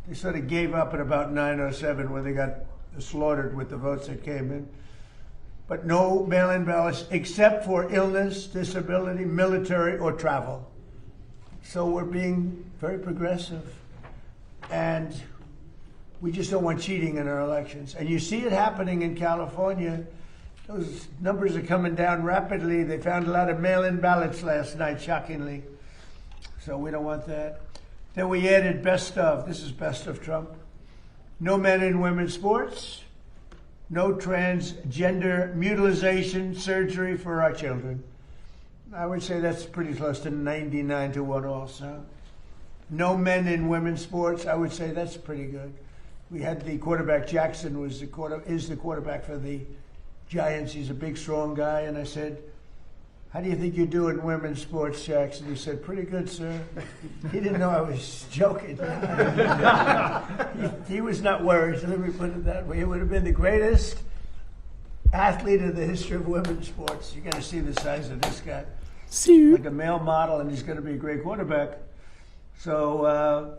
They sort of gave up at about 9:07 when they got slaughtered with the votes that came in. But no mail-in ballots except for illness, disability, military, or travel. So we're being very progressive. And we just don't want cheating in our elections. And you see it happening in California. Those numbers are coming down rapidly. They found a lot of mail-in ballots last night, shockingly. So we don't want that. Then we added best of. This is best of Trump. No men in women's sports. No transgender mutilization surgery for our children. I would say that's pretty close to 99 to 1 also. No men in women's sports. I would say that's pretty good. We had the quarterback, Jackson is the quarterback for the Giants. He's a big, strong guy. And I said, how do you think you do in women's sports, Jackson? He said, pretty good, sir. He didn't know I was joking. He was not worried, so let me put it that way. He would have been the greatest athlete in the history of women's sports. You're going to see the size of this guy. Like a male model, and he's going to be a great quarterback. So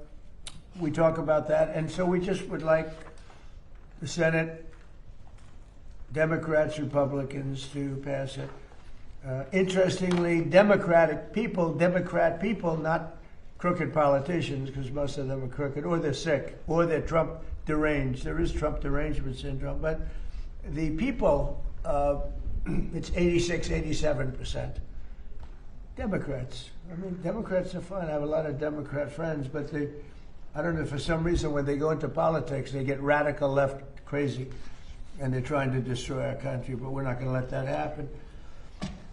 we talk about that. And so we just would like the Senate, Democrats, Republicans to pass it. Interestingly, Democrat people, not crooked politicians, because most of them are crooked, or they're sick, or they're Trump deranged. There is Trump derangement syndrome. But the people, it's 86, 87%. Democrats. I mean, Democrats are fun. I have a lot of Democrat friends, but I don't know, for some reason, when they go into politics, they get radical left crazy, and they're trying to destroy our country, but we're not going to let that happen.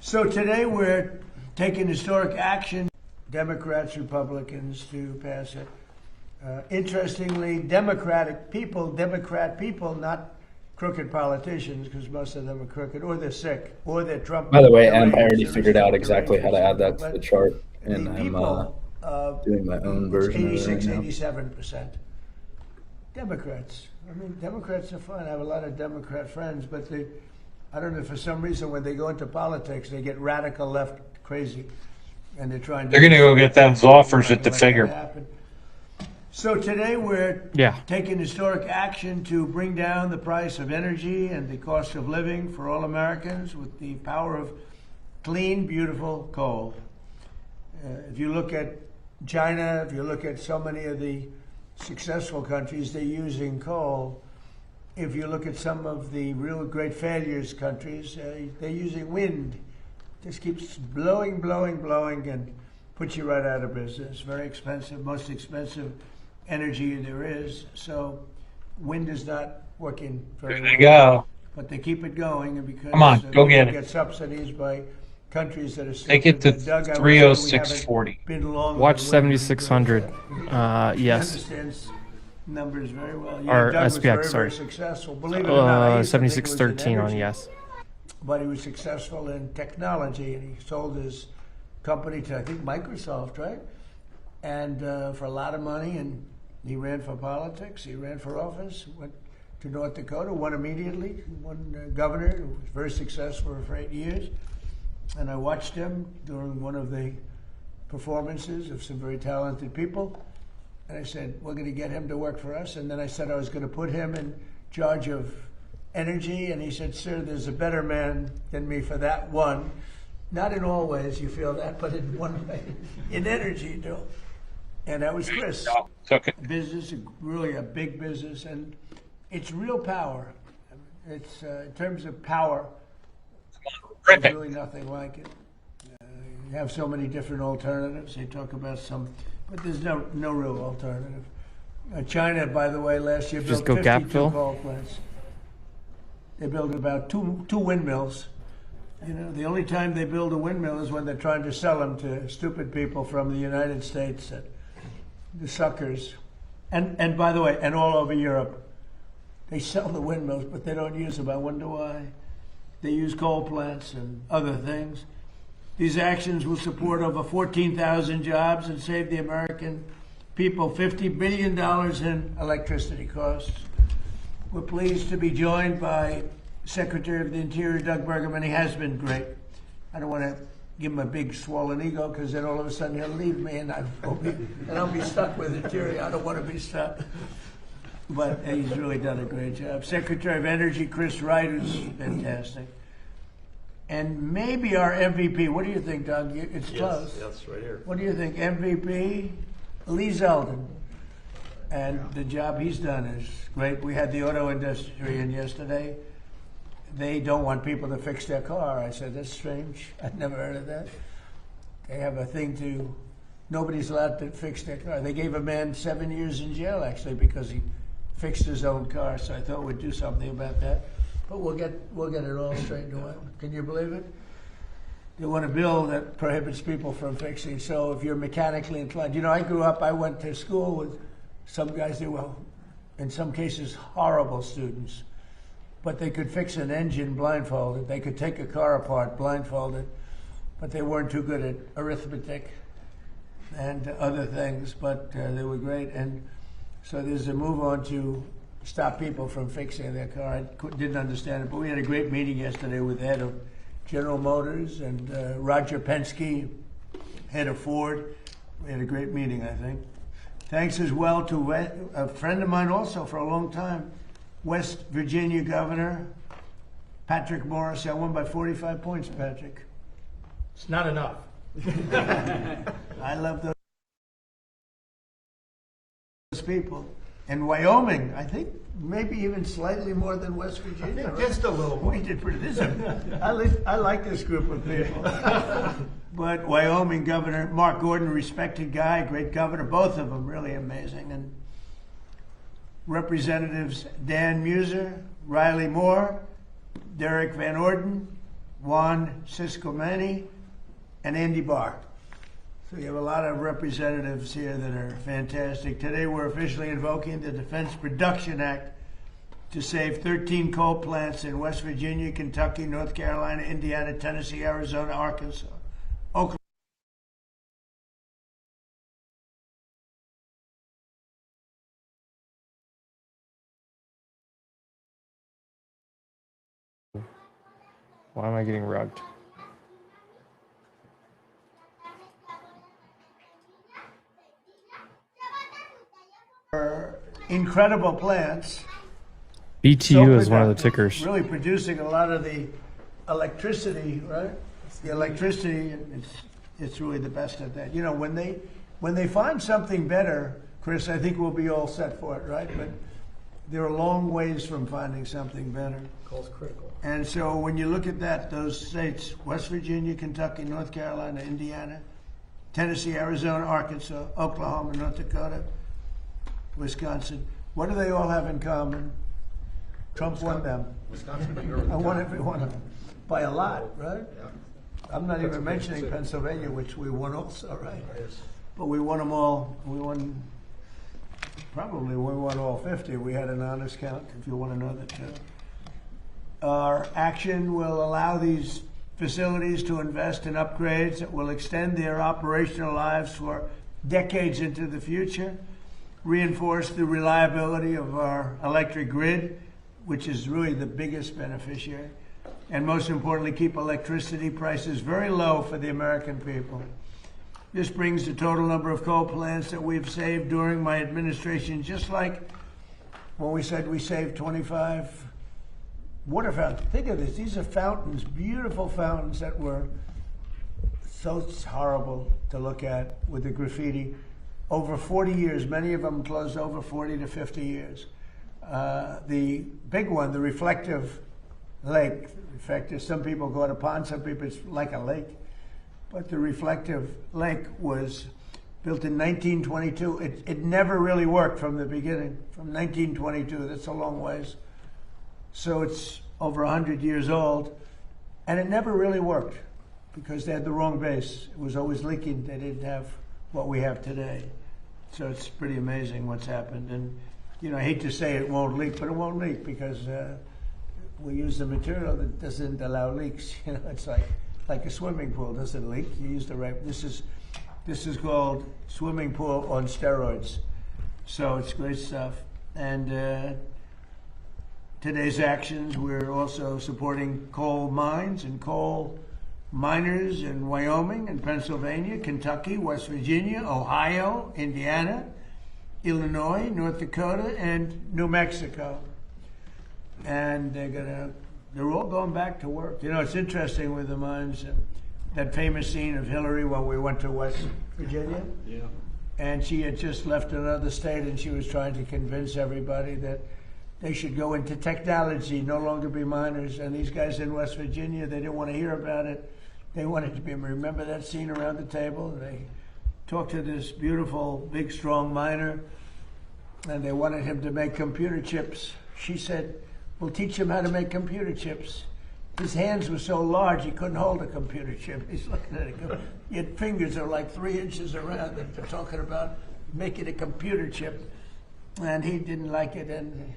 So today we're taking historic action, Democrats, Republicans, to pass it. Interestingly, Democrat people, not crooked politicians, because most of them are crooked, or they're sick, or they're Trump. By the way, I already figured out exactly how to add that to the chart, and I'm doing my own version of it 86, right now. 87%. Democrats. I mean, Democrats are fun. I have a lot of Democrat friends, but I don't know, for some reason, when they go into politics, they get radical left crazy, and they're trying to. They're going to go get those offers at the figure. So today we're taking historic action to bring down the price of energy and the cost of living for all Americans with the power of clean, beautiful coal. If you look at China, if you look at so many of the successful countries, they're using coal. If you look at some of the real great failures countries, they're using wind. Just keeps blowing, and puts you right out of business. Very expensive, most expensive energy there is. So wind is not working very well. There you go. But they keep it going, and because Come on, go get it. Get subsidies by countries that are Take it to 306.40. Watch 7600. Yes. Understands numbers very well. Or Doug was SPX, very, sorry. very successful. Believe it or not, I used to think it was in 7613 on energy, yes. but he was successful in technology, and he sold his company to, I think, Microsoft, right? And for a lot of money, and he ran for politics. He ran for office, went to North Dakota, won immediately, won governor, who was very successful for 8 years. And I watched him during one of the performances of some very talented people. And I said, we're going to get him to work for us. And then I said I was going to put him in charge of energy. And he said, sir, there's a better man than me for that one. Not in all ways you feel that, but in one way, in energy, you do. And that was Chris. Business, really a big business. And it's real power. It's in terms of power, there's really nothing like it. You have so many different alternatives. They talk about some, but there's no real alternative. China, by the way, last year built 52 coal plants. They built about two windmills. You know, the only time they build a windmill is when they're trying to sell them to stupid people from the United States, the suckers. And by the way, and all over Europe, they sell the windmills, but they don't use them. I wonder why. They use coal plants and other things. These actions will support over 14,000 jobs and save the American people $50 billion in electricity costs. We're pleased to be joined by Secretary of the Interior, Doug Burgum. He has been great. I don't want to give him a big swollen ego because then all of a sudden he'll leave me and I'll be stuck with Interior. I don't want to be stuck. But he's really done a great job. Secretary of Energy, Chris Wright, who's fantastic. And maybe our MVP. What do you think, Doug? It's close. Yes, right here. What do you think? MVP, Lee Zeldin. And the job he's done is great. We had the auto industry in yesterday. They don't want people to fix their car. I said, that's strange. I'd never heard of that. They have a thing to, nobody's allowed to fix their car. They gave a man 7 years in jail, actually, because he fixed his own car. So I thought we'd do something about that. But we'll get it all straightened away. Can you believe it? They want a bill that prohibits people from fixing. So if you're mechanically inclined, you know, I went to school with some guys, they were, in some cases, horrible students. But they could fix an engine blindfolded. They could take a car apart blindfolded. But they weren't too good at arithmetic and other things. But they were great. And so there's a move on to stop people from fixing their car. I didn't understand it. But we had a great meeting yesterday with the head of General Motors and Roger Penske, head of Ford. We had a great meeting, I think. Thanks as well to a friend of mine also for a long time, West Virginia Governor Patrick Morrisey. I won by 45 points, Patrick. It's not enough. I love those people. And Wyoming, I think maybe even slightly more than West Virginia. Just a little more. We did pretty this. I like this group of people. But Wyoming Governor Mark Gordon, respected guy, great governor, both of them really amazing. And Representatives Dan Muser, Riley Moore, Derek Van Orden, Juan Ciscomani, and Andy Barr. So you have a lot of representatives here that are fantastic. Today we're officially invoking the Defense Production Act to save 13 coal plants in West Virginia, Kentucky, North Carolina, Indiana, Tennessee, Arizona, Arkansas, Oklahoma. Why am I getting rugged? Incredible plants. BTU is one of the tickers. Really producing a lot of the electricity, right? The electricity, it's really the best at that. You know, when they find something better, Chris, I think we'll be all set for it, right? But there are long ways from finding something better. Coal's critical. And so when you look at that, those states, West Virginia, Kentucky, North Carolina, Indiana, Tennessee, Arizona, Arkansas, Oklahoma, North Dakota, Wisconsin, what do they all have in common? Trump won them. I won every one of them by a lot, right? Yeah. I'm not even mentioning Pennsylvania, which we won also, right? But we won them all. We won all 50. We had an honest count, if you want to know that too. Our action will allow these facilities to invest in upgrades that will extend their operational lives for decades into the future, reinforce the reliability of our electric grid, which is really the biggest beneficiary, and most importantly, keep electricity prices very low for the American people. This brings the total number of coal plants that we've saved during my administration, just like when we said we saved 25 water fountains. Think of this, these are fountains, beautiful fountains that were so horrible to look at with the graffiti. Over 40 years, many of them closed over 40 to 50 years. The big one, the reflective lake, reflective, some people call it a pond, some people it's like a lake. But the reflective lake was built in 1922. It never really worked from the beginning, from 1922. That's a long ways. So it's over 100 years old. And it never really worked because they had the wrong base. It was always leaking. They didn't have what we have today. So it's pretty amazing what's happened. And, you know, I hate to say it won't leak, but it won't leak because we use the material that doesn't allow leaks. You know, it's like like a swimming pool. Doesn't leak. You use the right. This is called swimming pool on steroids. So it's great stuff. And today's actions, we're also supporting coal mines and coal miners in Wyoming and Pennsylvania, Kentucky, West Virginia, Ohio, Indiana, Illinois, North Dakota, and New Mexico. And they're all going back to work. You know, it's interesting with the mines, that famous scene of Hillary when we went to West Virginia. Yeah. And she had just left another state, and she was trying to convince everybody that they should go into technology, no longer be miners. And these guys in West Virginia, they didn't want to hear about it. They wanted to be, remember that scene around the table? They talked to this beautiful, big, strong miner, and they wanted him to make computer chips. She said, we'll teach him how to make computer chips. His hands were so large, he couldn't hold a computer chip. He's looking at it go, your fingers are like 3 inches around, and they're talking about making a computer chip. And he didn't like it, and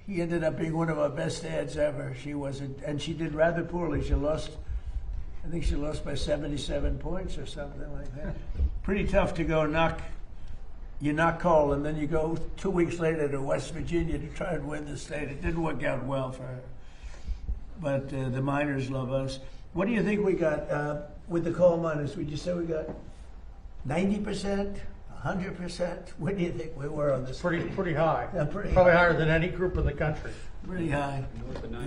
he ended up being one of our best ads ever. She wasn't, and she did rather poorly. She lost, I think she lost by 77 points or something like that. Pretty tough to go knock coal, and then you go 2 weeks later to West Virginia to try and win the state. It didn't work out well for her. But the miners love us. What do you think we got with the coal miners? Would you say we got 90%, 100%? What do you think we were on this? Pretty high. Yeah, pretty Probably high. higher than any group in the country. Pretty high.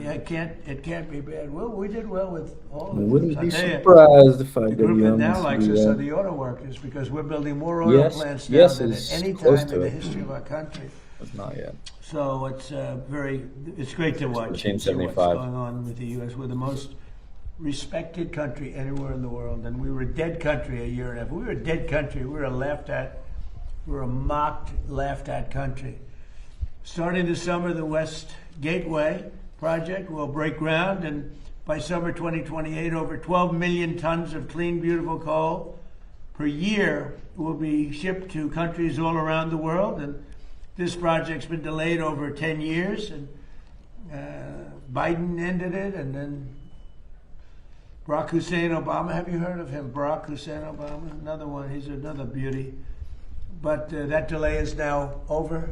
Yeah, it can't be bad. Well, we did well with all of I them. wouldn't I'll be tell you, surprised if the group that IWM now was likes to us do are that. the auto workers, because we're building more oil Yes, plants now yes, than it's at any close time to in the it. history of our country. It's not yet. So it's great to watch. Chain and see what's 75. going on with the U.S. We're the most respected country anywhere in the world, and we were a dead country a year and a half. We were a dead country. We were laughed at. We were a mocked, laughed at country. Starting this summer, the West Gateway project will break ground, and by summer 2028, over 12 million tons of clean, beautiful coal per year will be shipped to countries all around the world. And this project's been delayed over 10 years, and Biden ended it, and then Barack Hussein Obama. Have you heard of him? Barack Hussein Obama, another one. He's another beauty. But that delay is now over,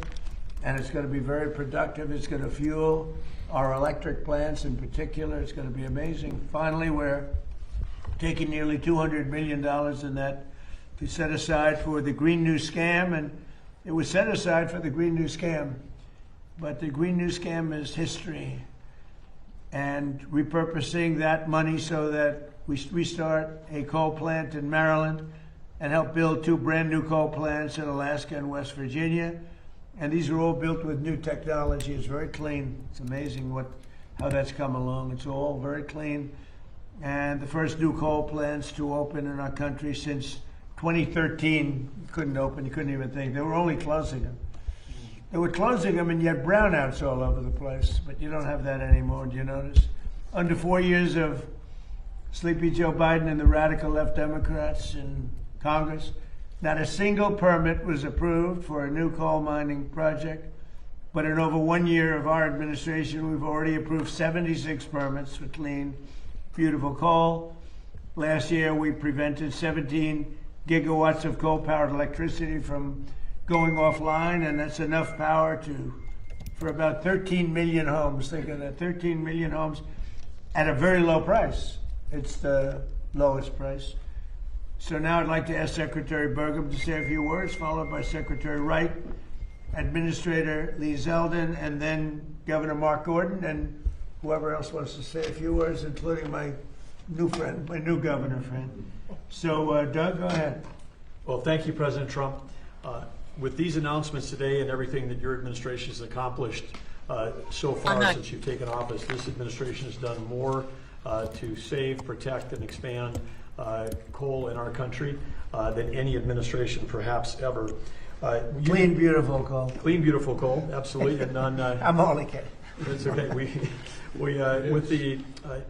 and it's going to be very productive. It's going to fuel our electric plants in particular. It's going to be amazing. Finally, we're taking nearly $200 million in that to set aside for the Green New Scam, and it was set aside for the Green New Scam, but the Green New Scam is history, and repurposing that money so that we restart a coal plant in Maryland and help build 2 brand new coal plants in Alaska and West Virginia. And these are all built with new technology. It's very clean. It's amazing how that's come along. It's all very clean. And the first new coal plants to open in our country since 2013 couldn't open. You couldn't even think. They were only closing them. They were closing them, and yet brownouts all over the place. But you don't have that anymore. Do you notice? Under 4 years of Sleepy Joe Biden and the radical left Democrats in Congress, not a single permit was approved for a new coal mining project. But in over 1 year of our administration, we've already approved 76 permits for clean, beautiful coal. Last year, we prevented 17 gigawatts of coal-powered electricity from going offline, and that's enough power for about 13 million homes. Think of that, 13 million homes at a very low price. It's the lowest price. So now I'd like to ask Secretary Burgum to say a few words, followed by Secretary Wright, Administrator Lee Zeldin, and then Governor Mark Gordon, and whoever else wants to say a few words, including my new friend, my new governor friend. So, Doug, go ahead. Well, thank you, President Trump. With these announcements today and everything that your administration has accomplished so far since you've taken office, this administration has done more to save, protect, and expand coal in our country than any administration perhaps ever. Clean, beautiful coal. Clean, beautiful coal, absolutely. And none. I'm only kidding. It's okay.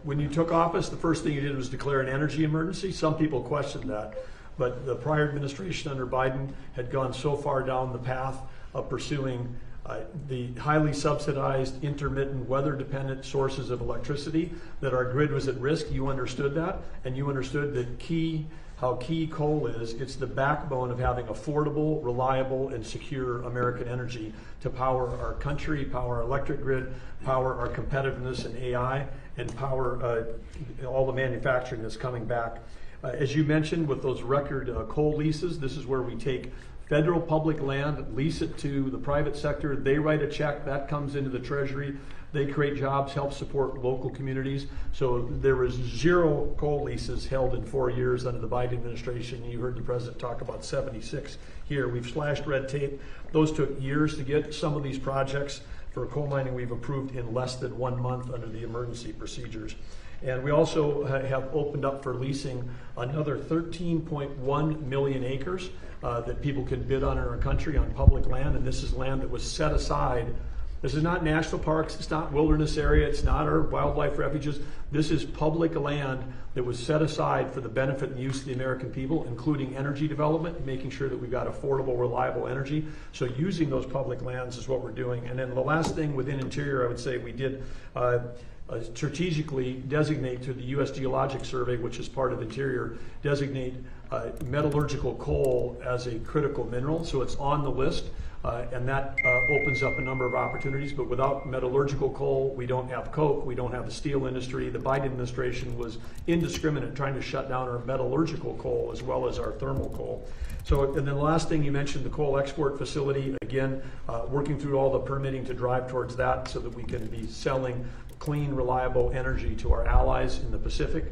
When you took office, the first thing you did was declare an energy emergency. Some people questioned that, but the prior administration under Biden had gone so far down the path of pursuing the highly subsidized, intermittent, weather-dependent sources of electricity, that our grid was at risk. You understood that, and you understood that how key coal is. It's the backbone of having affordable, reliable, and secure American energy to power our country, power our electric grid, power our competitiveness in AI, and power all the manufacturing that's coming back. As you mentioned, with those record coal leases, this is where we take federal public land, lease it to the private sector. They write a check, that comes into the Treasury. They create jobs, help support local communities. So there was 0 coal leases held in 4 years under the Biden administration. You heard the president talk about 76 here. We've slashed red tape. Those took years to get. Some of these projects for coal mining we've approved in less than 1 month under the emergency procedures. And we also have opened up for leasing another 13.1 million acres that people can bid on in our country on public land. And this is land that was set aside. This is not national parks, it's not wilderness area, it's not our wildlife refuges. This is public land that was set aside for the benefit and use of the American people, including energy development, making sure that we've got affordable, reliable energy. So using those public lands is what we're doing. And then the last thing within Interior, I would say we did strategically designate to the U.S. Geologic Survey, which is part of Interior, designate metallurgical coal as a critical mineral. So it's on the list. And that opens up a number of opportunities. But without metallurgical coal, we don't have coke, we don't have the steel industry. The Biden administration was indiscriminate trying to shut down our metallurgical coal as well as our thermal coal. So, and then the last thing you mentioned, the coal export facility, again, working through all the permitting to drive towards that so that we can be selling clean, reliable energy to our allies in the Pacific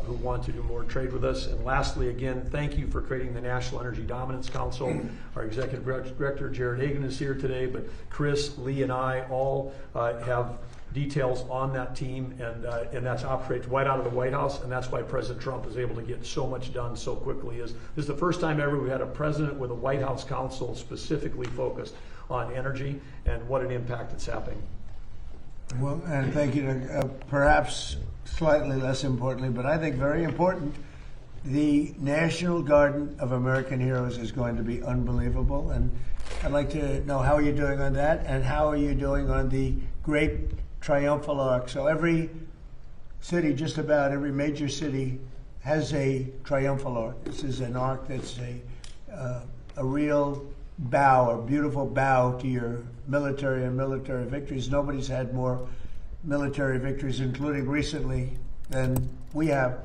who want to do more trade with us. And lastly, again, thank you for creating the National Energy Dominance Council. Our Executive Director, Jared Hagan, is here today, but Chris, Lee, and I all have details on that team, and that's operates right out of the White House, and that's why President Trump is able to get so much done so quickly. This is the first time ever we've had a president with a White House council specifically focused on energy and what an impact it's having. Well, and thank you to perhaps slightly less importantly, but I think very important, the National Garden of American Heroes is going to be unbelievable. And I'd like to know how are you doing on that, and how are you doing on the Great Triumphal Arch? So every city, just about every major city, has a triumphal arch. This is an arch that's a real bow, a beautiful bow to your military and military victories. Nobody's had more military victories, including recently, than we have.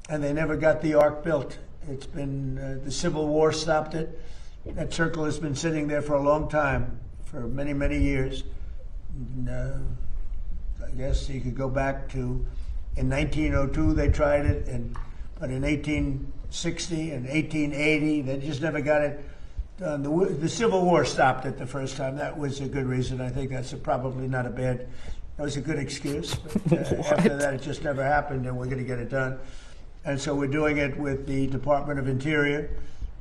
And they never got the arch built. It's been, the Civil War stopped it. That circle has been sitting there for a long time, for many, many years. And, I guess you could go back to, in 1902 they tried it, but in 1860 and 1880 they just never got it done. The Civil War stopped it the first time. That was a good reason. I think that's probably not a bad, that was a good excuse. But after that it just never happened, and we're going to get it done. And so we're doing it with the Department of Interior,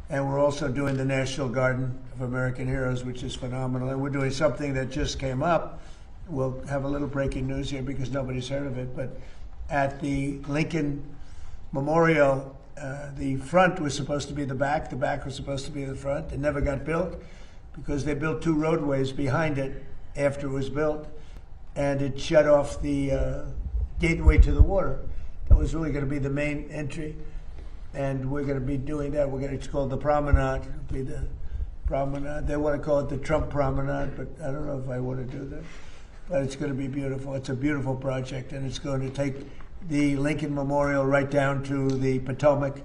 and we're also doing the National Garden of American Heroes, which is phenomenal. And we're doing something that just came up. We'll have a little breaking news here because nobody's heard of it, but at the Lincoln Memorial, the front was supposed to be the back was supposed to be the front. It never got built because they built 2 roadways behind it after it was built, and it shut off the gateway to the water. That was really going to be the main entry, and we're going to be doing that. It's called the Promenade. It'll be the Promenade. They want to call it the Trump Promenade, but I don't know if I want to do that. But it's going to be beautiful. It's a beautiful project, and it's going to take the Lincoln Memorial right down to the Potomac,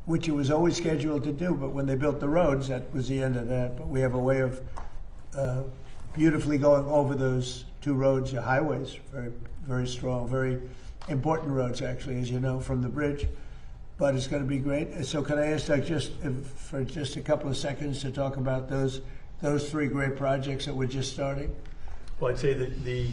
which it was always scheduled to do. But when they built the roads, that was the end of that. But we have a way of beautifully going over those 2 roads, highways, very, very strong, very important roads, actually, as you know, from the bridge. But it's going to be great. So can I ask for just a couple of seconds to talk about those 3 great projects that we're just starting? Well, I'd say that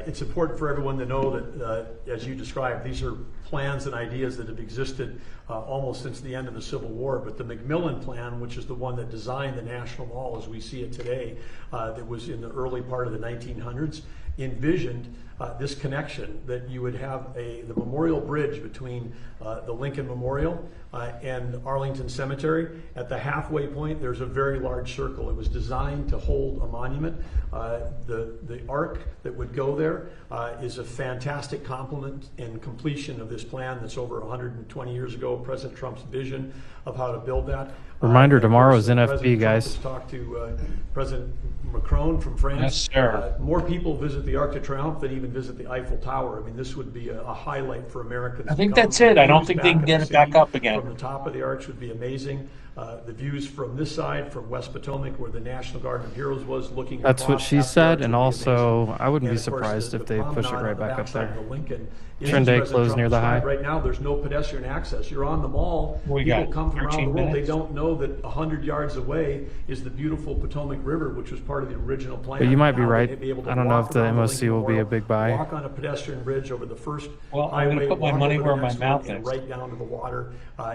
it's important for everyone to know that, as you described, these are plans and ideas that have existed almost since the end of the Civil War. But the McMillan Plan, which is the one that designed the National Mall as we see it today, that was in the early part of the 1900s, envisioned this connection, that you would have the memorial bridge between the Lincoln Memorial and Arlington Cemetery. At the halfway point, there's a very large circle. It was designed to hold a monument. The arc that would go there is a fantastic complement and completion of this plan that's over 120 years ago, President Trump's vision of how to build that. Reminder, tomorrow is President NFB, Trump guys. has talked to President Macron from France. Yes, sir. More people visit the Arc de Triomphe than even visit the Eiffel Tower. I mean, this would be a highlight for Americans. I to think come. that's it. I don't Views think they can back get of it the back city up again. From the top of the arch would be amazing. The views from this side, from West Potomac, where the National Guard of Heroes was, looking That's what across she half the said, arch and would be also amazing. I wouldn't be And of course, surprised if they push it promenade on right the back up backside there. of the Lincoln is, Trend as day President closed Trump near the described, high. Right now, there's no pedestrian access. You're on the mall. We People got come from around 13 the world. They minutes. don't know that 100 yards away is the beautiful Potomac River, which was part of the original plan. But you might be Now right. they'd be able to I don't know walk if the around MOC Lincoln will be a Memorial, big buy. Walk on a pedestrian bridge over the first Well, I'm highway. gonna put my walk money over where the my next mouth one, and is. right down to the water.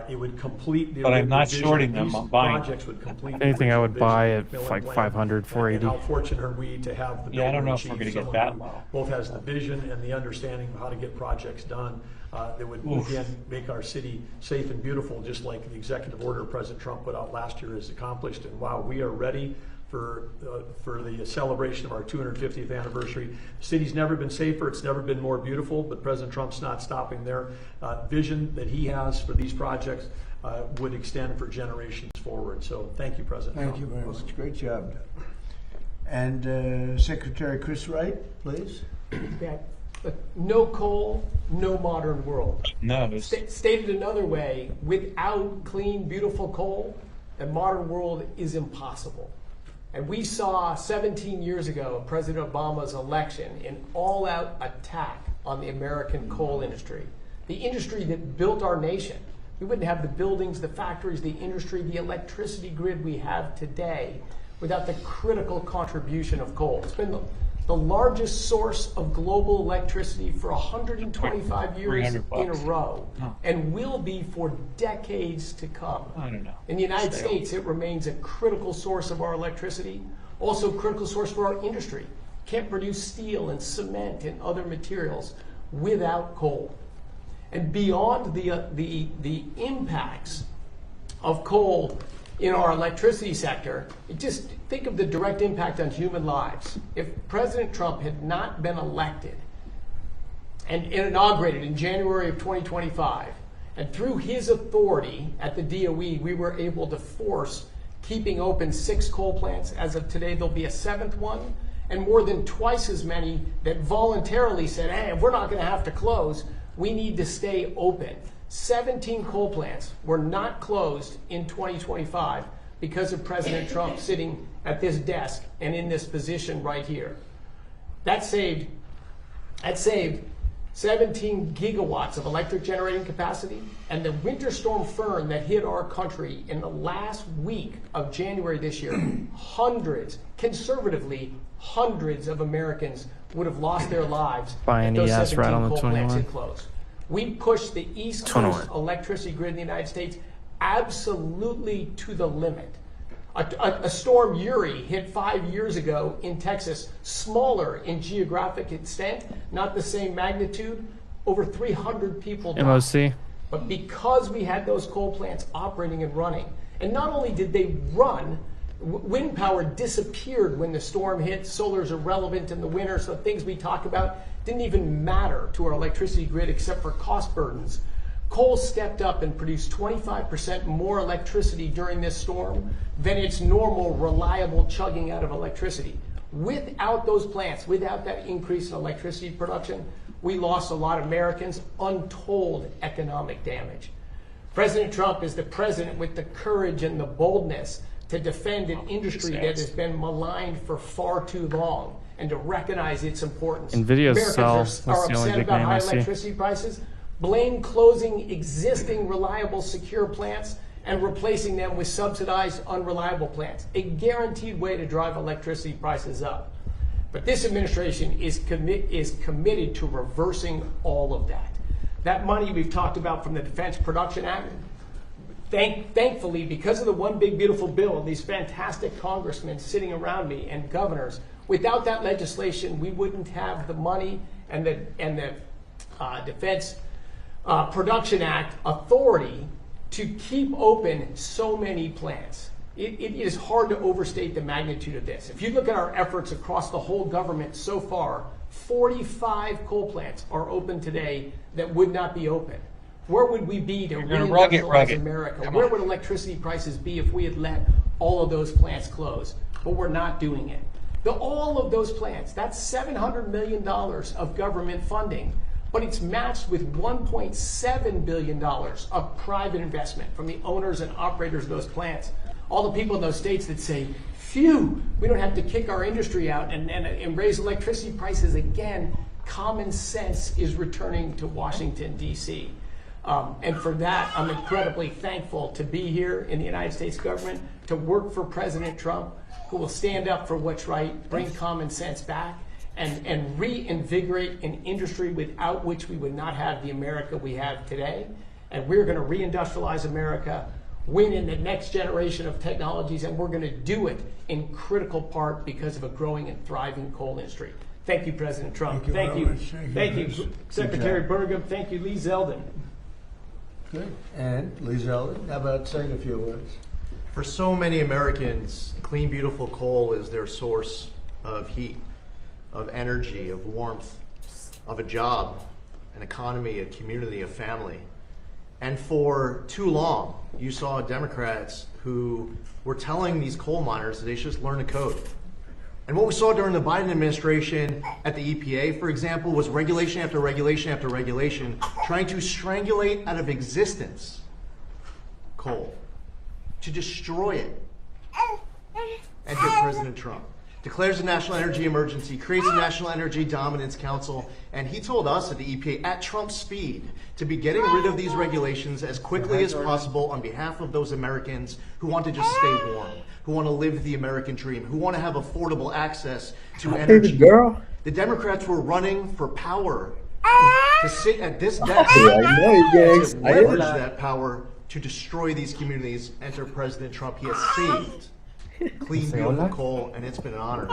It would complete the. But I'm not vision. shorting them, These I'm buying them. projects would complete If the anything, I would original buy vision, at fill in like plan. 500, And 480. how fortunate are we to have the Yeah, I don't builder know in if we're chief, gonna get someone that who low. both has the vision and the understanding of how to get projects done that would again make our city safe and beautiful, just like the executive order President Trump put out last year has accomplished. And wow, we are ready for the celebration of our 250th anniversary. The city's never been safer, it's never been more beautiful, but President Trump's not stopping there. Vision that he has for these projects would extend for generations forward. So thank you, President Trump. Thank you very much. Great job. And Secretary Chris Wright, please. No coal, no modern world. No, it's, Stated another way, without clean, beautiful coal, a modern world is impossible. And we saw 17 years ago President Obama's election an all-out attack on the American coal industry, the industry that built our nation. We wouldn't have the buildings, the factories, the industry, the electricity grid we have today without the critical contribution of coal. It's been the largest source of global electricity for 125 years in a row, and will be for decades to come. I don't know. In the United States, it remains a critical source of our electricity, also a critical source for our industry. Can't produce steel and cement and other materials without coal. And beyond the impacts of coal in our electricity sector, just think of the direct impact on human lives. If President Trump had not been elected and inaugurated in January of 2025, and through his authority at the DOE, we were able to force keeping open 6 coal plants. As of today, there'll be a 7th one, and more than twice as many that voluntarily said, hey, if we're not going to have to close, we need to stay open. 17 coal plants were not closed in 2025 because of President Trump sitting at this desk and in this position right here. That saved 17 gigawatts of electric generating capacity, and the winter storm Fern that hit our country in the last week of January this year, conservatively, hundreds of Americans would have lost their lives Buying if those ES right 17 on the coal plants 21. had closed. We pushed the East Coast electricity grid in the United States absolutely to the limit. A storm Uri hit 5 years ago in Texas, smaller in geographic extent, not the same magnitude, over 300 people died. MOC. But because we had those coal plants operating and running, and not only did they run, wind power disappeared when the storm hit. Solar's irrelevant in the winter, so things we talk about didn't even matter to our electricity grid except for cost burdens. Coal stepped up and produced 25% more electricity during this storm than its normal, reliable chugging out of electricity. Without those plants, without that increase in electricity production, we lost a lot of Americans, untold economic damage. President Trump is the president with the courage and the boldness to defend an industry that has been maligned for far too long and to recognize its importance. Nvidia's Americans sell. are That's the only upset big about name high I see. electricity prices, blame closing existing reliable, secure plants and replacing them with subsidized, unreliable plants, a guaranteed way to drive electricity prices up. But this administration is committed to reversing all of that. That money we've talked about from the Defense Production Act, thankfully, because of the One Big Beautiful Bill and these fantastic congressmen sitting around me and governors, without that legislation, we wouldn't have the money and the Defense Production Act authority to keep open so many plants. It is hard to overstate the magnitude of this. If you look at our efforts across the whole government so far, 45 coal plants are open today that would not be open. Where would we be to reindustrialize America? Where would electricity prices be if we had let all of those plants close? But we're not doing it. All of those plants, that's $700 million of government funding, but it's matched with $1.7 billion of private investment from the owners and operators of those plants. All the people in those states that say, phew, we don't have to kick our industry out and raise electricity prices again. Common sense is returning to Washington, D.C. And for that, I'm incredibly thankful to be here in the United States government, to work for President Trump, who will stand up for what's right, bring common sense back, and reinvigorate an industry without which we would not have the America we have today. And we're going to reindustrialize America, win in the next generation of technologies, and we're going to do it in critical part because of a growing and thriving coal industry. Thank you, President Trump. Thank you, Secretary Burgum. Thank you, Lee Zeldin. Good. And Lee Zeldin, how about saying a few words? For so many Americans, clean, beautiful coal is their source of heat, of energy, of warmth, of a job, an economy, a community, a family. And for too long, you saw Democrats who were telling these coal miners that they should just learn to code. And what we saw during the Biden administration at the EPA, for example, was regulation after regulation after regulation trying to strangulate out of existence coal, to destroy it. Enter President Trump. Declares a national energy emergency, creates a National Energy Dominance Council, and he told us at the EPA at Trump's speed to be getting rid of these regulations as quickly as possible on behalf of those Americans who want to just stay warm, who want to live the American dream, who want to have affordable access to energy. The Democrats were running for power to sit at this desk to leverage that power to destroy these communities. Enter President Trump. He has saved clean, beautiful coal, and it's been an honor.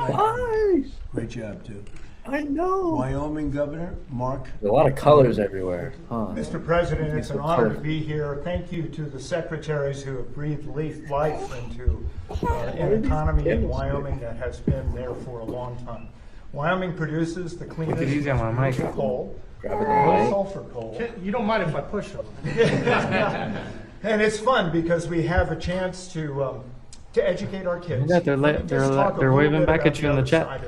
Nice. Great job, too. I know. Wyoming Governor Mark. There's a lot of colors everywhere. Huh. Mr. President, it's an honor to be here. Thank you to the secretaries who have breathed life into an economy in Wyoming that has been there for a long time. Wyoming produces the cleanest coal, sulfur coal. You don't mind if I push them? And it's fun because we have a chance to educate our kids. Yeah, they're waving back at you in the chat.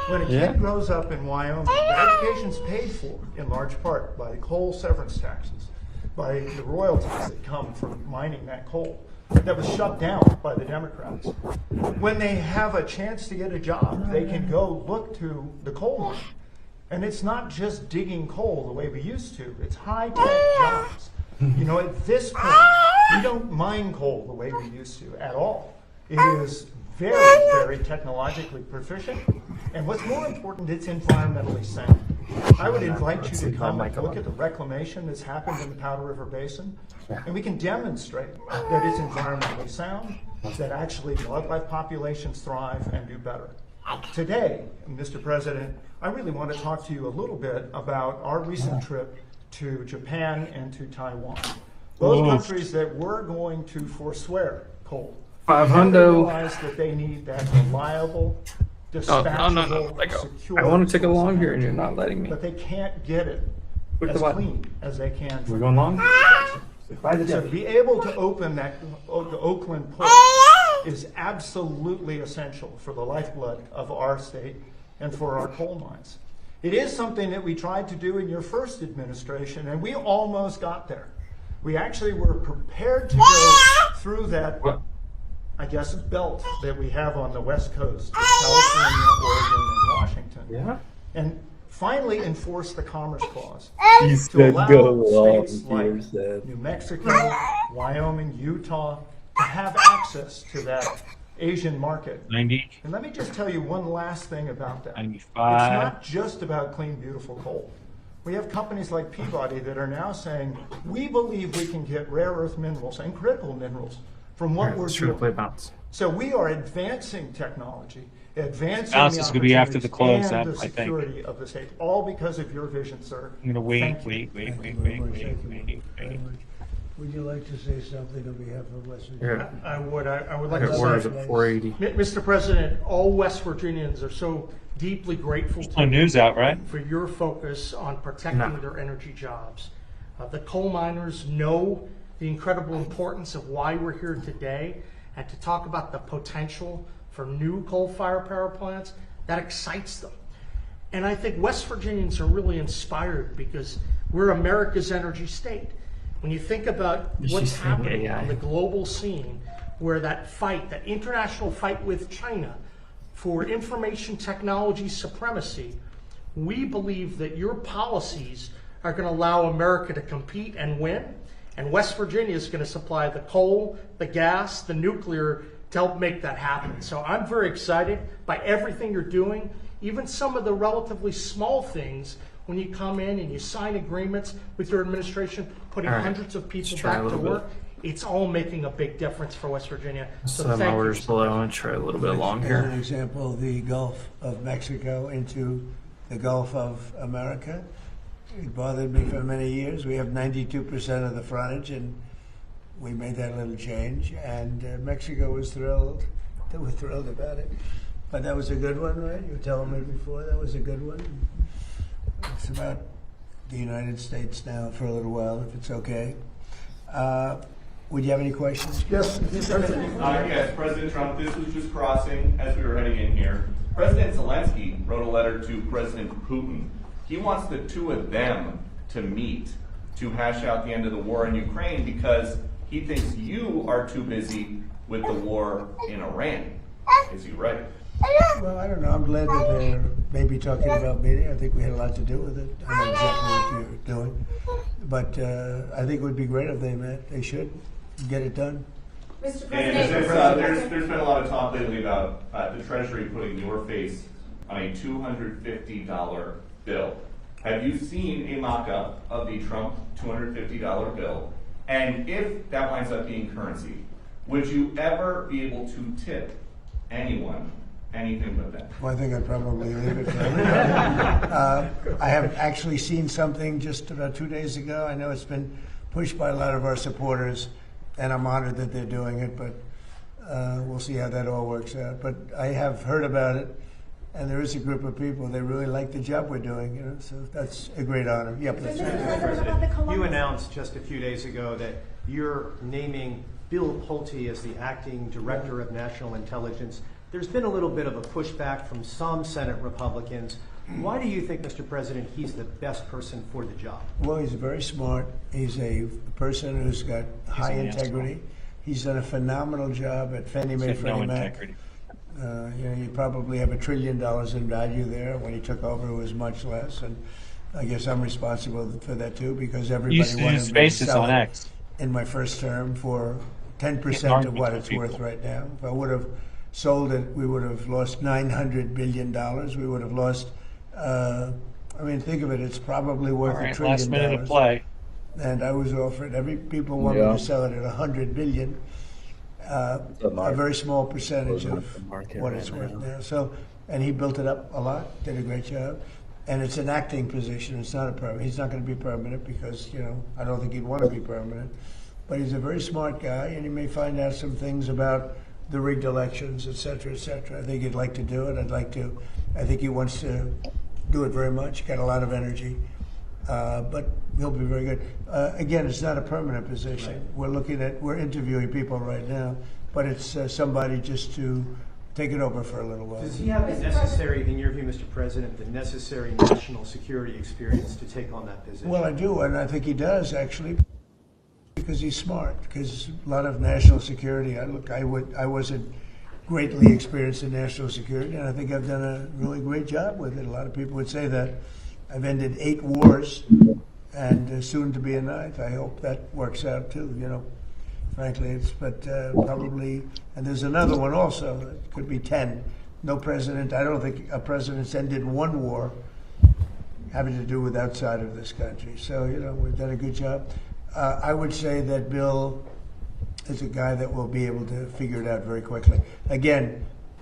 When a kid grows up in Wyoming, their education's paid for in large part by coal severance taxes, by the royalties that come from mining that coal that was shut down by the Democrats. When they have a chance to get a job, they can go look to the coal mine. And it's not just digging coal the way we used to. It's high-tech jobs. You know, at this point, we don't mine coal the way we used to at all. It is very, very technologically proficient. And what's more important, it's environmentally sound. I would invite you to come and look at the reclamation that's happened in the Powder River Basin. And we can demonstrate that it's environmentally sound, that actually wildlife populations thrive and do better. Today, Mr. President, I really want to talk to you a little bit about our recent trip to Japan and to Taiwan. Both countries that were going to forswear coal. 500. Realize that they need that reliable, dispatchable, secure. I want to take it long here and you're not letting me. But they can't get it as clean as they can. We're going long? So to be able to open the Oakland port is absolutely essential for the lifeblood of our state and for our coal mines. It is something that we tried to do in your first administration, and we almost got there. We actually were prepared to go through that, I guess, belt that we have on the West Coast, California, Oregon, and Washington, and finally enforce the Commerce Clause to allow states like New Mexico, Wyoming, Utah to have access to that Asian market. 90. And let me just tell you one last thing about that. 95. It's not just about clean, beautiful coal. We have companies like Peabody that are now saying, we believe we can get rare earth minerals and critical minerals from what we're doing. So we are advancing technology, advancing Balance the is gonna be after the opportunities close-up, and the I think. security of the state, all because of your vision, sir. I'm gonna wait, Thank you. wait. Thank you very much. Would you like to say something on behalf of West Virginia? I would like to Order say, the 480. Mr. President, all West Virginians are so deeply grateful There's to no you news out, right? for your focus on protecting No. their energy jobs. The coal miners know the incredible importance of why we're here today, and to talk about the potential for new coal-fired power plants, that excites them. And I think West Virginians are really inspired because we're America's energy state. When you think about She's what's saying happening AI. on the global scene, where that fight, that international fight with China for information technology supremacy, we believe that your policies are going to allow America to compete and win. And West Virginia is going to supply the coal, the gas, the nuclear to help make that happen. So I'm very excited by everything you're doing, even some of the relatively small things when you come in and you sign agreements with your administration, putting All right. hundreds of people Let's try a back to little bit. work. It's all making a big difference for West Virginia. So So my thank you. order's below and try a little bit as an longer. example, the Gulf of Mexico into the Gulf of America. It bothered me for many years. We have 92% of the frontage, and we made that little change. And Mexico was thrilled. They were thrilled about it. But that was a good one, right? You were telling me before that was a good one. It's about the United States now for a little while, if it's okay. Would you have any questions? Yes, Yes, President Trump, this was just crossing as we were heading in here. President Zelensky wrote a letter to President Putin. He wants the two of them to meet to hash out the end of the war in Ukraine because he thinks you are too busy with the war in Iran. Is he right? Well, I don't know. I'm glad that they're maybe talking about meeting. I think we had a lot to do with it. I know exactly what you're doing. But I think it would be great if they met. They should get it done. And there's been a lot of talk lately about the Treasury putting your face on a $250 bill. Have you seen a mock-up of the Trump $250 bill? And if that winds up being currency, would you ever be able to tip anyone anything but that? Well, I think I'd probably leave it for everybody. I have actually seen something just about 2 days ago. I know it's been pushed by a lot of our supporters, and I'm honored that they're doing it, but we'll see how that all works out. But I have heard about it, and there is a group of people, they really like the job we're doing, you know, so that's a great honor. Yeah, please. You announced just a few days ago that you're naming Bill Pulte as the acting director of national intelligence. There's been a little bit of a pushback from some Senate Republicans. Why do you think, Mr. President, he's the best person for the job? Well, he's very smart. He's a person who's got high integrity. He's done a phenomenal job at Fannie Mae, Freddie Mac. You know, you probably have $1 trillion in value there. When he took over, it was much less, and I guess I'm responsible for that too because everybody wanted me to sell on it X. in my first term for 10% of what it's worth right now. If I would have sold it, we would have lost $900 billion. We would have lost. I mean, think of it. It's probably worth $1 trillion. Last minute of play. And I was offered. People wanted to sell it at $100 billion. A very small percentage of what it's worth now. So, and he built it up a lot. Did a great job. And it's an acting position. It's not a permanent. He's not going to be permanent because I don't think he'd want to be permanent. But he's a very smart guy, and he may find out some things about the rigged elections, et cetera, et cetera. I think he'd like to do it. I think he wants to do it very much. Got a lot of energy. But he'll be very good. Again, it's not a permanent position. Right. We're interviewing people right now, but it's somebody just to take it over for a little while. Does he have the necessary, in your view, Mr. President, the necessary national security experience to take on that position? Well, I do, and I think he does, actually, because he's smart, because a lot of national security, I wasn't greatly experienced in national security, and I think I've done a really great job with it. A lot of people would say that. I've ended 8 wars, and soon to be a 9th. I hope that works out too. Frankly, probably. And there's another one also. It could be 10. No president. I don't think a president's ended 1 war having to do with outside of this country. So we've done a good job. I would say that Bill is a guy that will be able to figure it out very quickly. Again,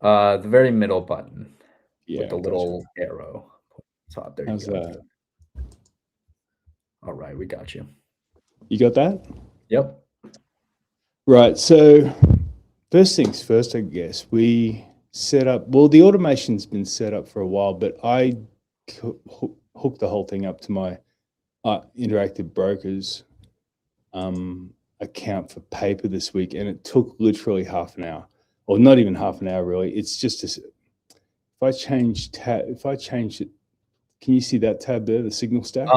The very middle button Yeah, with the gotcha. little arrow. Top. There How's you go. that? All right, we got you. You got that? Yep. Right. So first things first, I guess we set up. Well, the automation's been set up for a while, but I hooked the whole thing up to my Interactive Brokers account for paper this week, and it took literally half an hour, or not even half an hour really. It's just if I change it, can you see that tab there, the signal stack?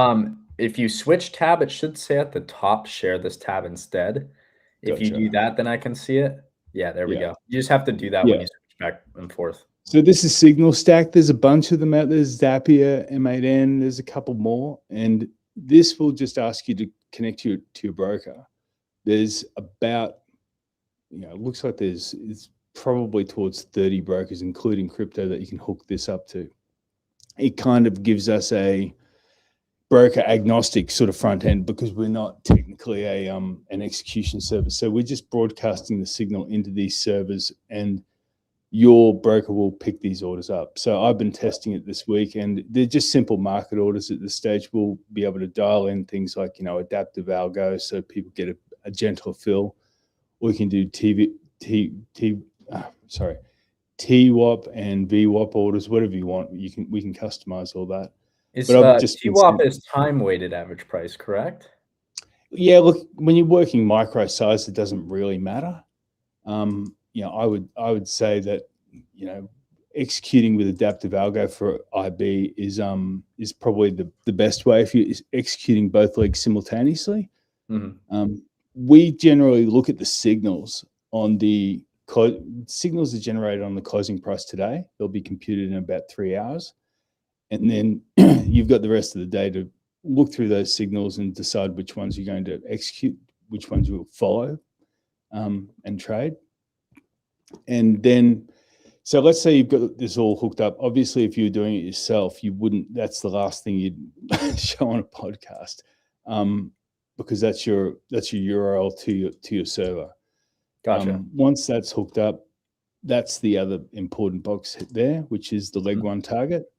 If you switch tab, it should say at the top, share this tab instead. If you do that, then I can see it. Yeah, there we go. You just have to do that when you switch back and forth. So this is Signal Stack. There's a bunch of them out there. There's Zapier, M8N. There's a couple more, and this will just ask you to connect to your broker. There's about, it looks like it's probably towards 30 brokers, including crypto, that you can hook this up to. It kind of gives us a broker agnostic sort of front end because we're not technically an execution service. So we're just broadcasting the signal into these servers, and your broker will pick these orders up. So I've been testing it this week, and they're just simple market orders at this stage. We'll be able to dial in things like, adaptive algo, so people get a gentle fill. We can do TWAP and VWAP orders, whatever you want. We can customize all that. TWAP is time weighted average price, correct? Yeah, look, when you're working micro size, it doesn't really matter. I would say that, executing with adaptive algo for IB is probably the best way if you're executing both legs simultaneously. Mm-hmm. We generally look at the signals on the signals are generated on the closing price today. They'll be computed in about 3 hours. And then you've got the rest of the day to look through those signals and decide which ones you're going to execute, which ones you will follow and trade. And then, so let's say you've got this all hooked up. Obviously, if you were doing it yourself, that's the last thing you'd show on a podcast, because that's your URL to your server. Gotcha. Once that's hooked up, that's the other important box there, which is the leg one target.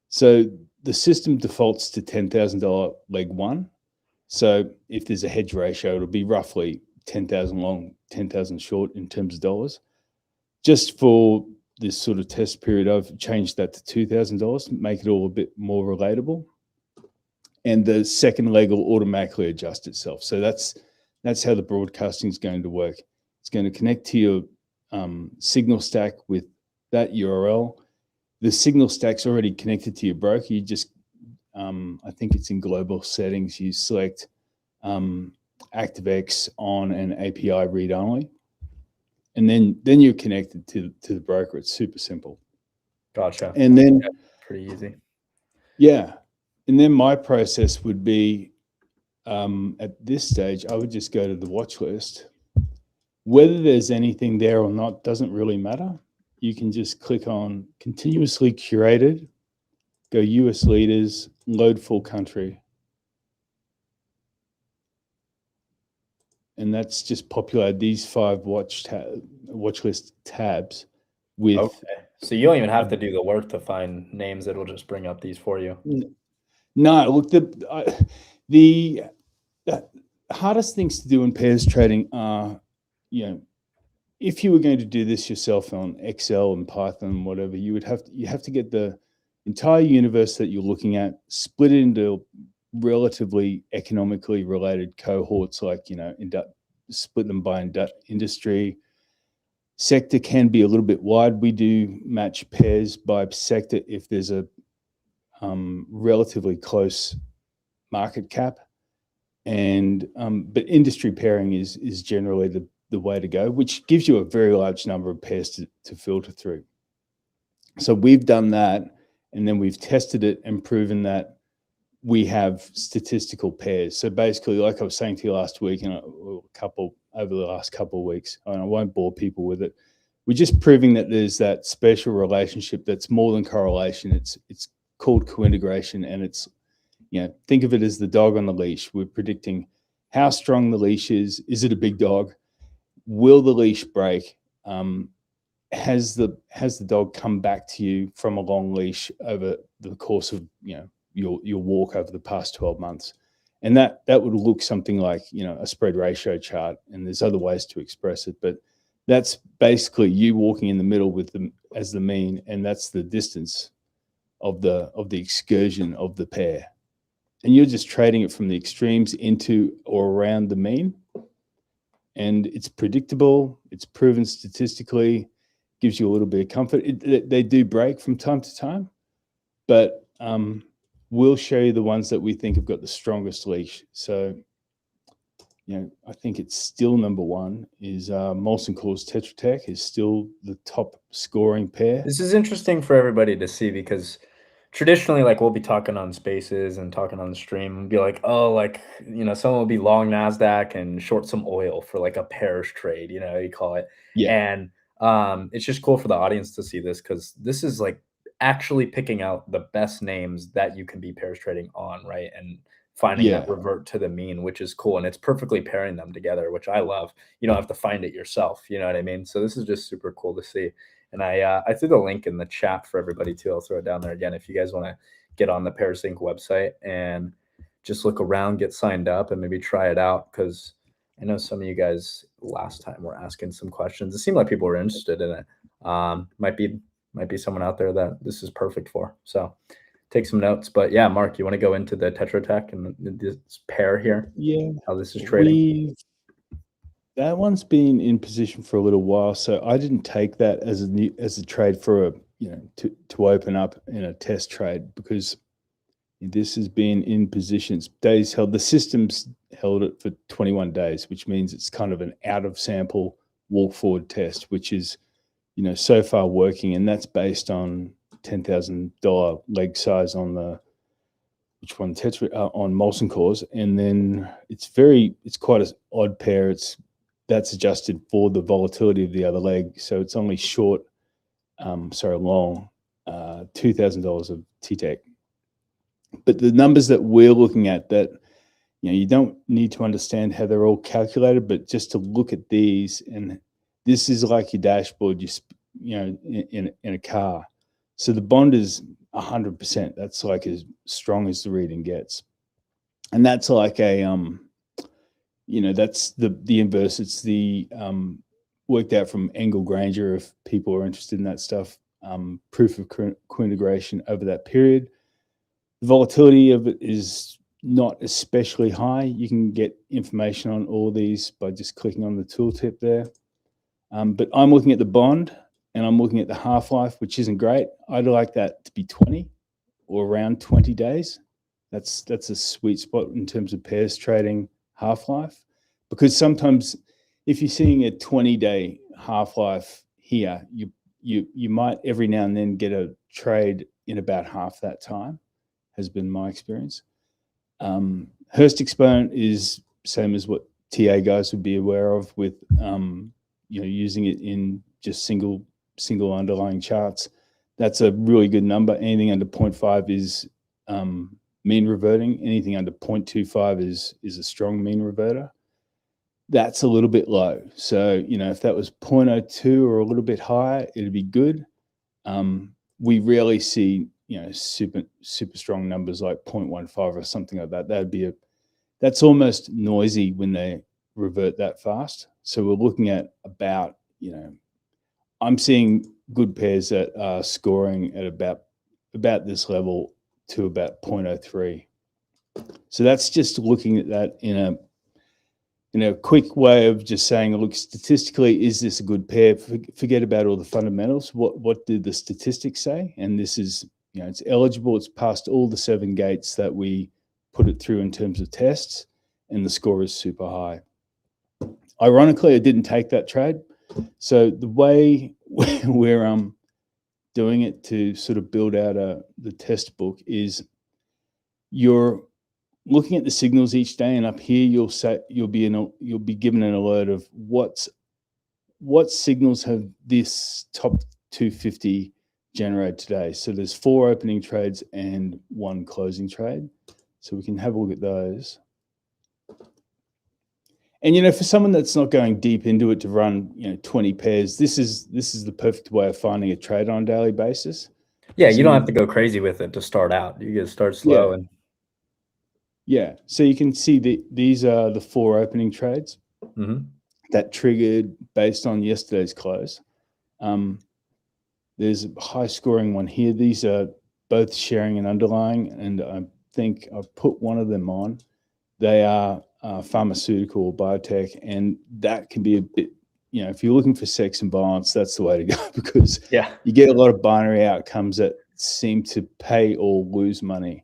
So the system defaults to $10,000 leg one. So if there's a hedge ratio, it'll be roughly 10,000 long, 10,000 short in terms of dollars. Just for this sort of test period, I've changed that to $2,000, make it all a bit more relatable. And the second leg will automatically adjust itself. So that's how the broadcasting is going to work. It's going to connect to your signal stack with that URL. The signal stack's already connected to your broker. You just, I think it's in global settings. You select ActiveX on an API read only, and then you're connected to the broker. It's super simple. Gotcha. And then pretty easy. Yeah, and then my process would be at this stage, I would just go to the watch list. Whether there's anything there or not doesn't really matter. You can just click on continuously curated, go US leaders, load full country. And that's just populated these 5 watch list tabs with. Okay. So you don't even have to do the work to find names. It'll just bring up these for you. No, look, the hardest things to do in pairs trading are, if you were going to do this yourself on Excel and Python and whatever, you have to get the entire universe that you're looking at, split it into relatively economically related cohorts, like, split them by industry. Sector can be a little bit wide. We do match pairs by sector if there's a relatively close market cap, and but industry pairing is generally the way to go, which gives you a very large number of pairs to filter through. So we've done that, and then we've tested it and proven that we have statistical pairs. So basically, like I was saying to you last week, and over the last couple of weeks, and I won't bore people with it, we're just proving that there's that special relationship that's more than correlation. It's called co-integration, and it's, think of it as the dog on the leash. We're predicting how strong the leash is. Is it a big dog? Will the leash break? has the dog come back to you from a long leash over the course of your walk over the past 12 months? And that would look something like a spread ratio chart, and there's other ways to express it, but that's basically you walking in the middle with them as the mean, and that's the distance of the excursion of the pair. And you're just trading it from the extremes into or around the mean. And it's predictable, it's proven statistically, gives you a little bit of comfort. They do break from time to time, but we'll show you the ones that we think have got the strongest leash. So, I think it's still number one is Molson Coors Tetra Tech is still the top scoring pair. This is interesting for everybody to see because traditionally, like, we'll be talking on Spaces and talking on the stream and be like, oh, like, someone will be long NASDAQ and short some oil for like a pairs trade, you call it. Yeah. And it's just cool for the audience to see this because this is like actually picking out the best names that you can be pairs trading on, right? And finding that revert to the mean, which is cool. And it's perfectly pairing them together, which I love. You don't have to find it yourself. You know what I mean? So this is just super cool to see. And I threw the link in the chat for everybody too. I'll throw it down there again if you guys want to get on the Pairs Inc. website and just look around, get signed up, and maybe try it out. Because I know some of you guys last time were asking some questions. It seemed like people were interested in it. Might be someone out there that this is perfect for. So take some notes. But yeah, Mark, you want to go into the Tetra Tech and this pair here? Yeah. How this is trading? That one's been in position for a little while, so I didn't take that as a trade for to open up in a test trade because this has been in positions days held. The system's held it for 21 days, which means it's kind of an out of sample walk forward test, which is so far working, and that's based on $10,000 leg size on the on Molson Coors, and then it's quite an odd pair. That's adjusted for the volatility of the other leg, so it's only long, $2,000 of TTEC. But the numbers that we're looking at, that you don't need to understand how they're all calculated, but just to look at these, and this is like your dashboard, in a car. So the bond is 100%. That's like as strong as the reading gets, and that's like a that's the inverse. It's the worked out from Engel Granger if people are interested in that stuff. Proof of co-integration over that period. The volatility of it is not especially high. You can get information on all these by just clicking on the tooltip there. But I'm looking at the bond and I'm looking at the half-life, which isn't great. I'd like that to be 20 or around 20 days. That's a sweet spot in terms of pairs trading half-life, because sometimes if you're seeing a 20-day half-life here, you might every now and then get a trade in about half that time, has been my experience. Hurst exponent is same as what TA guys would be aware of with using it in just single underlying charts. That's a really good number. Anything under 0.5 is mean reverting. Anything under 0.25 is a strong mean reverter. That's a little bit low. So, if that was 0.02 or a little bit higher, it'd be good. We rarely see, super strong numbers like 0.15 or something like that. That's almost noisy when they revert that fast. So we're looking at about, I'm seeing good pairs that are scoring at about this level to about 0.03. So that's just looking at that in a quick way of just saying, look, statistically, is this a good pair? Forget about all the fundamentals. What did the statistics say? And this is, it's eligible. It's passed all the 7 gates that we put it through in terms of tests, and the score is super high. Ironically, I didn't take that trade. So the way we're doing it to sort of build out the test book is you're looking at the signals each day, and up here you'll be given an alert of what signals have this top 250 generated today. So there's 4 opening trades and 1 closing trade. So we can have a look at those. And, you know, for someone that's not going deep into it to run, you know, 20 pairs, this is the perfect way of finding a trade on a daily basis. Yeah, So you don't have to go crazy with it to start out. You get to start slow and yeah. So you can see these are the 4 opening trades that triggered based on yesterday's close. There's a high scoring one here. These are both sharing and underlying, and I think I've put one of them on. They are pharmaceutical or biotech, and that can be a bit, you know, if you're looking for sex and violence, that's the way to go, because you get a lot of binary outcomes that seem to pay or lose money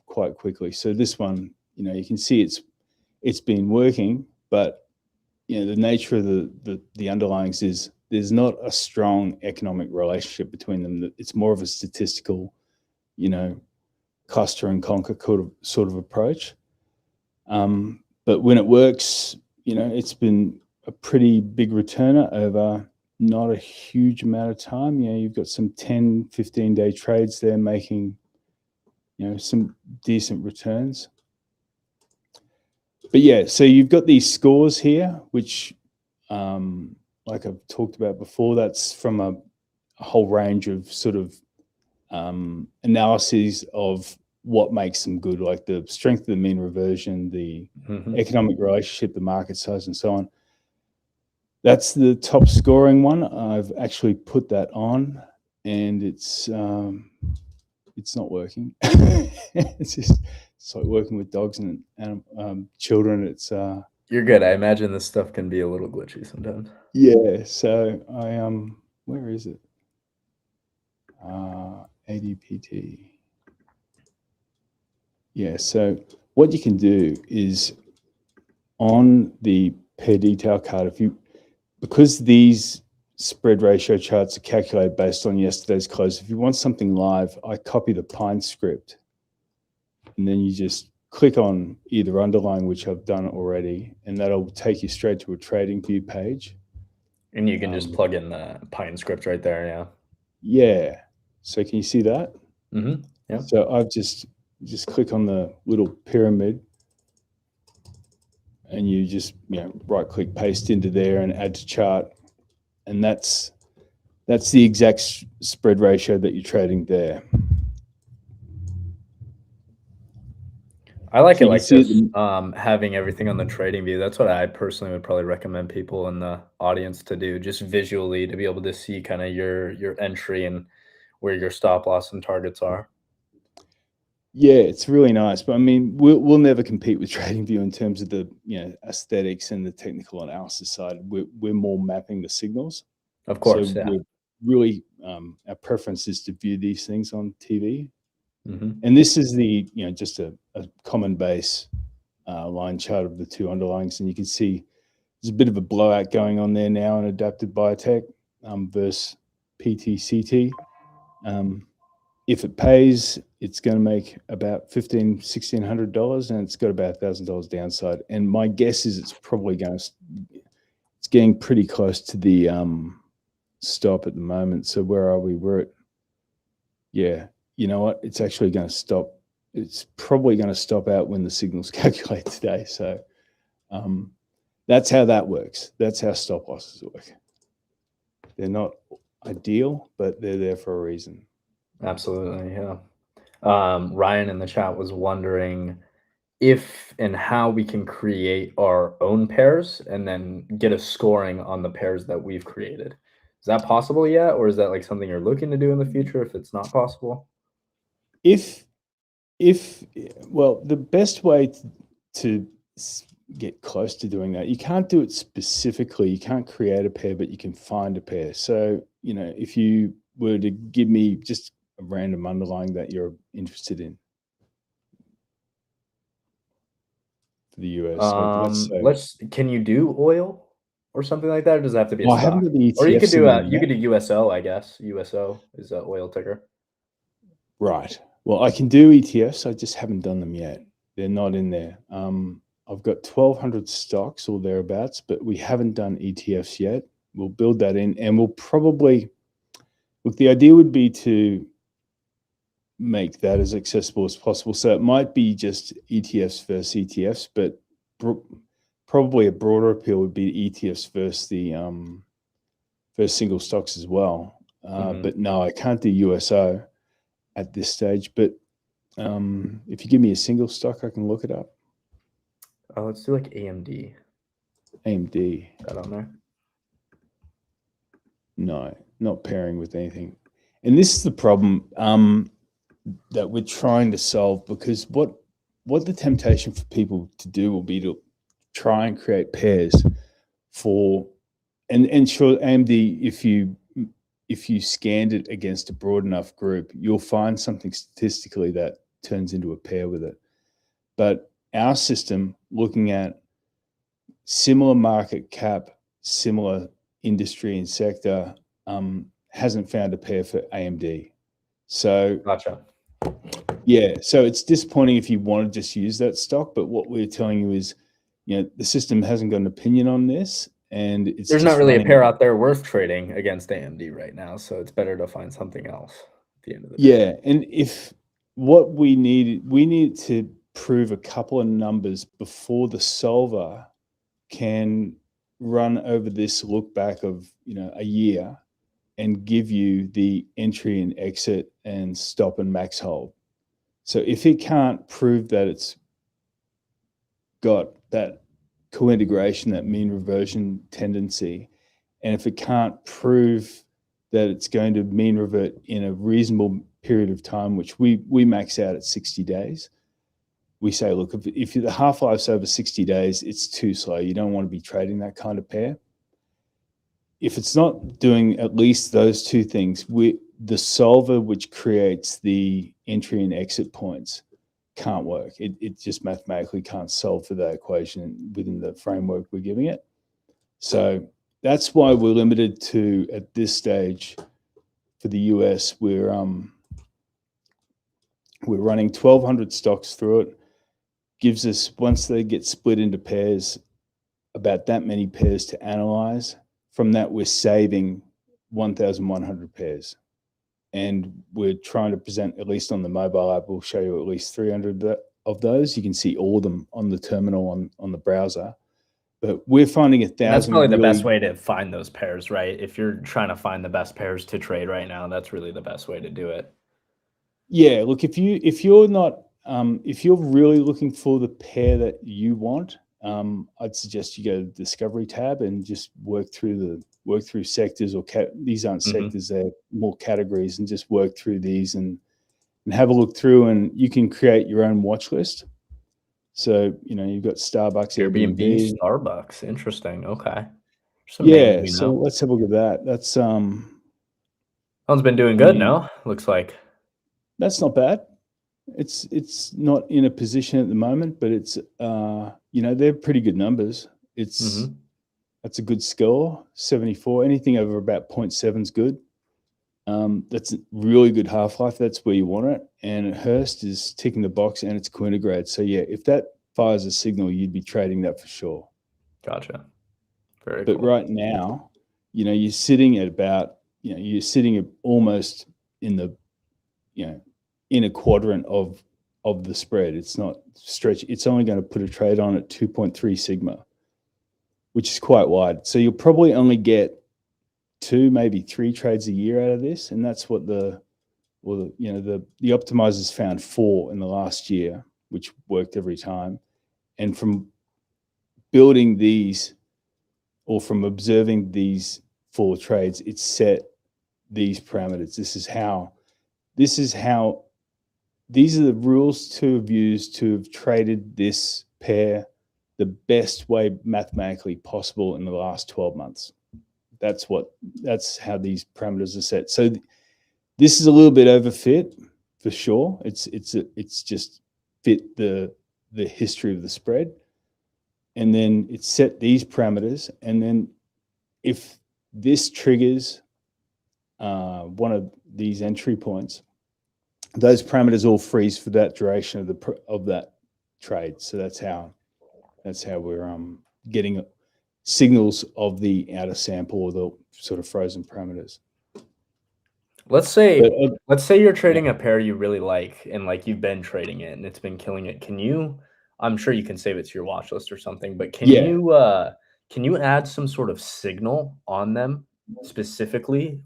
quite quickly. So this one, you know, you can see it's been working, but you know, the nature of the underlyings is there's not a strong economic relationship between them. It's more of a statistical, you know, cluster and conquer sort of approach. But when it works, you know, it's been a pretty big returner over not a huge amount of time. You know, you've got some 10, 15-day trades there making, you know, some decent returns. But yeah, so you've got these scores here, which, like I've talked about before, that's from a whole range of sort of analyses of what makes them good, like the strength of the mean reversion, the economic relationship, the market size, and so on. That's the top scoring one. I've actually put that on, and it's not working. It's like working with dogs and children. It's you're good. I imagine this stuff can be a little glitchy sometimes. Yeah. So I where is it? ADPT. Yeah. So what you can do is on the pair detail card, because these spread ratio charts are calculated based on yesterday's close, if you want something live, I copy the Pine script, and then you just click on either underlying, which I've done already, and that'll take you straight to a trading view page. And you can just plug in the Pine script right there. Yeah. Yeah. So can you see that? Yeah. So I've just click on the little pyramid, and you just, you know, right click, paste into there, and add to chart, and that's the exact spread ratio that you're trading there. I like So it you like see this, having everything on the trading view. That's what I personally would probably recommend people in the audience to do, just visually, to be able to see kind of your entry and where your stop loss and targets are. Yeah, it's really nice, but I mean, we'll never compete with TradingView in terms of the, you know, aesthetics and the technical analysis side. We're more mapping the signals. Of course, so yeah. We're really, our preference is to view these things on TV. Mm-hmm. And this is the, you know, just a common base line chart of the two underlyings, and you can see there's a bit of a blowout going on there now in Adapted Biotech versus PTCT. If it pays, it's going to make about $1,600, and it's got about $1,000 downside. And my guess is it's probably going to, it's getting pretty close to the stop at the moment. So where are we? We're at, yeah, you know what? It's actually going to stop. It's probably going to stop out when the signals calculate today. So that's how that works. That's how stop losses work. They're not ideal, but they're there for a reason. Absolutely, yeah. Ryan in the chat was wondering if and how we can create our own pairs and then get a scoring on the pairs that we've created. Is that possible yet, or is that like something you're looking to do in the future if it's not possible? Well, the best way to get close to doing that, you can't do it specifically. You can't create a pair, but you can find a pair. So, you know, if you were to give me just a random underlying that you're interested in for the US, can you do oil or something like that, or does it have to be a stock? I haven't got the ETFs or you could do in you could do USO, I guess. USO is an oil ticker. Right. Well, I can do ETFs. I just haven't done them yet. They're not in there. I've got 1,200 stocks or thereabouts, but we haven't done ETFs yet. We'll build that in, and we'll probably look. The idea would be to make that as accessible as possible. So it might be just ETFs versus ETFs, but probably a broader appeal would be ETFs versus the versus single stocks as well. But no, I can't do USO at this stage. But if you give me a single stock, I can look it up. Let's do like AMD. AMD. Is that on there? No, not pairing with anything. And this is the problem that we're trying to solve, because what the temptation for people to do will be to try and create pairs for, and sure, AMD, if you scanned it against a broad enough group, you'll find something statistically that turns into a pair with it. But our system, looking at similar market cap, similar industry and sector, hasn't found a pair for AMD. So gotcha. Yeah, so it's disappointing if you want to just use that stock, but what we're telling you is, the system hasn't got an opinion on this, and there's not really a pair out there worth trading against AMD right now, so it's better to find something else at the end of the day. Yeah, and if what we need to prove a couple of numbers before the solver can run over this look back of a year and give you the entry and exit and stop and max hold. So if it can't prove that it's got that co-integration, that mean reversion tendency, and if it can't prove that it's going to mean revert in a reasonable period of time, which we max out at 60 days, we say, look, if the half-life's over 60 days, it's too slow. You don't want to be trading that kind of pair. If it's not doing at least those two things, the solver which creates the entry and exit points can't work. It just mathematically can't solve for that equation within the framework we're giving it. So that's why we're limited to, at this stage, for the US, we're running 1,200 stocks through it. Gives us, once they get split into pairs, about that many pairs to analyze. From that, we're saving 1,100 pairs. And we're trying to present, at least on the mobile app, we'll show you at least 300 of those. You can see all of them on the terminal on the browser. But we're finding 1,000. That's probably the best way to find those pairs, right? If you're trying to find the best pairs to trade right now, that's really the best way to do it. Yeah, look, if you're not, if you're really looking for the pair that you want, I'd suggest you go to the Discovery tab and just work through sectors, or these aren't sectors, they're more categories, and just work through these and have a look through, and you can create your own watch list. So, you've got Starbucks, Airbnb, Starbucks. Interesting. Okay. Yeah. So let's have a look at that. That's that one's been doing good. No, looks like that's not bad. It's not in a position at the moment, but it's they're pretty good numbers. That's a good score. 74. Anything over about 0.7 is good. That's a really good half-life. That's where you want it. And Hearst is ticking the box, and it's co-integrated. So yeah, if that fires a signal, you'd be trading that for sure. Gotcha. Very But cool. right now, you're sitting at about, you're sitting at almost in the, in a quadrant of the spread. It's not stretch. It's only going to put a trade on at 2.3 sigma, which is quite wide. So you'll probably only get 2, maybe 3 trades a year out of this, and that's what the optimizers found 4 in the last year, which worked every time. And from building these, or from observing these 4 trades, it set these parameters. These are the rules to have used to have traded this pair the best way mathematically possible in the last 12 months. That's how these parameters are set. So this is a little bit overfit for sure. It's just fit the history of the spread. And then it's set these parameters. And then if this triggers one of these entry points, those parameters all freeze for that duration of that trade. So that's how we're getting signals of the outer sample, or the sort of frozen parameters. Let's say you're trading a pair you really like, and like you've been trading it and it's been killing it. Can you I'm sure you can save it to your watch list or something, but Yeah. can you add some sort of signal on them specifically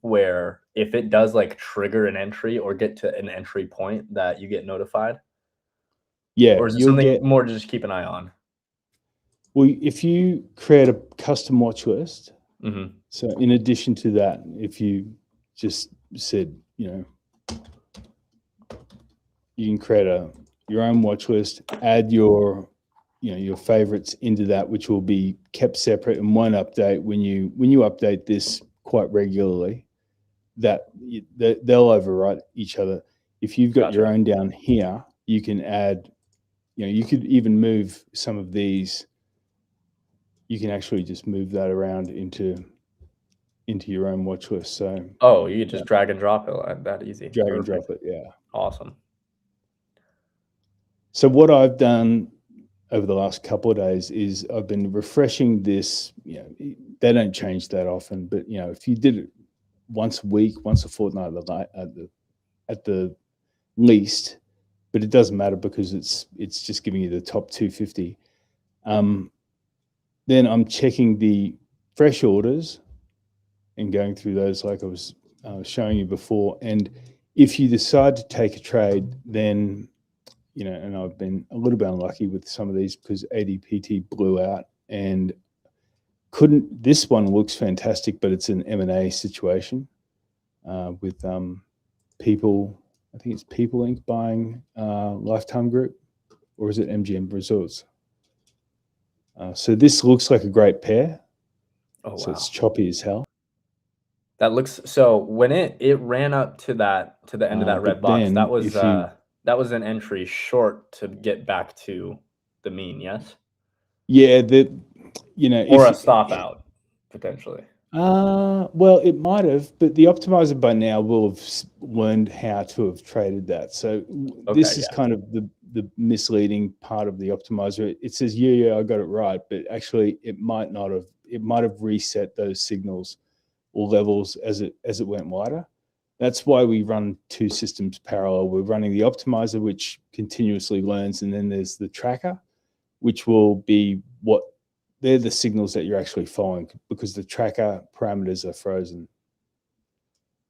where if it does like trigger an entry or get to an entry point that you get notified? Yeah, Or is it you'll something get. more to just keep an eye on? Well, if you create a custom watch list, Mm-hmm. so in addition to that, if you just said, you can create your own watch list, add your favorites into that, which will be kept separate and one update when you update this quite regularly. They'll overwrite each other. If you've got your own down here, you can add. You could even move some of these. You can actually just move that around into your own watch list. So You just drag and drop it like that easy. Drag and drop it, yeah. Awesome. So what I've done over the last couple of days is I've been refreshing this. They don't change that often, but if you did it once a week, once a fortnight at the least, but it doesn't matter because it's just giving you the top 250. Then I'm checking the fresh orders and going through those like I was showing you before. And if you decide to take a trade, then, and I've been a little bit unlucky with some of these because ADPT blew out and this one looks fantastic, but it's an M&A situation with People, I think it's People Inc. buying Lifetime Group, or is it MGM Resorts? So this looks like a great pair. Oh, so wow. it's choppy as hell. That looks so when it ran up to the end of that red box, then that was an entry short to get back to the mean, yes? Yeah, or a stop out potentially. Well, it might have, but the optimizer by now will have learned how to have traded that. So this is kind of the misleading part of the optimizer. It says, yeah, I got it right, but actually it might not have. It might have reset those signals or levels as it went wider. That's why we run two systems parallel. We're running the optimizer, which continuously learns, and then there's the tracker, which will be they're the signals that you're actually following because the tracker parameters are frozen.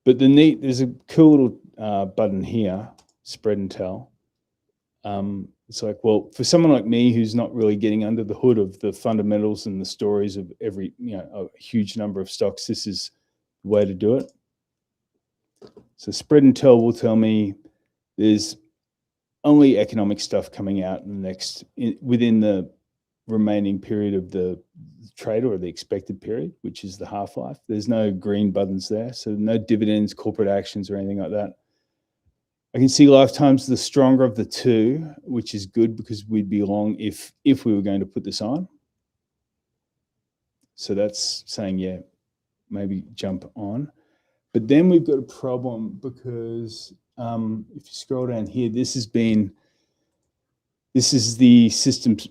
But there's a cool little button here, spread and tell. It's like, well, for someone like me who's not really getting under the hood of the fundamentals and the stories of every, a huge number of stocks, this is the way to do it. So spread and tell will tell me there's only economic stuff coming out within the remaining period of the trade or the expected period, which is the half-life. There's no green buttons there, so no dividends, corporate actions, or anything like that. I can see Lifetime's the stronger of the two, which is good because we'd be long if we were going to put this on. So that's saying, yeah, maybe jump on. But then we've got a problem because if you scroll down here, this is the system's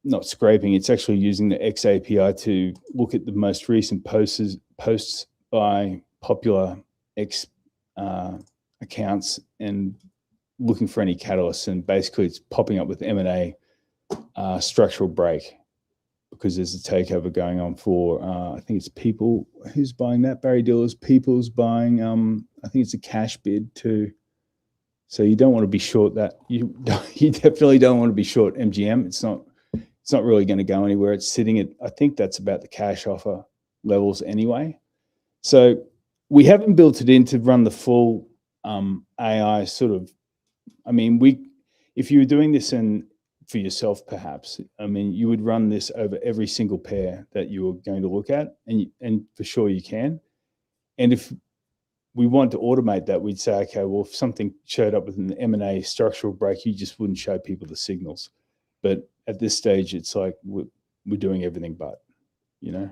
not scraping, it's actually using the X API to look at the most recent posts by popular X accounts and looking for any catalysts. And basically it's popping up with M&A structural break because there's a takeover going on for, I think it's People. Who's buying that? Barry Diller's People's buying, I think it's a cash bid too. So you don't want to be short that. You definitely don't want to be short MGM. It's not really going to go anywhere. It's sitting at, I think that's about the cash offer levels anyway. So we haven't built it in to run the full AI sort of, if you were doing this for yourself, perhaps, you would run this over every single pair that you were going to look at, and for sure you can. And if we want to automate that, we'd say, okay, well, if something showed up with an M&A structural break, you just wouldn't show people the signals. But at this stage, it's like we're doing everything but, Yeah.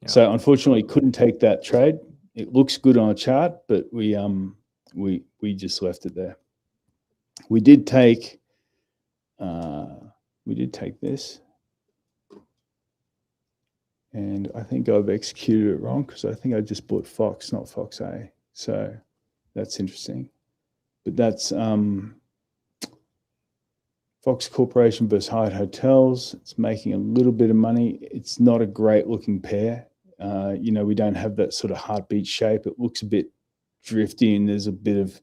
So unfortunately, couldn't take that trade. It looks good on a chart, but we just left it there. We did take this, and I think I've executed it wrong because I think I just bought Fox, not Fox A. So that's interesting. But that's Fox Corporation versus Hyatt Hotels. It's making a little bit of money. It's not a great looking pair. We don't have that sort of heartbeat shape. It looks a bit drifty, and there's a bit of,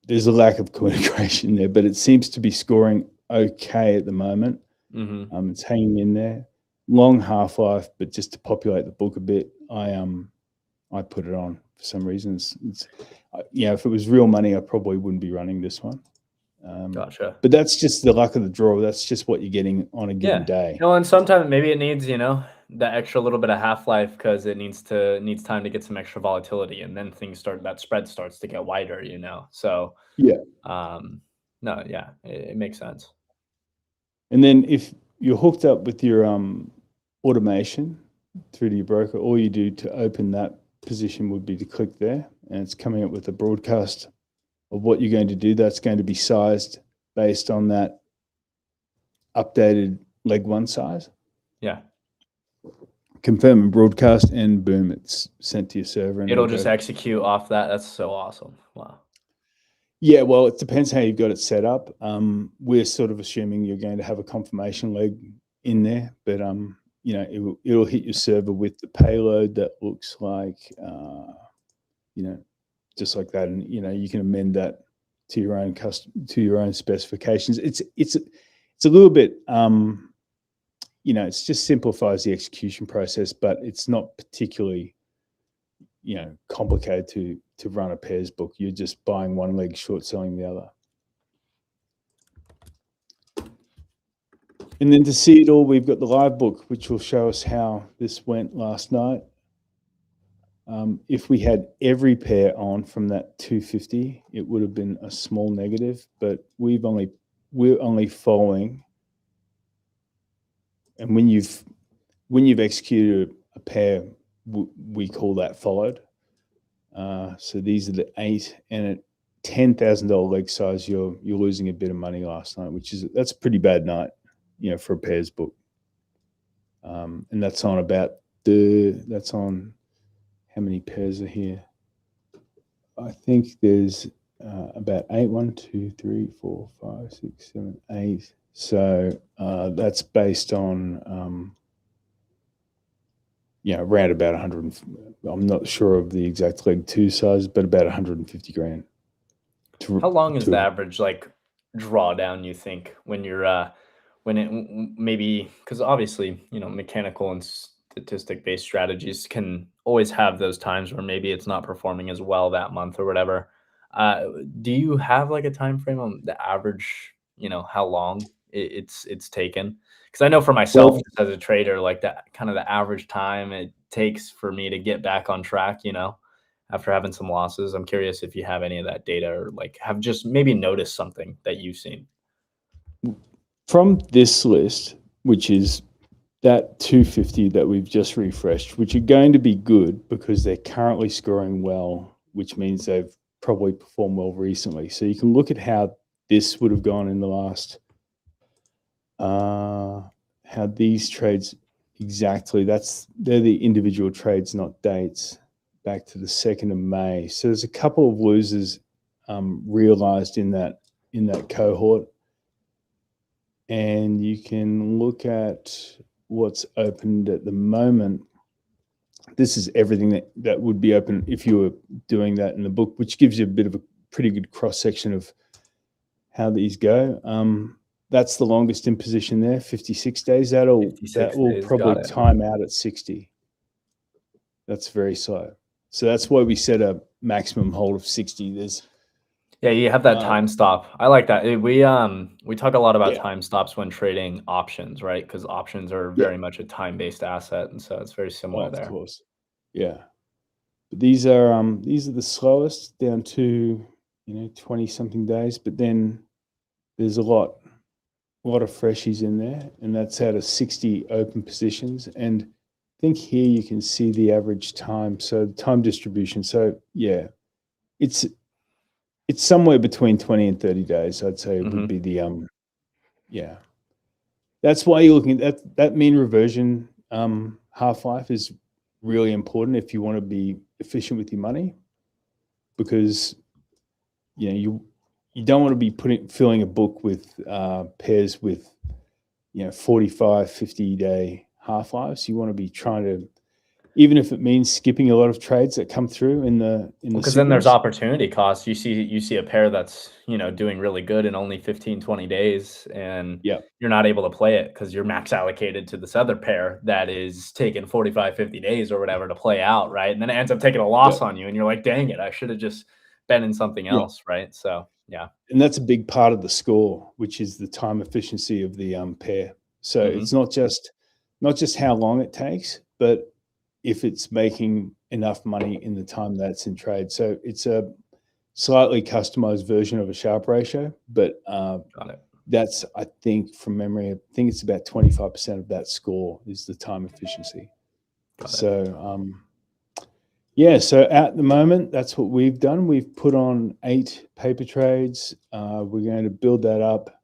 there's a lack of co-integration there, but it seems to be scoring okay at the moment. Mm-hmm. It's hanging in there. Long half-life, but just to populate the book a bit, I put it on for some reason. If it was real money, I probably wouldn't be running this one. Gotcha. But that's just the luck of the draw. That's just what you're getting on a given day. And sometimes maybe it needs, that extra little bit of half-life because it needs time to get some extra volatility, and then that spread starts to get wider, So it makes sense. And then if you're hooked up with your automation through to your broker, all you do to open that position would be to click there, and it's coming up with a broadcast of what you're going to do. That's going to be sized based on that updated leg one size. Yeah. Confirm and broadcast, and boom, it's sent to your server. And It'll just execute off that. That's so awesome. Wow. Yeah, well, it depends how you've got it set up. We're sort of assuming you're going to have a confirmation leg in there, but it'll hit your server with the payload that looks like, just like that, and you can amend that to your own specifications. It's a little bit, it just simplifies the execution process, but it's not particularly, complicated to run a pairs book. You're just buying one leg, short selling the other. And then to see it all, we've got the live book, which will show us how this went last night. If we had every pair on from that 250, it would have been a small negative, but we're only following. And when you've executed a pair, we call that followed. So these are the 8, and at $10,000 leg size, you're losing a bit of money last night, that's a pretty bad night, for a pairs book. And that's on how many pairs are here? I think there's about 8. 1, 2, 3, 4, 5, 6, 7, 8. So that's based on around about 100. I'm not sure of the exact leg 2 size, but about 150 grand. How long is the average drawdown, you think, when you're when it maybe, because obviously mechanical and statistic based strategies can always have those times where maybe it's not performing as well that month or whatever. Do you have a time frame on the average, how long it's taken? Because I know for myself, just as a trader, that kind of the average time it takes for me to get back on track, after having some losses. I'm curious if you have any of that data, or have just maybe noticed something that you've seen. From this list, which is that 250 that we've just refreshed, which are going to be good because they're currently scoring well, which means they've probably performed well recently. So you can look at how this would have gone in the last, how these trades exactly, they're the individual trades, not dates, back to the 2nd of May. So there's a couple of losers realized in that cohort. And you can look at what's opened at the moment. This is everything that would be open if you were doing that in the book, which gives you a bit of a pretty good cross-section of how these go. That's the longest in position there, 56 days. That will probably time out at 60. That's very slow. So that's why we set a maximum hold of 60. Yeah, you have that time stop. I like that. We talk a lot about time stops when trading options, right? Because options are very much a time-based asset, and so it's very similar there. Of course. Yeah. But these are the slowest, down to 20-something days. But then there's a lot of freshies in there, and that's out of 60 open positions. And I think here you can see the average time, so the time distribution. So yeah, it's somewhere between 20 and 30 days, I'd say, would be the That's why you're looking at that mean reversion half-life is really important if you want to be efficient with your money, because you don't want to be filling a book with pairs with 45, 50-day half-lives. You want to be trying to, even if it means skipping a lot of trades that come through in the because then there's opportunity costs. You see a pair that's doing really good in only 15, 20 days, and you're not able to play it because you're max allocated to this other pair that is taking 45, 50 days or whatever to play out, right? And then it ends up taking a loss on you, and you're like, dang it, I should have just been in something else, right? So and that's a big part of the score, which is the time efficiency of the pair. So it's not just how long it takes, but if it's making enough money in the time that's in trade. So it's a slightly customized version of a Sharpe ratio, but that's, I think from memory, I think it's about 25% of that score is the time efficiency. So so at the moment, that's what we've done. We've put on 8 paper trades. We're going to build that up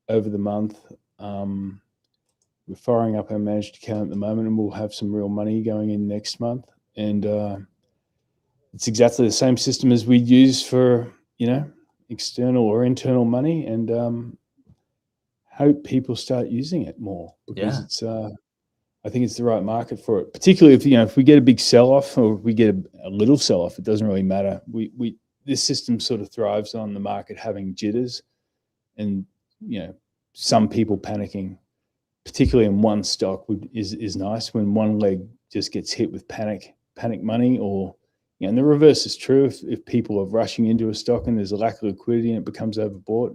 over the month. We're firing up our managed account at the moment, and we'll have some real money going in next month. And it's exactly the same system as we'd use for, external or internal money, and hope people start using it more because it's, I think it's the right market for it. Particularly if we get a big sell-off or we get a little sell-off, it doesn't really matter. This system sort of thrives on the market having jitters and, some people panicking. Particularly in one stock is nice when one leg just gets hit with panic money, or and the reverse is true. If people are rushing into a stock and there's a lack of liquidity and it becomes overbought,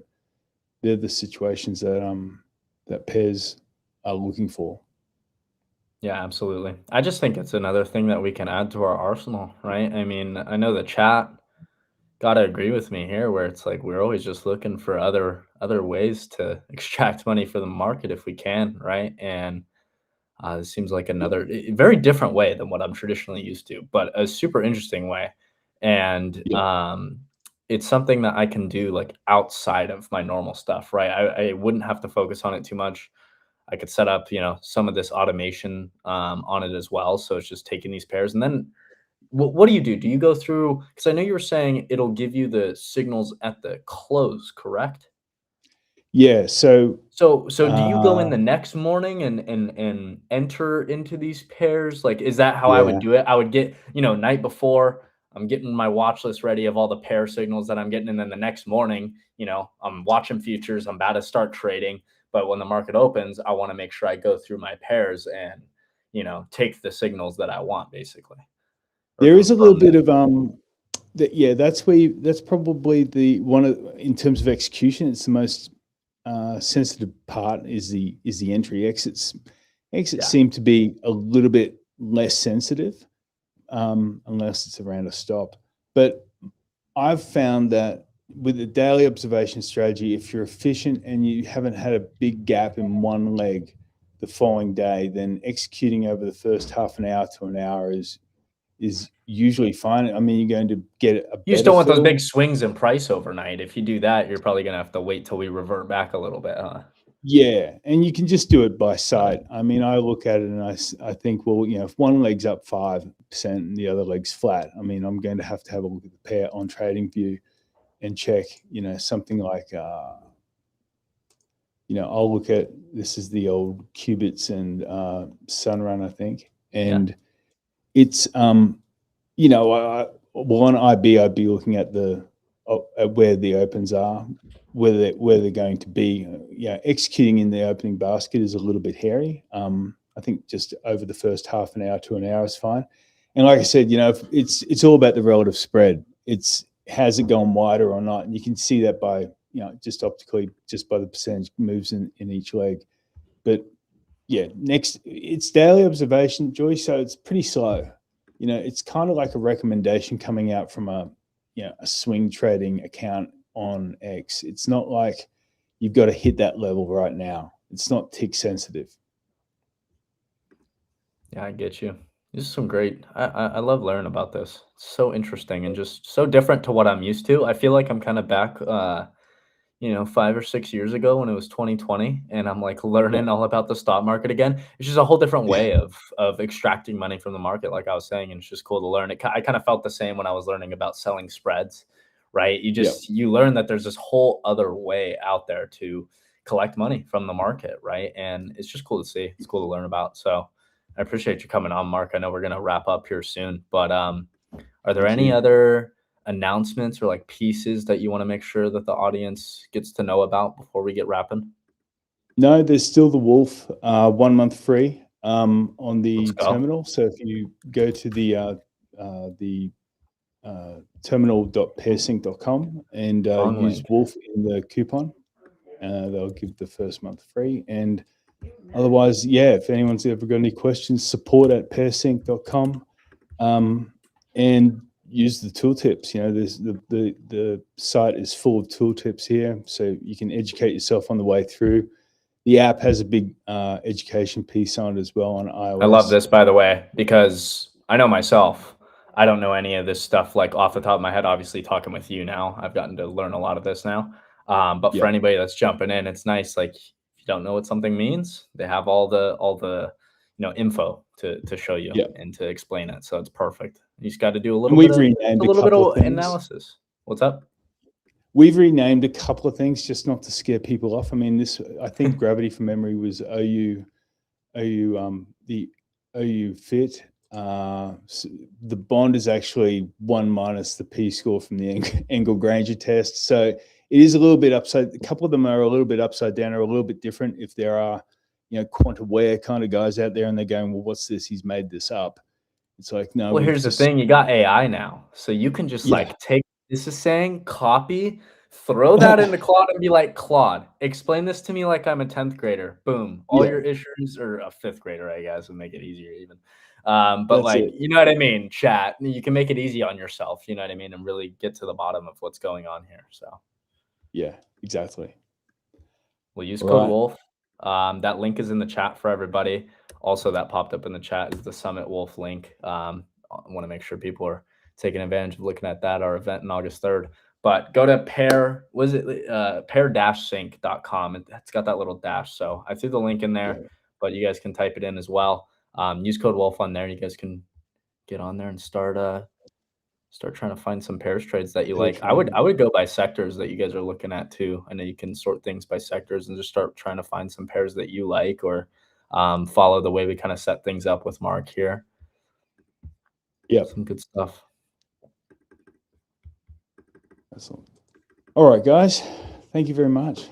they're the situations that pairs are looking for. Yeah, absolutely. I just think it's another thing that we can add to our arsenal, right? I mean, I know the chat got to agree with me here, where it's like we're always just looking for other ways to extract money for the market if we can, right? And it seems like another very different way than what I'm traditionally used to, but a super interesting way. And it's something that I can do like outside of my normal stuff, right? I wouldn't have to focus on it too much. I could set up, some of this automation on it as well. So it's just taking these pairs, and then what do you do? Do you go through? Because I know you were saying it'll give you the signals at the close, correct? Yeah. So do you go in the next morning and enter into these pairs? Like, is that how I would do it? I would get, night before, I'm getting my watch list ready of all the pair signals that I'm getting, and then the next morning, I'm watching futures. I'm about to start trading, but when the market opens, I want to make sure I go through my pairs and take the signals that I want, basically. There is a little bit of that's probably the one in terms of execution. It's the most sensitive part is the entry. Exits seem to be a little bit less sensitive, unless it's around a stop. But I've found that with the daily observation strategy, if you're efficient and you haven't had a big gap in one leg the following day, then executing over the first half an hour to an hour is usually fine. I mean, you're going to get a You just don't want those big swings in price overnight. If you do that, you're probably going to have to wait till we revert back a little bit, huh? Yeah, and you can just do it by sight. I mean, I look at it and I think, well, if one leg's up 5% and the other leg's flat, I mean, I'm going to have a look at the pair on TradingView and check, something like, I'll look at, this is the old Qubits and Sunrun, I think, and it's on IB, I'd be looking at at where the opens are, where they're going to be. Executing in the opening basket is a little bit hairy. I think just over the first half an hour to an hour is fine. And like I said, it's all about the relative spread. Has it gone wider or not? And you can see that by just optically, just by the percentage moves in each leg. But next, it's daily observation, Joy, so it's pretty slow. It's kind of like a recommendation coming out from a swing trading account on X. It's not like you've got to hit that level right now. It's not tick sensitive. Yeah, I get you. This is some great, I love learning about this. It's so interesting and just so different to what I'm used to. I feel like I'm kind of back 5 or 6 years ago when it was 2020, and I'm like learning all about the stock market again. It's just a whole different way of extracting money from the market, like I was saying, and it's just cool to learn it. I kind of felt the same when I was learning about selling spreads, right? You learn that there's this whole other way out there to collect money from the market, right? And it's just cool to see. It's cool to learn about. So I appreciate you coming on, Mark. I know we're going to wrap up here soon, but are there any other announcements or like pieces that you want to make sure that the audience gets to know about before we get wrapping? No, there's still the Wolf 1 month free on the terminal. So if you go to the terminal.pairsync.com and use Wolf in the coupon, they'll give the first month free. And otherwise, yeah, if anyone's ever got any questions, support@pairsync.com, and use the tooltips. You know, there's the site is full of tooltips here, so you can educate yourself on the way through. The app has a big education piece on it as well on iOS. I love this, by the way, because I know myself, I don't know any of this stuff like off the top of my head. Obviously, talking with you now, I've gotten to learn a lot of this now. But for anybody that's jumping in, it's nice. Like, if you don't know what something means, they have all the info to show you and to explain it. So it's perfect. You just got to do a little bit of analysis. What's up? We've renamed a couple of things just not to scare people off. I mean, I think Gravity from memory was the OU Fit. The bond is actually 1 minus the P score from the Engel-Granger test. So it is a little bit upside. A couple of them are a little bit upside down or a little bit different. If there are, quant-aware kind of guys out there and they're going, well, what's this? He's made this up. It's like, no. Well, here's the thing. You got AI now. So you can just take this is saying, copy, throw that into Claude and be like, Claude, explain this to me like I'm a 10th grader. Boom. All your issues, or a 5th grader, I guess, would make it easier even. But you know what I mean? Chat. You can make it easy on yourself, you know what I mean? And really get to the bottom of what's going on here. So yeah, exactly. We'll use code Wolf. That link is in the chat for everybody. Also, that popped up in the chat is the Summit Wolf link. I want to make sure people are taking advantage of looking at that, our event on August 3rd. But go to pair-sync.com. It's got that little dash. So I threw the link in there, but you guys can type it in as well. Use code Wolf on there. You guys can get on there and start trying to find some pairs trades that you like. I would go by sectors that you guys are looking at too. I know you can sort things by sectors and just start trying to find some pairs that you like, or follow the way we kind of set things up with Mark here. Yeah, some good stuff. Excellent. All right, guys. Thank you very much.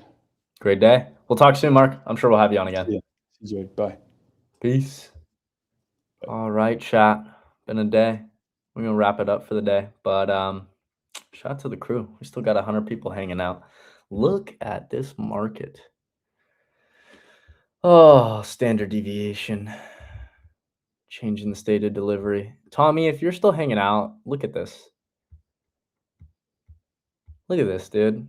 Great day. We'll talk soon, Mark. I'm sure we'll have you on again. Yeah. Enjoyed. Bye. Peace. All right, chat. Been a day. We're gonna wrap it up for the day. But shout out to the crew. We still got 100 people hanging out. Look at this market. Oh, standard deviation. Changing the state of delivery. Tommy, if you're still hanging out, look at this. Look at this, dude.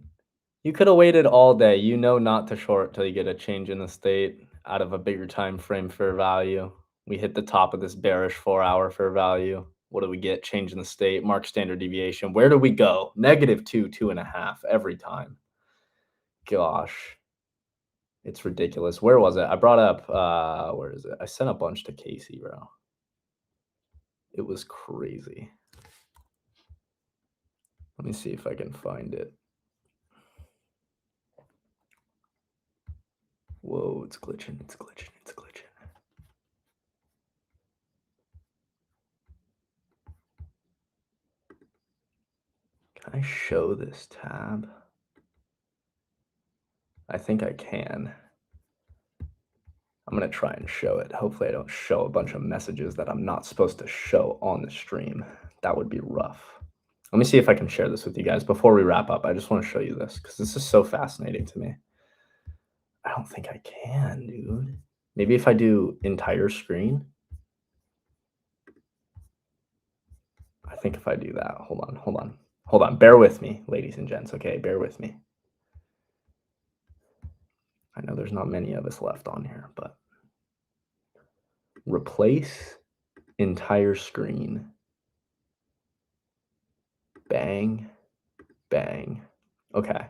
You could have waited all day. You know not to short till you get a change in the state out of a bigger time frame fair value. We hit the top of this bearish 4-hour fair value. What do we get? Change in the state, mark standard deviation. Where do we go? -2, 2.5 every time. Gosh. It's ridiculous. Where was it? I brought up, where is it? I sent a bunch to Casey, bro. It was crazy. Let me see if I can find it. Whoa, it's glitching. It's glitching. It's glitching. Can I show this tab? I think I can. I'm going to try and show it. Hopefully I don't show a bunch of messages that I'm not supposed to show on the stream. That would be rough. Let me see if I can share this with you guys before we wrap up. I just want to show you this because this is so fascinating to me. I don't think I can, dude. Maybe if I do entire screen. I think if I do that, hold on. Bear with me, ladies and gents. Okay, bear with me. I know there's not many of us left on here, but replace entire screen. Bang, bang. Okay.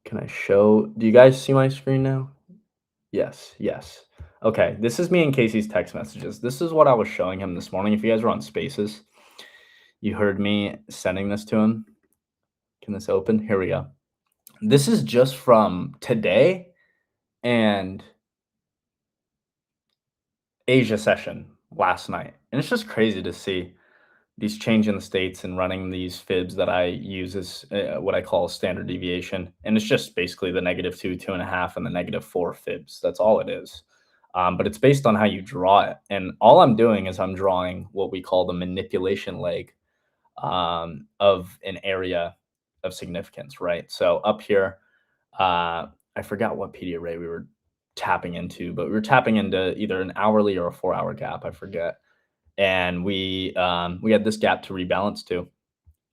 Can I show? Do you guys see my screen now? Yes, yes. Okay, this is me and Casey's text messages. This is what I was showing him this morning. If you guys were on Spaces, you heard me sending this to him. Can this open? Here we go. This is just from today and Asia session last night. And it's just crazy to see these change in the states and running these fibs that I use as what I call standard deviation. And it's just basically the -2, 2.5, and the -4 fibs. That's all it is. But it's based on how you draw it. And all I'm doing is I'm drawing what we call the manipulation leg of an area of significance, right? So up here, I forgot what PD array we were tapping into, but we were tapping into either an hourly or a 4-hour gap. I forget. And we had this gap to rebalance to.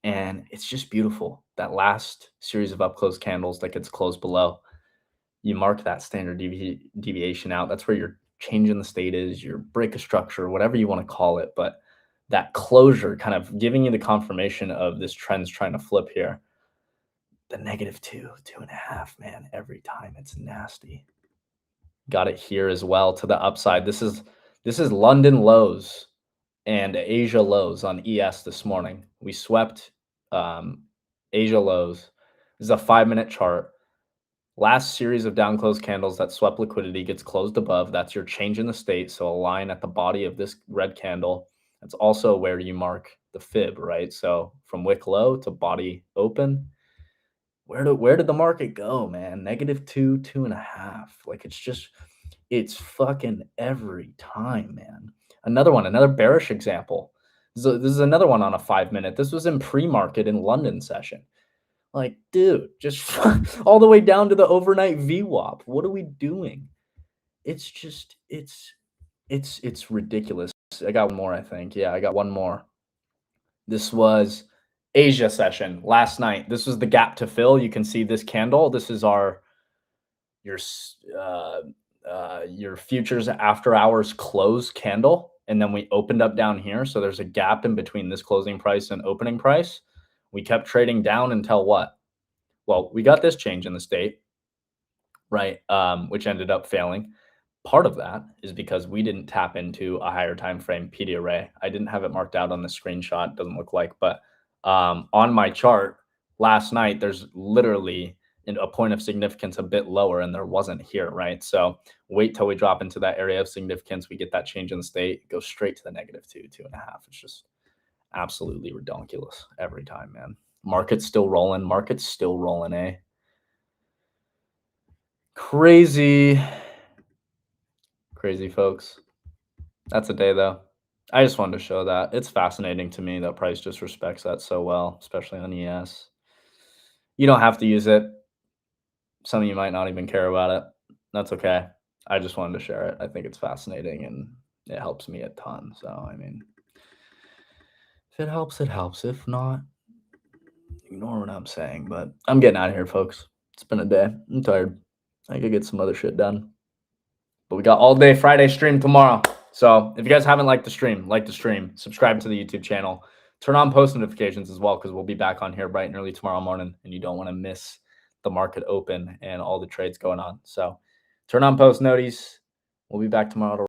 And it's just beautiful. That last series of up close candles that gets closed below, you mark that standard deviation out. That's where your change in the state is, your break of structure, whatever you want to call it. But that closure kind of giving you the confirmation of this trend's trying to flip here. The -2, 2.5, man, every time. It's nasty. Got it here as well to the upside. This is London lows and Asia lows on ES this morning. We swept Asia lows. This is a 5-minute chart. Last series of down close candles that swept liquidity gets closed above. That's your change in the state. So a line at the body of this red candle. That's also where you mark the fib, right? So from wick low to body open. Where did the market go, man? -2, 2.5. Like it's fucking every time, man. Another bearish example. This is another one on a 5-minute. This was in pre-market in London session. Like, dude, just all the way down to the overnight VWAP. What are we doing? It's just, it's ridiculous. I got one more, I think. Yeah, I got one more. This was Asia session last night. This was the gap to fill. You can see this candle. This is your futures after hours close candle. And then we opened up down here. So there's a gap in between this closing price and opening price. We kept trading down until what? Well, we got this change in the state, right? Which ended up failing. Part of that is because we didn't tap into a higher time frame PD array. I didn't have it marked out on the screenshot. Doesn't look like, but on my chart last night, there's literally a point of significance a bit lower, and there wasn't here, right? So wait till we drop into that area of significance. We get that change in the state, go straight to the -2, 2.5. It's just absolutely ridiculous every time, man. Market's still rolling, eh? Crazy, folks. That's a day, though. I just wanted to show that. It's fascinating to me that price just respects that so well, especially on ES. You don't have to use it. Some of you might not even care about it. That's okay. I just wanted to share it. I think it's fascinating, and it helps me a ton. So, I mean, if it helps, it helps. If not, ignore what I'm saying. But I'm getting out of here, folks. It's been a day. I'm tired. I could get some other shit done. But we got all day Friday stream tomorrow. So if you guys haven't liked the stream, subscribe to the YouTube channel. Turn on post notifications as well, because we'll be back on here bright and early tomorrow morning, and you don't want to miss the market open and all the trades going on. So turn on post noties. We'll be back tomorrow to